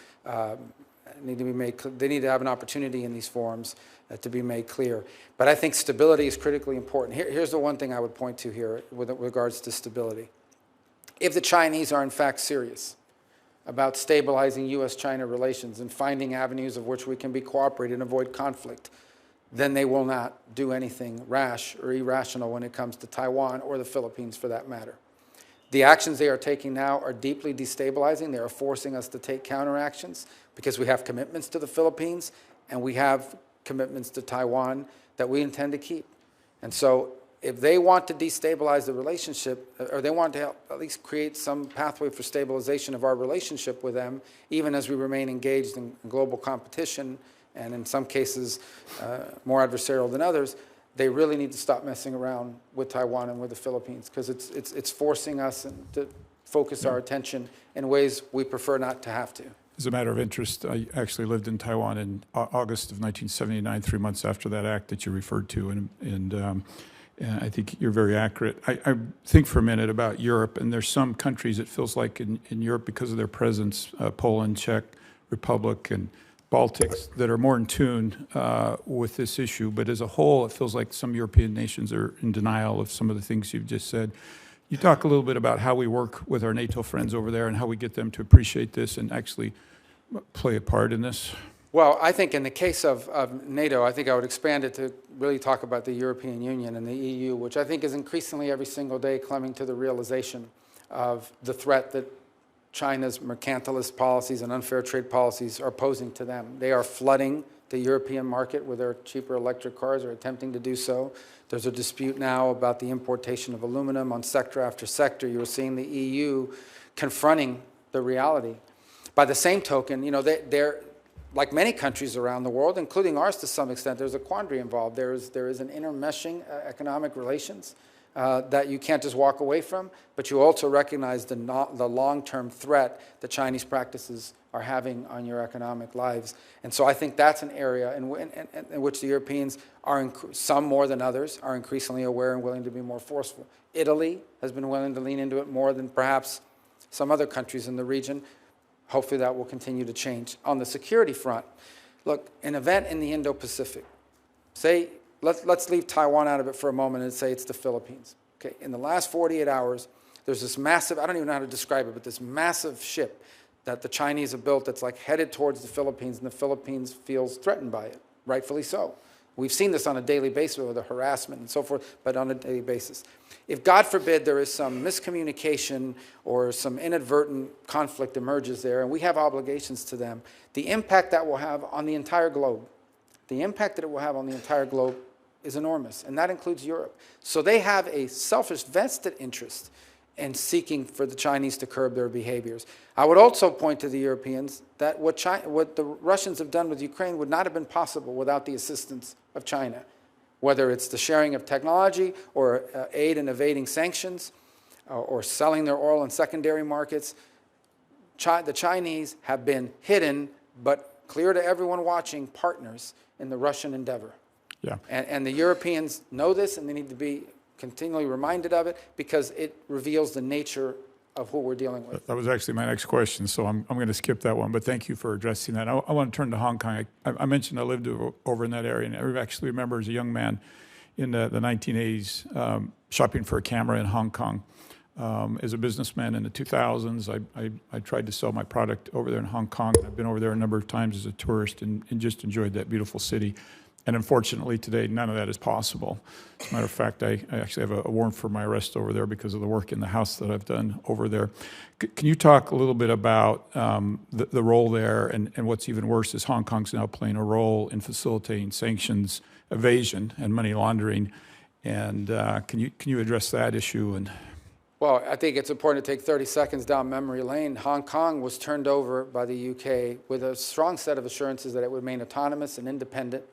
Speaker 4: made. They need to have an opportunity in these forums to be made clear. But I think stability is critically important. Here's the one thing I would point to here with regards to stability. If the Chinese are in fact serious about stabilizing U.S.-China relations and finding avenues of which we can be cooperative and avoid conflict, then they will not do anything rash or irrational when it comes to Taiwan or the Philippines for that matter. The actions they are taking now are deeply destabilizing. They are forcing us to take counteractions because we have commitments to the Philippines and we have commitments to Taiwan that we intend to keep. And so if they want to destabilize the relationship, or they want to help at least create some pathway for stabilization of our relationship with them, even as we remain engaged in global competition, and in some cases more adversarial than others, they really need to stop messing around with Taiwan and with the Philippines, because it's forcing us to focus our attention in ways we prefer not to have to.
Speaker 19: As a matter of interest, I actually lived in Taiwan in August of 1979, 3 months after that act that you referred to, and I think you're very accurate. I think for a minute about Europe, and there's some countries it feels like in Europe, because of their presence, Poland, Czech Republic, and Baltics, that are more in tune with this issue. But as a whole, it feels like some European nations are in denial of some of the things you've just said. You talk a little bit about how we work with our NATO friends over there and how we get them to appreciate this and actually play a part in this?
Speaker 4: Well, I think in the case of NATO, I think I would expand it to really talk about the European Union and the EU, which I think is increasingly every single day coming to the realization of the threat that China's mercantilist policies and unfair trade policies are posing to them. They are flooding the European market with their cheaper electric cars, or attempting to do so. There's a dispute now about the importation of aluminum on sector after sector. You're seeing the EU confronting the reality. By the same token, you know, they're like many countries around the world, including ours to some extent, there's a quandary involved. There is an intermeshing economic relations that you can't just walk away from, but you also recognize the long-term threat that Chinese practices are having on your economic lives. And so I think that's an area in which the Europeans are, some more than others, are increasingly aware and willing to be more forceful. Italy has been willing to lean into it more than perhaps some other countries in the region. Hopefully that will continue to change. On the security front, look, an event in the Indo-Pacific, say, let's leave Taiwan out of it for a moment and say it's the Philippines. Okay, in the last 48 hours, there's this massive, I don't even know how to describe it, but this massive ship that the Chinese have built that's like headed towards the Philippines, and the Philippines feels threatened by it, rightfully so. We've seen this on a daily basis with the harassment and so forth, but on a daily basis. If, God forbid, there is some miscommunication or some inadvertent conflict emerges there, and we have obligations to them, the impact that will have on the entire globe, the impact that it will have on the entire globe is enormous, and that includes Europe. So they have a selfish, vested interest in seeking for the Chinese to curb their behaviors. I would also point to the Europeans that what the Russians have done with Ukraine would not have been possible without the assistance of China, whether it's the sharing of technology or aid in evading sanctions or selling their oil in secondary markets. The Chinese have been hidden, but clear to everyone watching, partners in the Russian endeavor.
Speaker 19: Yeah.
Speaker 4: And the Europeans know this, and they need to be continually reminded of it, because it reveals the nature of who we're dealing with.
Speaker 19: That was actually my next question, so I'm going to skip that one, but thank you for addressing that. I want to turn to Hong Kong. I mentioned I lived over in that area, and I actually remember as a young man in the 1980s shopping for a camera in Hong Kong. As a businessman in the 2000s, I tried to sell my product over there in Hong Kong. I've been over there a number of times as a tourist and just enjoyed that beautiful city. And unfortunately, today, none of that is possible. As a matter of fact, I actually have a warrant for my arrest over there because of the work in the House that I've done over there. Can you talk a little bit about the role there, and what's even worse is Hong Kong's now playing a role in facilitating sanctions evasion and money laundering. And can you address that issue? And
Speaker 4: Well, I think it's important to take 30 seconds down memory lane. Hong Kong was turned over by the UK with a strong set of assurances that it would remain autonomous and independent.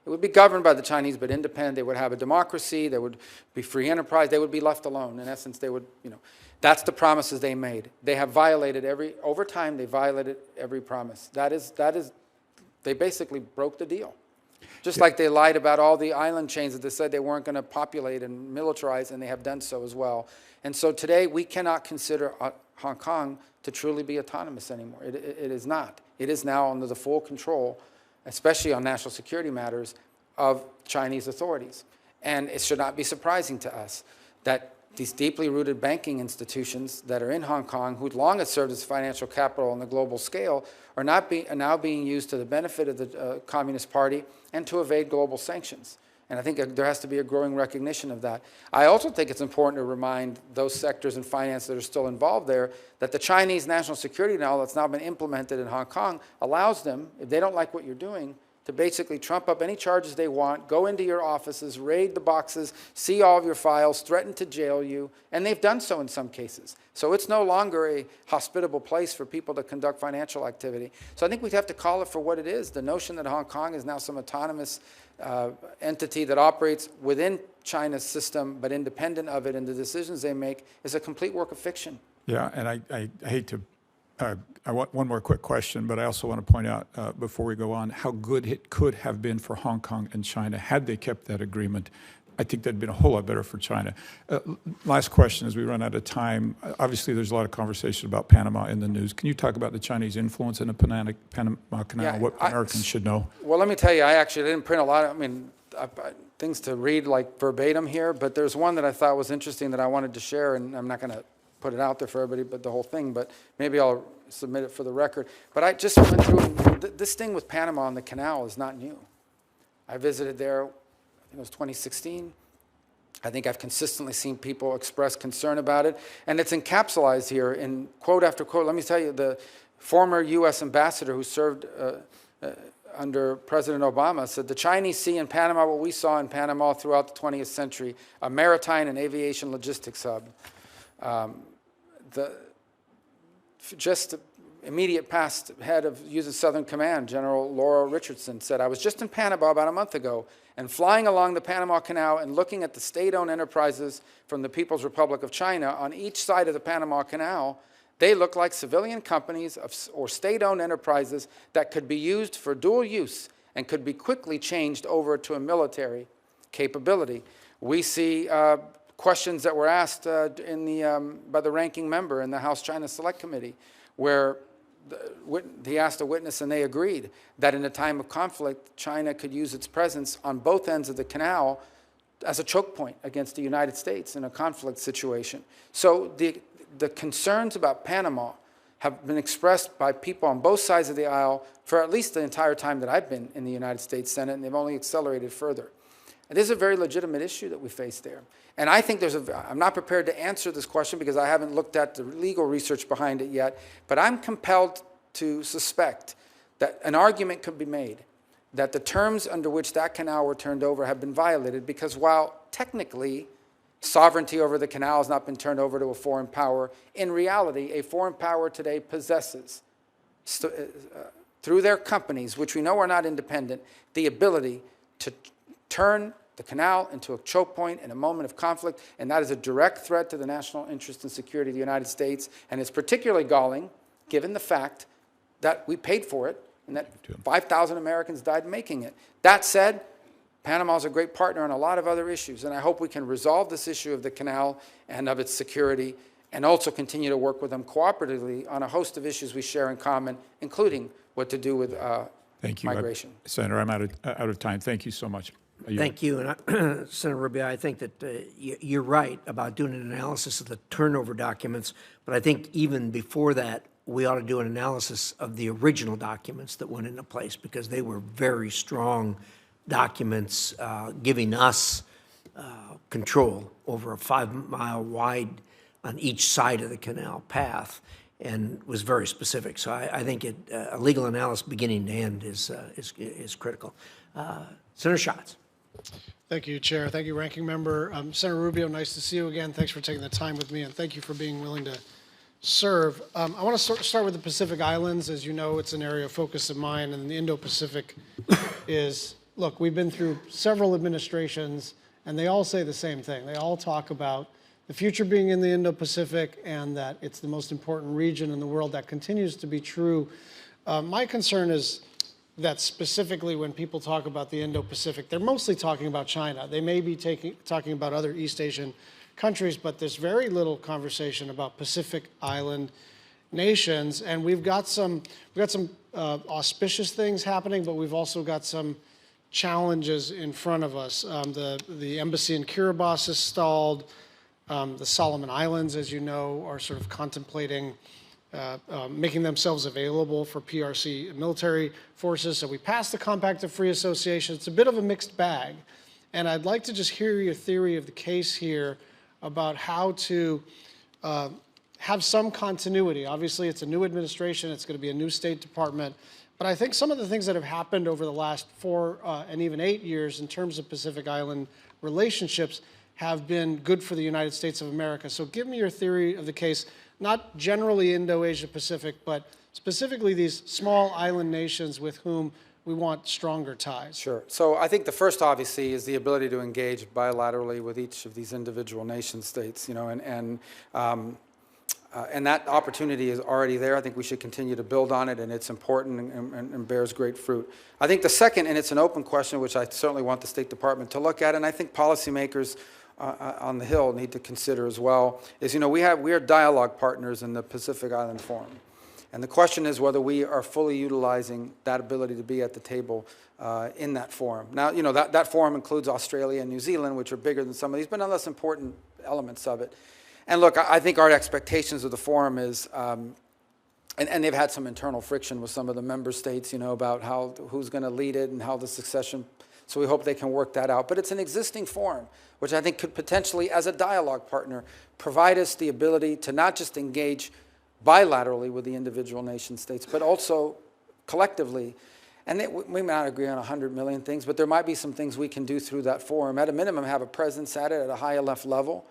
Speaker 4: It would be governed by the Chinese, but independent. They would have a democracy. There would be free enterprise. They would be left alone. In essence, they would, that's the promises they made. They have violated over time, they violated every promise. They basically broke the deal. Just like they lied about all the island chains that they said they weren't going to populate and militarize, and they have done so as well. And so today, we cannot consider Hong Kong to truly be autonomous anymore. It is not. It is now under the full control, especially on national security matters, of Chinese authorities. And it should not be surprising to us that these deeply rooted banking institutions that are in Hong Kong, who long have served as financial capital on the global scale, are now being used to the benefit of the Communist Party and to evade global sanctions. And I think there has to be a growing recognition of that. I also think it's important to remind those sectors in finance that are still involved there that the Chinese national security law that's now been implemented in Hong Kong allows them, if they don't like what you're doing, to basically trump up any charges they want, go into your offices, raid the boxes, see all of your files, threaten to jail you, and they've done so in some cases. So it's no longer a hospitable place for people to conduct financial activity. So I think we have to call it for what it is. The notion that Hong Kong is now some autonomous entity that operates within China's system but independent of it and the decisions they make is a complete work of fiction.
Speaker 19: yeah, and I hate to, I want one more quick question, but I also want to point out before we go on how good it could have been for Hong Kong and China had they kept that agreement. I think that'd been a whole lot better for China. Last question as we run out of time. Obviously, there's a lot of conversation about Panama in the news. Can you talk about the Chinese influence in the Panama Canal,
Speaker 4: Yeah,
Speaker 19: what Americans should know?
Speaker 4: Well, let me tell you, I actually didn't print a lot of, things to read like verbatim here, but there's one that I thought was interesting that I wanted to share, and I'm not going to put it out there for everybody, but the whole thing, but maybe I'll submit it for the record. But I just went through, this thing with Panama on the canal is not new. I visited there, I think it was 2016. I think I've consistently seen people express concern about it, and it's encapsulated here in quote after quote. Let me tell you, the former U.S. ambassador who served under President Obama said, the Chinese see in Panama what we saw in Panama throughout the 20th century, a maritime and aviation logistics hub. Just immediate past head of U.S. Southern Command, General Laura Richardson, said, I was just in Panama about a month ago and flying along the Panama Canal and looking at the state-owned enterprises from the People's Republic of China on each side of the Panama Canal. They look like civilian companies or state-owned enterprises that could be used for dual use and could be quickly changed over to a military capability. We see questions that were asked by the ranking member in the House China Select Committee, where he asked a witness and they agreed that in a time of conflict, China could use its presence on both ends of the canal as a choke point against the United States in a conflict situation. So the concerns about Panama have been expressed by people on both sides of the aisle for at least the entire time that I've been in the United States Senate, and they've only accelerated further. And this is a very legitimate issue that we face there. And I think I'm not prepared to answer this question because I haven't looked at the legal research behind it yet, but I'm compelled to suspect that an argument could be made that the terms under which that canal were turned over have been violated because while technically sovereignty over the canal has not been turned over to a foreign power, in reality, a foreign power today possesses, through their companies, which we know are not independent, the ability to turn the canal into a choke point in a moment of conflict, and that is a direct threat to the national interest and security of the United States, and it's particularly galling given the fact that we paid for it and that 5,000 Americans died making it. That said, Panama is a great partner on a lot of other issues, and I hope we can resolve this issue of the canal and of its security and also continue to work with them cooperatively on a host of issues we share in common, including what to do with
Speaker 19: Thank you,
Speaker 4: migration.
Speaker 19: Senator, I'm out of time. Thank you so much.
Speaker 1: Thank you. And Senator Rubio, I think that you're right about doing an analysis of the turnover documents, but I think even before that, we ought to do an analysis of the original documents that went into place because they were very strong documents giving us control over a 5-mile wide on each side of the canal path, and was very specific. So I think a legal analysis beginning to end is critical. Senator Schatz.
Speaker 20: Thank you, Chair. Thank you, Ranking Member. Senator Rubio, nice to see you again. Thanks for taking the time with me, and thank you for being willing to serve. I want to start with the Pacific Islands. As you know, it's an area of focus of mine, and the Indo-Pacific is, look, we've been through several administrations, and they all say the same thing. They all talk about the future being in the Indo-Pacific and that it's the most important region in the world. That continues to be true. My concern is that specifically when people talk about the Indo-Pacific, they're mostly talking about China. They may be talking about other East Asian countries, but there's very little conversation about Pacific Island nations. And we've got some auspicious things happening, but we've also got some challenges in front of us. The embassy in Kiribati is stalled. The Solomon Islands, as you know, are sort of contemplating making themselves available for PRC military forces. So we passed the Compact of Free Association. It's a bit of a mixed bag. And I'd like to just hear your theory of the case here about how to have some continuity. Obviously, it's a new administration. It's going to be a new State Department. But I think some of the things that have happened over the last 4 and even 8 years in terms of Pacific Island relationships have been good for the United States of America. So give me your theory of the case, not generally Indo-Asia-Pacific, but specifically these small island nations with whom we want stronger ties.
Speaker 4: Sure. So I think the first, obviously, is the ability to engage bilaterally with each of these individual nation states, and that opportunity is already there. I think we should continue to build on it, and it's important and bears great fruit. I think the second, and it's an open question, which I certainly want the State Department to look at, and I think policymakers on the Hill need to consider as well, is, we are dialogue partners in the Pacific Island Forum. And the question is whether we are fully utilizing that ability to be at the table in that forum. Now, that forum includes Australia and New Zealand, which are bigger than some of these, but nonetheless important elements of it. And look, I think our expectations of the forum is, and they've had some internal friction with some of the member states, about who's going to lead it and how the succession. So we hope they can work that out. But it's an existing forum, which I think could potentially, as a dialogue partner, provide us the ability to not just engage bilaterally with the individual nation states, but also collectively. And we may not agree on 100 million things, but there might be some things we can do through that forum. At a minimum, have a presence at it at a high enough level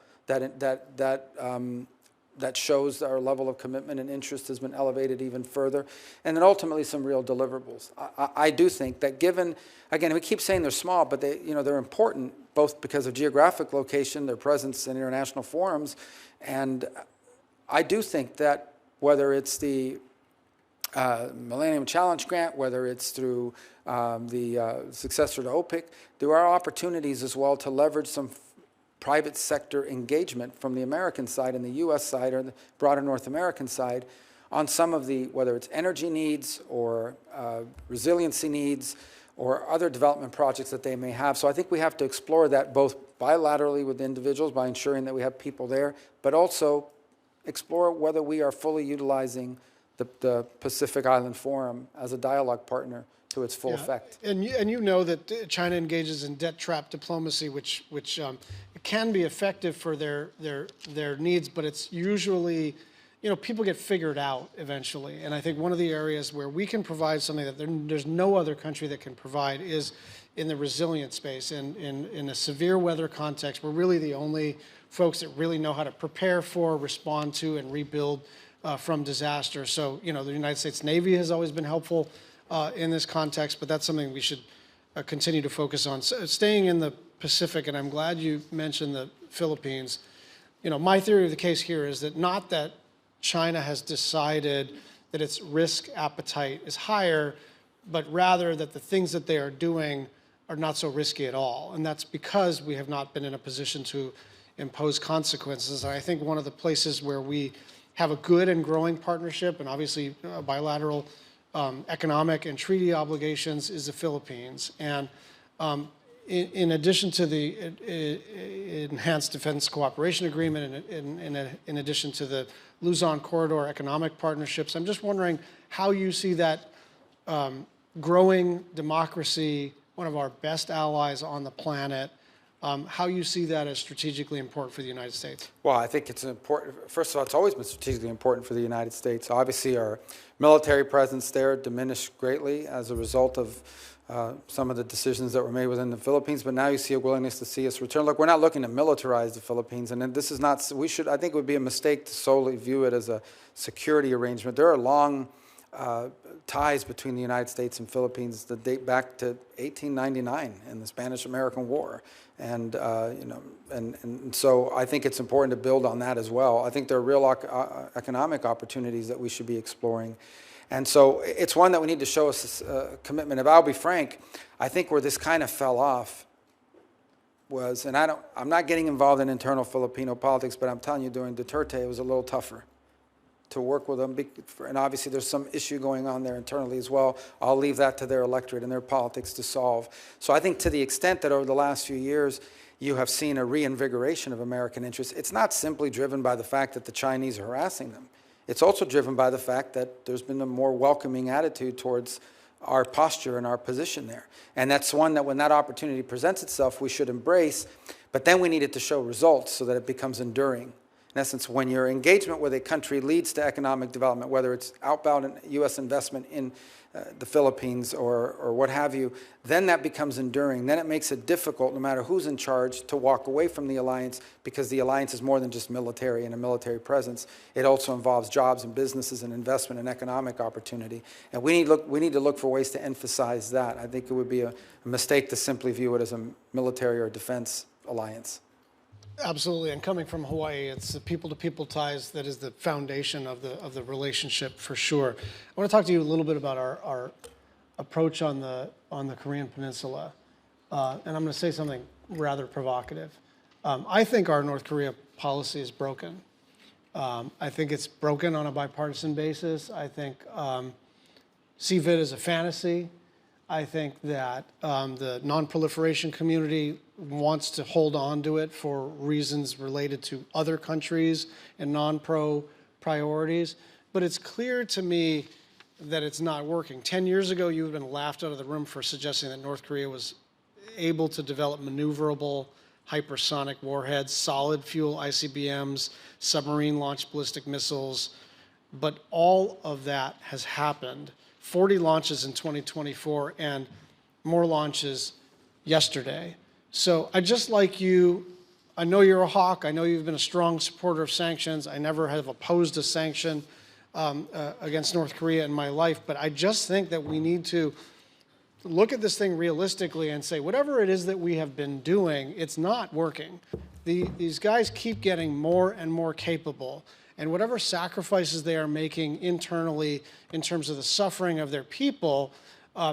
Speaker 4: that shows our level of commitment and interest has been elevated even further, and then ultimately some real deliverables. I do think that given, again, we keep saying they're small, but they're important both because of geographic location, their presence in international forums, and I do think that whether it's the Millennium Challenge Grant, whether it's through the successor to OPIC, there are opportunities as well to leverage some private sector engagement from the American side and the U.S. side or the broader North American side on some of the, whether it's energy needs or resiliency needs or other development projects that they may have. So I think we have to explore that both bilaterally with individuals by ensuring that we have people there, but also explore whether we are fully utilizing the Pacific Island Forum as a dialogue partner to its full effect.
Speaker 20: And you know that China engages in debt trap diplomacy, which can be effective for their needs, but it's usually, people get figured out eventually. And I think one of the areas where we can provide something that there's no other country that can provide is in the resilient space. And in a severe weather context, we're really the only folks that really know how to prepare for, respond to, and rebuild from disaster. So, the United States Navy has always been helpful in this context, but that's something we should continue to focus on. So, staying in the Pacific, and I'm glad you mentioned the Philippines, my theory of the case here is that not that China has decided that its risk appetite is higher, but rather that the things that they are doing are not so risky at all. And that's because we have not been in a position to impose consequences. And I think one of the places where we have a good and growing partnership, and obviously bilateral economic and treaty obligations, is the Philippines. And in addition to the Enhanced Defense Cooperation Agreement and in addition to the Luzon Corridor economic partnerships, I'm just wondering how you see that growing democracy one of our best allies on the planet, how you see that as strategically important for the United States?
Speaker 4: Well, I think it's important. First of all, it's always been strategically important for the United States. Obviously, our military presence there diminished greatly as a result of some of the decisions that were made within the Philippines, but now you see a willingness to see us return. Look, we're not looking to militarize the Philippines, and this is not, I think it would be a mistake to solely view it as a security arrangement. There are long ties between the United States and Philippines that date back to 1899 in the Spanish-American War. And, and so I think it's important to build on that as well. I think there are real economic opportunities that we should be exploring. And so it's one that we need to show us commitment. If I'll be frank, I think where this kind of fell off was, and I'm not getting involved in internal Filipino politics, but I'm telling you, during Duterte, it was a little tougher to work with them. And obviously there's some issue going on there internally as well. I'll leave that to their electorate and their politics to solve. So I think to the extent that over the last few years, you have seen a reinvigoration of American interests, it's not simply driven by the fact that the Chinese are harassing them. It's also driven by the fact that there's been a more welcoming attitude towards our posture and our position there. And that's one that when that opportunity presents itself, we should embrace, but then we need it to show results so that it becomes enduring. In essence, when your engagement with a country leads to economic development, whether it's outbound U.S. investment in the Philippines or what have you, then that becomes enduring. Then it makes it difficult, no matter who's in charge, to walk away from the alliance, because the alliance is more than just military and a military presence. It also involves jobs and businesses and investment and economic opportunity. And we need to look for ways to emphasize that. I think it would be a mistake to simply view it as a military or defense alliance.
Speaker 20: Absolutely, and coming from Hawaii, it's the people-to-people ties that is the foundation of the relationship for sure. I want to talk to you a little bit about our approach on the Korean Peninsula, and I'm going to say something rather provocative. I think our North Korea policy is broken. I think it's broken on a bipartisan basis. I think CVIT is a fantasy. I think that the non-proliferation community wants to hold on to it for reasons related to other countries and non-pro priorities. But it's clear to me that it's not working. 10 years ago, you would have been laughed out of the room for suggesting that North Korea was able to develop maneuverable hypersonic warheads, solid fuel ICBMs, submarine-launched ballistic missiles. But all of that has happened. 40 launches in 2024 and more launches yesterday. So I just like you, I know you're a hawk. I know you've been a strong supporter of sanctions. I never have opposed a sanction against North Korea in my life, but I just think that we need to look at this thing realistically and say, whatever it is that we have been doing, it's not working. These guys keep getting more and more capable. And whatever sacrifices they are making internally in terms of the suffering of their people,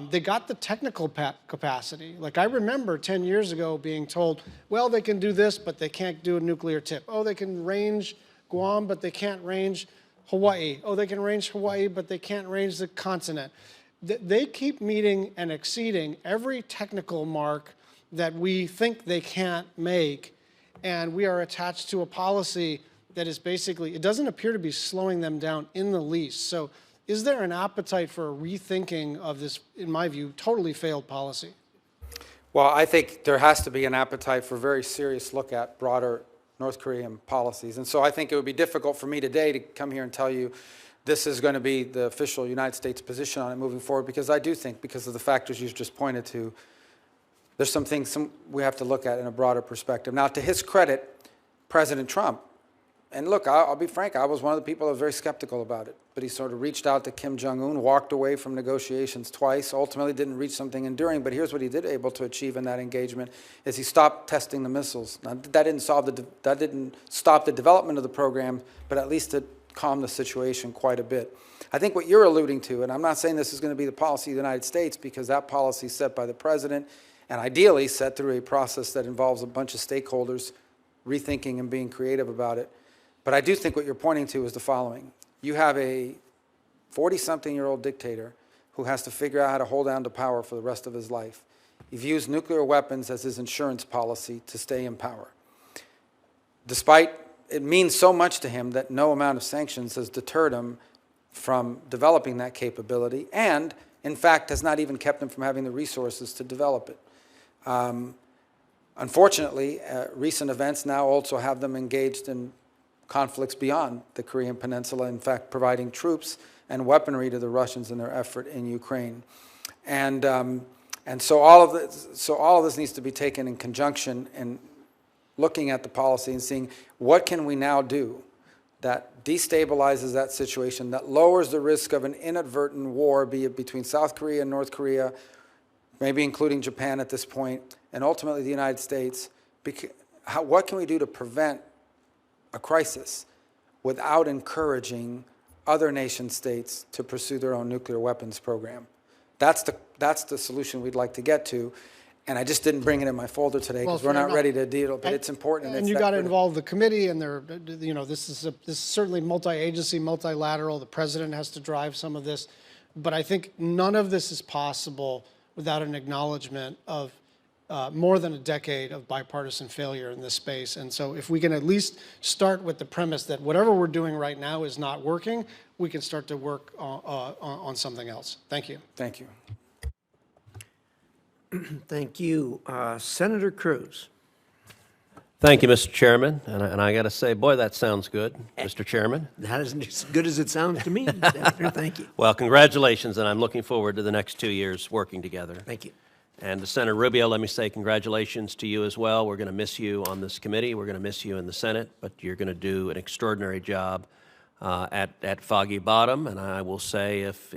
Speaker 20: they got the technical capacity. Like I remember 10 years ago being told, well, they can do this, but they can't do a nuclear tip. Oh, they can range Guam, but they can't range Hawaii. Oh, they can range Hawaii, but they can't range the continent. They keep meeting and exceeding every technical mark that we think they can't make. And we are attached to a policy that is basically, it doesn't appear to be slowing them down in the least. So is there an appetite for a rethinking of this, in my view, totally failed policy?
Speaker 4: Well, I think there has to be an appetite for a very serious look at broader North Korean policies. And so I think it would be difficult for me today to come here and tell you this is going to be the official United States position on it moving forward, because I do think, because of the factors you've just pointed to, there's some things we have to look at in a broader perspective. Now, to his credit, President Trump, and look, I'll be frank, I was one of the people that was very skeptical about it. But he sort of reached out to Kim Jong-un, walked away from negotiations twice, ultimately didn't reach something enduring. But here's what he did able to achieve in that engagement, is he stopped testing the missiles. Now, that didn't stop the development of the program, but at least it calmed the situation quite a bit. I think what you're alluding to, and I'm not saying this is going to be the policy of the United States, because that policy is set by the president, and ideally set through a process that involves a bunch of stakeholders rethinking and being creative about it. But I do think what you're pointing to is the following. You have a 40-something-year-old dictator who has to figure out how to hold on to power for the rest of his life. He views nuclear weapons as his insurance policy to stay in power. Despite it means so much to him that no amount of sanctions has deterred him from developing that capability, and In fact, has not even kept them from having the resources to develop it. Unfortunately, recent events now also have them engaged in conflicts beyond the Korean Peninsula, in fact, providing troops and weaponry to the Russians in their effort in Ukraine. And so all of this needs to be taken in conjunction and looking at the policy and seeing what can we now do that destabilizes that situation, that lowers the risk of an inadvertent war, be it between South Korea and North Korea, maybe including Japan at this point, and ultimately the United States. What can we do to prevent a crisis without encouraging other nation states to pursue their own nuclear weapons program? That's the solution we'd like to get to. And I just didn't bring it in my folder today because we're not ready to deal, but it's important.
Speaker 20: And you got to involve the committee, and this is certainly multi-agency, multilateral. The president has to drive some of this, but I think none of this is possible without an acknowledgement of more than a decade of bipartisan failure in this space. And so if we can at least start with the premise that whatever we're doing right now is not working, we can start to work on something else. Thank you.
Speaker 4: Thank you.
Speaker 1: Thank you. Senator Cruz.
Speaker 21: Thank you, Mr. Chairman. And I got to say, boy, that sounds good, Mr. Chairman.
Speaker 1: That isn't as good as it sounds to me, Senator. Thank you.
Speaker 21: Well, congratulations, and I'm looking forward to the next 2 years working together.
Speaker 1: Thank you.
Speaker 21: And to Senator Rubio, let me say congratulations to you as well. We're going to miss you on this committee. We're going to miss you in the Senate, but you're going to do an extraordinary job at Foggy Bottom. And I will say if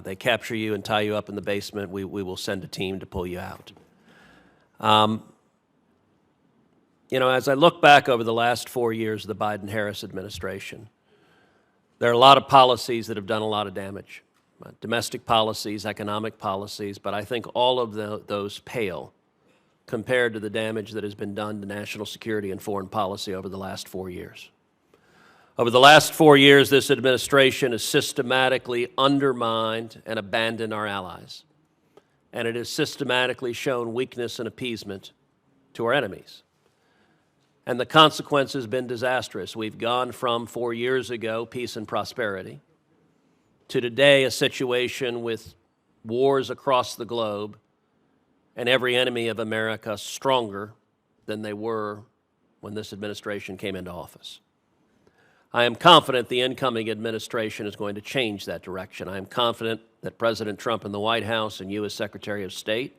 Speaker 21: they capture you and tie you up in the basement, we will send a team to pull you out. You know, as I look back over the last 4 years of the Biden-Harris administration, there are a lot of policies that have done a lot of damage. Domestic policies, economic policies, but I think all of those pale compared to the damage that has been done to national security and foreign policy over the last 4 years. Over the last 4 years, this administration has systematically undermined and abandoned our allies, and it has systematically shown weakness and appeasement to our enemies. And the consequence has been disastrous. We've gone from 4 years ago, peace and prosperity, to today a situation with wars across the globe and every enemy of America stronger than they were when this administration came into office. I am confident the incoming administration is going to change that direction. I am confident that President Trump in the White House and you as Secretary of State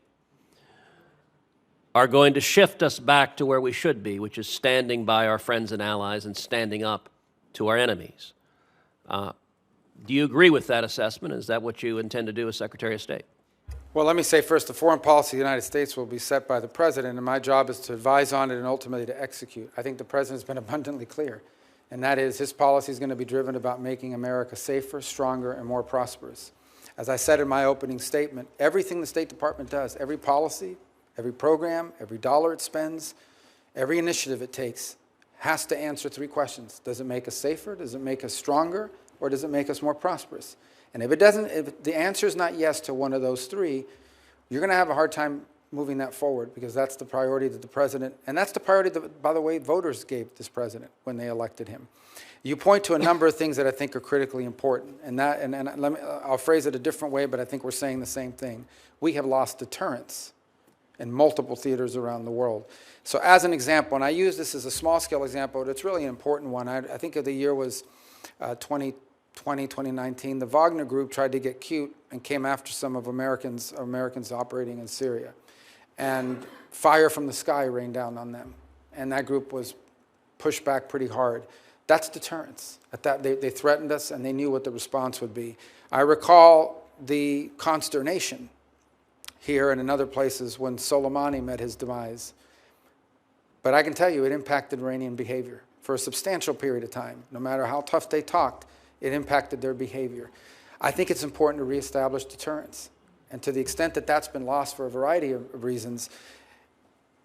Speaker 21: are going to shift us back to where we should be, which is standing by our friends and allies and standing up to our enemies. Do you agree with that assessment? Is that what you intend to do as Secretary of State?
Speaker 4: Well, let me say first, the foreign policy of the United States will be set by the president, and my job is to advise on it and ultimately to execute. I think the president's been abundantly clear, and that is his policy is going to be driven about making America safer, stronger, and more prosperous. As I said in my opening statement, everything the State Department does, every policy, every program, every dollar it spends, every initiative it takes has to answer 3 questions. Does it make us safer? Does it make us stronger? Or does it make us more prosperous? And if it doesn't, if the answer is not yes to one of those 3, you're going to have a hard time moving that forward because that's the priority that the president, and that's the priority that, by the way, voters gave this president when they elected him. You point to a number of things that I think are critically important, and I'll phrase it a different way, but I think we're saying the same thing. We have lost deterrence in multiple theaters around the world. So as an example, and I use this as a small-scale example, but it's really an important one. I think the year was 2019, the Wagner Group tried to get cute and came after some of Americans operating in Syria. And fire from the sky rained down on them. And that group was pushed back pretty hard. That's deterrence. They threatened us, and they knew what the response would be. I recall the consternation here and in other places when Soleimani met his demise. But I can tell you it impacted Iranian behavior for a substantial period of time. No matter how tough they talked, it impacted their behavior. I think it's important to reestablish deterrence. And to the extent that that's been lost for a variety of reasons,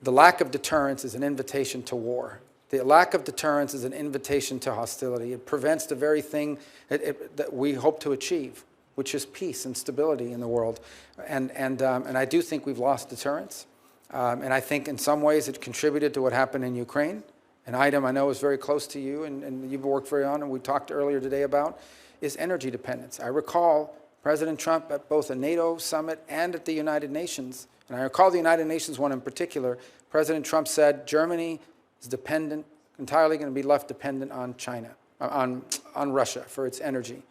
Speaker 4: the lack of deterrence is an invitation to war. The lack of deterrence is an invitation to hostility. It prevents the very thing that we hope to achieve, which is peace and stability in the world. And I do think we've lost deterrence. And I think in some ways it contributed to what happened in Ukraine. An item I know is very close to you and you've worked very on, and we talked earlier today about, is energy dependence. I recall President Trump, at both a NATO summit and at the United Nations, and I recall the United Nations one in particular, President Trump said Germany is entirely going to be left dependent on China, on Russia for its energy.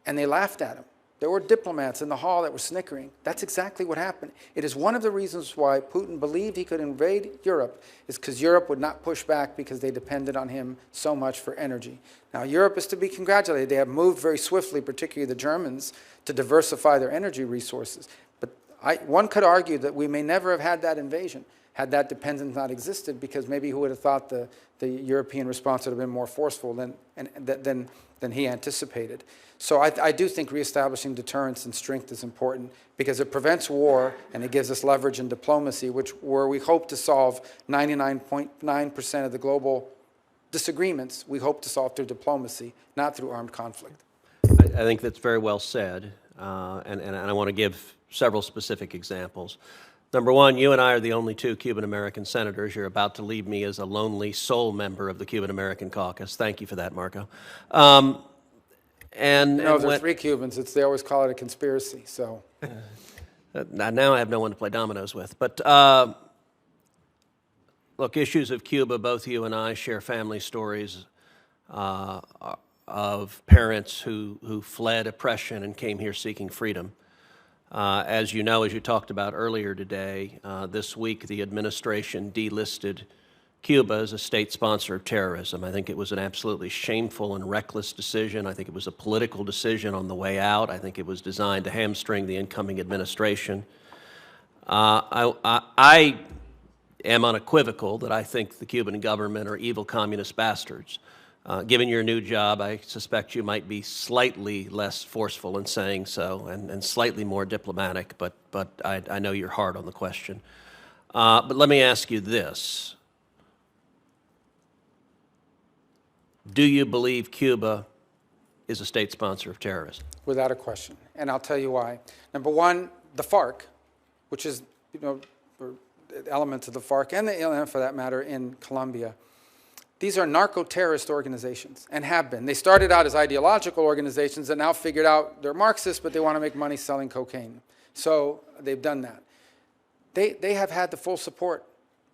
Speaker 4: And they laughed at him. There were diplomats in the hall that were snickering. That's exactly what happened. It is one of the reasons why Putin believed he could invade Europe, is because Europe would not push back because they depended on him so much for energy. Now, Europe is to be congratulated. They have moved very swiftly, particularly the Germans, to diversify their energy resources. But one could argue that we may never have had that invasion had that dependence not existed, because maybe who would have thought the European response would have been more forceful than he anticipated. So I do think reestablishing deterrence and strength is important, because it prevents war and it gives us leverage in diplomacy, where we hope to solve 99.9% of the global disagreements, we hope to solve through diplomacy, not through armed conflict.
Speaker 21: I think that's very well said, and I want to give several specific examples. Number one, you and I are the only two Cuban-American senators. You're about to leave me as a lonely sole member of the Cuban-American caucus. Thank you for that, Marco.
Speaker 4: There are 3 Cubans. They always call it a conspiracy. So
Speaker 21: now I have no one to play dominoes with. But look, issues of Cuba, both you and I share family stories of parents who fled oppression and came here seeking freedom. As you know, as you talked about earlier today, this week the administration delisted Cuba as a state sponsor of terrorism. I think it was an absolutely shameful and reckless decision. I think it was a political decision on the way out. I think it was designed to hamstring the incoming administration. I am unequivocal that I think the Cuban government are evil communist bastards. Given your new job, I suspect you might be slightly less forceful in saying so and slightly more diplomatic, but I know you're hard on the question. But let me ask you this. Do you believe Cuba is a state sponsor of terrorism?
Speaker 4: Without a question, and I'll tell you why. Number one, the FARC, which is, elements of the FARC and the ELN for that matter in Colombia. These are narco-terrorist organizations, and have been. They started out as ideological organizations and now figured out they're Marxists, but they want to make money selling cocaine. So they've done that. They have had the full support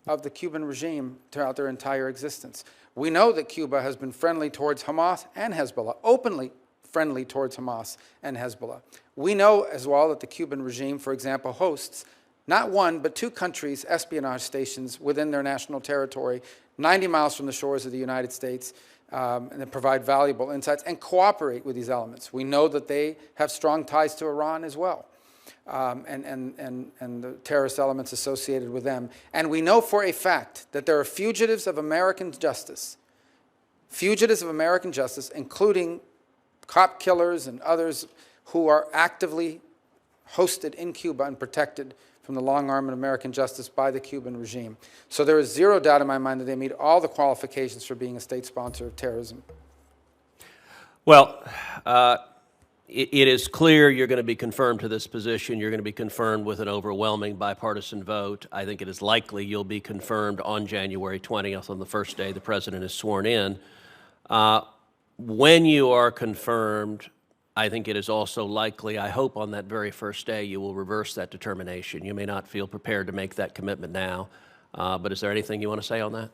Speaker 4: of the Cuban regime throughout their entire existence. We know that Cuba has been friendly towards Hamas and Hezbollah, openly friendly towards Hamas and Hezbollah. We know as well that the Cuban regime, for example, hosts not one, but 2 countries' espionage stations within their national territory, 90 miles from the shores of the United States, and that provide valuable insights and cooperate with these elements. We know that they have strong ties to Iran as well, and the terrorist elements associated with them. And we know for a fact that there are fugitives of American justice, including cop killers and others who are actively hosted in Cuba and protected from the long arm of American justice by the Cuban regime. So there is zero doubt in my mind that they meet all the qualifications for being a state sponsor of terrorism.
Speaker 21: Well, it is clear you're going to be confirmed to this position. You're going to be confirmed with an overwhelming bipartisan vote. I think it is likely you'll be confirmed on January 20th, on the first day the president is sworn in. When you are confirmed, I think it is also likely, I hope on that very first day, you will reverse that determination. You may not feel prepared to make that commitment now, but is there anything you want to say on that?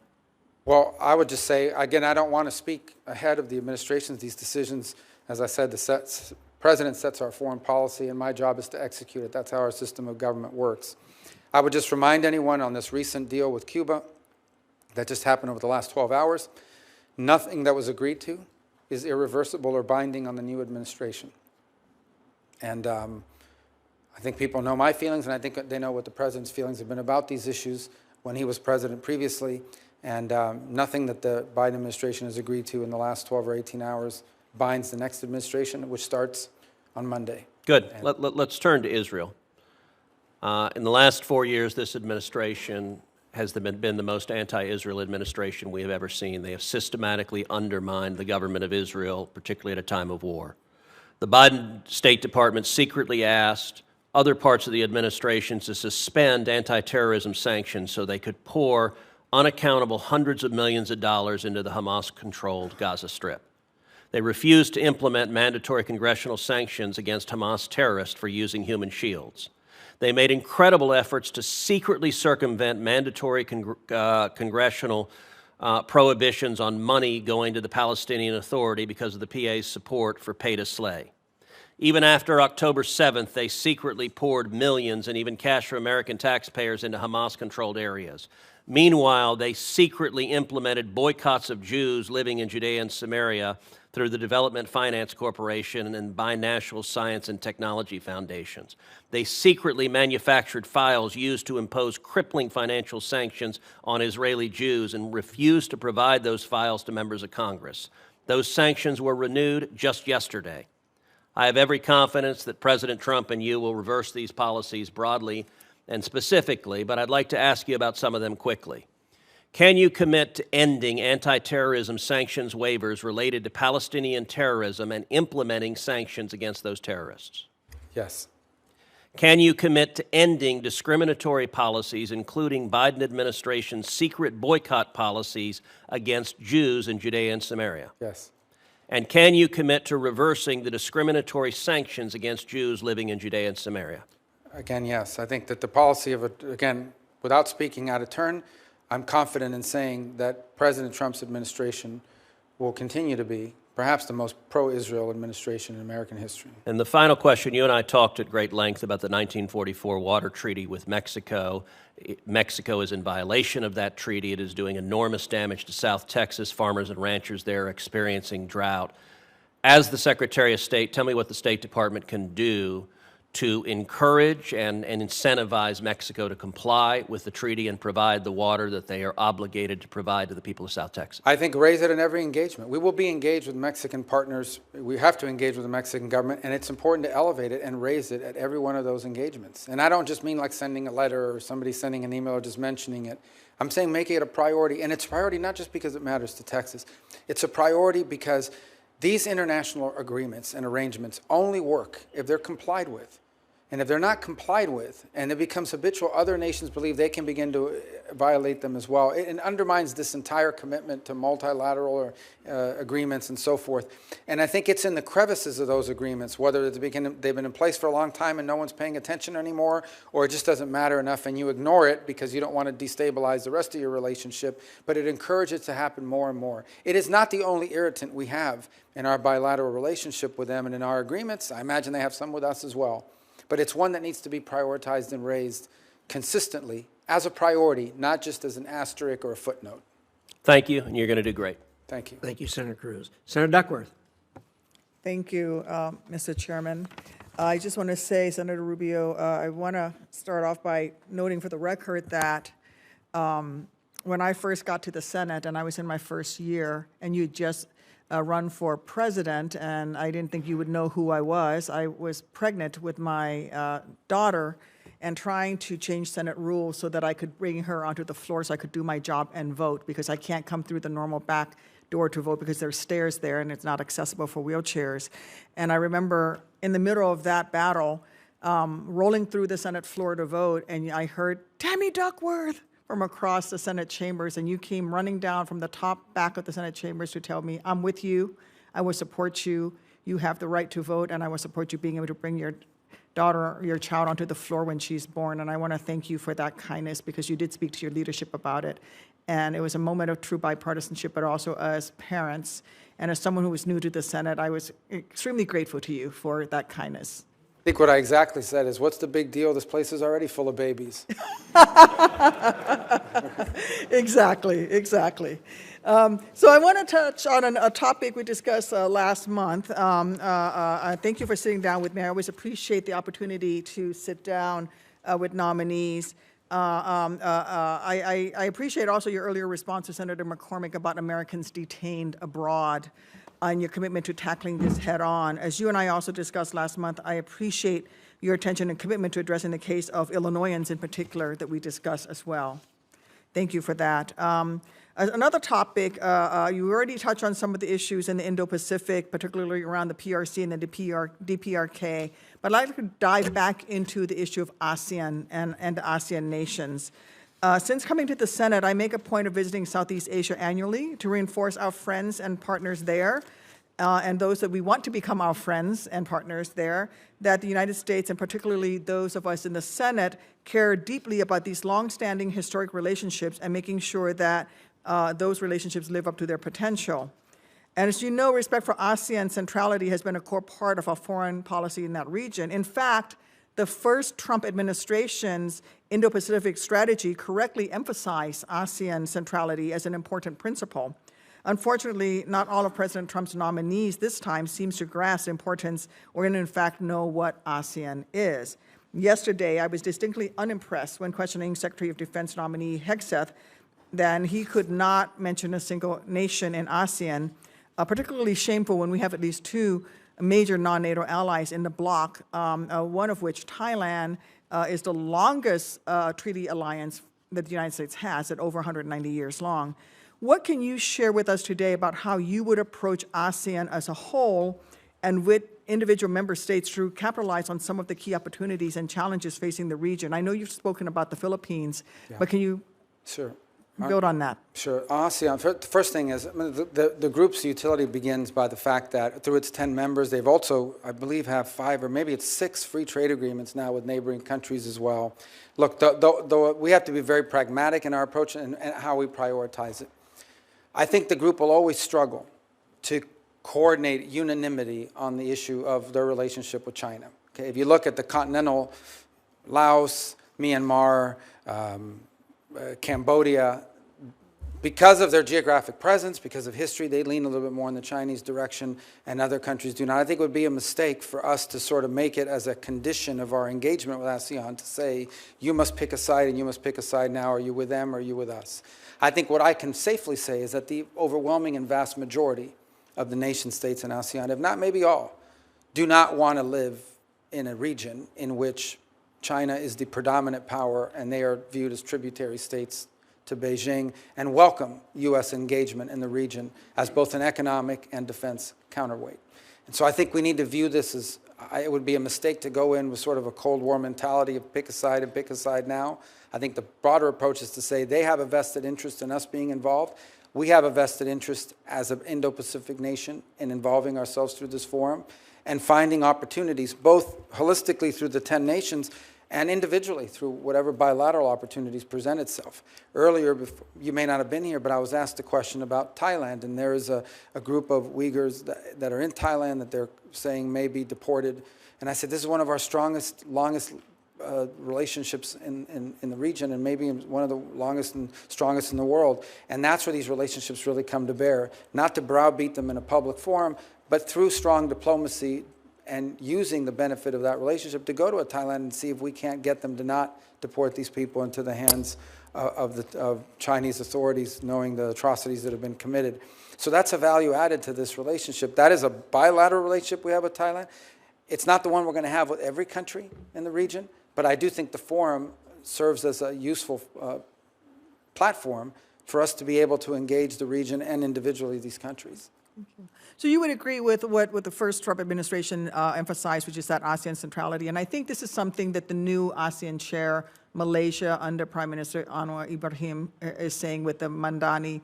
Speaker 4: Well, I would just say, again, I don't want to speak ahead of the administration's these decisions. As I said, the president sets our foreign policy, and my job is to execute it. That's how our system of government works. I would just remind anyone on this recent deal with Cuba that just happened over the last 12 hours, nothing that was agreed to is irreversible or binding on the new administration. And I think people know my feelings, and I think they know what the president's feelings have been about these issues when he was president previously. And nothing that the Biden administration has agreed to in the last 12 or 18 hours binds the next administration, which starts on Monday.
Speaker 21: Good. Let's turn to Israel. In the last 4 years, this administration has been the most anti-Israel administration we have ever seen. They have systematically undermined the government of Israel, particularly at a time of war. The Biden State Department secretly asked other parts of the administration to suspend anti-terrorism sanctions so they could pour unaccountable hundreds of millions of dollars into the Hamas-controlled Gaza Strip. They refused to implement mandatory congressional sanctions against Hamas terrorists for using human shields. They made incredible efforts to secretly circumvent mandatory congressional prohibitions on money going to the Palestinian Authority because of the PA's support for pay to slay. Even after October 7th, they secretly poured millions and even cash from American taxpayers into Hamas-controlled areas. Meanwhile, they secretly implemented boycotts of Jews living in Judea and Samaria through the Development Finance Corporation and binational science and technology foundations. They secretly manufactured files used to impose crippling financial sanctions on Israeli Jews and refused to provide those files to members of Congress. Those sanctions were renewed just yesterday. I have every confidence that President Trump and you will reverse these policies broadly and specifically, but I'd like to ask you about some of them quickly. Can you commit to ending anti-terrorism sanctions waivers related to Palestinian terrorism and implementing sanctions against those terrorists?
Speaker 4: Yes.
Speaker 21: Can you commit to ending discriminatory policies, including Biden administration's secret boycott policies against Jews in Judea and Samaria?
Speaker 4: Yes.
Speaker 21: And can you commit to reversing the discriminatory sanctions against Jews living in Judea and Samaria?
Speaker 4: Again, yes. I think that the policy of, again, without speaking out of turn, I'm confident in saying that President Trump's administration will continue to be perhaps the most pro-Israel administration in American history.
Speaker 21: And the final question, you and I talked at great length about the 1944 water treaty with Mexico. Mexico is in violation of that treaty. It is doing enormous damage to South Texas. Farmers and ranchers there are experiencing drought. As the Secretary of State, tell me what the State Department can do to encourage and incentivize Mexico to comply with the treaty and provide the water that they are obligated to provide to the people of South Texas.
Speaker 4: I think raise it in every engagement. We will be engaged with Mexican partners. We have to engage with the Mexican government, and it's important to elevate it and raise it at every one of those engagements. And I don't just mean like sending a letter or somebody sending an email or just mentioning it. I'm saying making it a priority, and it's a priority not just because it matters to Texas. It's a priority because these international agreements and arrangements only work if they're complied with. And if they're not complied with and it becomes habitual, other nations believe they can begin to violate them as well. It undermines this entire commitment to multilateral agreements and so forth. And I think it's in the crevices of those agreements, whether they've been in place for a long time and no one's paying attention anymore, or it just doesn't matter enough and you ignore it because you don't want to destabilize the rest of your relationship, but it encourages it to happen more and more. It is not the only irritant we have in our bilateral relationship with them and in our agreements. I imagine they have some with us as well. But it's one that needs to be prioritized and raised consistently as a priority, not just as an asterisk or a footnote.
Speaker 21: Thank you, and you're going to do great.
Speaker 4: Thank you.
Speaker 1: Thank you, Senator Cruz. Senator Duckworth.
Speaker 5: Thank you, Mr. Chairman. I just want to say, Senator Rubio, I want to start off by noting for the record that when I first got to the Senate and I was in my first year and you just run for president, and I didn't think you would know who I was. I was pregnant with my daughter and trying to change Senate rules so that I could bring her onto the floor so I could do my job and vote, because I can't come through the normal back door to vote because there's stairs there and it's not accessible for wheelchairs. And I remember in the middle of that battle, rolling through the Senate floor to vote, and I heard, "Tammy Duckworth," from across the Senate chambers, and you came running down from the top back of the Senate chambers to tell me, "I'm with you, I will support you, you have the right to vote, and I will support you being able to bring your daughter, your child onto the floor when she's born." And I want to thank you for that kindness, because you did speak to your leadership about it. And it was a moment of true bipartisanship, but also as parents. And as someone who was new to the Senate, I was extremely grateful to you for that kindness.
Speaker 4: I think what I exactly said is, what's the big deal? This place is already full of babies.
Speaker 5: Exactly, exactly. So I want to touch on a topic we discussed last month. Thank you for sitting down with me. I always appreciate the opportunity to sit down with nominees. I appreciate also your earlier response to Senator McCormick about Americans detained abroad and your commitment to tackling this head on. As you and I also discussed last month, I appreciate your attention and commitment to addressing the case of Illinoisans in particular that we discussed as well. Thank you for that. Another topic, you already touched on some of the issues in the Indo-Pacific, particularly around the PRC and the DPRK, but I'd like to dive back into the issue of ASEAN and the ASEAN nations. Since coming to the Senate, I make a point of visiting Southeast Asia annually to reinforce our friends and partners there and those that we want to become our friends and partners there, that the United States, and particularly those of us in the Senate, care deeply about these longstanding historic relationships and making sure that those relationships live up to their potential. And as you know, respect for ASEAN centrality has been a core part of our foreign policy in that region. In fact, the first Trump administration's Indo-Pacific strategy correctly emphasized ASEAN centrality as an important principle. Unfortunately, not all of President Trump's nominees this time seems to grasp the importance or in fact know what ASEAN is. Yesterday, I was distinctly unimpressed when questioning Secretary of Defense nominee Hegseth that he could not mention a single nation in ASEAN, particularly shameful when we have at least two major non-NATO allies in the bloc, one of which, Thailand, is the longest treaty alliance that the United States has at over 190 years long. What can you share with us today about how you would approach ASEAN as a whole and with individual member states to capitalize on some of the key opportunities and challenges facing the region? I know you've spoken about the Philippines, but can you build on that?
Speaker 4: Sure. ASEAN, the first thing is, I mean, the group's utility begins by the fact that through its 10 members, they've also, I believe, have 5 or maybe it's 6 free trade agreements now with neighboring countries as well. Look, though we have to be very pragmatic in our approach and how we prioritize it. I think the group will always struggle to coordinate unanimity on the issue of their relationship with China. Okay, if you look at the continental, Laos, Myanmar, Cambodia, because of their geographic presence, because of history, they lean a little bit more in the Chinese direction, and other countries do not. I think it would be a mistake for us to sort of make it as a condition of our engagement with ASEAN to say, you must pick a side and you must pick a side now. Are you with them or are you with us? I think what I can safely say is that the overwhelming and vast majority of the nation states in ASEAN, if not maybe all, do not want to live in a region in which China is the predominant power and they are viewed as tributary states to Beijing, and welcome U.S. engagement in the region as both an economic and defense counterweight. And so I think we need to view this as, it would be a mistake to go in with sort of a Cold War mentality of pick a side and pick a side now. I think the broader approach is to say they have a vested interest in us being involved. We have a vested interest as an Indo-Pacific nation in involving ourselves through this forum and finding opportunities, both holistically through the 10 nations and individually through whatever bilateral opportunities present itself. Earlier, you may not have been here, but I was asked a question about Thailand, and there is a group of Uyghurs that are in Thailand that they're saying may be deported. And I said, this is one of our strongest, longest relationships in the region, and maybe one of the longest and strongest in the world. And that's where these relationships really come to bear, not to browbeat them in a public forum, but through strong diplomacy and using the benefit of that relationship to go to Thailand and see if we can't get them to not deport these people into the hands of Chinese authorities, knowing the atrocities that have been committed. So that's a value added to this relationship. That is a bilateral relationship we have with Thailand. It's not the one we're going to have with every country in the region, but I do think the forum serves as a useful platform for us to be able to engage the region and individually these countries.
Speaker 5: So you would agree with what the first Trump administration emphasized, which is that ASEAN centrality. And I think this is something that the new ASEAN chair, Malaysia, under Prime Minister Anwar Ibrahim, is saying with the Mandani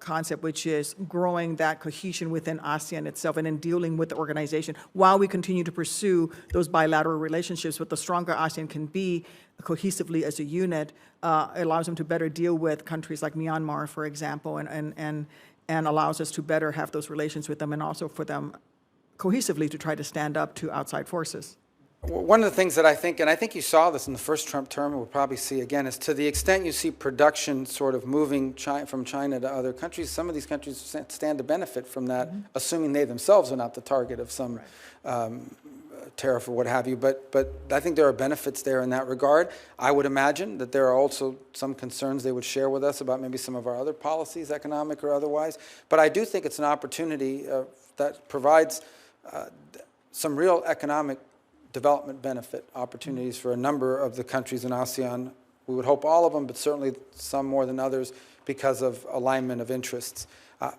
Speaker 5: concept, which is growing that cohesion within ASEAN itself and in dealing with the organization while we continue to pursue those bilateral relationships. But the stronger ASEAN can be cohesively as a unit, it allows them to better deal with countries like Myanmar, for example, and allows us to better have those relations with them and also for them cohesively to try to stand up to outside forces.
Speaker 4: One of the things that I think, and I think you saw this in the first Trump term and we'll probably see again, is to the extent you see production sort of moving from China to other countries, some of these countries stand to benefit from that, assuming they themselves are not the target of some tariff or what have you. But I think there are benefits there in that regard. I would imagine that there are also some concerns they would share with us about maybe some of our other policies, economic or otherwise. But I do think it's an opportunity that provides some real economic development benefit opportunities for a number of the countries in ASEAN. We would hope all of them, but certainly some more than others because of alignment of interests.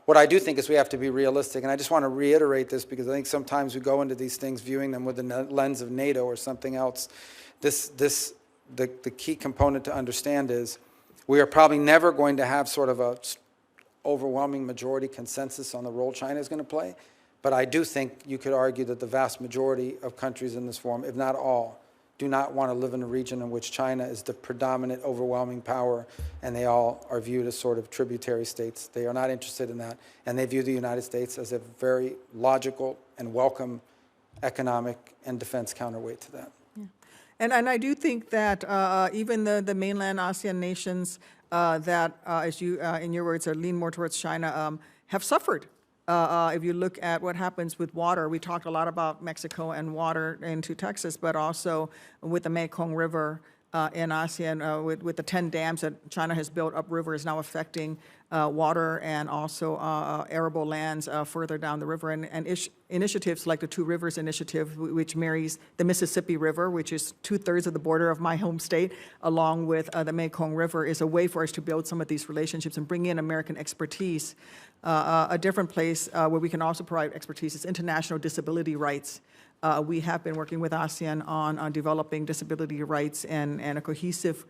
Speaker 4: What I do think is we have to be realistic, and I just want to reiterate this because I think sometimes we go into these things viewing them with the lens of NATO or something else. The key component to understand is we are probably never going to have sort of a overwhelming majority consensus on the role China is going to play. But I do think you could argue that the vast majority of countries in this forum, if not all, do not want to live in a region in which China is the predominant, overwhelming power, and they all are viewed as sort of tributary states. They are not interested in that, and they view the United States as a very logical and welcome economic and defense counterweight to that.
Speaker 5: And I do think that even the mainland ASEAN nations that, as you, in your words, are lean more towards China, have suffered. If you look at what happens with water, we talked a lot about Mexico and water into Texas, but also with the Mekong River in ASEAN, with the 10 dams that China has built upriver is now affecting water and also arable lands further down the river. And initiatives like the Two Rivers Initiative, which marries the Mississippi River, which is 2/3 of the border of my home state, along with the Mekong River, is a way for us to build some of these relationships and bring in American expertise. A different place where we can also provide expertise is international disability rights. We have been working with ASEAN on developing disability rights and a cohesive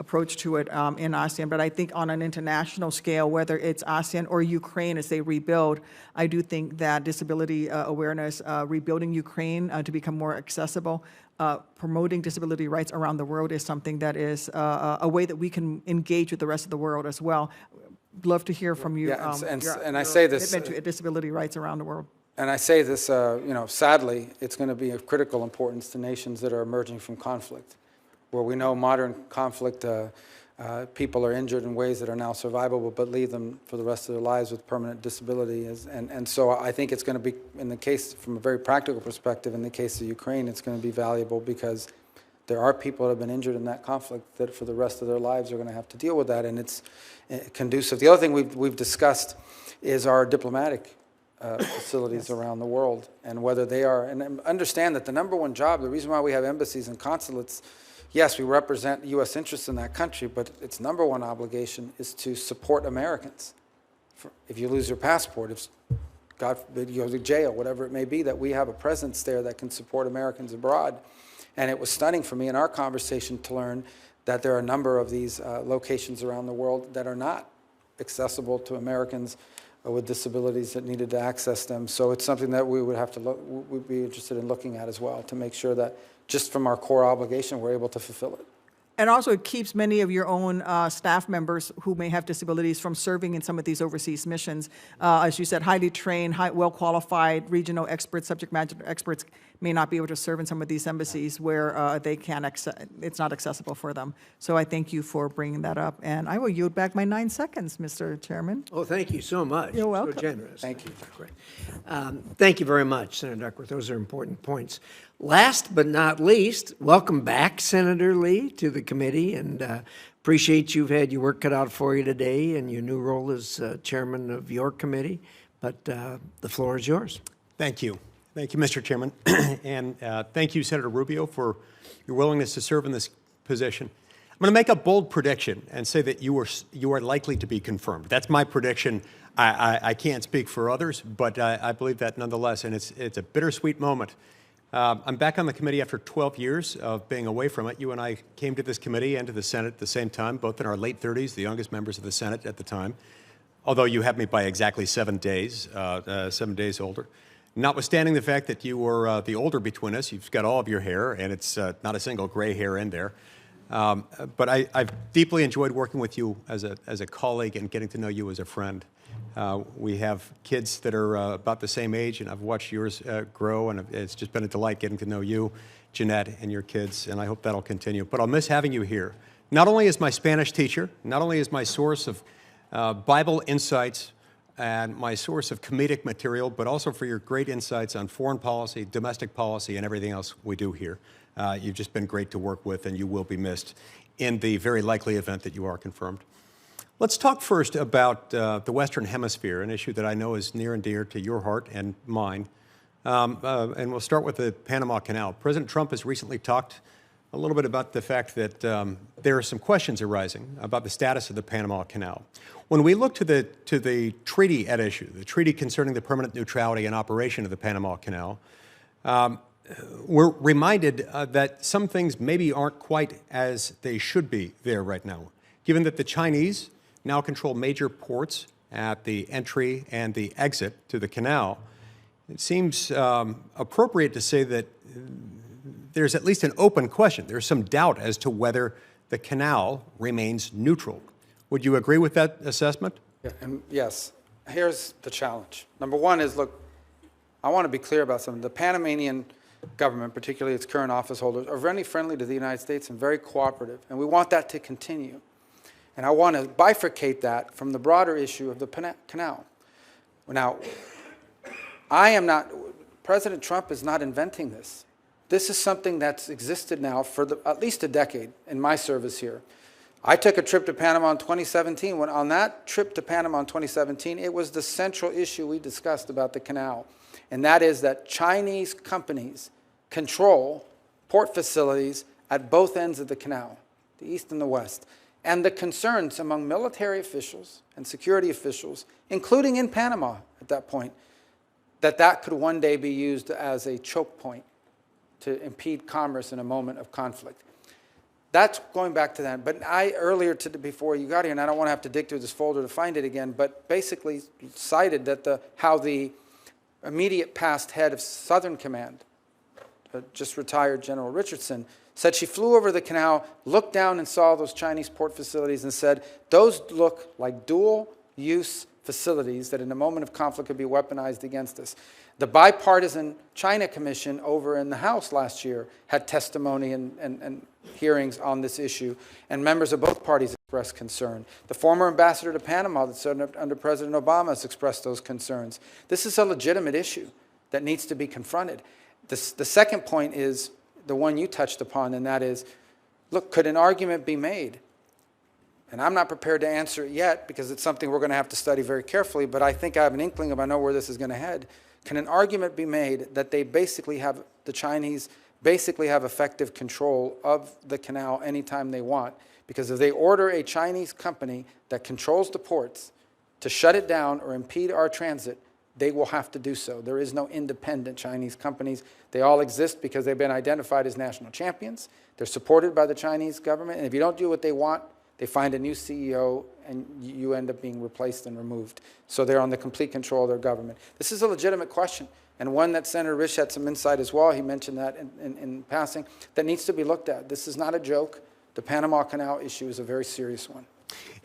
Speaker 5: approach to it in ASEAN. But I think on an international scale, whether it's ASEAN or Ukraine as they rebuild, I do think that disability awareness, rebuilding Ukraine to become more accessible, promoting disability rights around the world is something that is a way that we can engage with the rest of the world as well. Love to hear from you.
Speaker 4: Yeah, and I
Speaker 5: your
Speaker 4: say this,
Speaker 5: commitment to disability rights around the world.
Speaker 4: and I say this, sadly, it's going to be of critical importance to nations that are emerging from conflict, where we know modern conflict, people are injured in ways that are now survivable, but leave them for the rest of their lives with permanent disability. And so I think it's going to be, in the case, from a very practical perspective, in the case of Ukraine, it's going to be valuable because there are people that have been injured in that conflict that for the rest of their lives are going to have to deal with that, and it's conducive. The other thing we've discussed is our diplomatic facilities around the world and whether they are, and understand that the number one job, the reason why we have embassies and consulates, yes, we represent U.S. interests in that country, but its number one obligation is to support Americans. If you lose your passport, if God forbid you go to jail, whatever it may be, that we have a presence there that can support Americans abroad. And it was stunning for me in our conversation to learn that there are a number of these locations around the world that are not accessible to Americans with disabilities that needed to access them. So it's something that we would have to look, we'd be interested in looking at as well to make sure that just from our core obligation, we're able to fulfill it.
Speaker 5: And also, it keeps many of your own staff members who may have disabilities from serving in some of these overseas missions. As you said, highly trained, well-qualified regional experts, subject matter experts may not be able to serve in some of these embassies where they can't it's not accessible for them. So I thank you for bringing that up. And I will yield back my 9 seconds, Mr. Chairman.
Speaker 1: Oh, thank you so much.
Speaker 5: You're welcome.
Speaker 1: So generous.
Speaker 4: Thank you.
Speaker 1: Great. Thank you very much, Senator Duckworth. Those are important points. Last but not least, welcome back, Senator Lee, to the committee, and appreciate you've had your work cut out for you today in your new role as chairman of your committee. But the floor is yours.
Speaker 3: Thank you. Thank you, Mr. Chairman. And thank you, Senator Rubio, for your willingness to serve in this position. I'm going to make a bold prediction and say that you are likely to be confirmed. That's my prediction. I can't speak for others, but I believe that nonetheless, and it's a bittersweet moment. I'm back on the committee after 12 years of being away from it. You and I came to this committee and to the Senate at the same time, both in our late 30s, the youngest members of the Senate at the time, although you have me by exactly 7 days, 7 days older. Notwithstanding the fact that you were the older between us, you've got all of your hair, and it's not a single gray hair in there. But I've deeply enjoyed working with you as a colleague and getting to know you as a friend. We have kids that are about the same age, and I've watched yours grow, and it's just been a delight getting to know you, Jeanette, and your kids, and I hope that'll continue. But I'll miss having you here, not only as my Spanish teacher, not only as my source of Bible insights and my source of comedic material, but also for your great insights on foreign policy, domestic policy, and everything else we do here. You've just been great to work with, and you will be missed in the very likely event that you are confirmed. Let's talk first about the Western Hemisphere, an issue that I know is near and dear to your heart and mine. And we'll start with the Panama Canal. President Trump has recently talked a little bit about the fact that there are some questions arising about the status of the Panama Canal. When we look to the treaty at issue, the treaty concerning the permanent neutrality and operation of the Panama Canal, we're reminded that some things maybe aren't quite as they should be there right now, given that the Chinese now control major ports at the entry and the exit to the canal, it seems appropriate to say that there's at least an open question. There's some doubt as to whether the canal remains neutral. Would you agree with that assessment?
Speaker 4: Yeah, and yes. Here's the challenge. Number one is, look, I want to be clear about something. The Panamanian government, particularly its current office holders, are very friendly to the United States and very cooperative, and we want that to continue. And I want to bifurcate that from the broader issue of the canal. Now, President Trump is not inventing this. This is something that's existed now for at least a decade in my service here. I took a trip to Panama in 2017. When on that trip to Panama in 2017, it was the central issue we discussed about the canal, and that is that Chinese companies control port facilities at both ends of the canal, the east and the west, and the concerns among military officials and security officials, including in Panama at that point, that could one day be used as a choke point to impede commerce in a moment of conflict. That's going back to that. But before you got here, and I don't want to have to dig through this folder to find it again, but basically cited that how the immediate past head of Southern Command, just retired General Richardson, said she flew over the canal, looked down and saw those Chinese port facilities and said, those look like dual-use facilities that in a moment of conflict could be weaponized against us. The bipartisan China Commission over in the House last year had testimony and hearings on this issue, and members of both parties expressed concern. The former ambassador to Panama that served under President Obama has expressed those concerns. This is a legitimate issue that needs to be confronted. The second point is the one you touched upon, and that is, look, could an argument be made? And I'm not prepared to answer it yet because it's something we're going to have to study very carefully, but I think I have an inkling of I know where this is going to head. Can an argument be made that the Chinese basically have effective control of the canal anytime they want? Because if they order a Chinese company that controls the ports to shut it down or impede our transit, they will have to do so. There is no independent Chinese companies. They all exist because they've been identified as national champions. They're supported by the Chinese government, and if you don't do what they want, they find a new CEO, and you end up being replaced and removed. So they're on the complete control of their government. This is a legitimate question, and one that Senator Risch had some insight as well. He mentioned that in passing, that needs to be looked at. This is not a joke. The Panama Canal issue is a very serious one.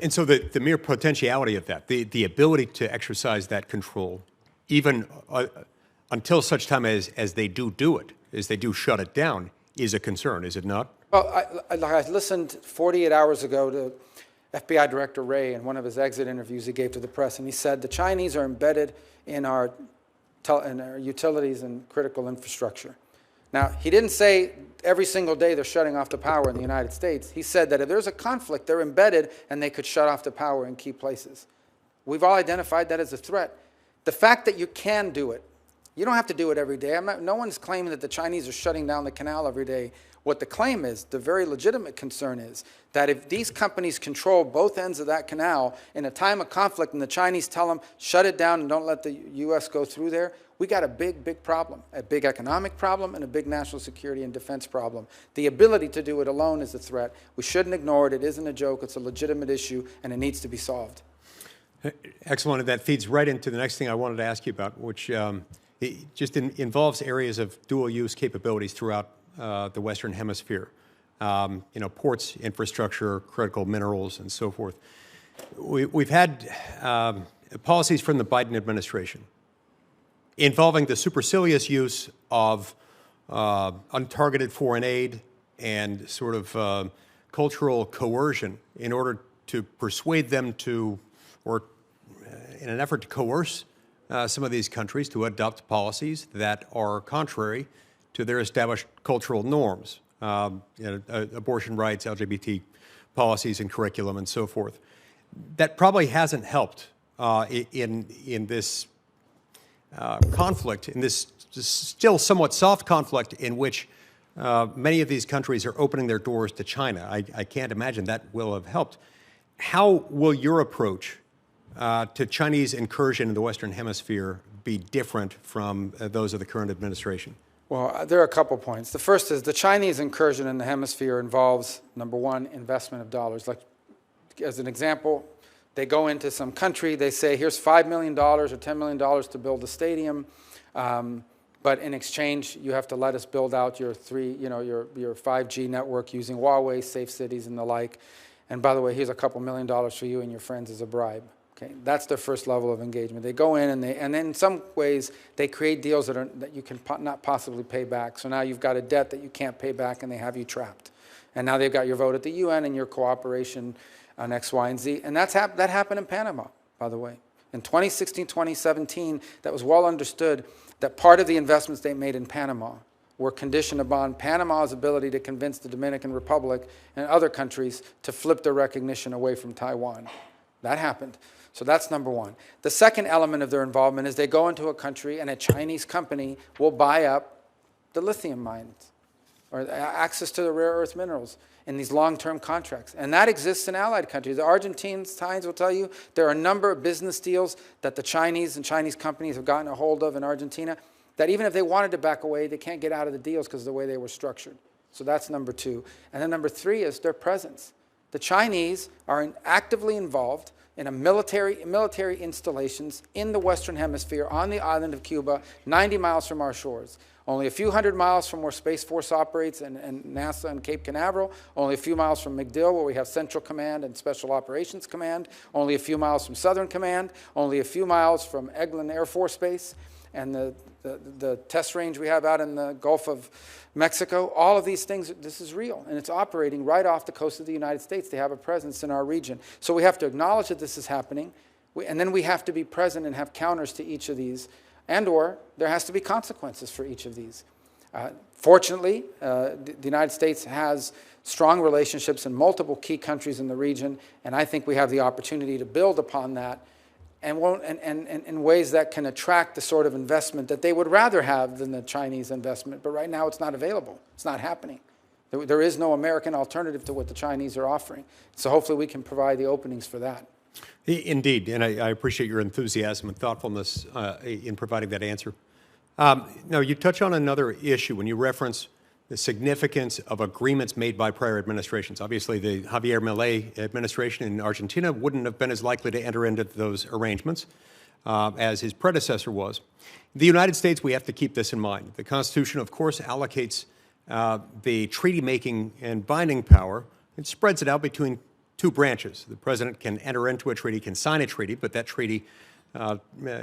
Speaker 3: And so the mere potentiality of that, the ability to exercise that control, even until such time as they do it, as they do shut it down, is a concern, is it not?
Speaker 4: Well, I listened 48 hours ago to FBI Director Wray in one of his exit interviews he gave to the press, and he said the Chinese are embedded in our utilities and critical infrastructure. Now, he didn't say every single day they're shutting off the power in the United States. He said that if there's a conflict, they're embedded and they could shut off the power in key places. We've all identified that as a threat. The fact that you can do it, you don't have to do it every day. No one's claiming that the Chinese are shutting down the canal every day. What the claim is, the very legitimate concern is, that if these companies control both ends of that canal in a time of conflict and the Chinese tell them, shut it down and don't let the U.S. go through there, we got a big problem, a big economic problem and a big national security and defense problem. The ability to do it alone is a threat. We shouldn't ignore it. It isn't a joke. It's a legitimate issue, and it needs to be solved.
Speaker 3: Excellent. And that feeds right into the next thing I wanted to ask you about, which it just involves areas of dual-use capabilities throughout the Western Hemisphere. Ports, infrastructure, critical minerals, and so forth. We've had policies from the Biden administration involving the supercilious use of untargeted foreign aid and sort of cultural coercion in order to persuade them to, or in an effort to coerce some of these countries to adopt policies that are contrary to their established cultural norms, abortion rights, LGBT policies and curriculum, and so forth. That probably hasn't helped in this conflict, in this still somewhat soft conflict in which many of these countries are opening their doors to China. I can't imagine that will have helped. How will your approach to Chinese incursion in the Western Hemisphere be different from those of the current administration?
Speaker 4: Well, there are a couple points. The first is the Chinese incursion in the hemisphere involves, number one, investment of dollars. Like, as an example, They go into some country, they say, here's $5 million or $10 million to build a stadium, but in exchange, you have to let us build out your 5G network using Huawei, safe cities, and the like. And by the way, here's a couple $1 million for you and your friends as a bribe. Okay, that's their first level of engagement. They go in and then in some ways they create deals that you can not possibly pay back. So now you've got a debt that you can't pay back, and they have you trapped. And now they've got your vote at the UN and your cooperation on X, Y, and Z. And that happened in Panama, by the way. In 2016, 2017, that was well understood that part of the investments they made in Panama were conditioned upon Panama's ability to convince the Dominican Republic and other countries to flip their recognition away from Taiwan. That happened. So that's number one. The second element of their involvement is they go into a country and a Chinese company will buy up the lithium mines or access to the rare earth minerals in these long-term contracts. And that exists in allied countries. The Argentines will tell you there are a number of business deals that the Chinese and Chinese companies have gotten a hold of in Argentina that even if they wanted to back away, they can't get out of the deals because of the way they were structured. So that's number two. And then number three is their presence. The Chinese are actively involved in military installations in the Western Hemisphere on the island of Cuba, 90 miles from our shores. Only a few hundred miles from where Space Force operates and NASA and Cape Canaveral. Only a few miles from MacDill, where we have Central Command and Special Operations Command. Only a few miles from Southern Command. Only a few miles from Eglin Air Force Base and the test range we have out in the Gulf of Mexico. All of these things, this is real, and it's operating right off the coast of the United States. They have a presence in our region. So we have to acknowledge that this is happening, and then we have to be present and have counters to each of these, and/or there has to be consequences for each of these. Fortunately, the United States has strong relationships in multiple key countries in the region, and I think we have the opportunity to build upon that and in ways that can attract the sort of investment that they would rather have than the Chinese investment. But right now it's not available. It's not happening. There is no American alternative to what the Chinese are offering. So hopefully we can provide the openings for that.
Speaker 3: Indeed, and I appreciate your enthusiasm and thoughtfulness in providing that answer. Now, you touch on another issue when you reference the significance of agreements made by prior administrations. Obviously, the Javier Milei administration in Argentina wouldn't have been as likely to enter into those arrangements as his predecessor was. In the United States, we have to keep this in mind. The Constitution, of course, allocates the treaty-making and binding power. It spreads it out between two branches. The president can enter into a treaty, can sign a treaty, but that treaty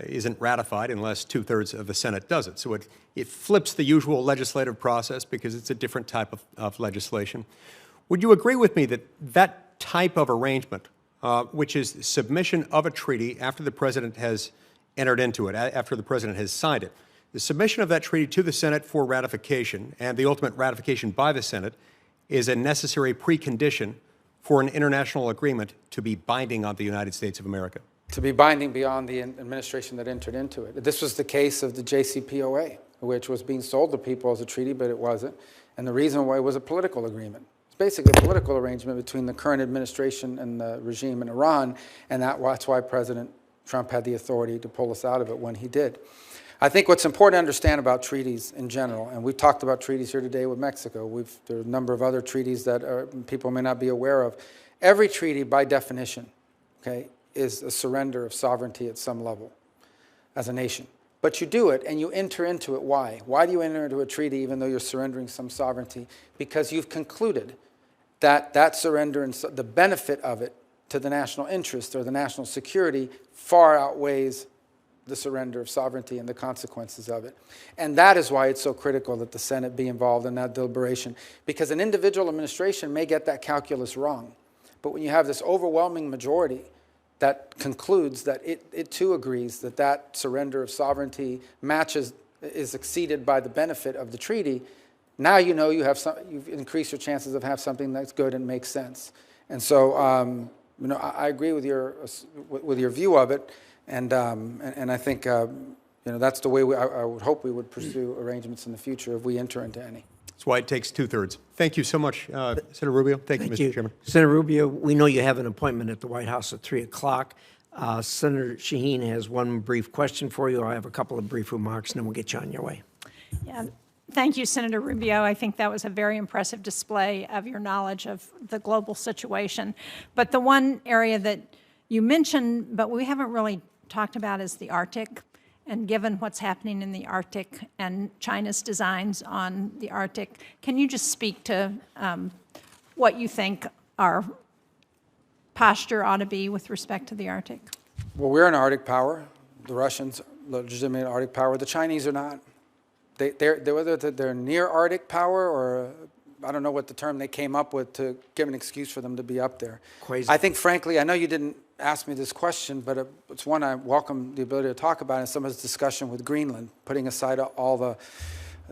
Speaker 3: isn't ratified unless 2/3 of the Senate does it. So it flips the usual legislative process because it's a different type of legislation. Would you agree with me that that type of arrangement, which is submission of a treaty after the president has entered into it, after the president has signed it, the submission of that treaty to the Senate for ratification and the ultimate ratification by the Senate is a necessary precondition for an international agreement to be binding on the United States of America?
Speaker 4: To be binding beyond the administration that entered into it. This was the case of the JCPOA, which was being sold to people as a treaty, but it wasn't. And the reason why it was a political agreement. It's basically a political arrangement between the current administration and the regime in Iran, and that's why President Trump had the authority to pull us out of it when he did. I think what's important to understand about treaties in general, and we've talked about treaties here today with Mexico. There are a number of other treaties that people may not be aware of. Every treaty, by definition, okay, is a surrender of sovereignty at some level as a nation. But you do it and you enter into it. Why? Why do you enter into a treaty even though you're surrendering some sovereignty? Because you've concluded that that surrender and the benefit of it to the national interest or the national security far outweighs the surrender of sovereignty and the consequences of it. And that is why it's so critical that the Senate be involved in that deliberation, because an individual administration may get that calculus wrong. But when you have this overwhelming majority that concludes that it too agrees that that surrender of sovereignty is exceeded by the benefit of the treaty, now you know you've increased your chances of having something that's good and makes sense. And so I agree with your view of it, and I think that's the way I would hope we would pursue arrangements in the future if we enter into any.
Speaker 3: That's why it takes 2/3. Thank you so much, Senator Rubio. Thank you, Mr. Chairman.
Speaker 1: Senator Rubio, we know you have an appointment at the White House at 3 o'clock. Senator Shaheen has one brief question for you. I have a couple of brief remarks, and then we'll get you on your way.
Speaker 7: Yeah. Thank you, Senator Rubio. I think that was a very impressive display of your knowledge of the global situation. But the one area that you mentioned, but we haven't really talked about, is the Arctic. And given what's happening in the Arctic and China's designs on the Arctic, can you just speak to what you think our posture ought to be with respect to the Arctic?
Speaker 4: Well, we're an Arctic power. The Russians are legitimate Arctic power. The Chinese are not. Whether they're near Arctic power or I don't know what the term they came up with to give an excuse for them to be up there.
Speaker 1: Quasi.
Speaker 4: I think, frankly, I know you didn't ask me this question, but it's one I welcome the ability to talk about in some of this discussion with Greenland, putting aside all the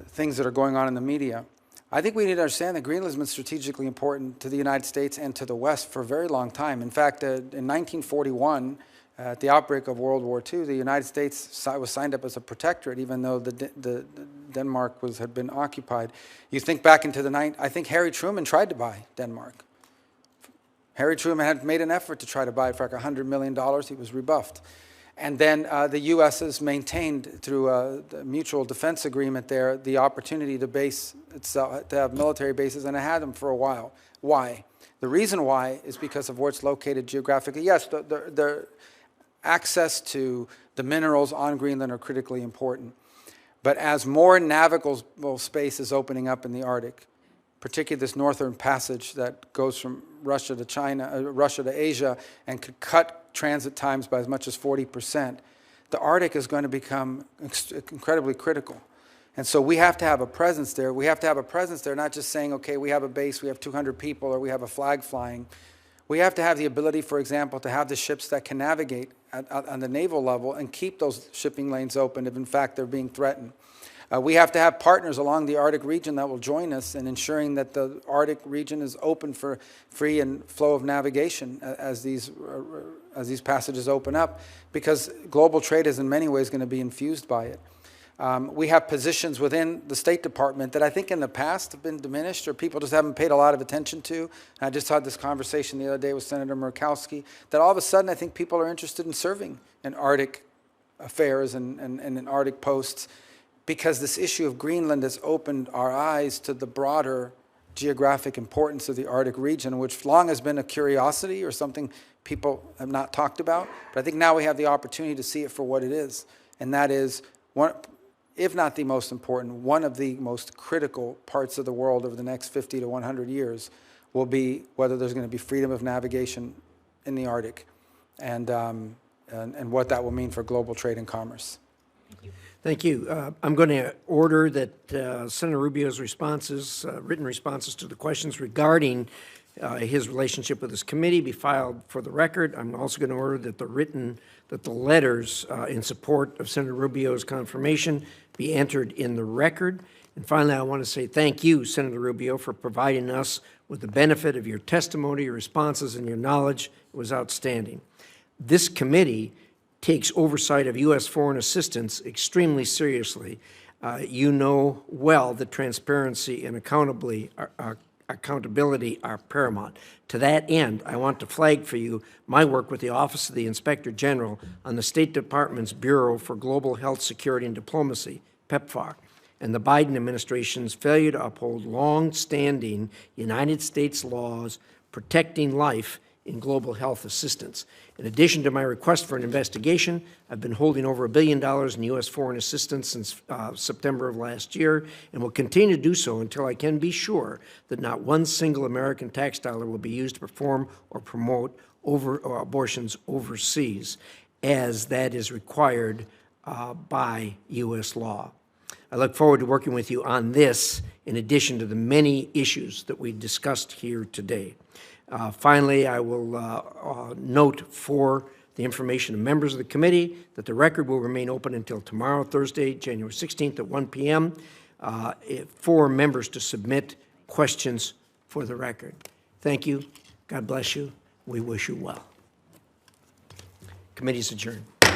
Speaker 4: things that are going on in the media. I think we need to understand that Greenland has been strategically important to the United States and to the West for a very long time. In fact, in 1941, at the outbreak of World War II, the United States was signed up as a protectorate, even though the Denmark had been occupied. You think back into I think Harry Truman tried to buy Denmark. Harry Truman had made an effort to try to buy it for like $100 million. He was rebuffed. And then the U.S. has maintained, through a mutual defense agreement there, the opportunity to base itself, to have military bases, and it had them for a while. Why? The reason why is because of where it's located geographically. Yes, the access to the minerals on Greenland are critically important. But as more navigable space is opening up in the Arctic, particularly this northern passage that goes from Russia to China, Russia to Asia, and could cut transit times by as much as 40%, the Arctic is going to become incredibly critical. And so we have to have a presence there. We have to have a presence there, not just saying, okay, we have a base, we have 200 people, or we have a flag flying. We have to have the ability, for example, to have the ships that can navigate on the naval level and keep those shipping lanes open if, in fact, they're being threatened. We have to have partners along the Arctic region that will join us in ensuring that the Arctic region is open for free and flow of navigation as these passages open up, because global trade is in many ways going to be infused by it. We have positions within the State Department that I think in the past have been diminished or people just haven't paid a lot of attention to. And I just had this conversation the other day with Senator Murkowski, that all of a sudden I think people are interested in serving in Arctic affairs and in Arctic posts, because this issue of Greenland has opened our eyes to the broader geographic importance of the Arctic region, which long has been a curiosity or something people have not talked about. But I think now we have the opportunity to see it for what it is. And that is, one, if not the most important, one of the most critical parts of the world over the next 50 to 100 years will be whether there's going to be freedom of navigation in the Arctic and what that will mean for global trade and commerce.
Speaker 1: Thank you. Thank you. I'm going to order that Senator Rubio's responses, written responses to the questions regarding his relationship with this committee be filed for the record. I'm also going to order that the letters in support of Senator Rubio's confirmation be entered in the record. And finally, I want to say thank you, Senator Rubio, for providing us with the benefit of your testimony, your responses, and your knowledge. It was outstanding. This committee takes oversight of U.S. foreign assistance extremely seriously. You know well that transparency and accountability are paramount. To that end, I want to flag for you my work with the Office of the Inspector General on the State Department's Bureau for Global Health, Security, and Diplomacy, PEPFAR, and the Biden administration's failure to uphold long-standing United States laws protecting life in global health assistance. In addition to my request for an investigation, I've been holding over $1 billion in U.S. foreign assistance since September of last year, and will continue to do so until I can be sure that not one single American tax dollar will be used to perform or promote abortions overseas, as that is required by U.S. law. I look forward to working with you on this, in addition to the many issues that we discussed here today. Finally, I will note for the information of members of the committee that the record will remain open until tomorrow, Thursday, January 16th at 1 p.m. For members to submit questions for the record. Thank you. God bless you. We wish you well. Committee is adjourned.